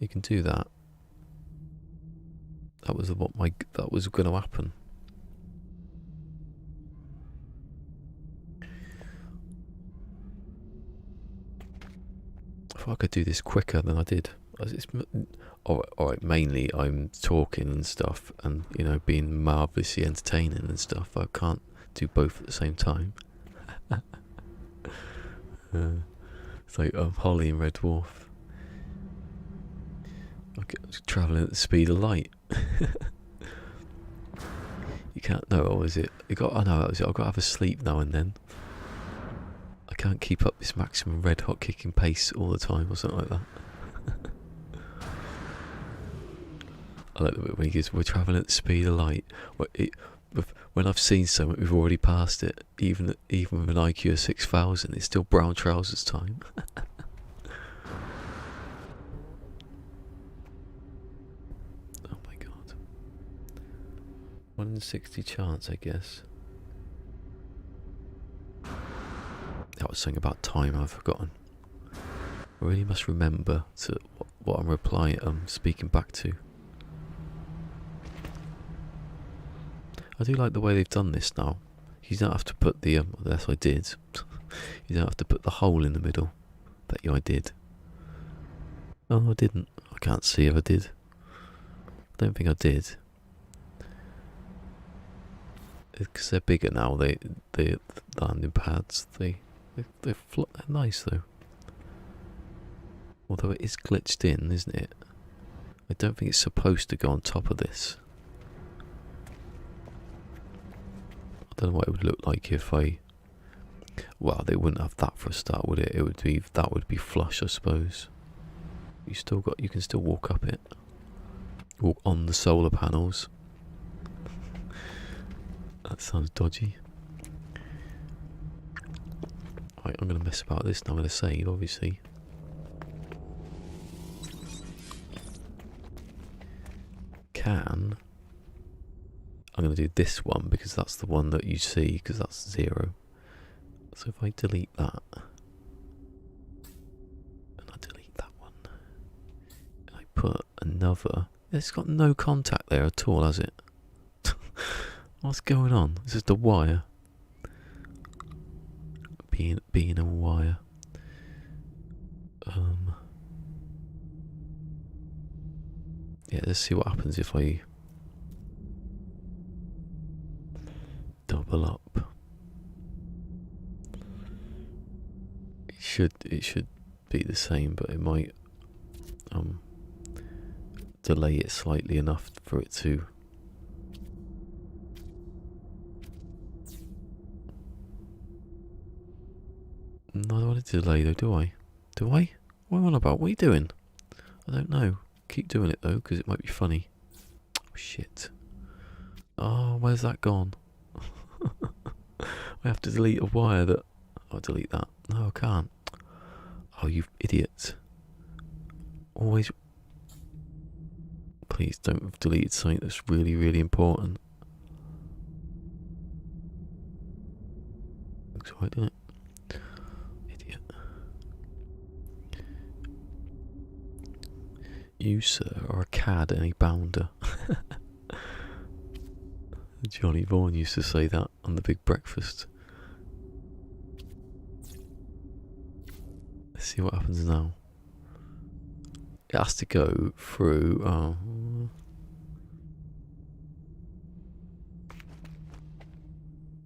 You can do that. That was going to happen. If I could do this quicker than I did. Alright, mainly I'm talking and stuff, and being marvellously entertaining and stuff. I can't do both at the same time. So Holly and Red Dwarf. Travelling at the speed of light. You can't know, or is it? I've got to have a sleep now and then. I can't keep up this maximum red hot kicking pace all the time or something like that. I like the bit when he goes, we're travelling at the speed of light. When I've seen something, we've already passed it. Even with an IQ of 6,000, it's still brown trousers time. Oh my god. 1 in 60 chance, I guess. That was something about time I've forgotten. I really must remember what I'm speaking back to. I do like the way they've done this now. You don't have to put the yes, I did. You don't have to put the hole in the middle. Bet you I did. Oh, I didn't. I can't see if I did. I don't think I did. Because they're bigger now. The landing pads. They're nice though. Although it is glitched in, isn't it? I don't think it's supposed to go on top of this. I don't know what it would look like if well, they wouldn't have that for a start, would it? That would be flush, I suppose. You can still walk up it. Walk on the solar panels. That sounds dodgy. Right, I'm going to mess about this now. I'm going to save, obviously. I'm going to do this one because that's the one that you see, because that's 0. So if I delete that, and I delete that one, and I put another, it's got no contact there at all, has it? What's going on? It's just a wire. Being a wire. Yeah, let's see what happens if I double up. It should be the same, but it might delay it slightly enough for it to No, I don't want to delay though, do I? Do I? What am I on about? What are you doing? I don't know. Keep doing it though, because it might be funny. Oh, shit. Oh, where's that gone? I have to delete a wire that... I'll delete that. No, I can't. Oh, you idiot. Always... Please don't have deleted something that's really, really important. Looks alright, doesn't it? Idiot. You, sir, are a cad and a bounder. Johnny Vaughan used to say that on The Big Breakfast. Let's see what happens now. It has to go through...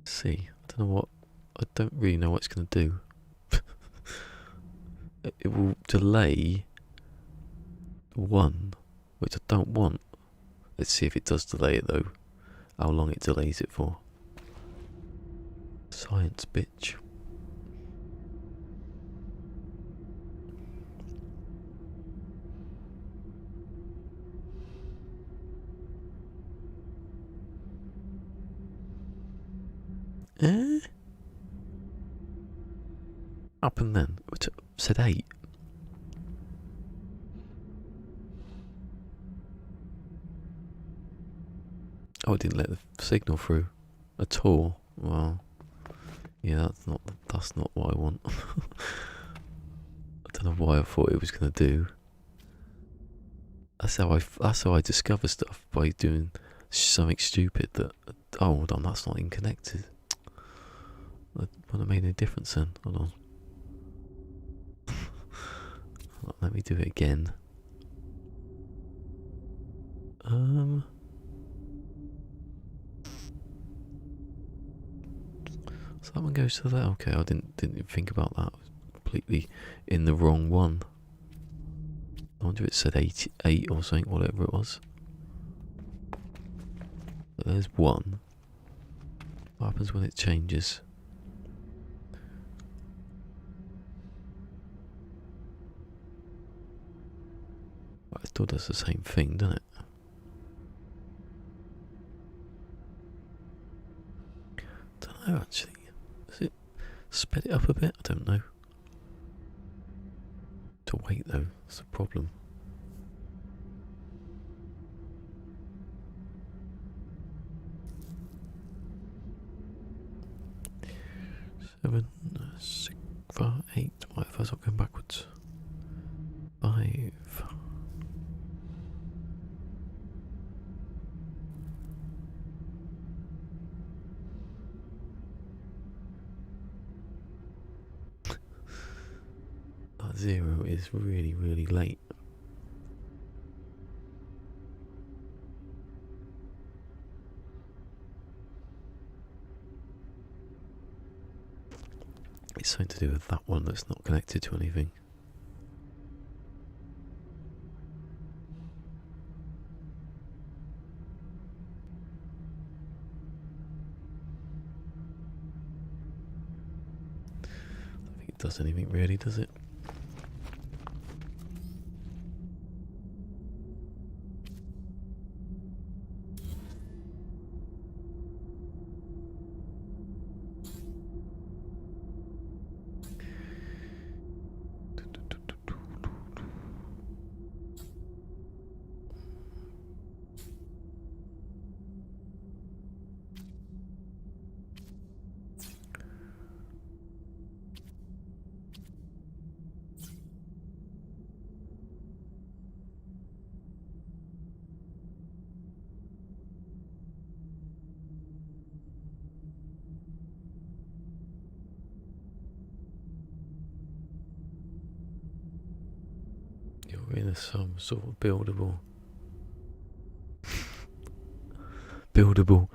see. I don't know what... I don't really know what it's going to do. It will delay one, which I don't want. Let's see if it does delay it though. How long it delays it for. Science, bitch. Happened then? It said 8. Oh, it didn't let the signal through at all. Well, yeah, that's not what I want. I don't know why I thought it was gonna do. That's how I discover stuff, by doing something stupid that. Oh, hold on, that's not even connected. That wouldn't have made any difference then. Hold on. Let me do it again. So that one goes to that. Okay, I didn't even think about that. I was completely in the wrong one. I wonder if it said 8 or something, whatever it was. But there's 1. What happens when it changes? Well, it still does the same thing, doesn't it? Don't know actually. Does it sped it up a bit? I don't know. To wait though, that's the problem. Seven, 6, 5, 8. Why if I stop going backwards? 5. That 0 is really, really late. It's something to do with that one that's not connected to anything. I don't think it does anything really, does it? You're in some sort of buildable. Buildable.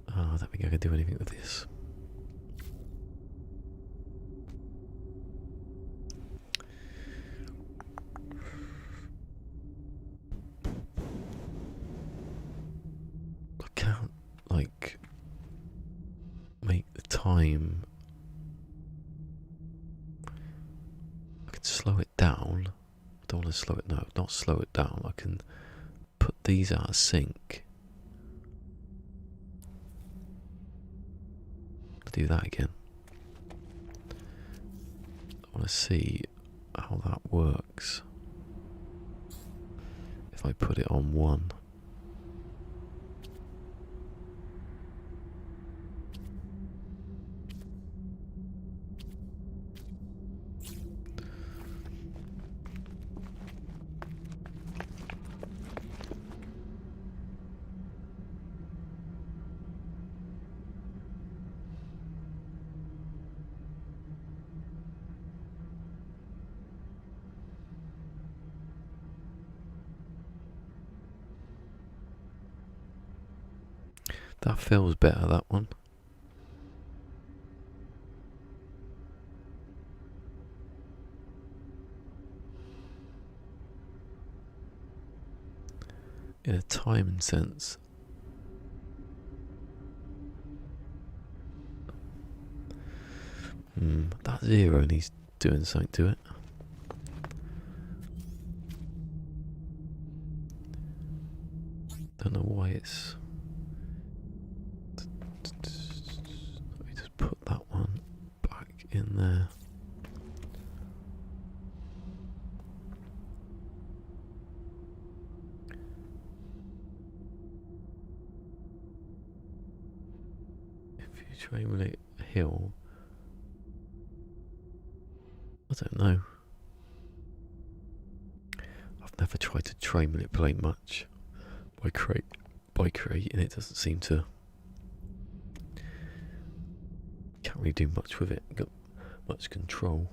Oh, I don't think I can do anything with this. I can't, like... time, I can slow it down. I don't want to slow it, no, not slow it down. I can put these out of sync. Do that again. I want to see how that works if I put it on 1. That feels better, that one. In a time sense. That 0 needs doing something to it. Don't know why it's... Let me just put that one back in there. If you triangulate a hill, I don't know. I've never tried to try manipulate much by creating it. Doesn't seem to. Can't really do much with it. Got much control.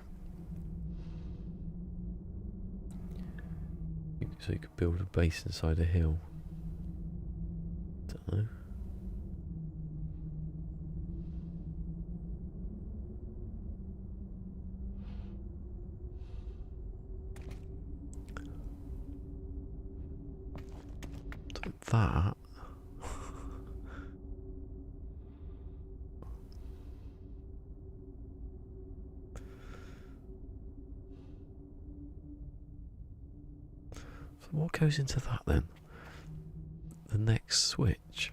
So you could build a base inside a hill. Don't know. That so what goes into that then? The next switch.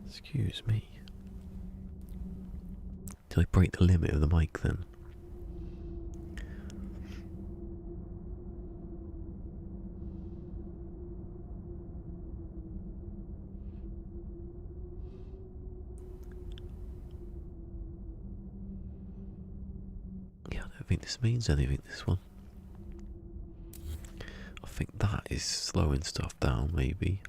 Excuse me. Did I break the limit of the mic then? Yeah, I don't think this means anything, this one. I think that is slowing stuff down, maybe.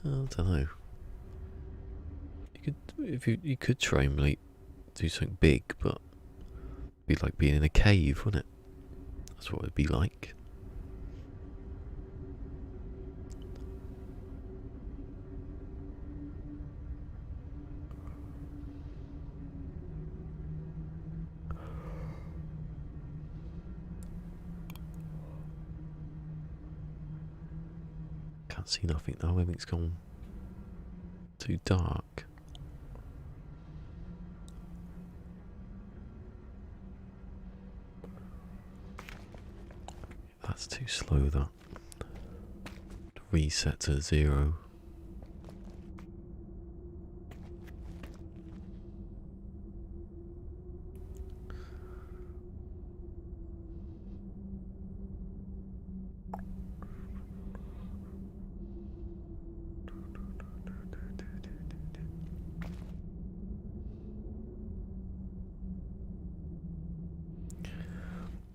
I don't know. You could try and like do something big, but it'd be like being in a cave, wouldn't it? That's what it'd be like. Can't see nothing now. Everything's gone too dark. That's too slow, that. Reset to 0.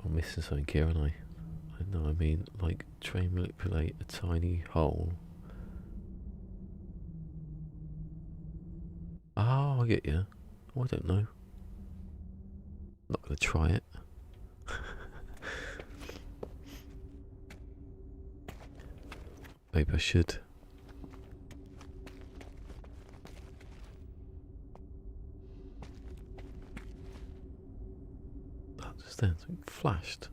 I'm missing something here, aren't I? I mean, like, try and manipulate a tiny hole. Oh, I get you. Oh, I don't know. Not going to try it. Maybe I should. That just then something flashed.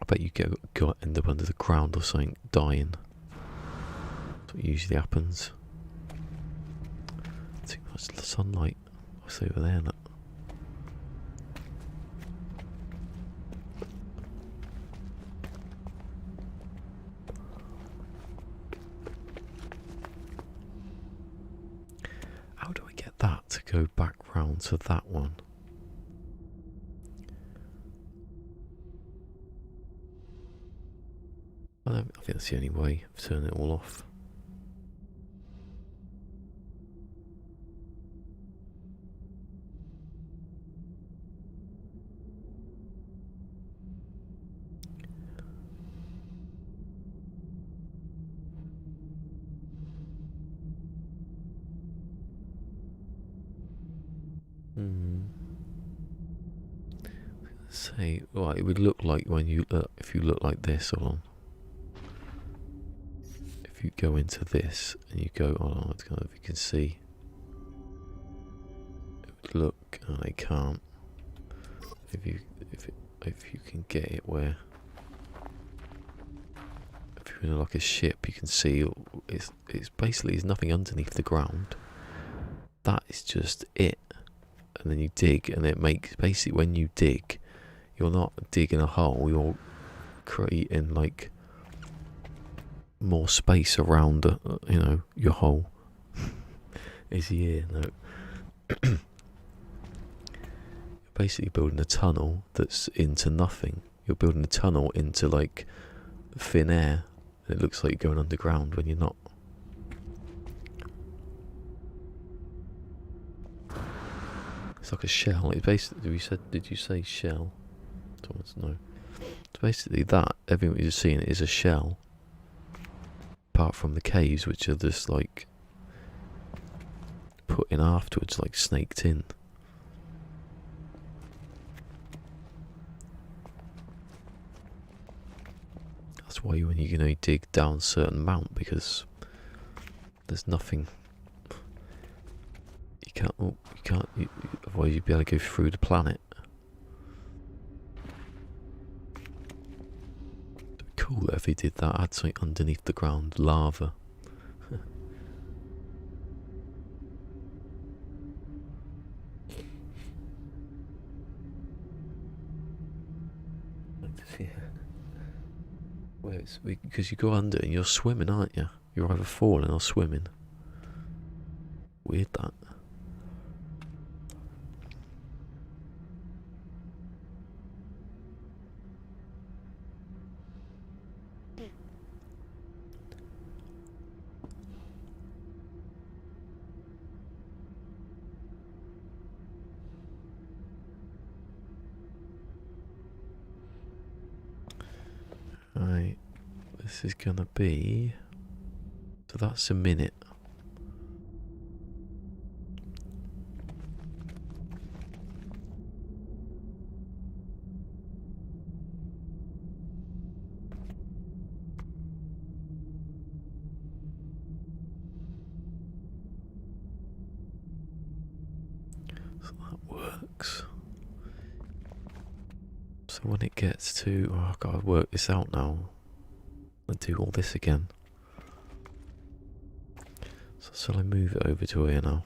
I bet you end up under the ground or something, dying. That's what usually happens. Too much sunlight. What's over there? Look. How do I get that to go back round to that one? I think that's the only way of turning it all off. Say, right, it would look like when you if you look like this, hold on. If you go into this and you go, hold on, I don't know if you can see. It would look, oh, I can't. If you can get it where, if you're in like a ship, you can see it's basically there's nothing underneath the ground. That is just it. And then you dig, and it makes basically when you dig, you're not digging a hole, you're creating like more space around you know, your hole. Is here, no. You're basically building a tunnel that's into nothing. You're building a tunnel into like thin air, and it looks like you're going underground when you're not. It's like a shell. It's basically, did you say shell? No. It's basically that. Everything you're seeing is a shell. Apart from the caves, which are just like put in afterwards, like snaked in. That's why when you dig down a certain mount, because there's nothing. You can't. Otherwise, you'd be able to go through the planet. Cool if he did that. I'd say underneath the ground, lava. Well, it's because you go under and you're swimming, aren't you? You're either falling or swimming. Weird that. Right, this is gonna be, so that's a minute. So that works. So when it gets to, oh, I've got to work this out now and do all this again. So shall I move it over to here now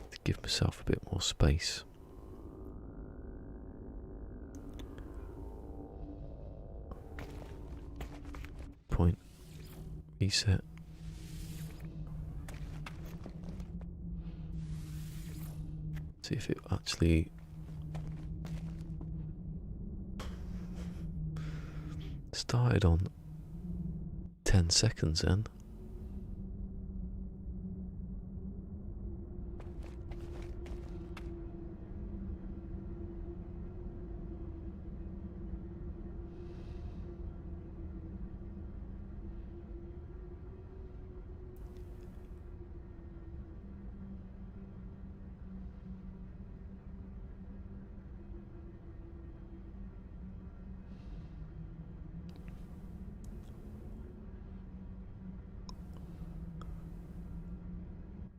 to give myself a bit more space? Point, reset. See if it actually started on 10 seconds then.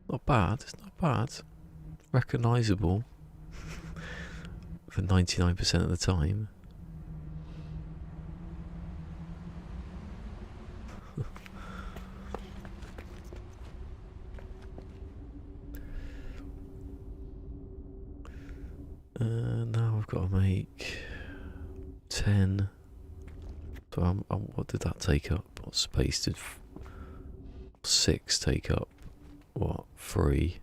Not bad, it's not bad. Recognisable for 99% of the time. Now I've got to make 10. So what did that take up? What space did 6 take up? What, 3?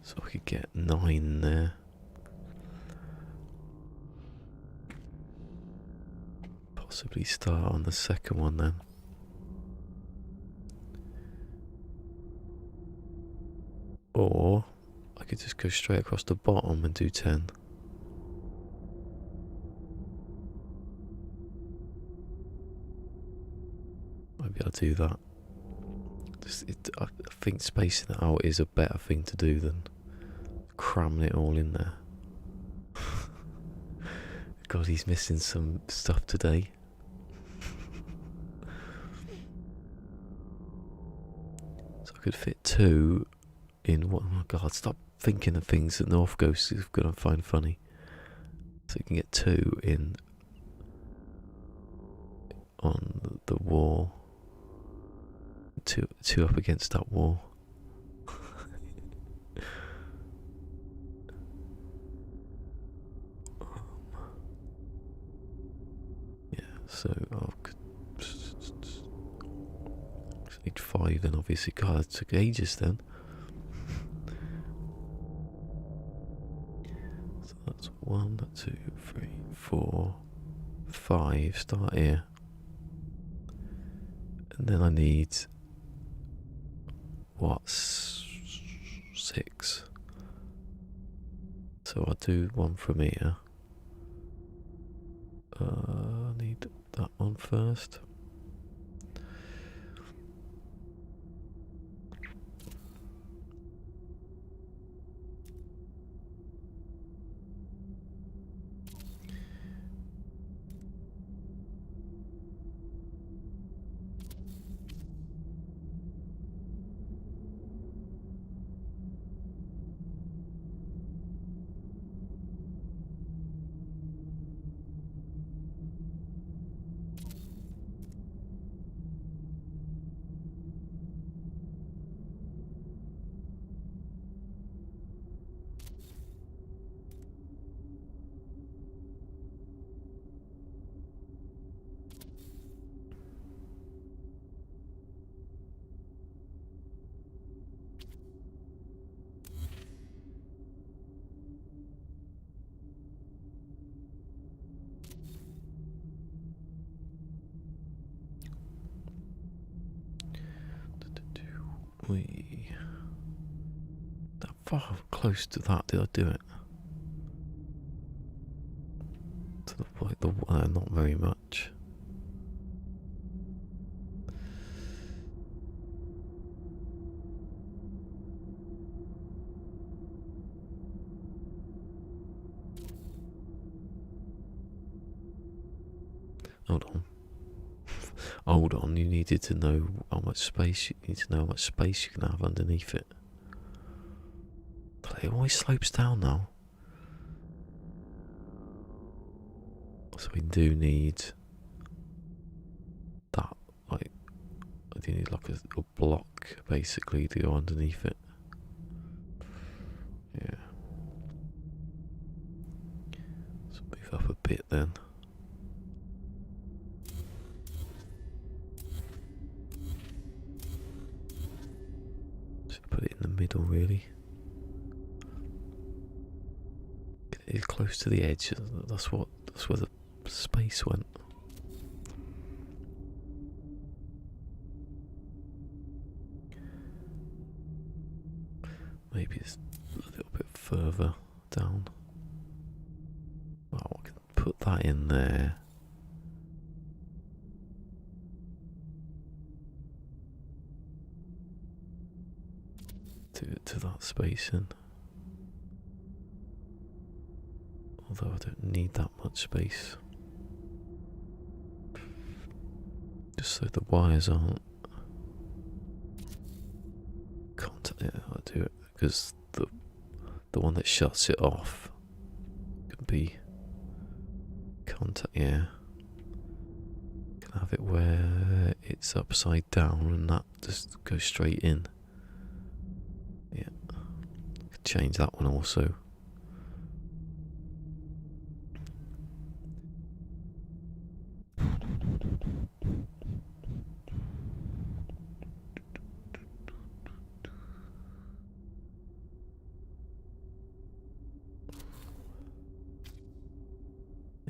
So I could get 9 there. Possibly start on the second one then. Or I could just go straight across the bottom and do 10. Maybe I'll do that. I think spacing it out is a better thing to do than cramming it all in there. God, he's missing some stuff today. So I could fit 2 in what? Oh my God, stop thinking of things that North Ghost is going to find funny. So you can get 2 in on the wall. Two up against that wall. Yeah, so I just need 5 then, obviously. God, it took ages then. So that's 1, 2, 3, 4, 5. Start here. And then I need, what, 6. So I'll do 1 from here. I need that one first. That far close to that, did I do it? To the not very much. Hold on. Hold on, you needed to know how much space you can have underneath it. But it always slopes down now. So we do need that, like, I do need like a block basically to go underneath it. Yeah. So move up a bit then. Put it in the middle, really. Get it close to the edge. That's where the space went. Maybe it's a little bit further down. Well, I can put that in there. To that spacing. Although I don't need that much space. Just so the wires aren't contact. Yeah, I'll do it because the one that shuts it off can be contact. Yeah, can have it where it's upside down and that just goes straight in. Yeah, could change that one also.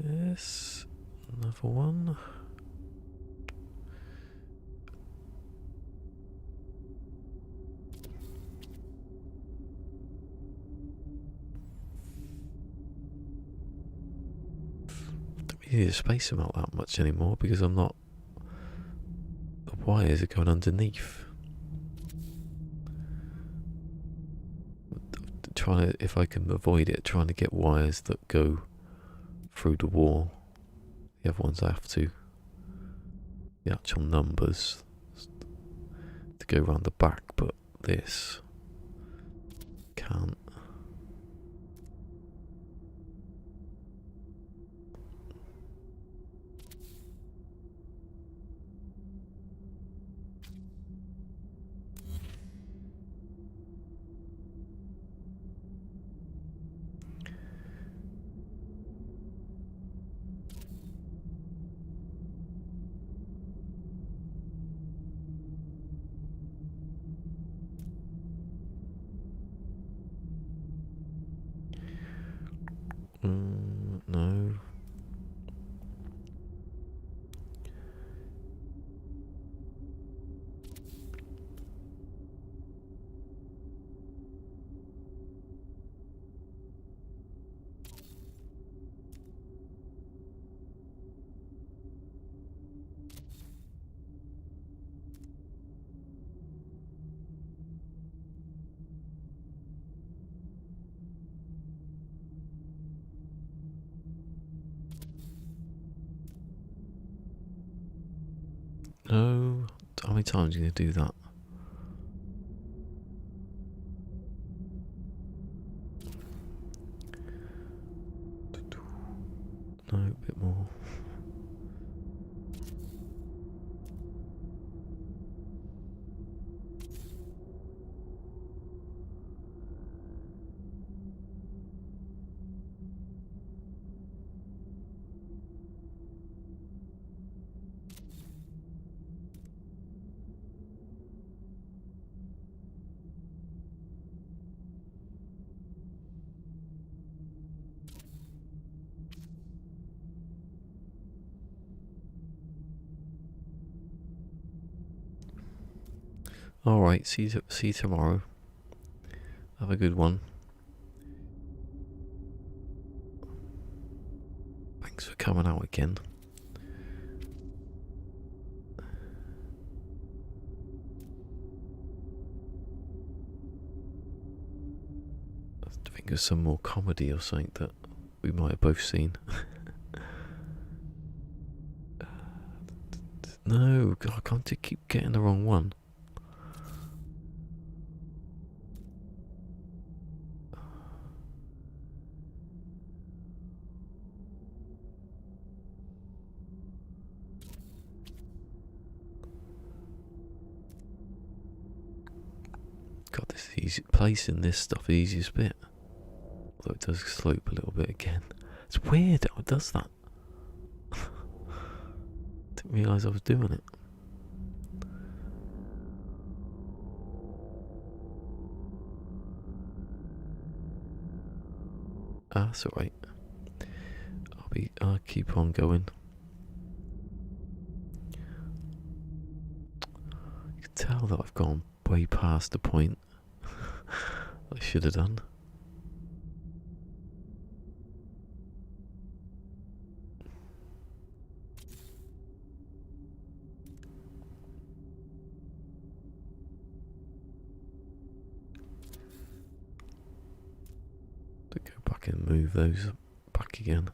Yes, another one. Don't really need to space them out that much anymore because I'm not. The wires are going underneath. Trying to, if I can avoid it, trying to get wires that go through the wall. The other ones I have to. The actual numbers to go around the back, but this can't. No. No. How many times are you going to do that? No, a bit more. Alright, see you tomorrow. Have a good one. Thanks for coming out again. I think there's some more comedy or something that we might have both seen. No, God, I can't keep getting the wrong one. God, this is easy. Placing this stuff, easiest bit. Although it does slope a little bit again. It's weird how it does that. Didn't realise I was doing it. Ah, that's alright. I'll keep on going. You can tell that I've gone way past the point I should have done. To go back and move those back back again.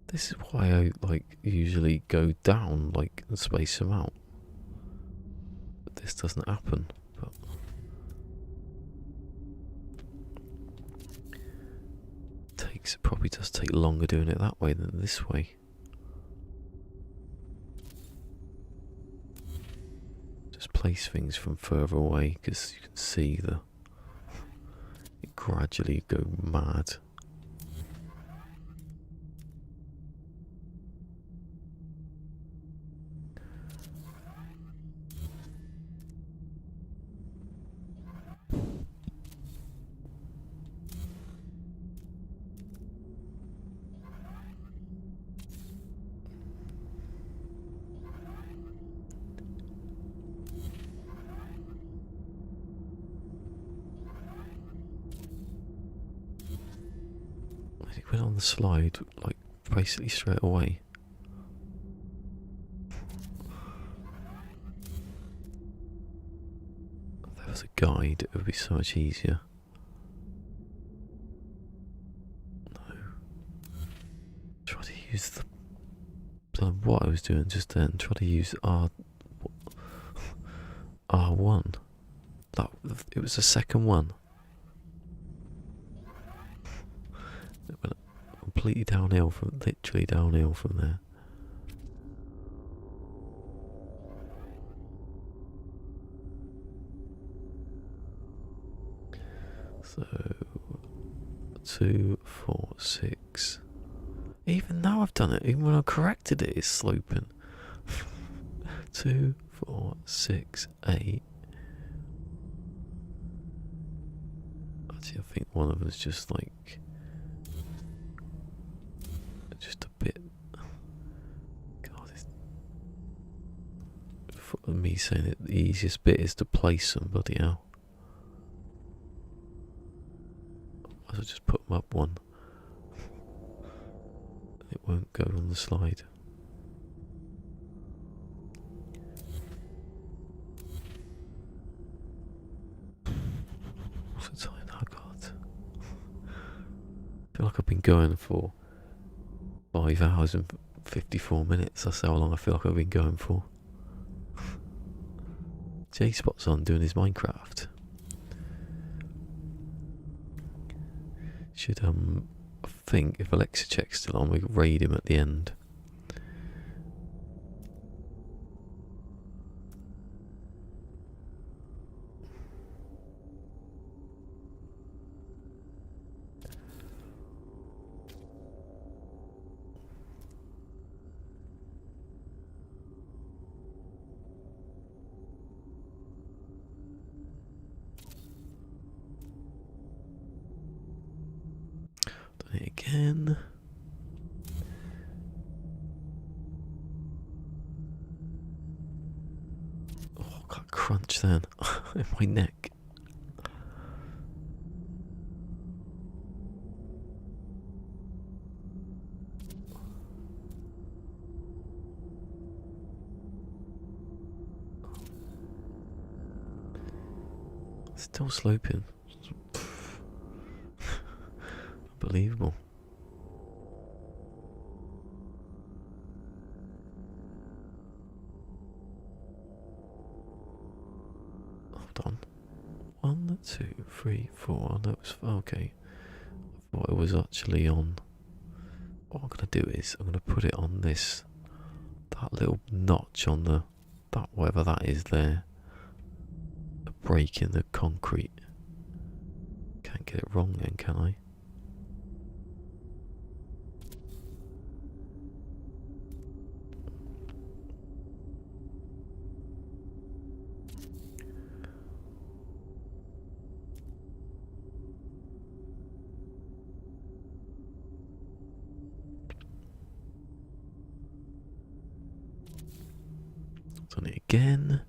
This is why I like usually go down like and space them out. But this doesn't happen. But it probably does take longer doing it that way than this way. Just place things from further away because you can see it gradually go mad. It went on the slide like basically straight away. If there was a guide, it would be so much easier. No. Try to use the. Don't know what I was doing just then. Try to use R1. It was the second one. It went completely downhill literally downhill from there. So 2, 4, 6. Even now I've done it, even when I corrected it, it's sloping. 2, 4, 6, 8. Actually, I think one of them's just like just a bit. God, me saying it, the easiest bit is to place them, bloody hell. I'll just put them up one. It won't go on the slide. What's the time? Oh God. I feel like I've been going for 5 hours and 54 minutes. That's how long I feel like I've been going for. J-Spot's on doing his Minecraft. Should I think if Alexa check's still on, we can raid him at the end. Done it again. Got a crunch then in my neck. Still sloping. Unbelievable. Hold on. 1, 2, 3, 4. That was okay. I thought it was actually on. what I'm going to do is I'm going to put it on this, that little notch on the, that whatever that is there, a break in the concrete. Can't get it wrong then, can I? Done it again.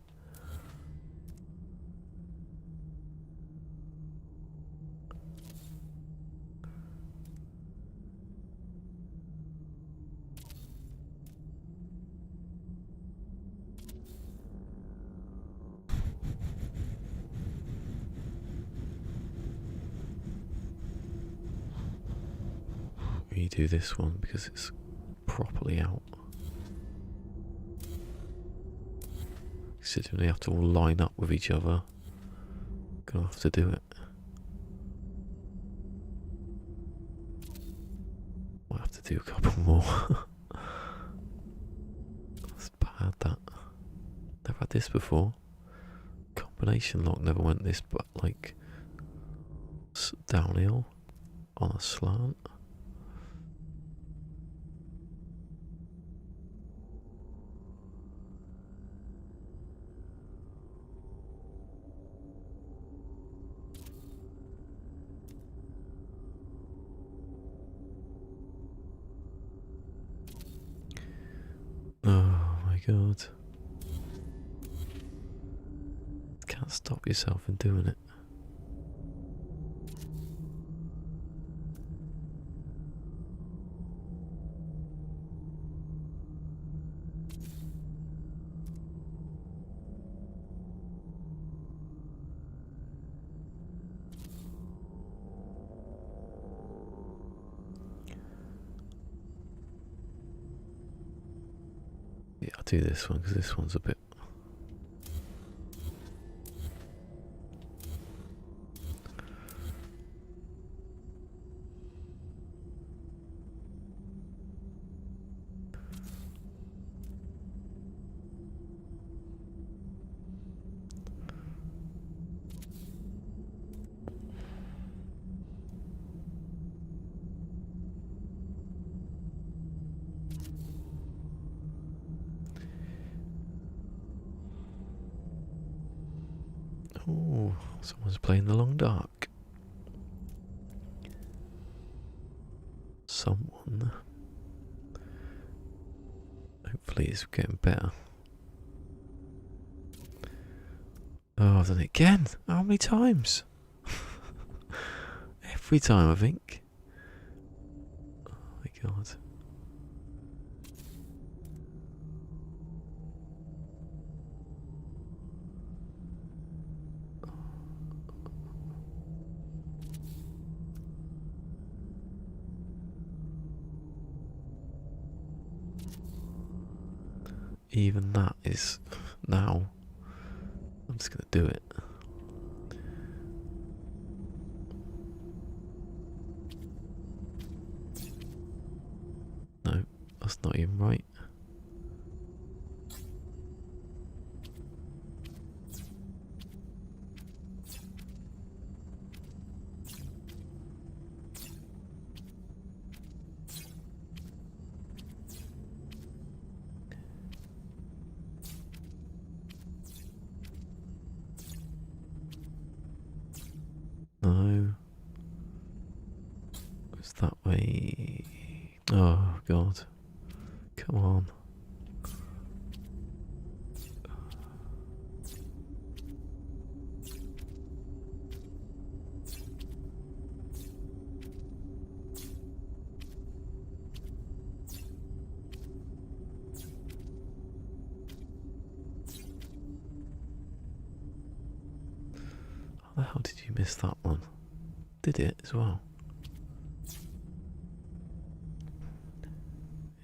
Redo this one because it's properly out. Considering they have to all line up with each other, gonna have to do it. Might have to do a couple more. That's bad, that. Never had this before. Combination lock never went this, but like downhill on a slant. Oh my god. Can't stop yourself from doing it. Yeah, I'll do this one because this one's a bit. Oh, someone's playing the long dark. Someone. Hopefully it's getting better. Oh, I've done it again. How many times? Every time, I think. Oh my god. Even that is now. I'm just gonna do it. No, that's not even right. No. It's that way. Oh god. Come on. How the hell did you miss that one? Did it as well?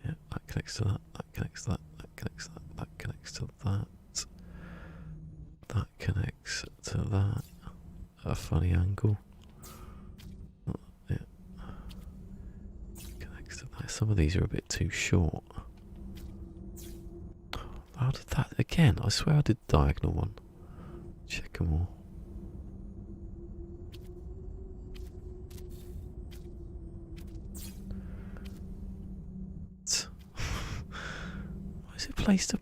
Yeah, that connects to that, that connects to that, that connects to that, that connects to that. That connects to that. A funny angle. Yeah. Connects to that. It's some of these are a bit too short. How did that again? I swear I did the diagonal one. Check them all. Why is it placed up?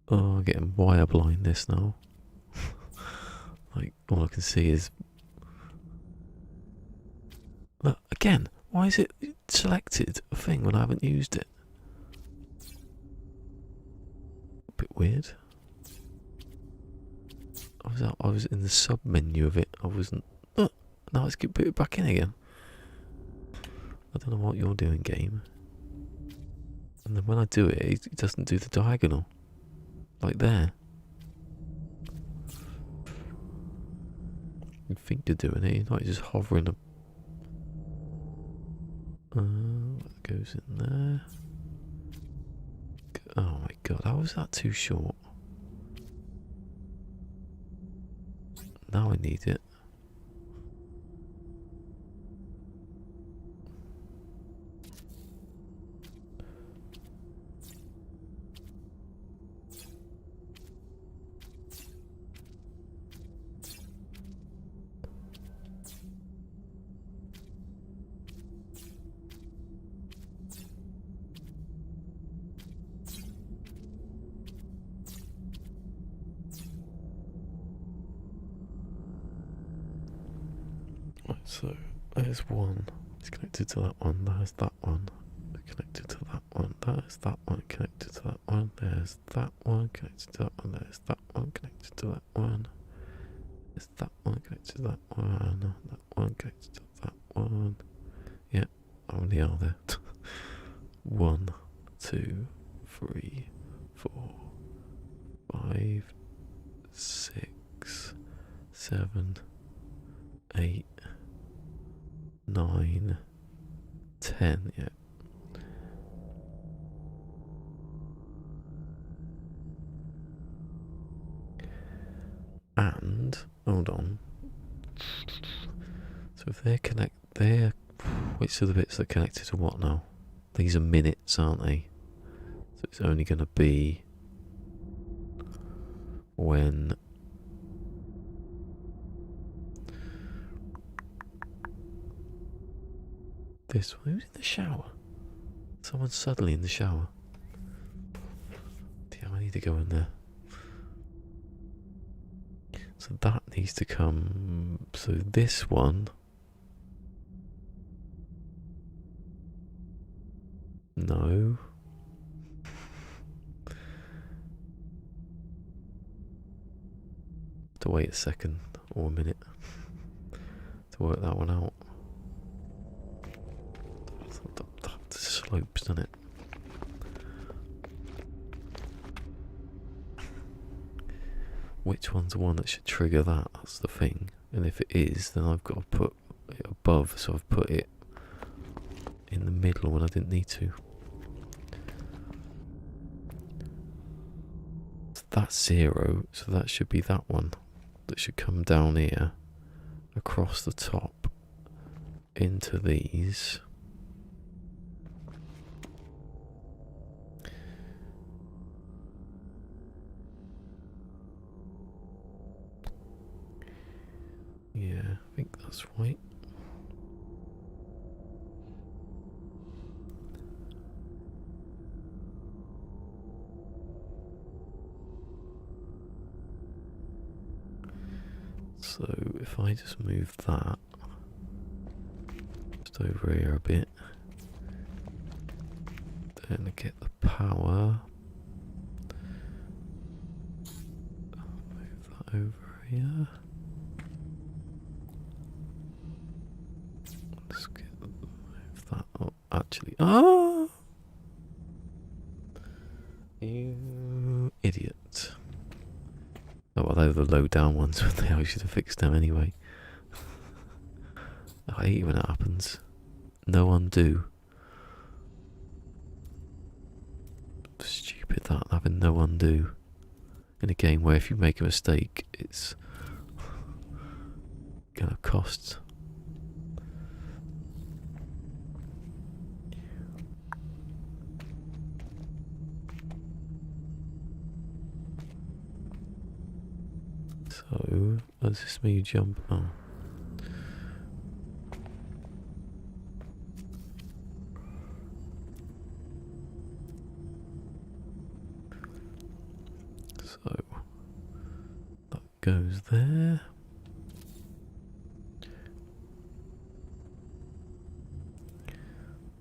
Oh, I'm getting wire blindness now. Like, all I can see is... Look, again, why is it selected a thing when I haven't used it? A bit weird. I was in the sub menu of it. I wasn't... now let's put it back in again. I don't know what you're doing, game. And then when I do it, it doesn't do the diagonal. Like there. You think you're doing it, you're not just hovering up. What goes in there? Oh my god, how was that too short? Now I need it. So there's one, it's connected to that one, there's that one, connected to that one, there's that one, connected to that one, there's that one, connected to that one, there's that one, connected to that one, there's that one, connected to that one connected to that one. Yeah, how many are there? 1, 2, 3, 4, 5, 6, 7, 8, 9, 10, yeah. And hold on. So if they're which are the bits that are connected to what now? These are minutes, aren't they? So it's only going to be when this one. Who's in the shower? Someone's suddenly in the shower. Damn, I need to go in there. So that needs to come. So this one. No. To wait a second or a minute to work that one out. That slopes, doesn't it? Which one's the one that should trigger that? That's the thing. And if it is, then I've got to put it above, so I've put it in the middle when I didn't need to. So that's 0, so that should be that one. That should come down here, across the top, into these. Yeah, I think that's right. So if I just move that just over here a bit, then I get the power. Move that over here. Let's move that up. Actually, you idiot. Oh, well, they were the low down ones, but I should have fixed them anyway. I hate when it happens. No undo. Stupid. no undo. In a game where if you make a mistake, it's gonna cost. So, does this mean you jump? Oh. So, that goes there.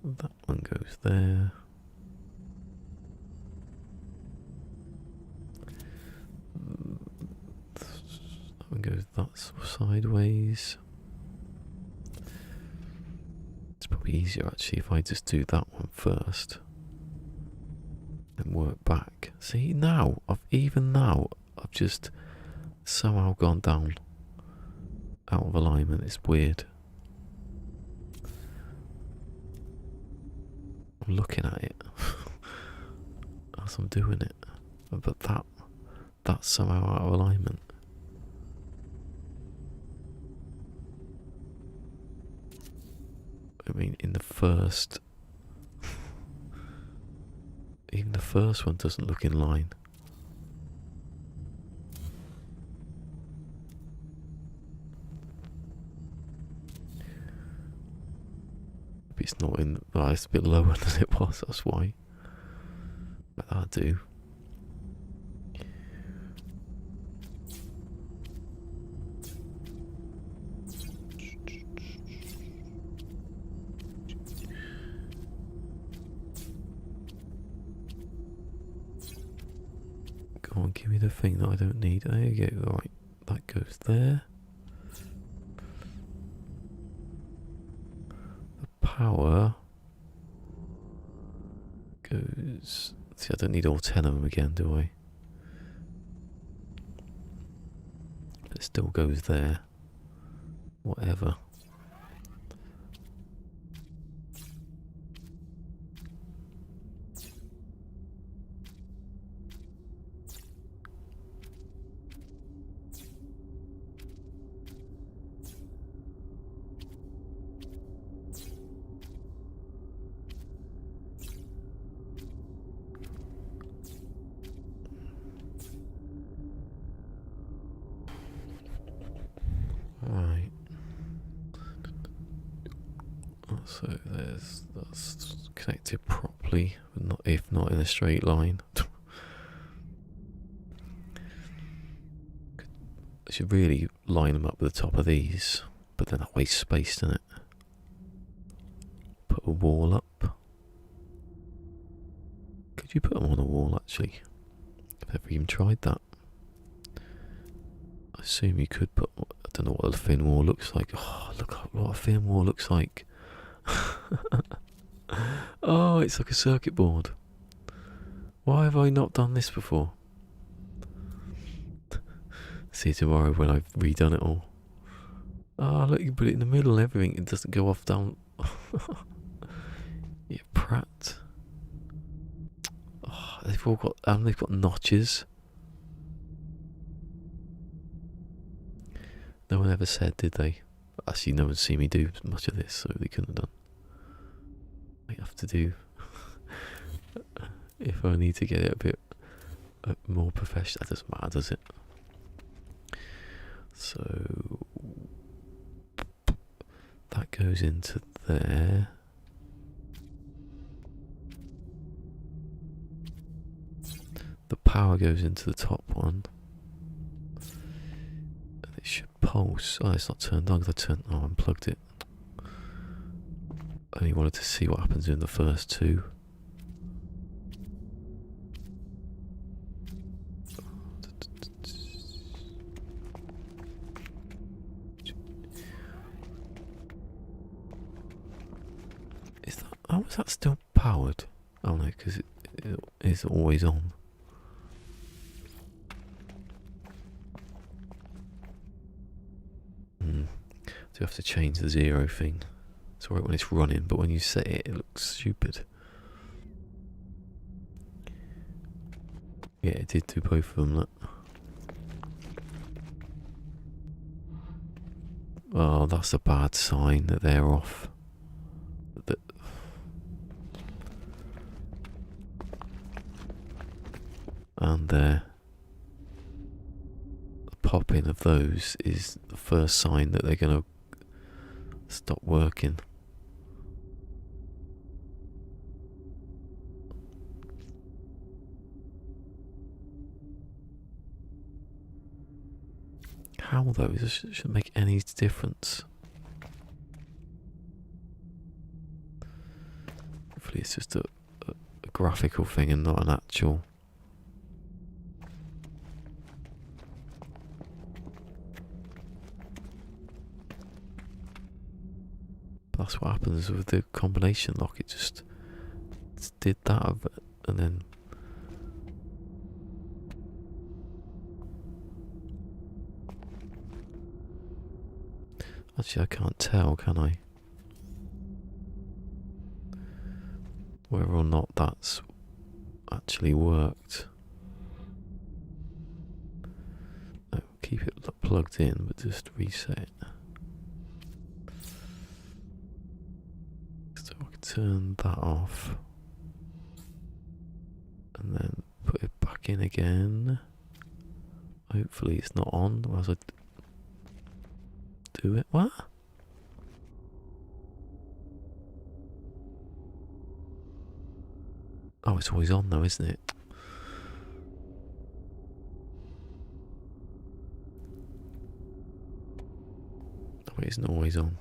That one goes there. That one goes that sideways. It's probably easier actually if I just do that one first and work back. See, now I've just somehow gone down out of alignment. It's weird. I'm looking at it as I'm doing it, but that's somehow out of alignment. I mean, in the first, even the first one doesn't look in line. It's not in. Oh, it's a bit lower than it was. That's why. But that'll do. Go on, give me the thing that I don't need. There you go. Right, that goes there. Power goes. See, I don't need all 10 of them again, do I? But it still goes there. Whatever. Right. So that's connected properly, but not if not in a straight line. I should really line them up with the top of these, but then that wastes space, doesn't it? Put a wall up. Could you put them on a wall actually? I've never even tried that. I assume you could put. I don't know what a thin wall looks like. Oh, look what a thin wall looks like. Oh, it's like a circuit board. Why have I not done this before? See tomorrow when I've redone it all. Oh, look, you can put it in the middle and everything. It doesn't go off down. Yeah, Pratt. Oh, they've all got, they've got notches. No one ever said, did they? Actually, no one's seen me do much of this, so they couldn't have done. I have to do. If I need to get it a bit more professional, that doesn't matter, does it? So that goes into there. The power goes into the top one. And it should pulse. Oh, it's not turned on because I unplugged it. I only wanted to see what happens in the first two. How is that still powered? Oh no, because it is always on. Do you have to change the 0 thing? It's alright when it's running, but when you set it, it looks stupid. Yeah, it did do both of them, look. Oh, that's a bad sign that they're off. That and the popping of those is the first sign that they're going to stop working. How though? This shouldn't make any difference. Hopefully it's just a graphical thing and not an actual. That's what happens with the combination lock. It just did that, and then actually I can't tell, can I? Whether or not that's actually worked. No, keep it plugged in, but just reset it. So I can turn that off. And then put it back in again. Hopefully it's not on as I do it. What? Oh, it's always on though, isn't it? Oh, it isn't always on.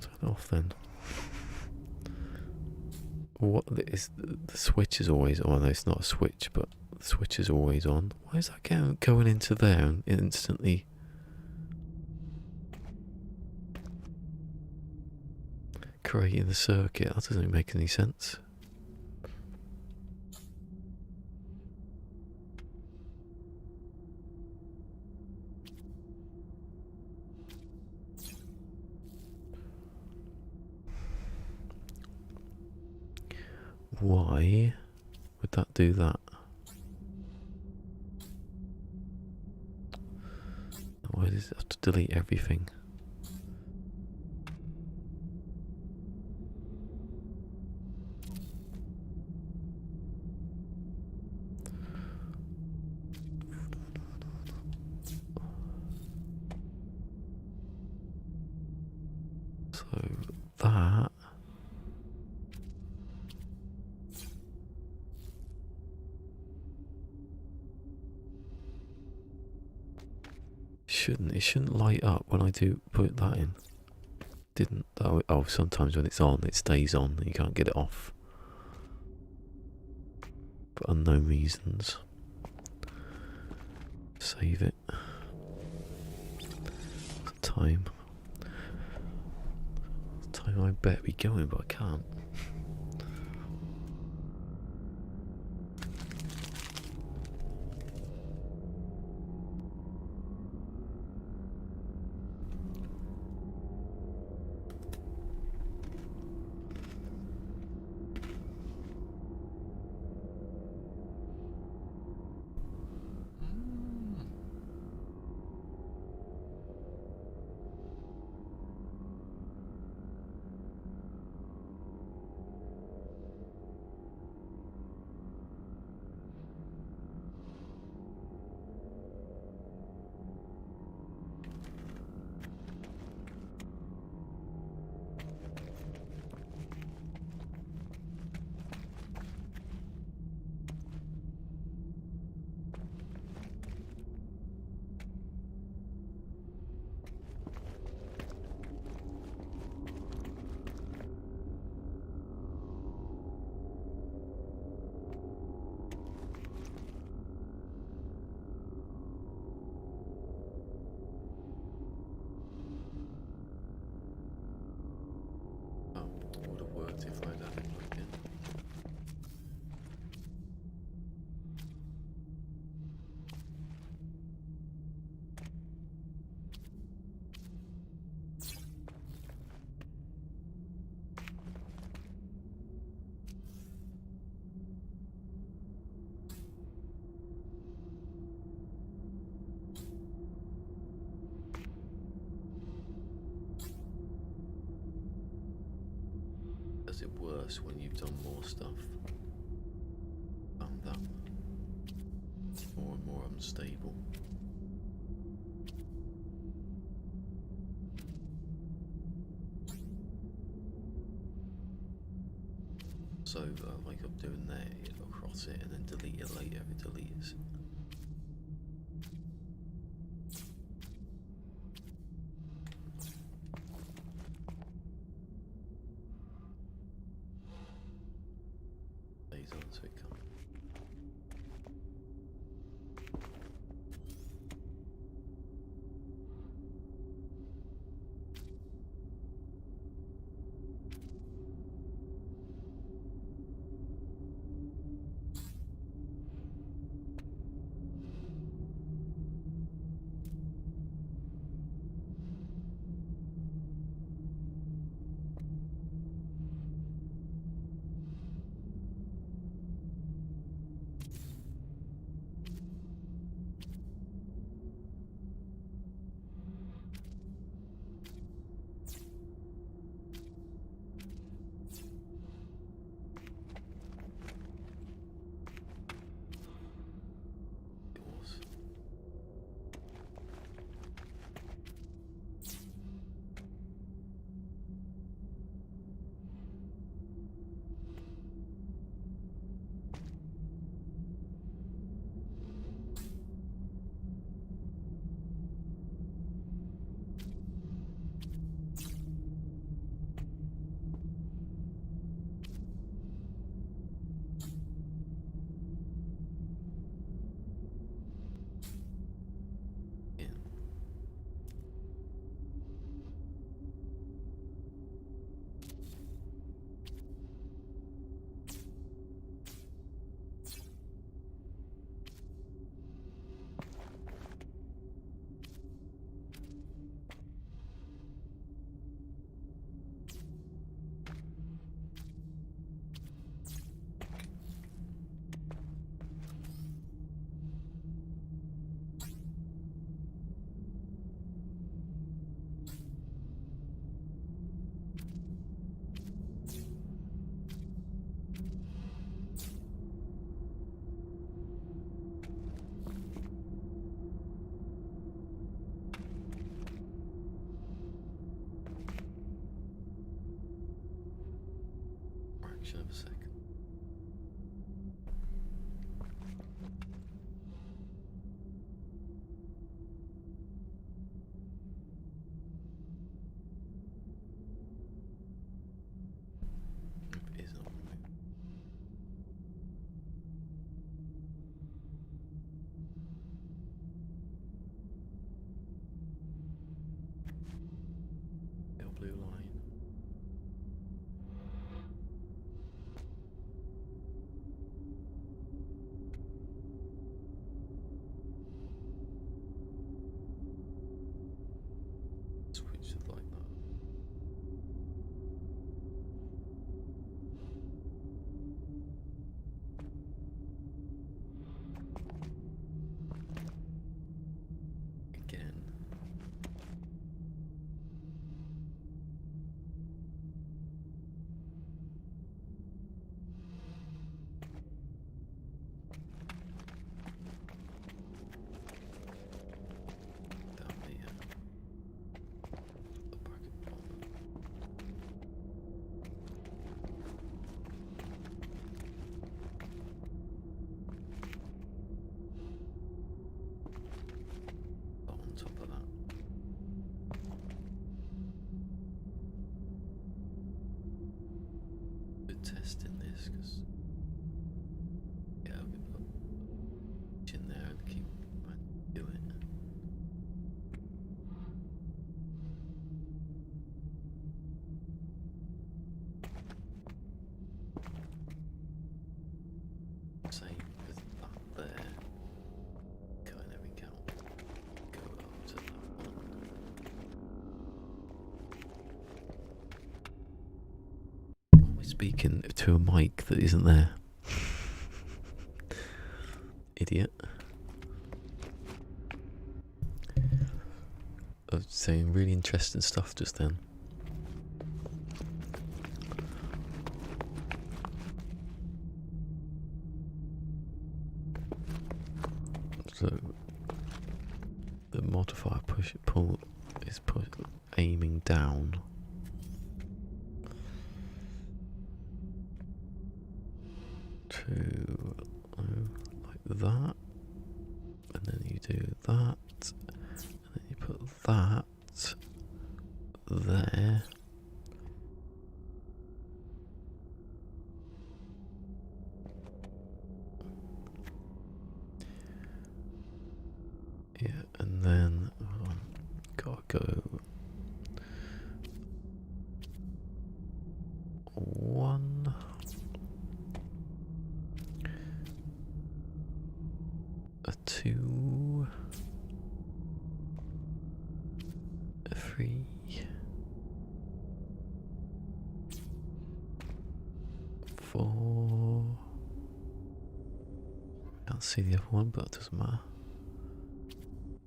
Turn it off then. What is the switch is always on? No, it's not a switch, but the switch is always on. Why is that going into there and instantly creating the circuit? That doesn't make any sense. Why would that do that? Why does it have to delete everything? So that it shouldn't light up when I do put that in. Didn't. Oh, sometimes when it's on, it stays on and you can't get it off for unknown reasons. Save it. Time I better be going, but I can't. worse when you've done more stuff. Found that more and more unstable. So, like I'm doing there, it'll cross it and then delete it later if it deletes. Stays on so it can't. Fraction of a second. It is not right. Little blue line. Switch it like that. Again. Down the bracket bottom. On top of that. Good testing this because yeah, I'll get in there and keep doing it. Same with that there. Cutting everything out. Go up to that one. Why am I speaking to a mic that isn't there? Idiot. I was saying really interesting stuff just then. So the modifier push pull is aiming down. To like that, and then you do that, and then you put that there. Yeah, and then hold on, gotta go 1, 2, 3, 4. Can't see the other one, but it doesn't matter.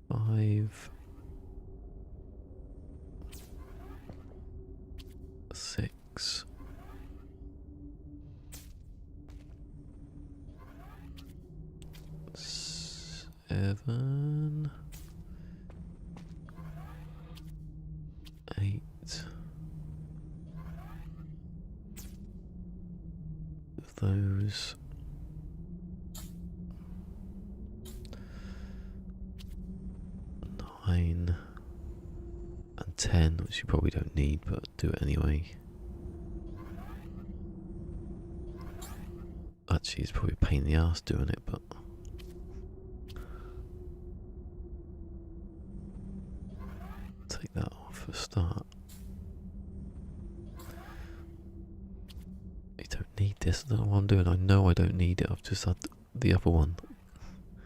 5, 6, 7, 8 of those. 9 and 10, which you probably don't need, but do it anyway. Actually, it's probably a pain in the ass doing it, but take that off for a start. You don't need this. I don't know what I'm doing. I know I don't need it. I've just had the other one.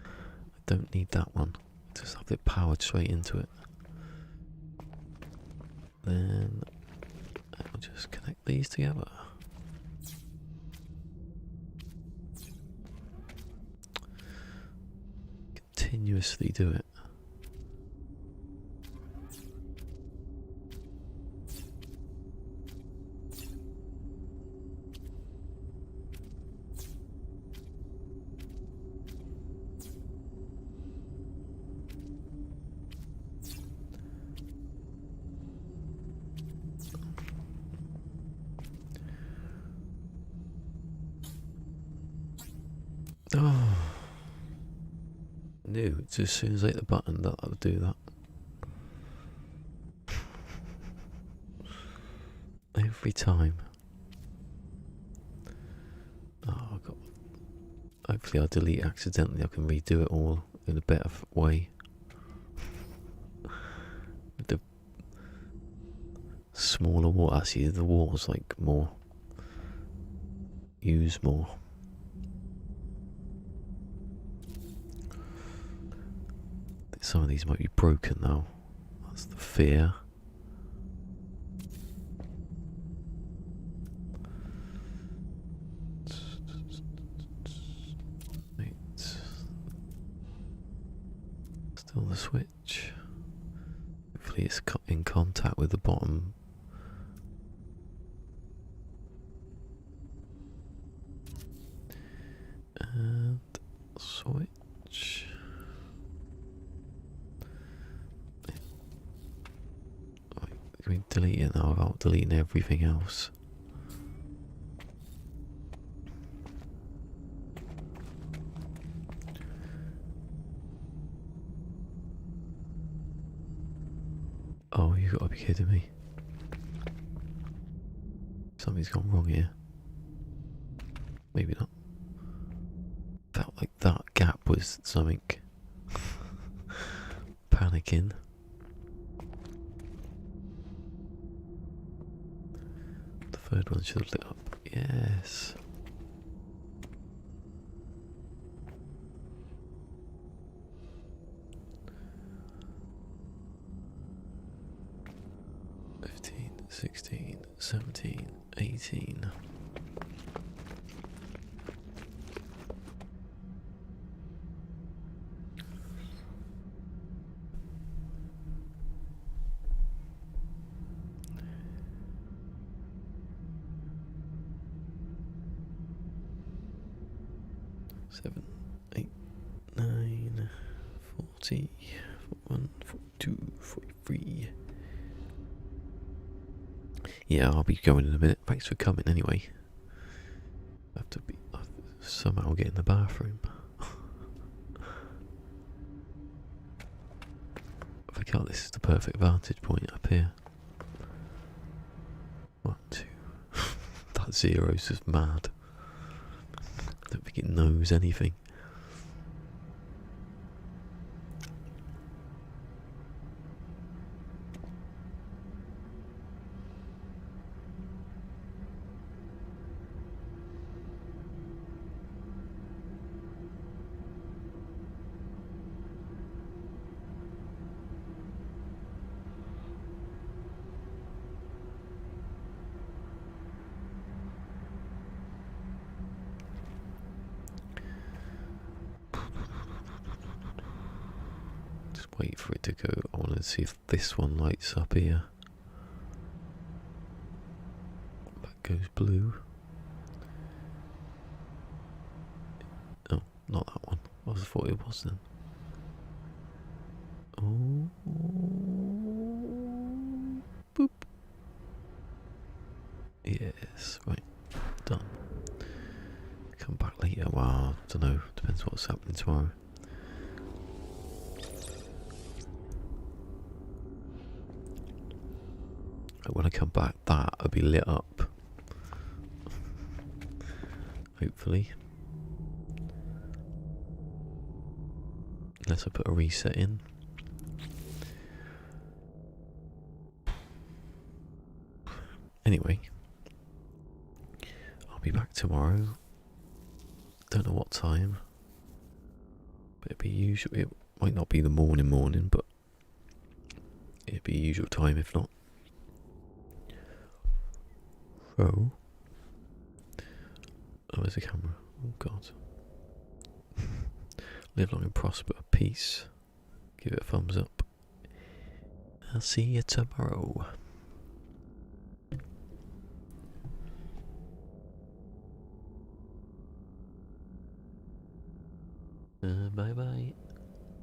I don't need that one. Just have it powered straight into it. Then I'll just connect these together. Continuously do it. Oh, knew it's as soon as I hit the button that I would do that. Every time. Oh, I got. Hopefully, I'll delete accidentally. I can redo it all in a better way. With the smaller wall. Actually, the wall's like more. Use more. Some of these might be broken though. That's the fear. Wait. Still the switch. Hopefully it's in contact with the bottom. And switch. Can we delete it now without deleting everything else? Oh, you gotta be kidding me. Something's gone wrong here. Maybe not. Felt like that gap was something. Panicking. The third one should have lit up. Yes. $15, $16, $17, $18. $7, $8, $9. 40, 41, 42, 43. Yeah, I'll be going in a minute. Thanks for coming anyway. I have to be somehow get in the bathroom. I forgot this is the perfect vantage point up here. 1, 2. That zero's just mad. I don't think it knows anything. Wait for it to go. I want to see if this one lights up here. That goes blue. Oh, not that one. I thought it was then. Oh, boop. Yes, right, done. Come back later. Well, I don't know. Depends what's happening tomorrow. When I come back, that'll be lit up. Hopefully. Unless I put a reset in. Anyway. I'll be back tomorrow. Don't know what time. But it'll be usual. It might not be the morning, but it'll be usual time if not. Oh, where's the camera? Oh God. Live long and prosper. Peace. Give it a thumbs up. I'll see you tomorrow. Bye bye.